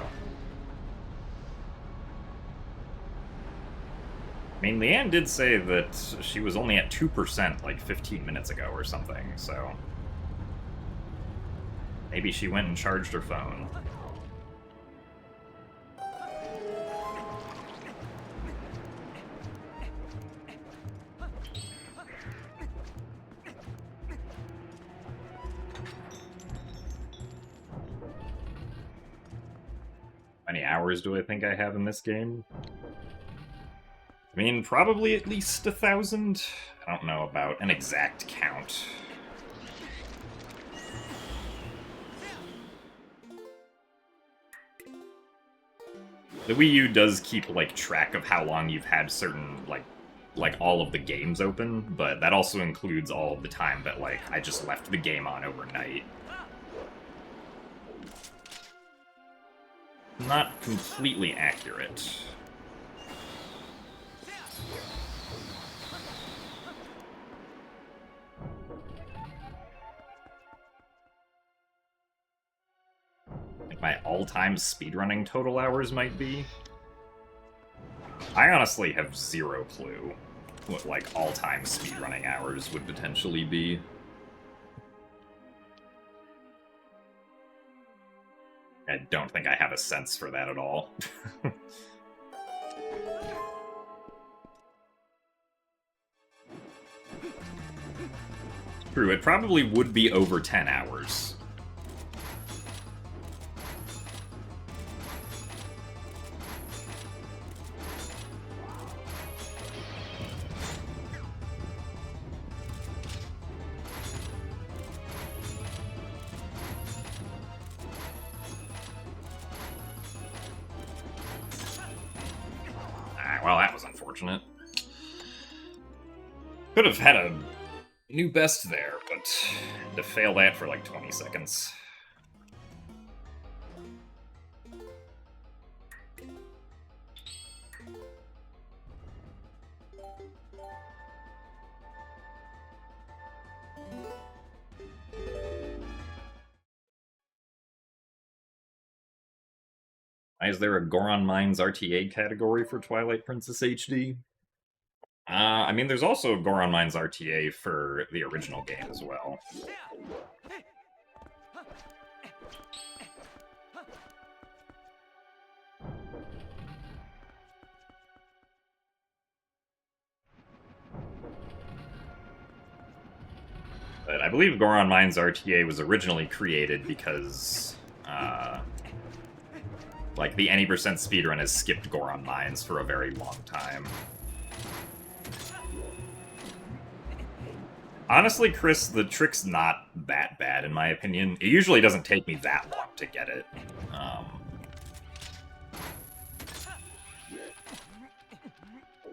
I mean, Leanne did say that she was only at 2% like 15 minutes ago or something, so... maybe she went and charged her phone. How many hours do I think I have in this game? I mean, probably at least 1,000. I don't know about an exact count. The Wii U does keep, like, track of how long you've had certain, like all of the games open, but that also includes all of the time that, like, I just left the game on overnight. Not completely accurate. Like my all-time speedrunning total hours might be. I honestly have zero clue what, like, all-time speedrunning hours would potentially be. I don't think I have a sense for that at all. True, it probably would be over 10 hours. Well, that was unfortunate. Could have had a new best there, but to fail that for like 20 seconds. Is there a Goron Mines RTA category for Twilight Princess HD? I mean, there's also Goron Mines RTA for the original game as well. But I believe Goron Mines RTA was originally created because, like, the any % speedrun has skipped Goron Mines for a very long time. Honestly, Chris, the trick's not that bad, in my opinion. It usually doesn't take me that long to get it.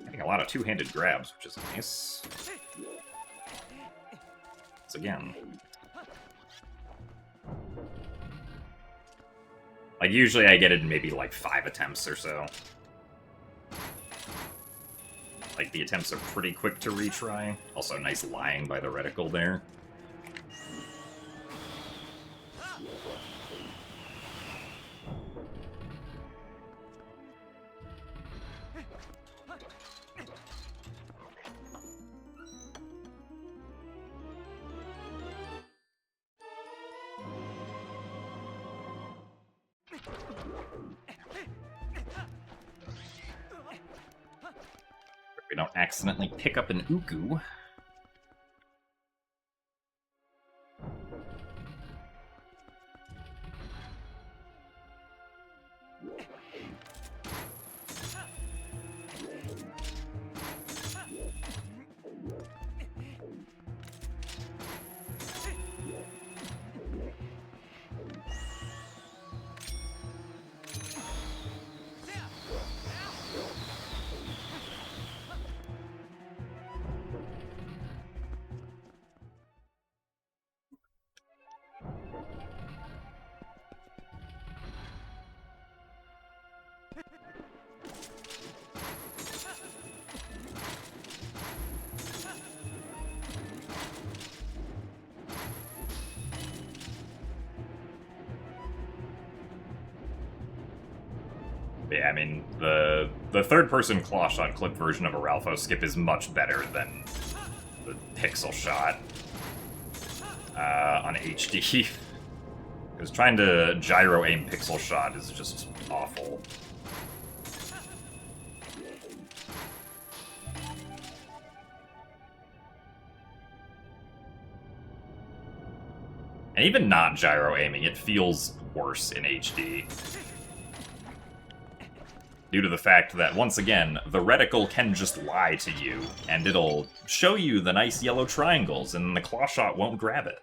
Getting a lot of two-handed grabs, which is nice. Once again. Like, usually I get it in maybe, like, 5 attempts or so. Like, the attempts are pretty quick to retry. Also, nice lying by the reticle there. We don't accidentally pick up an Uku. Yeah, I mean, the third-person claw-shot clip version of a Ralpho skip is much better than the pixel shot on HD. Because trying to gyro aim pixel shot is just awful. And even not gyro aiming, it feels worse in HD. Due to the fact that, once again, the reticle can just lie to you, and it'll show you the nice yellow triangles, and the claw shot won't grab it.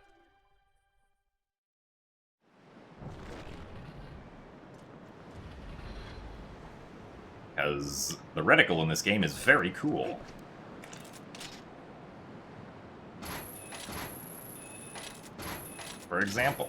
Because the reticle in this game is very cool. For example.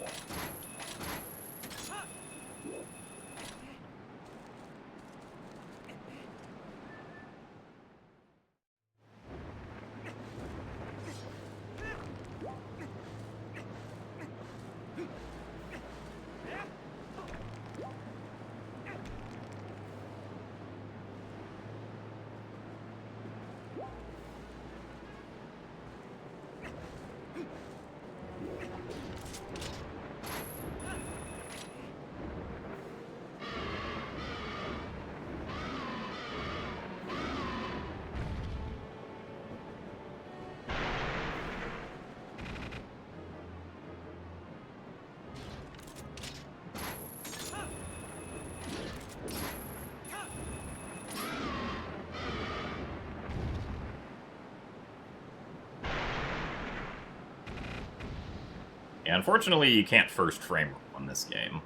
Yeah, unfortunately, you can't first frame on this game.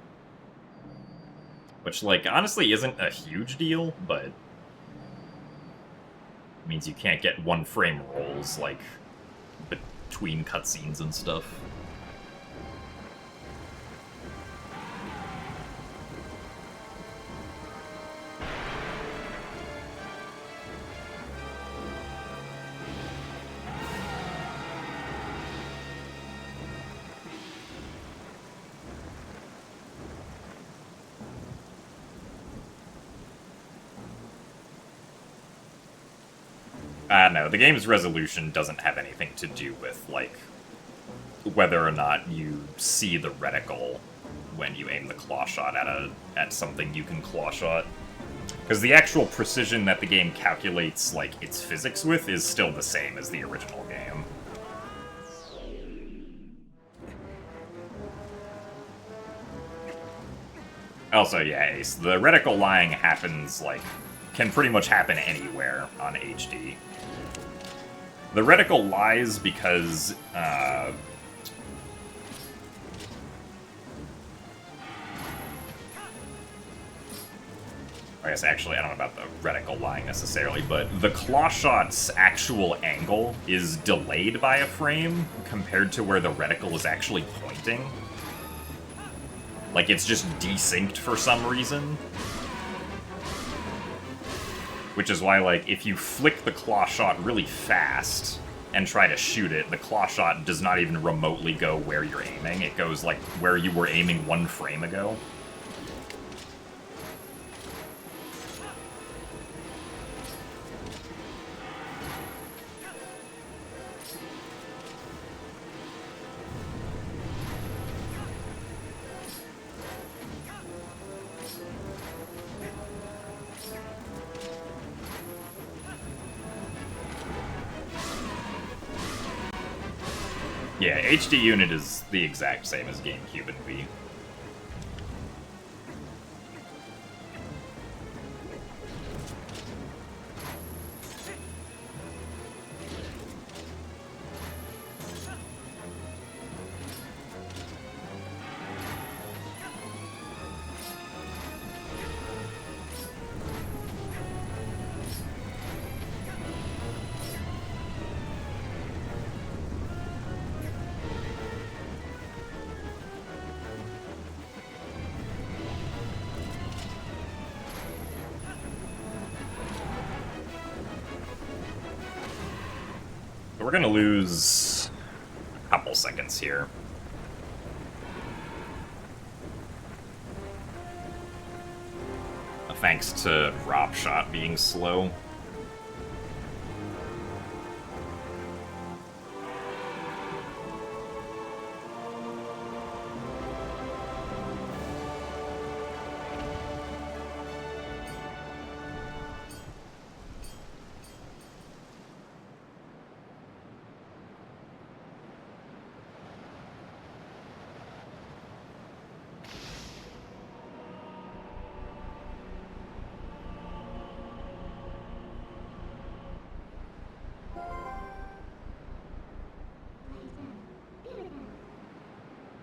Which, like, honestly isn't a huge deal, but it means you can't get one-frame rolls, like, between cutscenes and stuff. No, the game's resolution doesn't have anything to do with, like, whether or not you see the reticle when you aim the claw shot at something you can claw shot. Because the actual precision that the game calculates, like, its physics with is still the same as the original game. Also, yeah, Ace, the reticle lying happens, like, can pretty much happen anywhere on HD. The reticle lies because, I guess, actually, I don't know about the reticle lying necessarily, but the claw shot's actual angle is delayed by a frame compared to where the reticle is actually pointing. Like, it's just desynced for some reason. Which is why, like, if you flick the claw shot really fast and try to shoot it, the claw shot does not even remotely go where you're aiming. It goes, like, where you were aiming one frame ago. Yeah, HD unit is the exact same as GameCube and Wii. We're gonna lose a couple seconds here. thanks to drop shot being slow.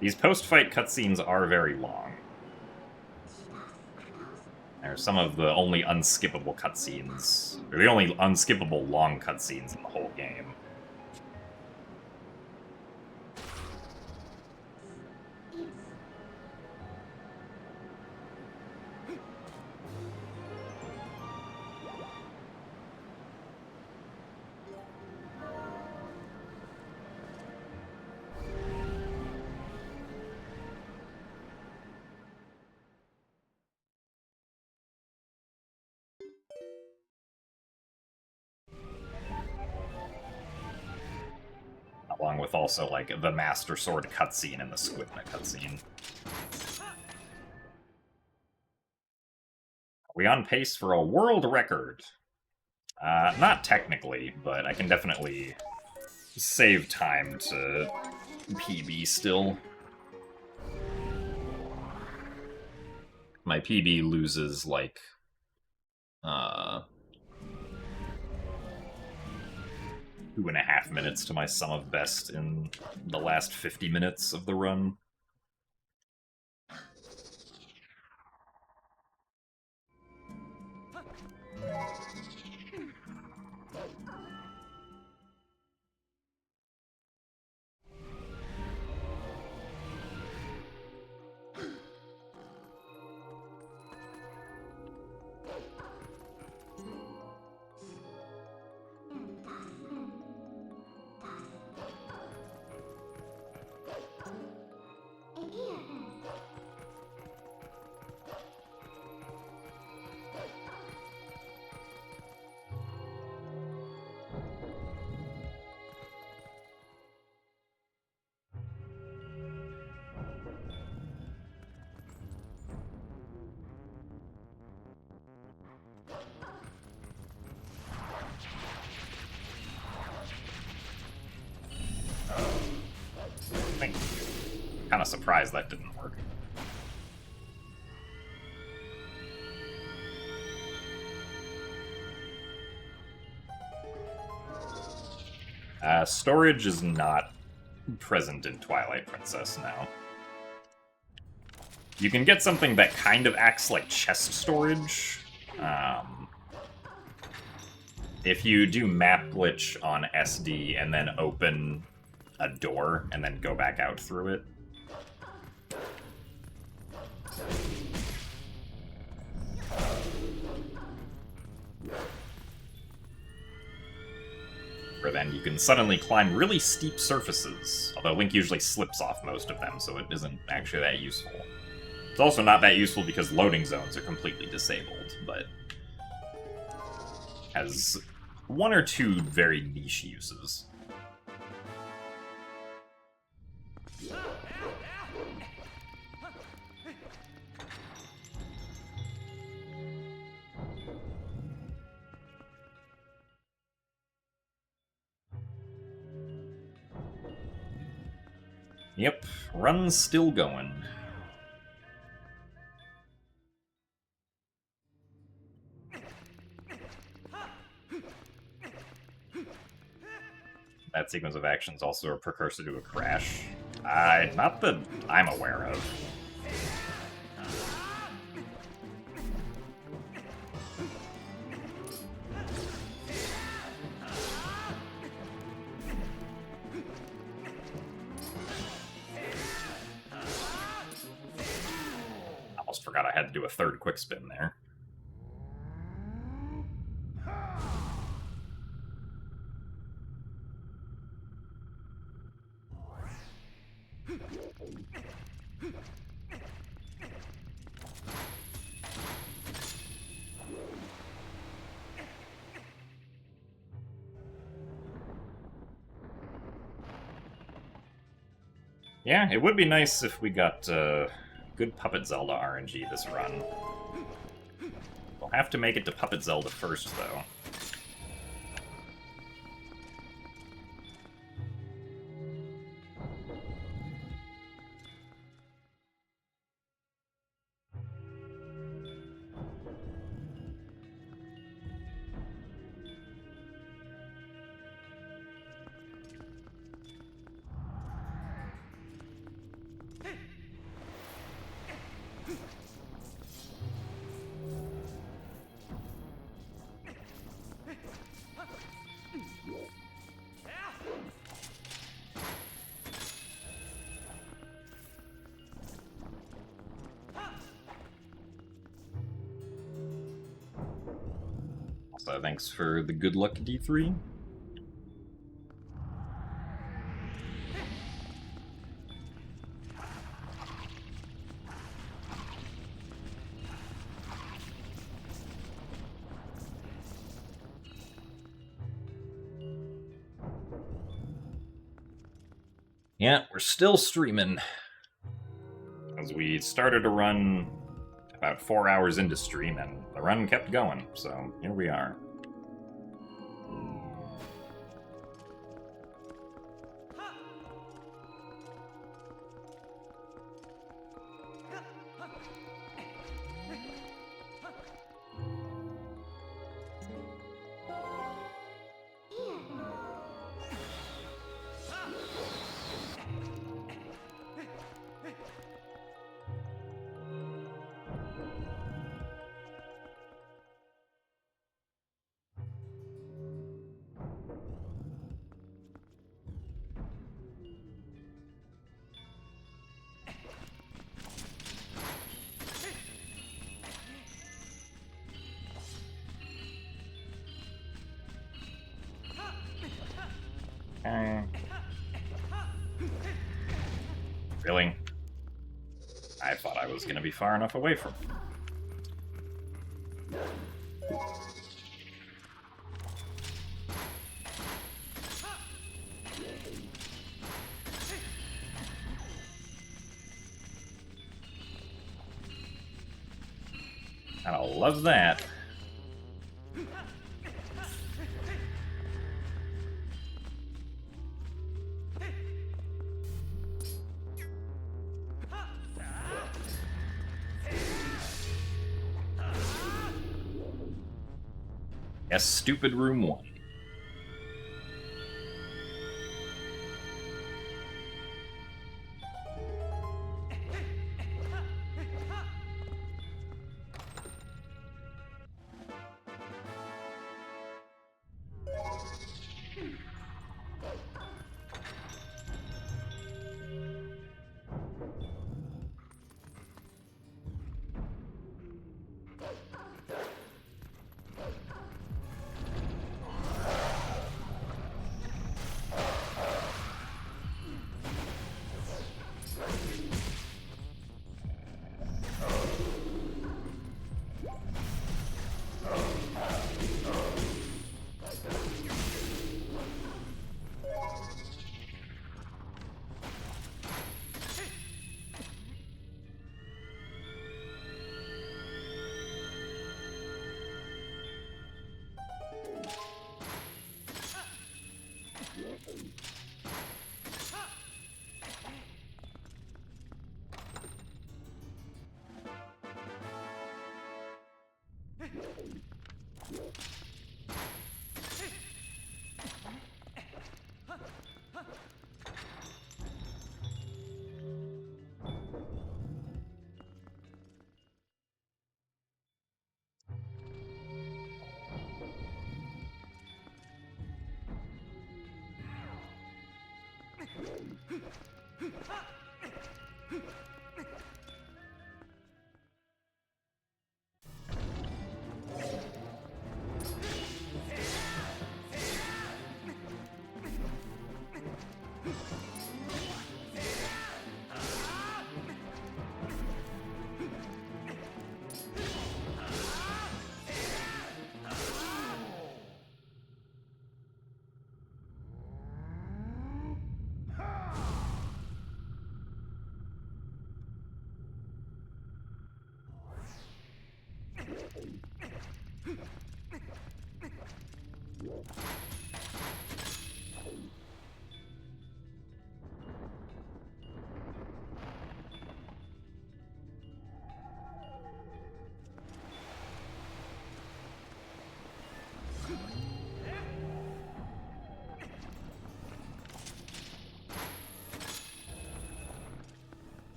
These post-fight cutscenes are very long. They're some of the only unskippable cutscenes, or the only unskippable long cutscenes in the whole game. Along with also, like, the Master Sword cutscene and the Squidna cutscene. Are we on pace for a world record? Not technically, but I can definitely save time to PB still. My PB loses, like, 2.5 minutes to my sum of best in the last 50 minutes of the run. Thank you. Kind of surprised that didn't work. Storage is not present in Twilight Princess now. You can get something that kind of acts like chest storage. If you do map glitch on SD and then open a door and then go back out through it. Where then you can suddenly climb really steep surfaces, although Link usually slips off most of them, so it isn't actually that useful. It's also not that useful because loading zones are completely disabled, but has one or two very niche uses. Yep, run's still going. That sequence of actions also a precursor to a crash. Not that I'm aware of. Almost forgot I had to do a third quick spin there. Yeah, it would be nice if we got good Puppet Zelda RNG this run. We'll have to make it to Puppet Zelda first, though. So thanks for the good luck, D3. Yeah, we're still streaming. As we started to run about 4 hours into stream, and the run kept going, so here we are. Really? I thought I was going to be far enough away from him. I love that. Yes, stupid room 1.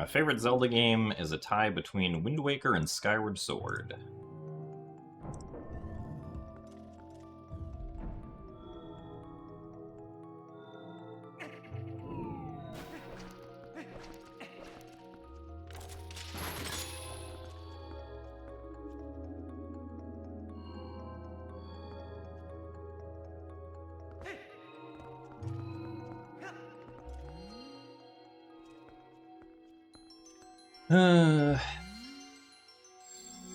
Favorite Zelda game is a tie between Wind Waker and Skyward Sword.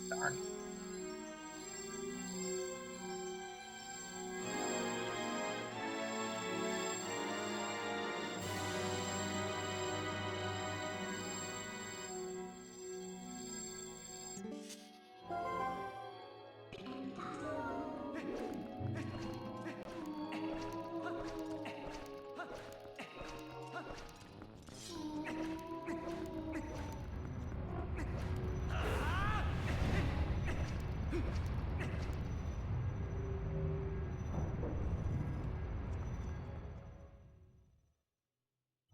Darn.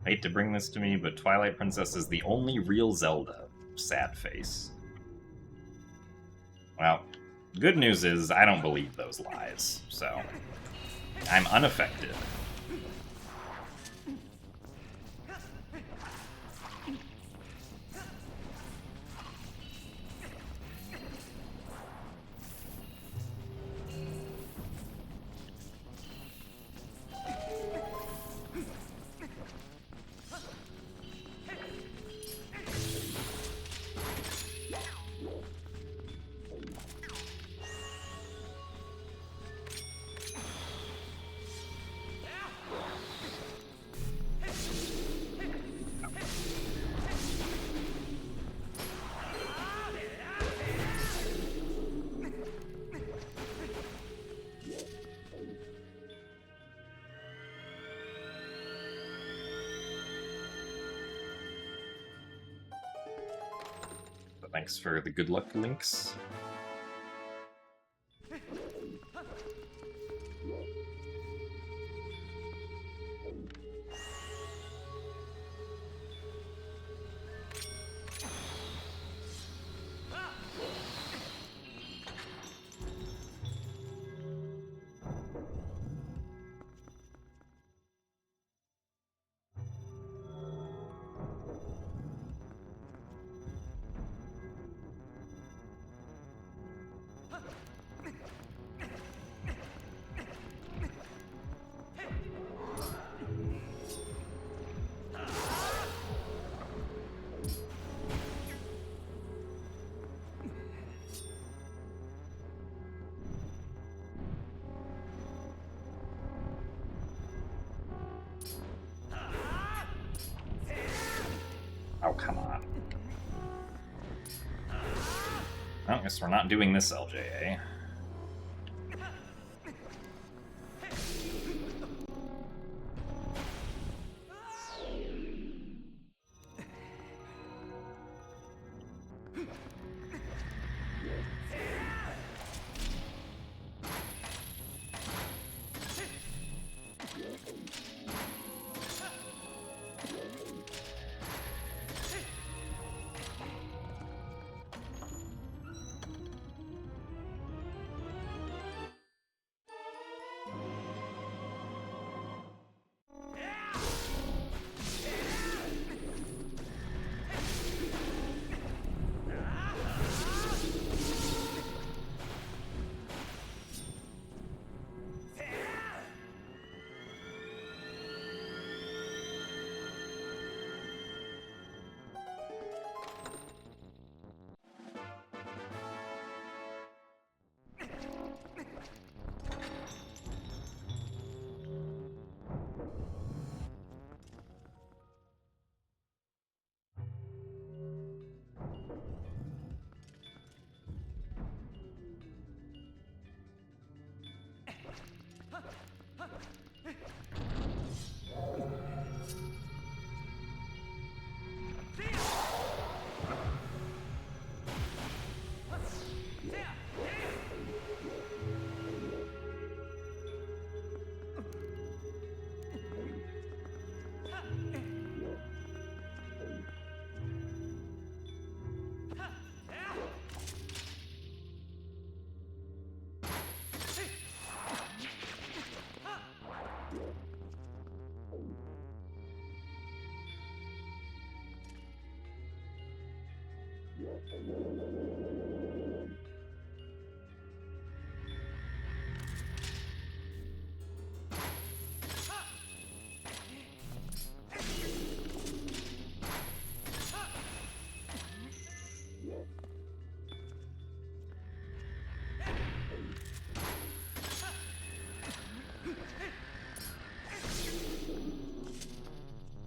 I hate to bring this to me, but Twilight Princess is the only real Zelda. Sad face. Well, good news is I don't believe those lies, so I'm unaffected. Thanks for the good luck links. Oh, come on. Well, I guess we're not doing this, LJA.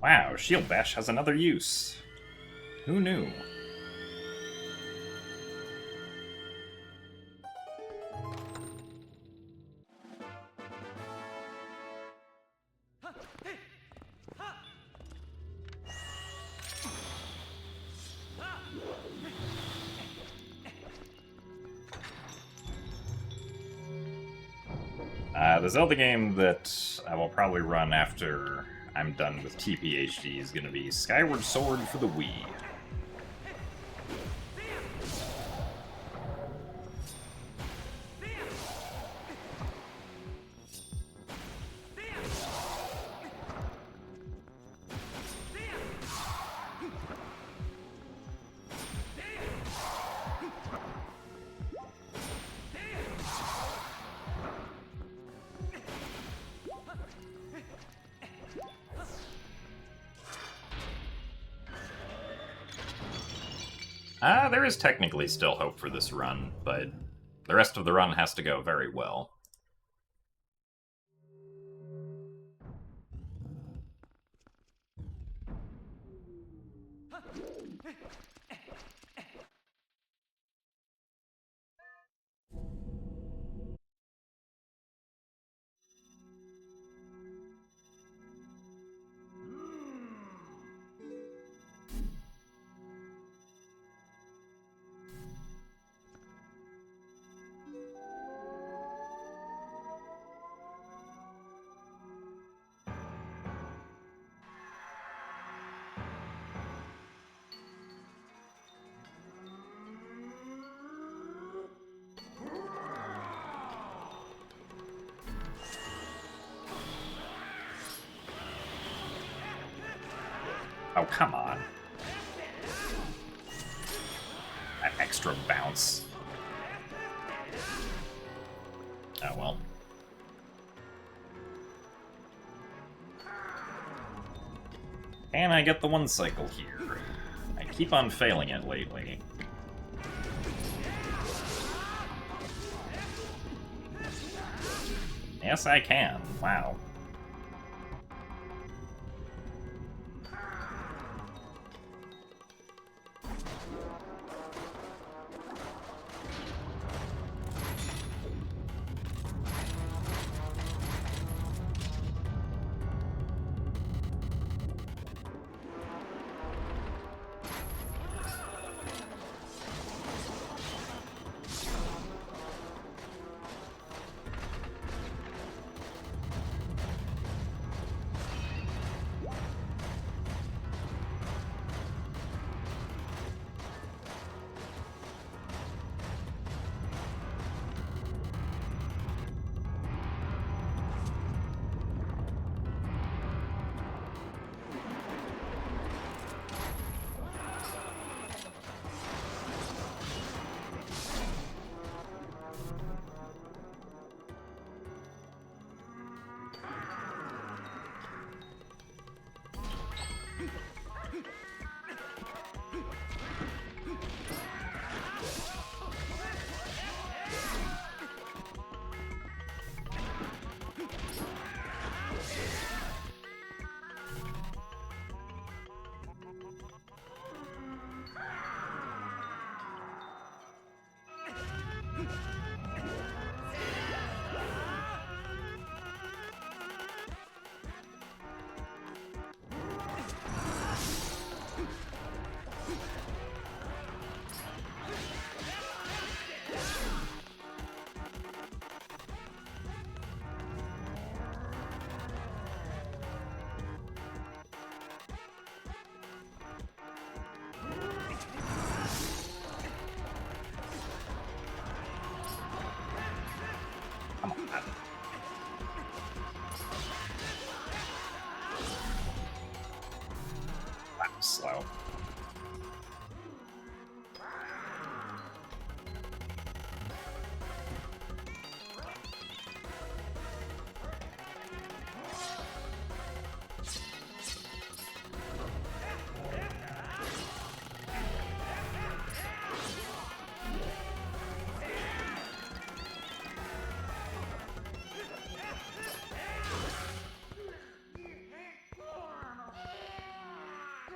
Wow, Shield Bash has another use. Who knew? The Zelda game that I will probably run after I'm done with TPHD is going to be Skyward Sword for the Wii. There is technically still hope for this run, but the rest of the run has to go very well. Oh, come on. That extra bounce. Oh, well. Can I get the one cycle here? I keep on failing it lately. Yes, I can. Wow.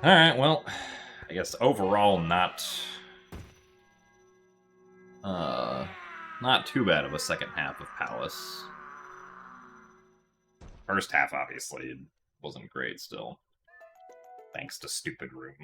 Alright, well, I guess overall not too bad of a second half of Palace. First half, obviously, wasn't great still. Thanks to Stupid Room.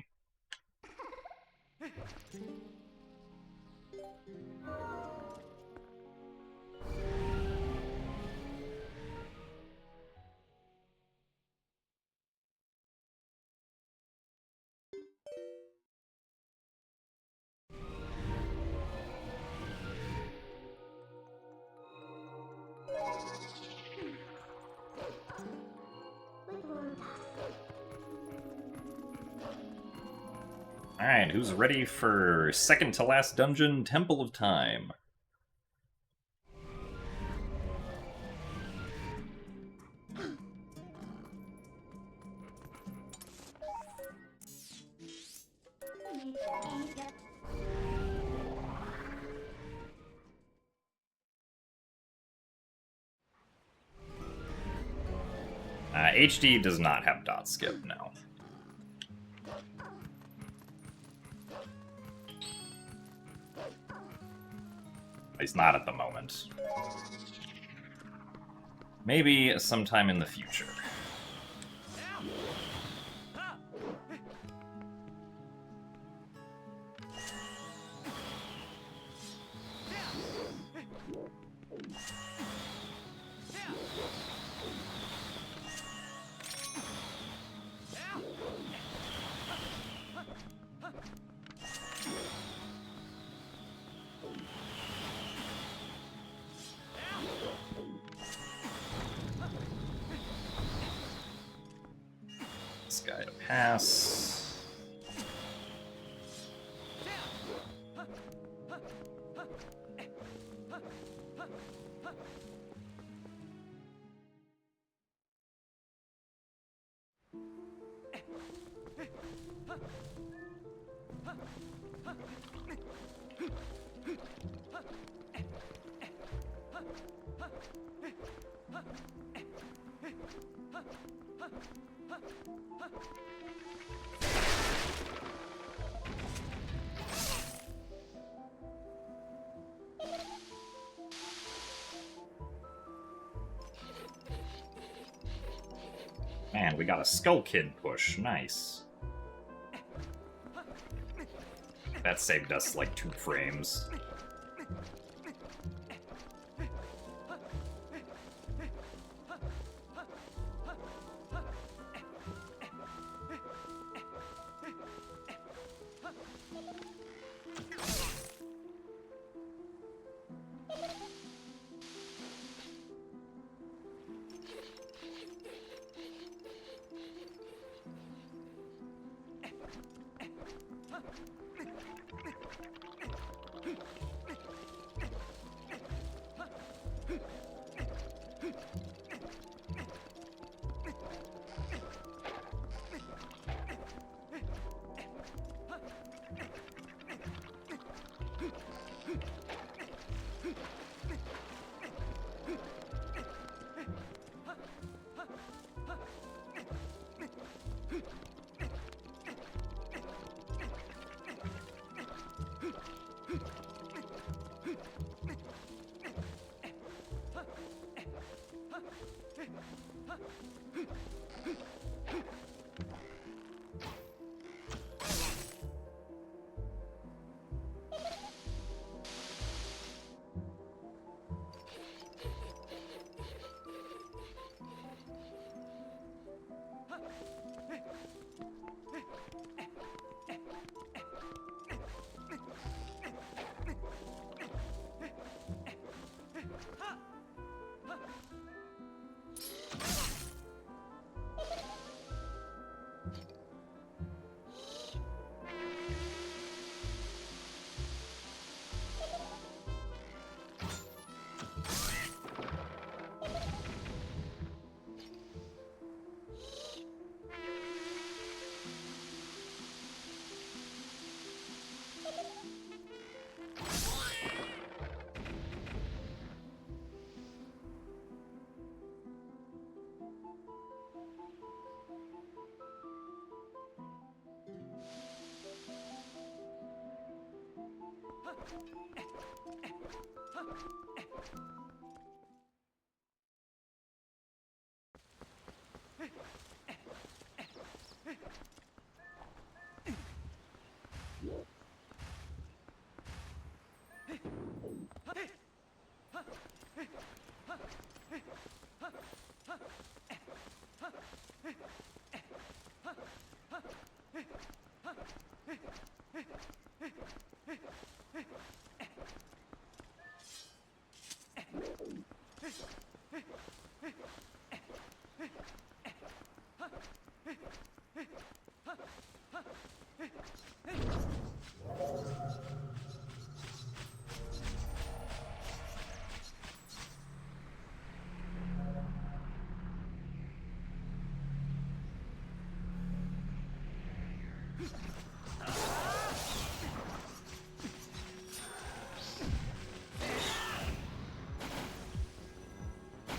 Alright, who's ready for second to last dungeon, Temple of Time? HD does not have dot skip now. At least not at the moment. Maybe sometime in the future. This guy to pass. Man, we got a Skull Kid push. Nice. That saved us like 2 frames.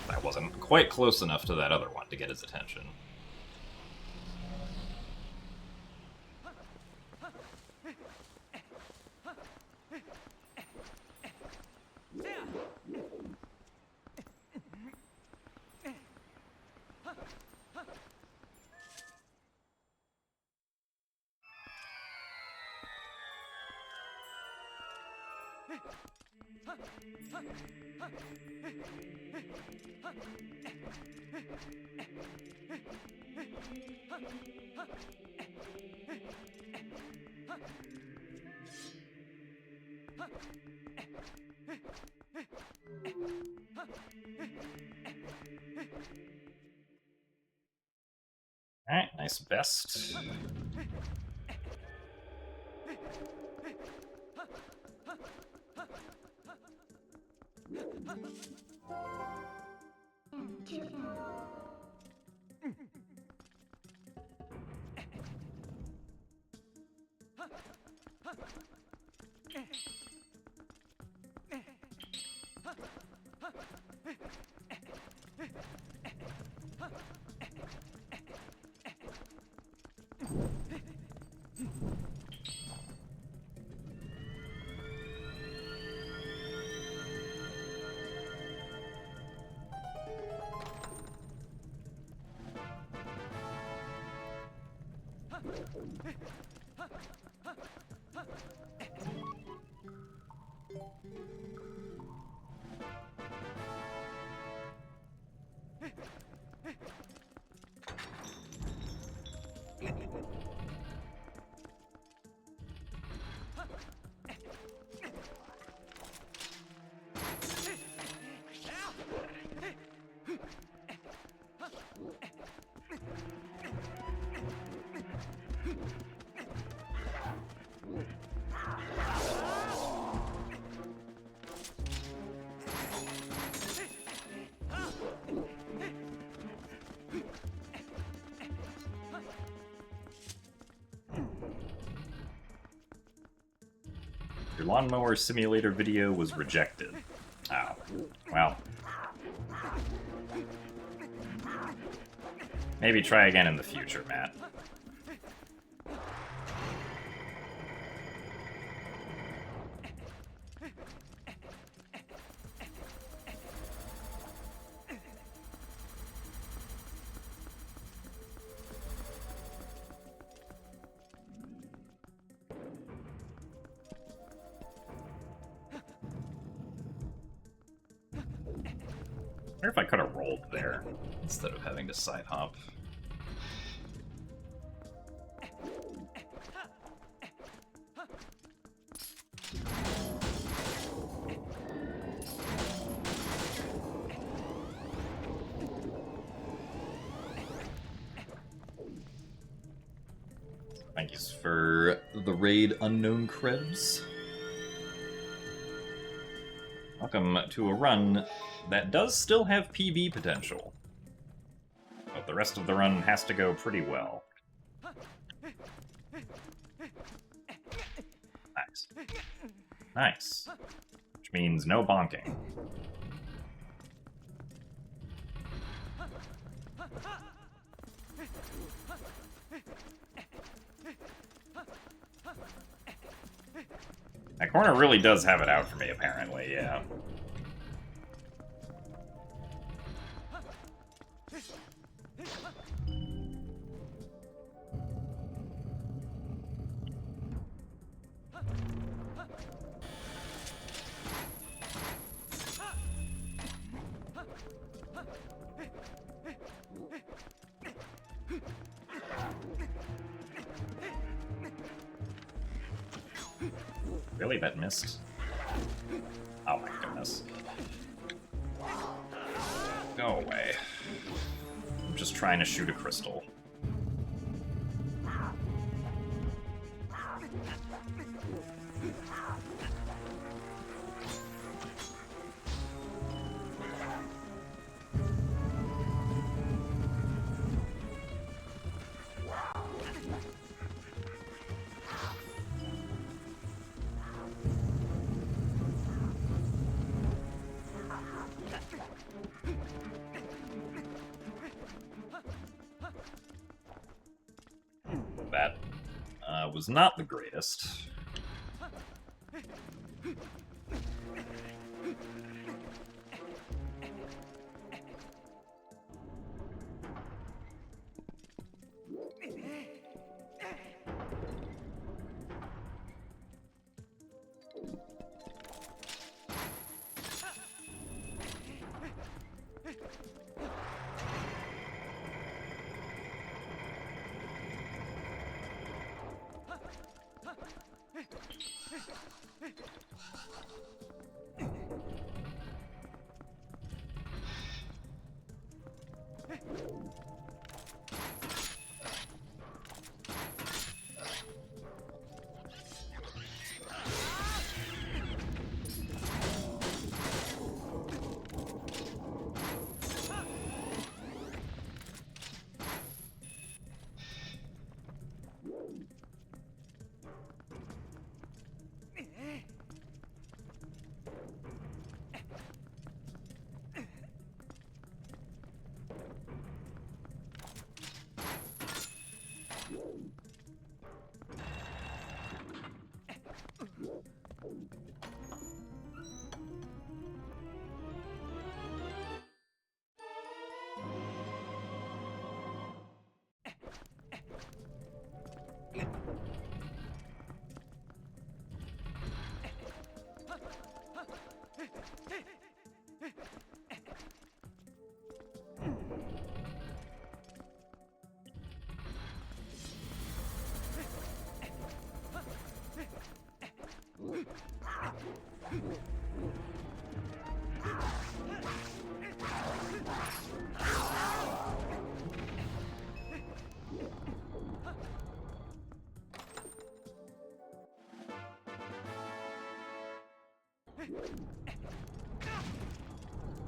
That wasn't quite close enough to that other one to get his attention. Alright, nice vest. Your lawnmower simulator video was rejected. Oh, well. Maybe try again in the future, Matt. I wonder if I could have rolled there instead of having to side hop. Thank you for the raid, Unknown Krebs. Welcome to a run that does still have PB potential, but the rest of the run has to go pretty well. Nice. Nice. Which means no bonking. That corner really does have it out for me, apparently, yeah. Really? That missed? Oh my goodness. Go away. I'm just trying to shoot a crystal. That was not the greatest.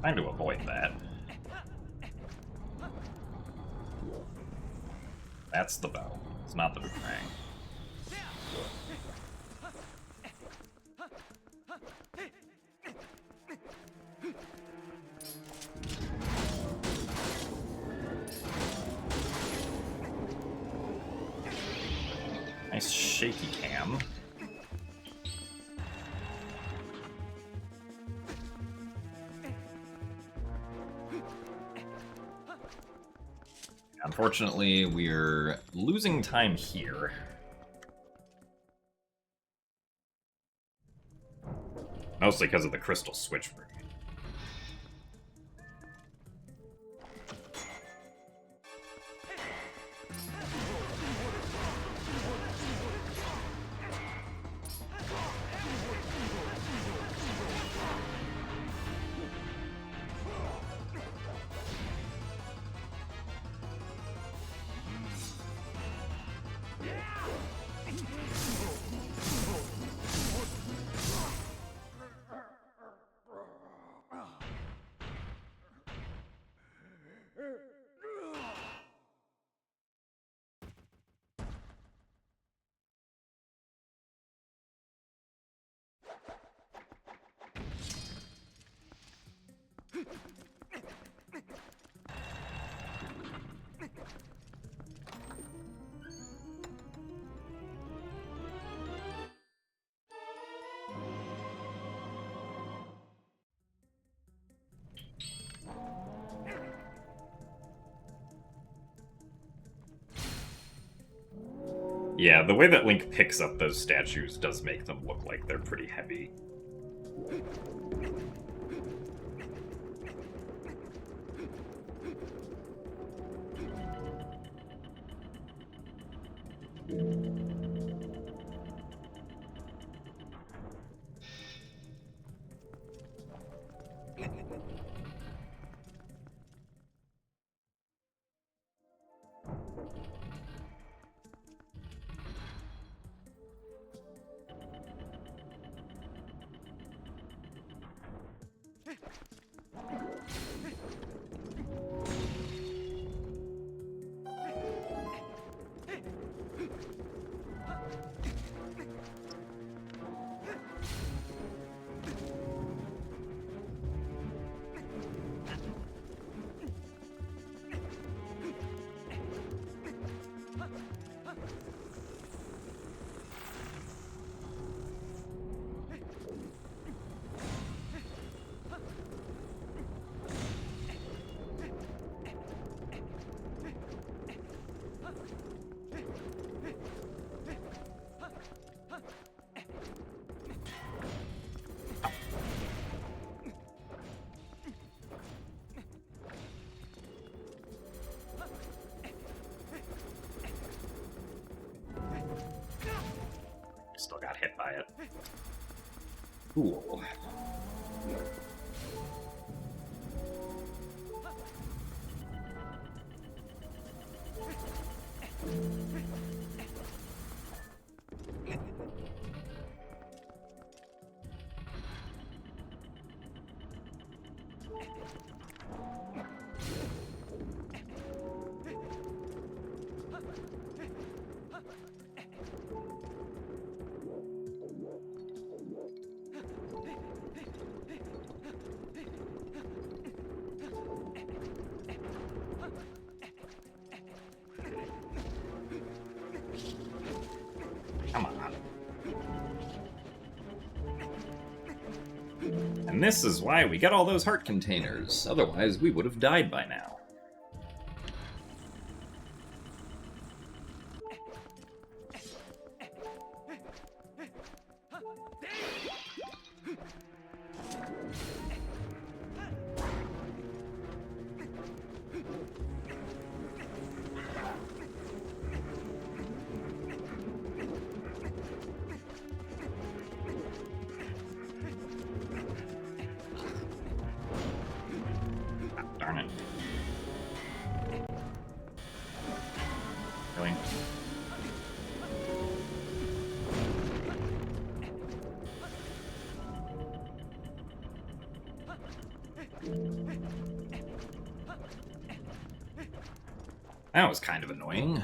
Trying to avoid that. That's the bow. It's not the boomerang. Nice shaky cam. Unfortunately, we're losing time here. Mostly because of the crystal switch room. Yeah, the way that Link picks up those statues does make them look like they're pretty heavy. Still got hit by it. Cool. Come on. And this is why we got all those heart containers. Otherwise, we would have died by now. Darn it. Really? That was kind of annoying.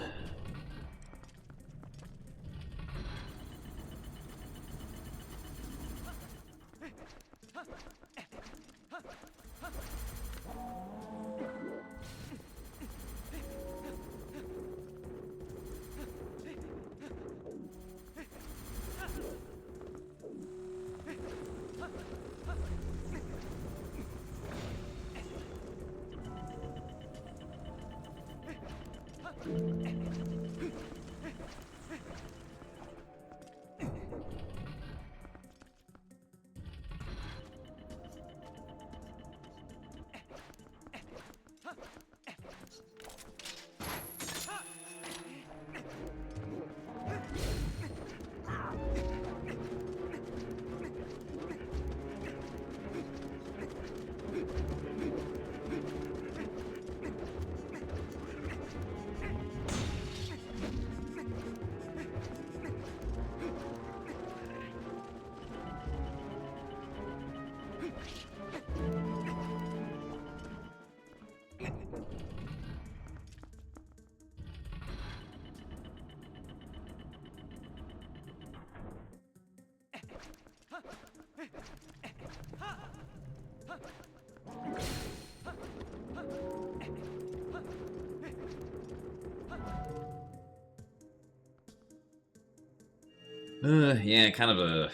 Yeah, kind of a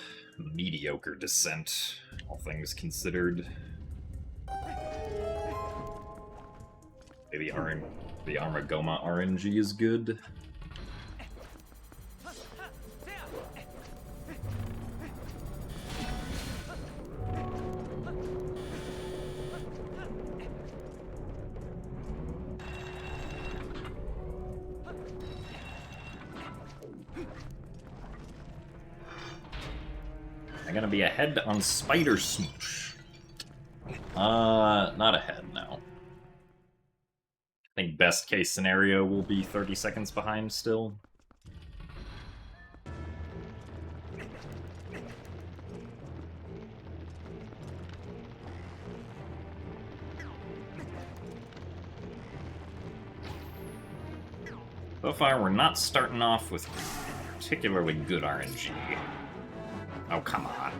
mediocre descent, all things considered. Maybe the Armagoma RNG is good. I'm gonna be ahead on Spider Smoosh. Not ahead, no. I think best case scenario will be 30 seconds behind still. So far, we're not starting off with particularly good RNG. Oh, come on.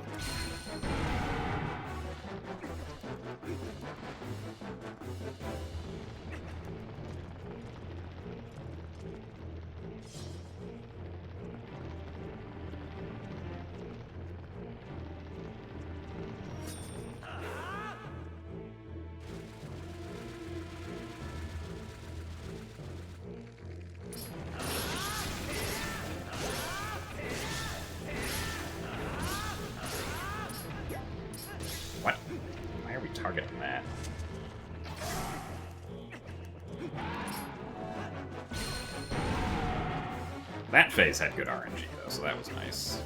What? Why are we targeting that? That phase had good RNG, though, so that was nice.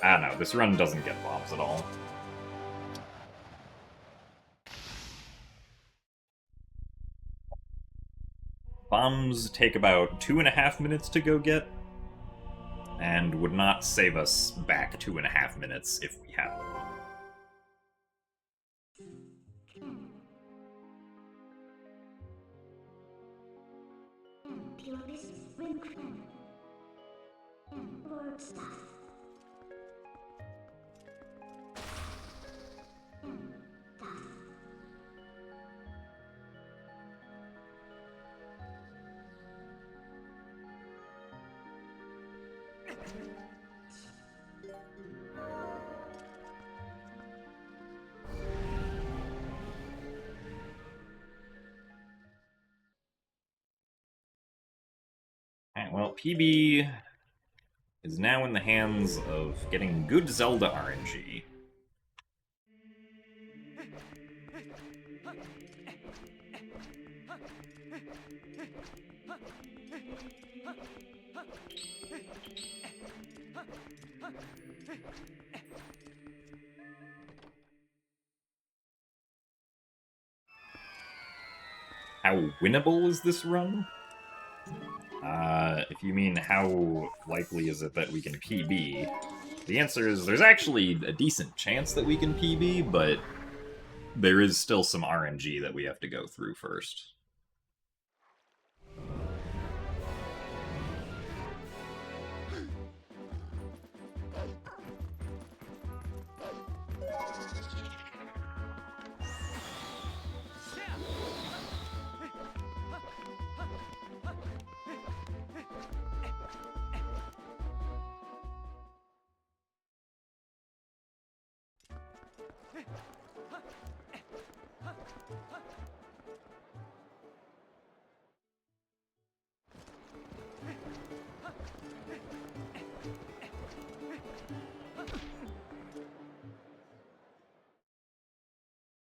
I don't know, this run doesn't get bombs at all. Bombs take about 2.5 minutes to go get, and would not save us back 2.5 minutes if we had them. Alright, well, PB is now in the hands of getting good Zelda RNG. How winnable is this run? If you mean how likely is it that we can PB, the answer is there's actually a decent chance that we can PB, but there is still some RNG that we have to go through first.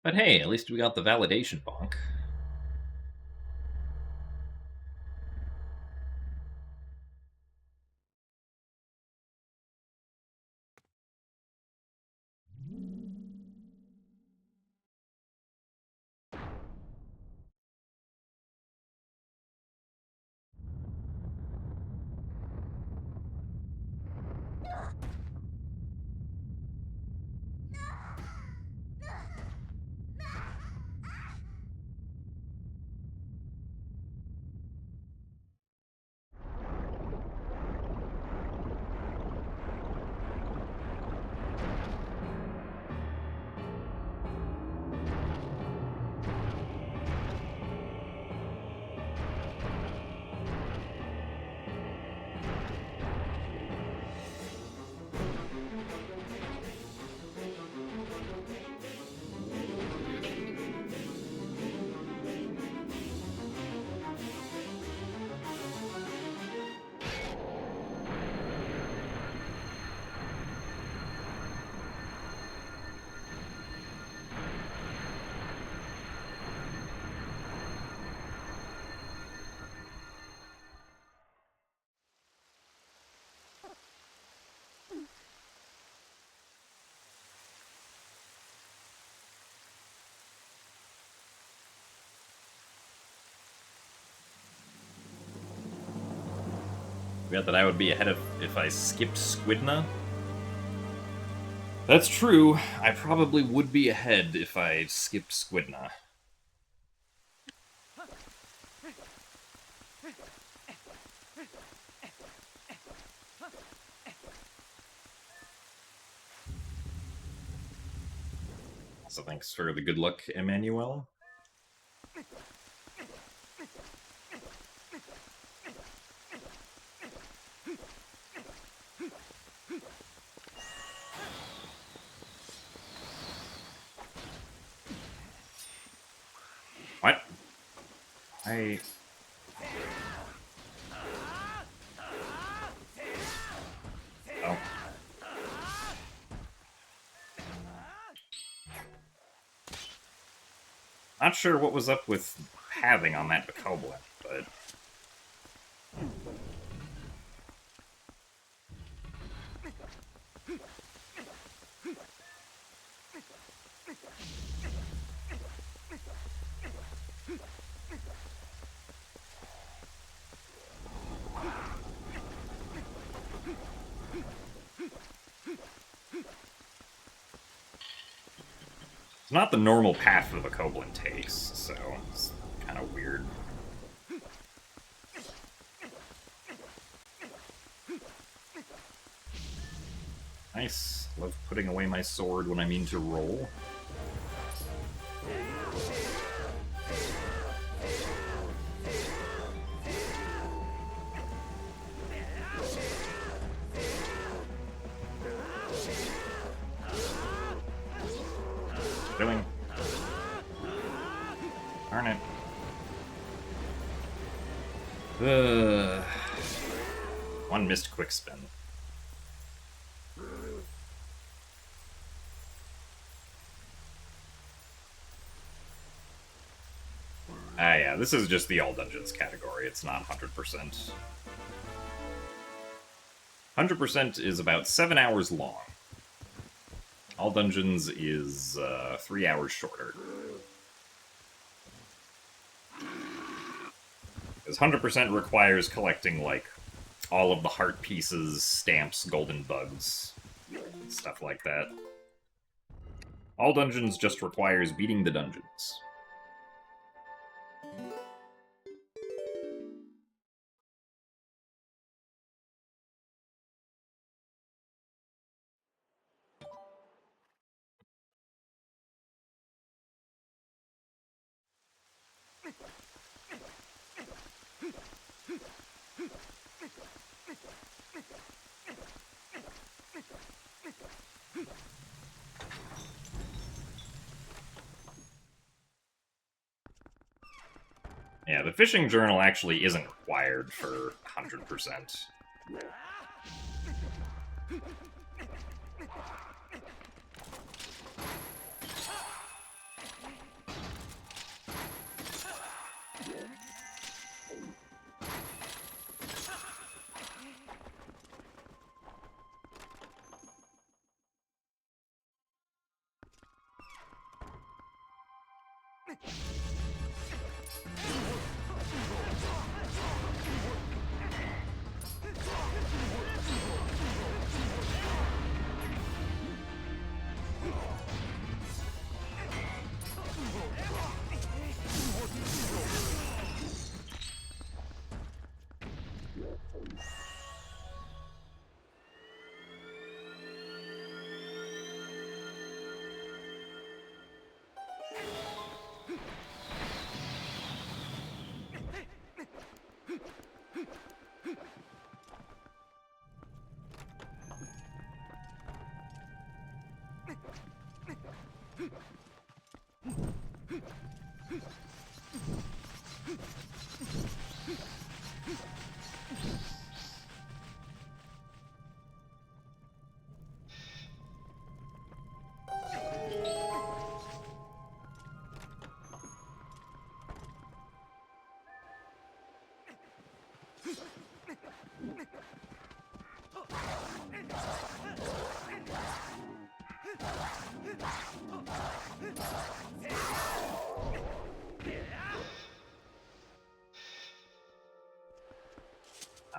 But hey, at least we got the validation bonk. Yeah, that I would be ahead of if I skipped Squidna. That's true. I probably would be ahead if I skipped Squidna. So thanks for the good luck, Emmanuel. What? Oh. Not sure what was up with pathing on that Bokoblin, but... It's not the normal path that the Bokoblin takes, so it's kind of weird. Nice. Love putting away my sword when I mean to roll. Doing. Darn it. One missed quick spin. Yeah, this is just the all dungeons category. It's not 100%. 100% is about 7 hours long. All dungeons is 3 hours shorter. Because 100% requires collecting, like, all of the heart pieces, stamps, golden bugs, stuff like that. All dungeons just requires beating the dungeons. Yeah, the fishing journal actually isn't required for 100%.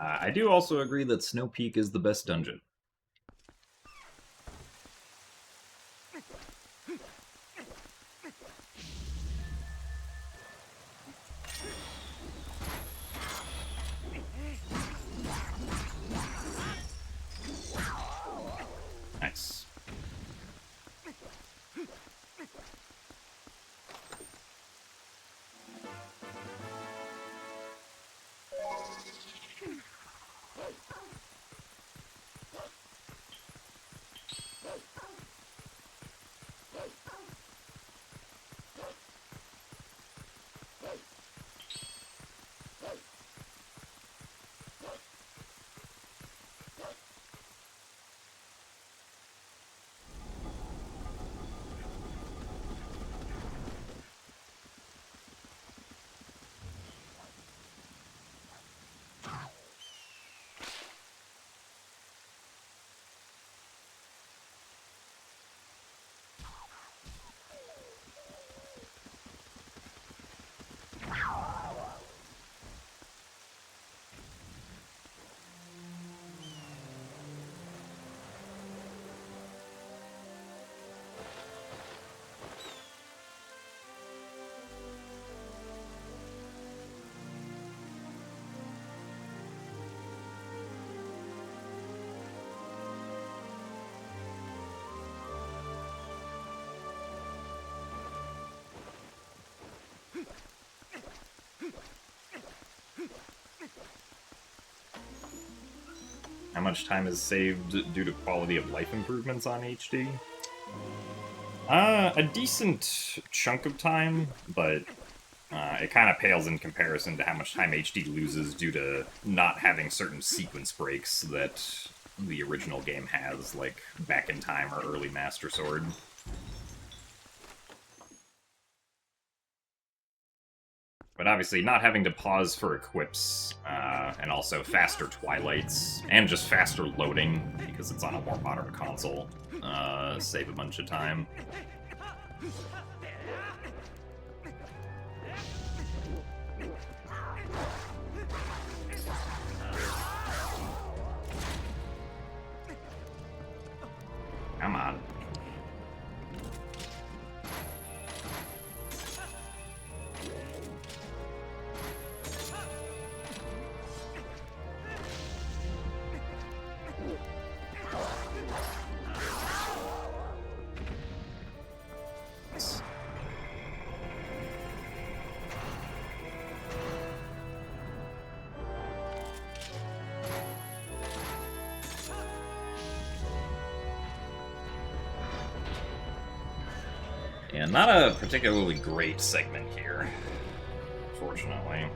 I do also agree that Snow Peak is the best dungeon. Nice. How much time is saved due to quality of life improvements on HD? A decent chunk of time, but it kind of pales in comparison to how much time HD loses due to not having certain sequence breaks that the original game has, like Back in Time or early Master Sword. But obviously, not having to pause for equips, and also faster Twilights, and just faster loading, because it's on a more modern console, save a bunch of time. Come on. Yeah, not a particularly great segment here, fortunately.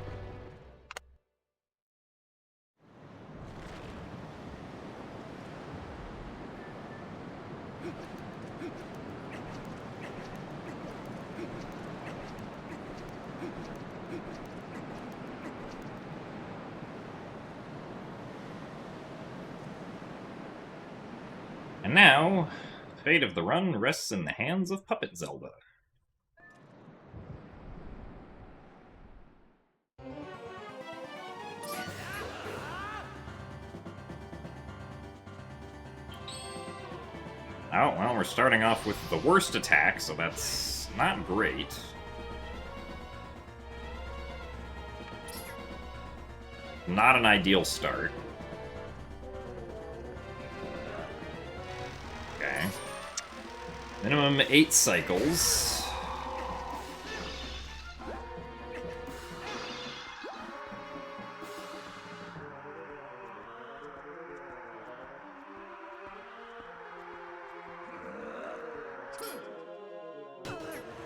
And now, the fate of the run rests in the hands of Puppet Zelda. Oh, well, we're starting off with the worst attack, so that's not great. Not an ideal start. Okay. Minimum 8 cycles.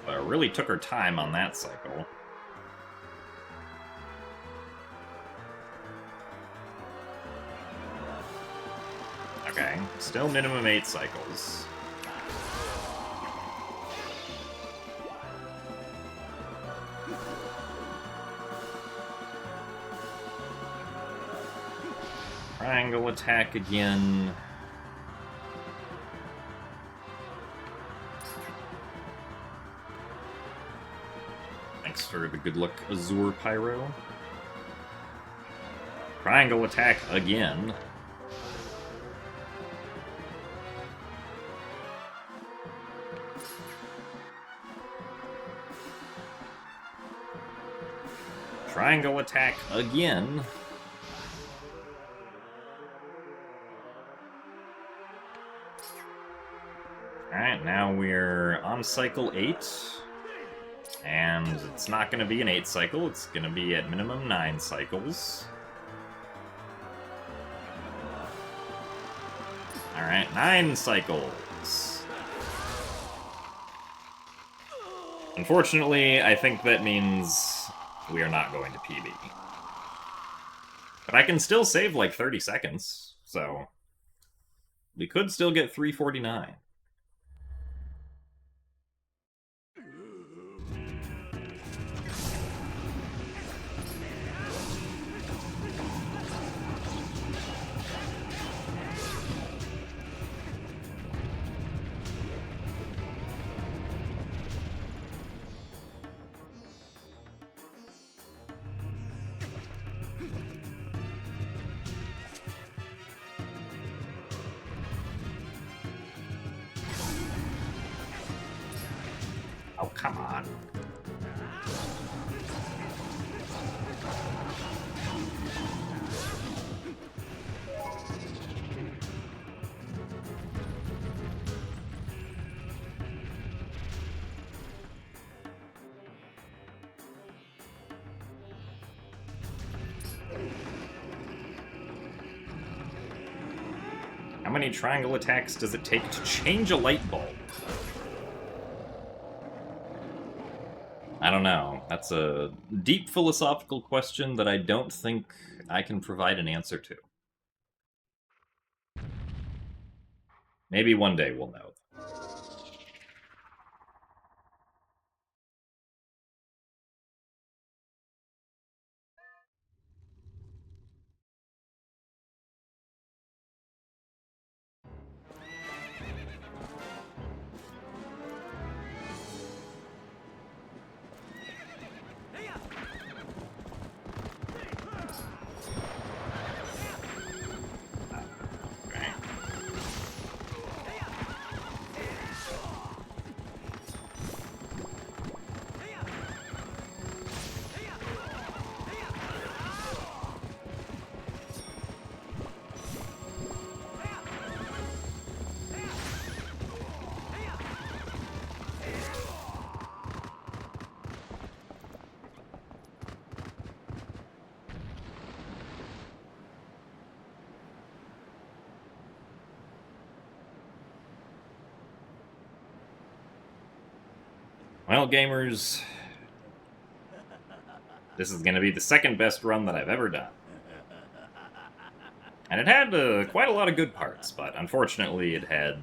But really took her time on that cycle. Okay, still minimum 8 cycles. Triangle attack again. Thanks for the good luck, Azure Pyro. Triangle attack again. Triangle attack again. Alright, now we're on cycle 8. And it's not going to be an 8 cycle, it's going to be at minimum 9 cycles. Alright, 9 cycles. Unfortunately, I think that means we are not going to PB. But I can still save like 30 seconds, so we could still get 349. Oh, come on. How many triangle attacks does it take to change a light bulb? I don't know. That's a deep philosophical question that I don't think I can provide an answer to. Maybe one day we'll know. Well, gamers, this is going to be the second best run that I've ever done. And it had quite a lot of good parts, but unfortunately it had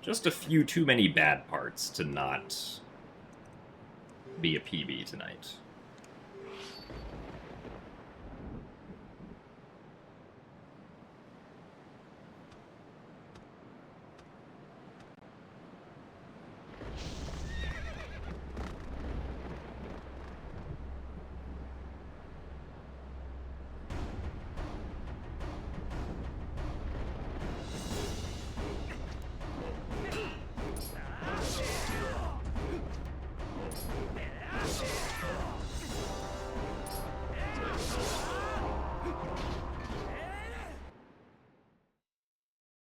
just a few too many bad parts to not be a PB tonight.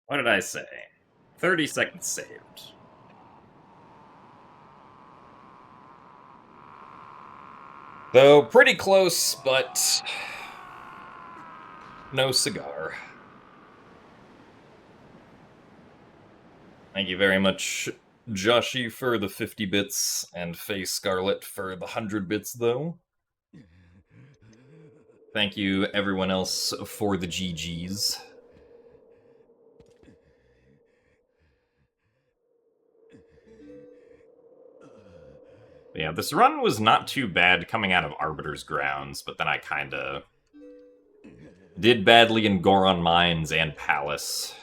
What did I say? 30 seconds saved. Though pretty close, but no cigar. Thank you very much, Joshy, for the 50 bits, and Faye Scarlet for the 100 bits, though. Thank you, everyone else, for the GGs. Yeah, this run was not too bad coming out of Arbiter's Grounds, but then I kinda did badly in Goron Mines and Palace.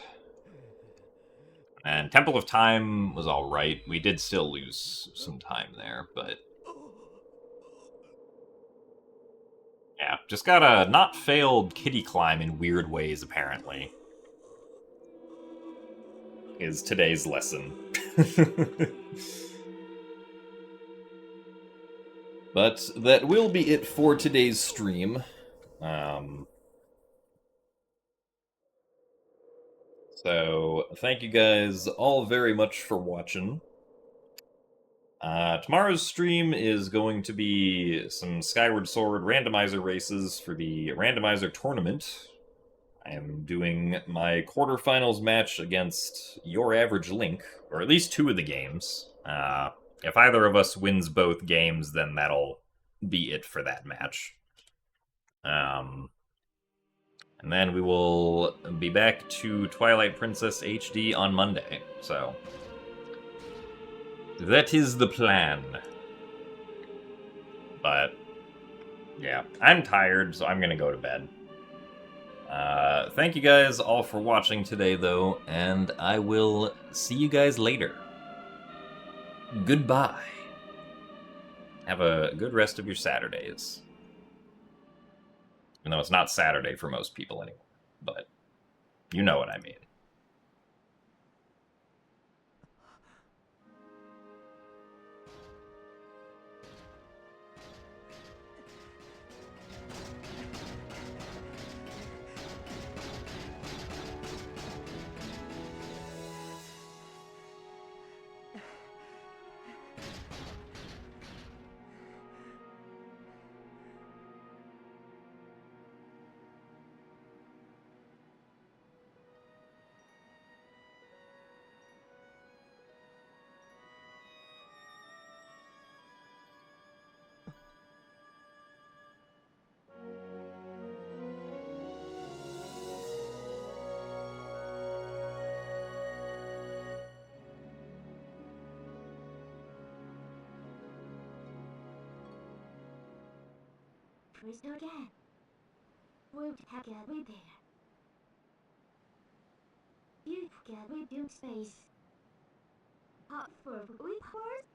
And Temple of Time was alright. We did still lose some time there, but Yeah, just gotta not fail kitty climb in weird ways, apparently. Is today's lesson. But that will be it for today's stream. So, thank you guys all very much for watching. Tomorrow's stream is going to be some Skyward Sword randomizer races for the randomizer tournament. I am doing my quarterfinals match against Your Average Link, or at least two of the games. If either of us wins both games, then that'll be it for that match. And then we will be back to Twilight Princess HD on Monday. So, that is the plan. But, yeah, I'm tired, so I'm gonna go to bed. Thank you guys all for watching today, though, and I will see you guys later. Goodbye. Have a good rest of your Saturdays. Even though it's not Saturday for most people anymore, but you know what I mean. Crystal again. World hacker repair. Beautiful cat with space. Hot for repairs.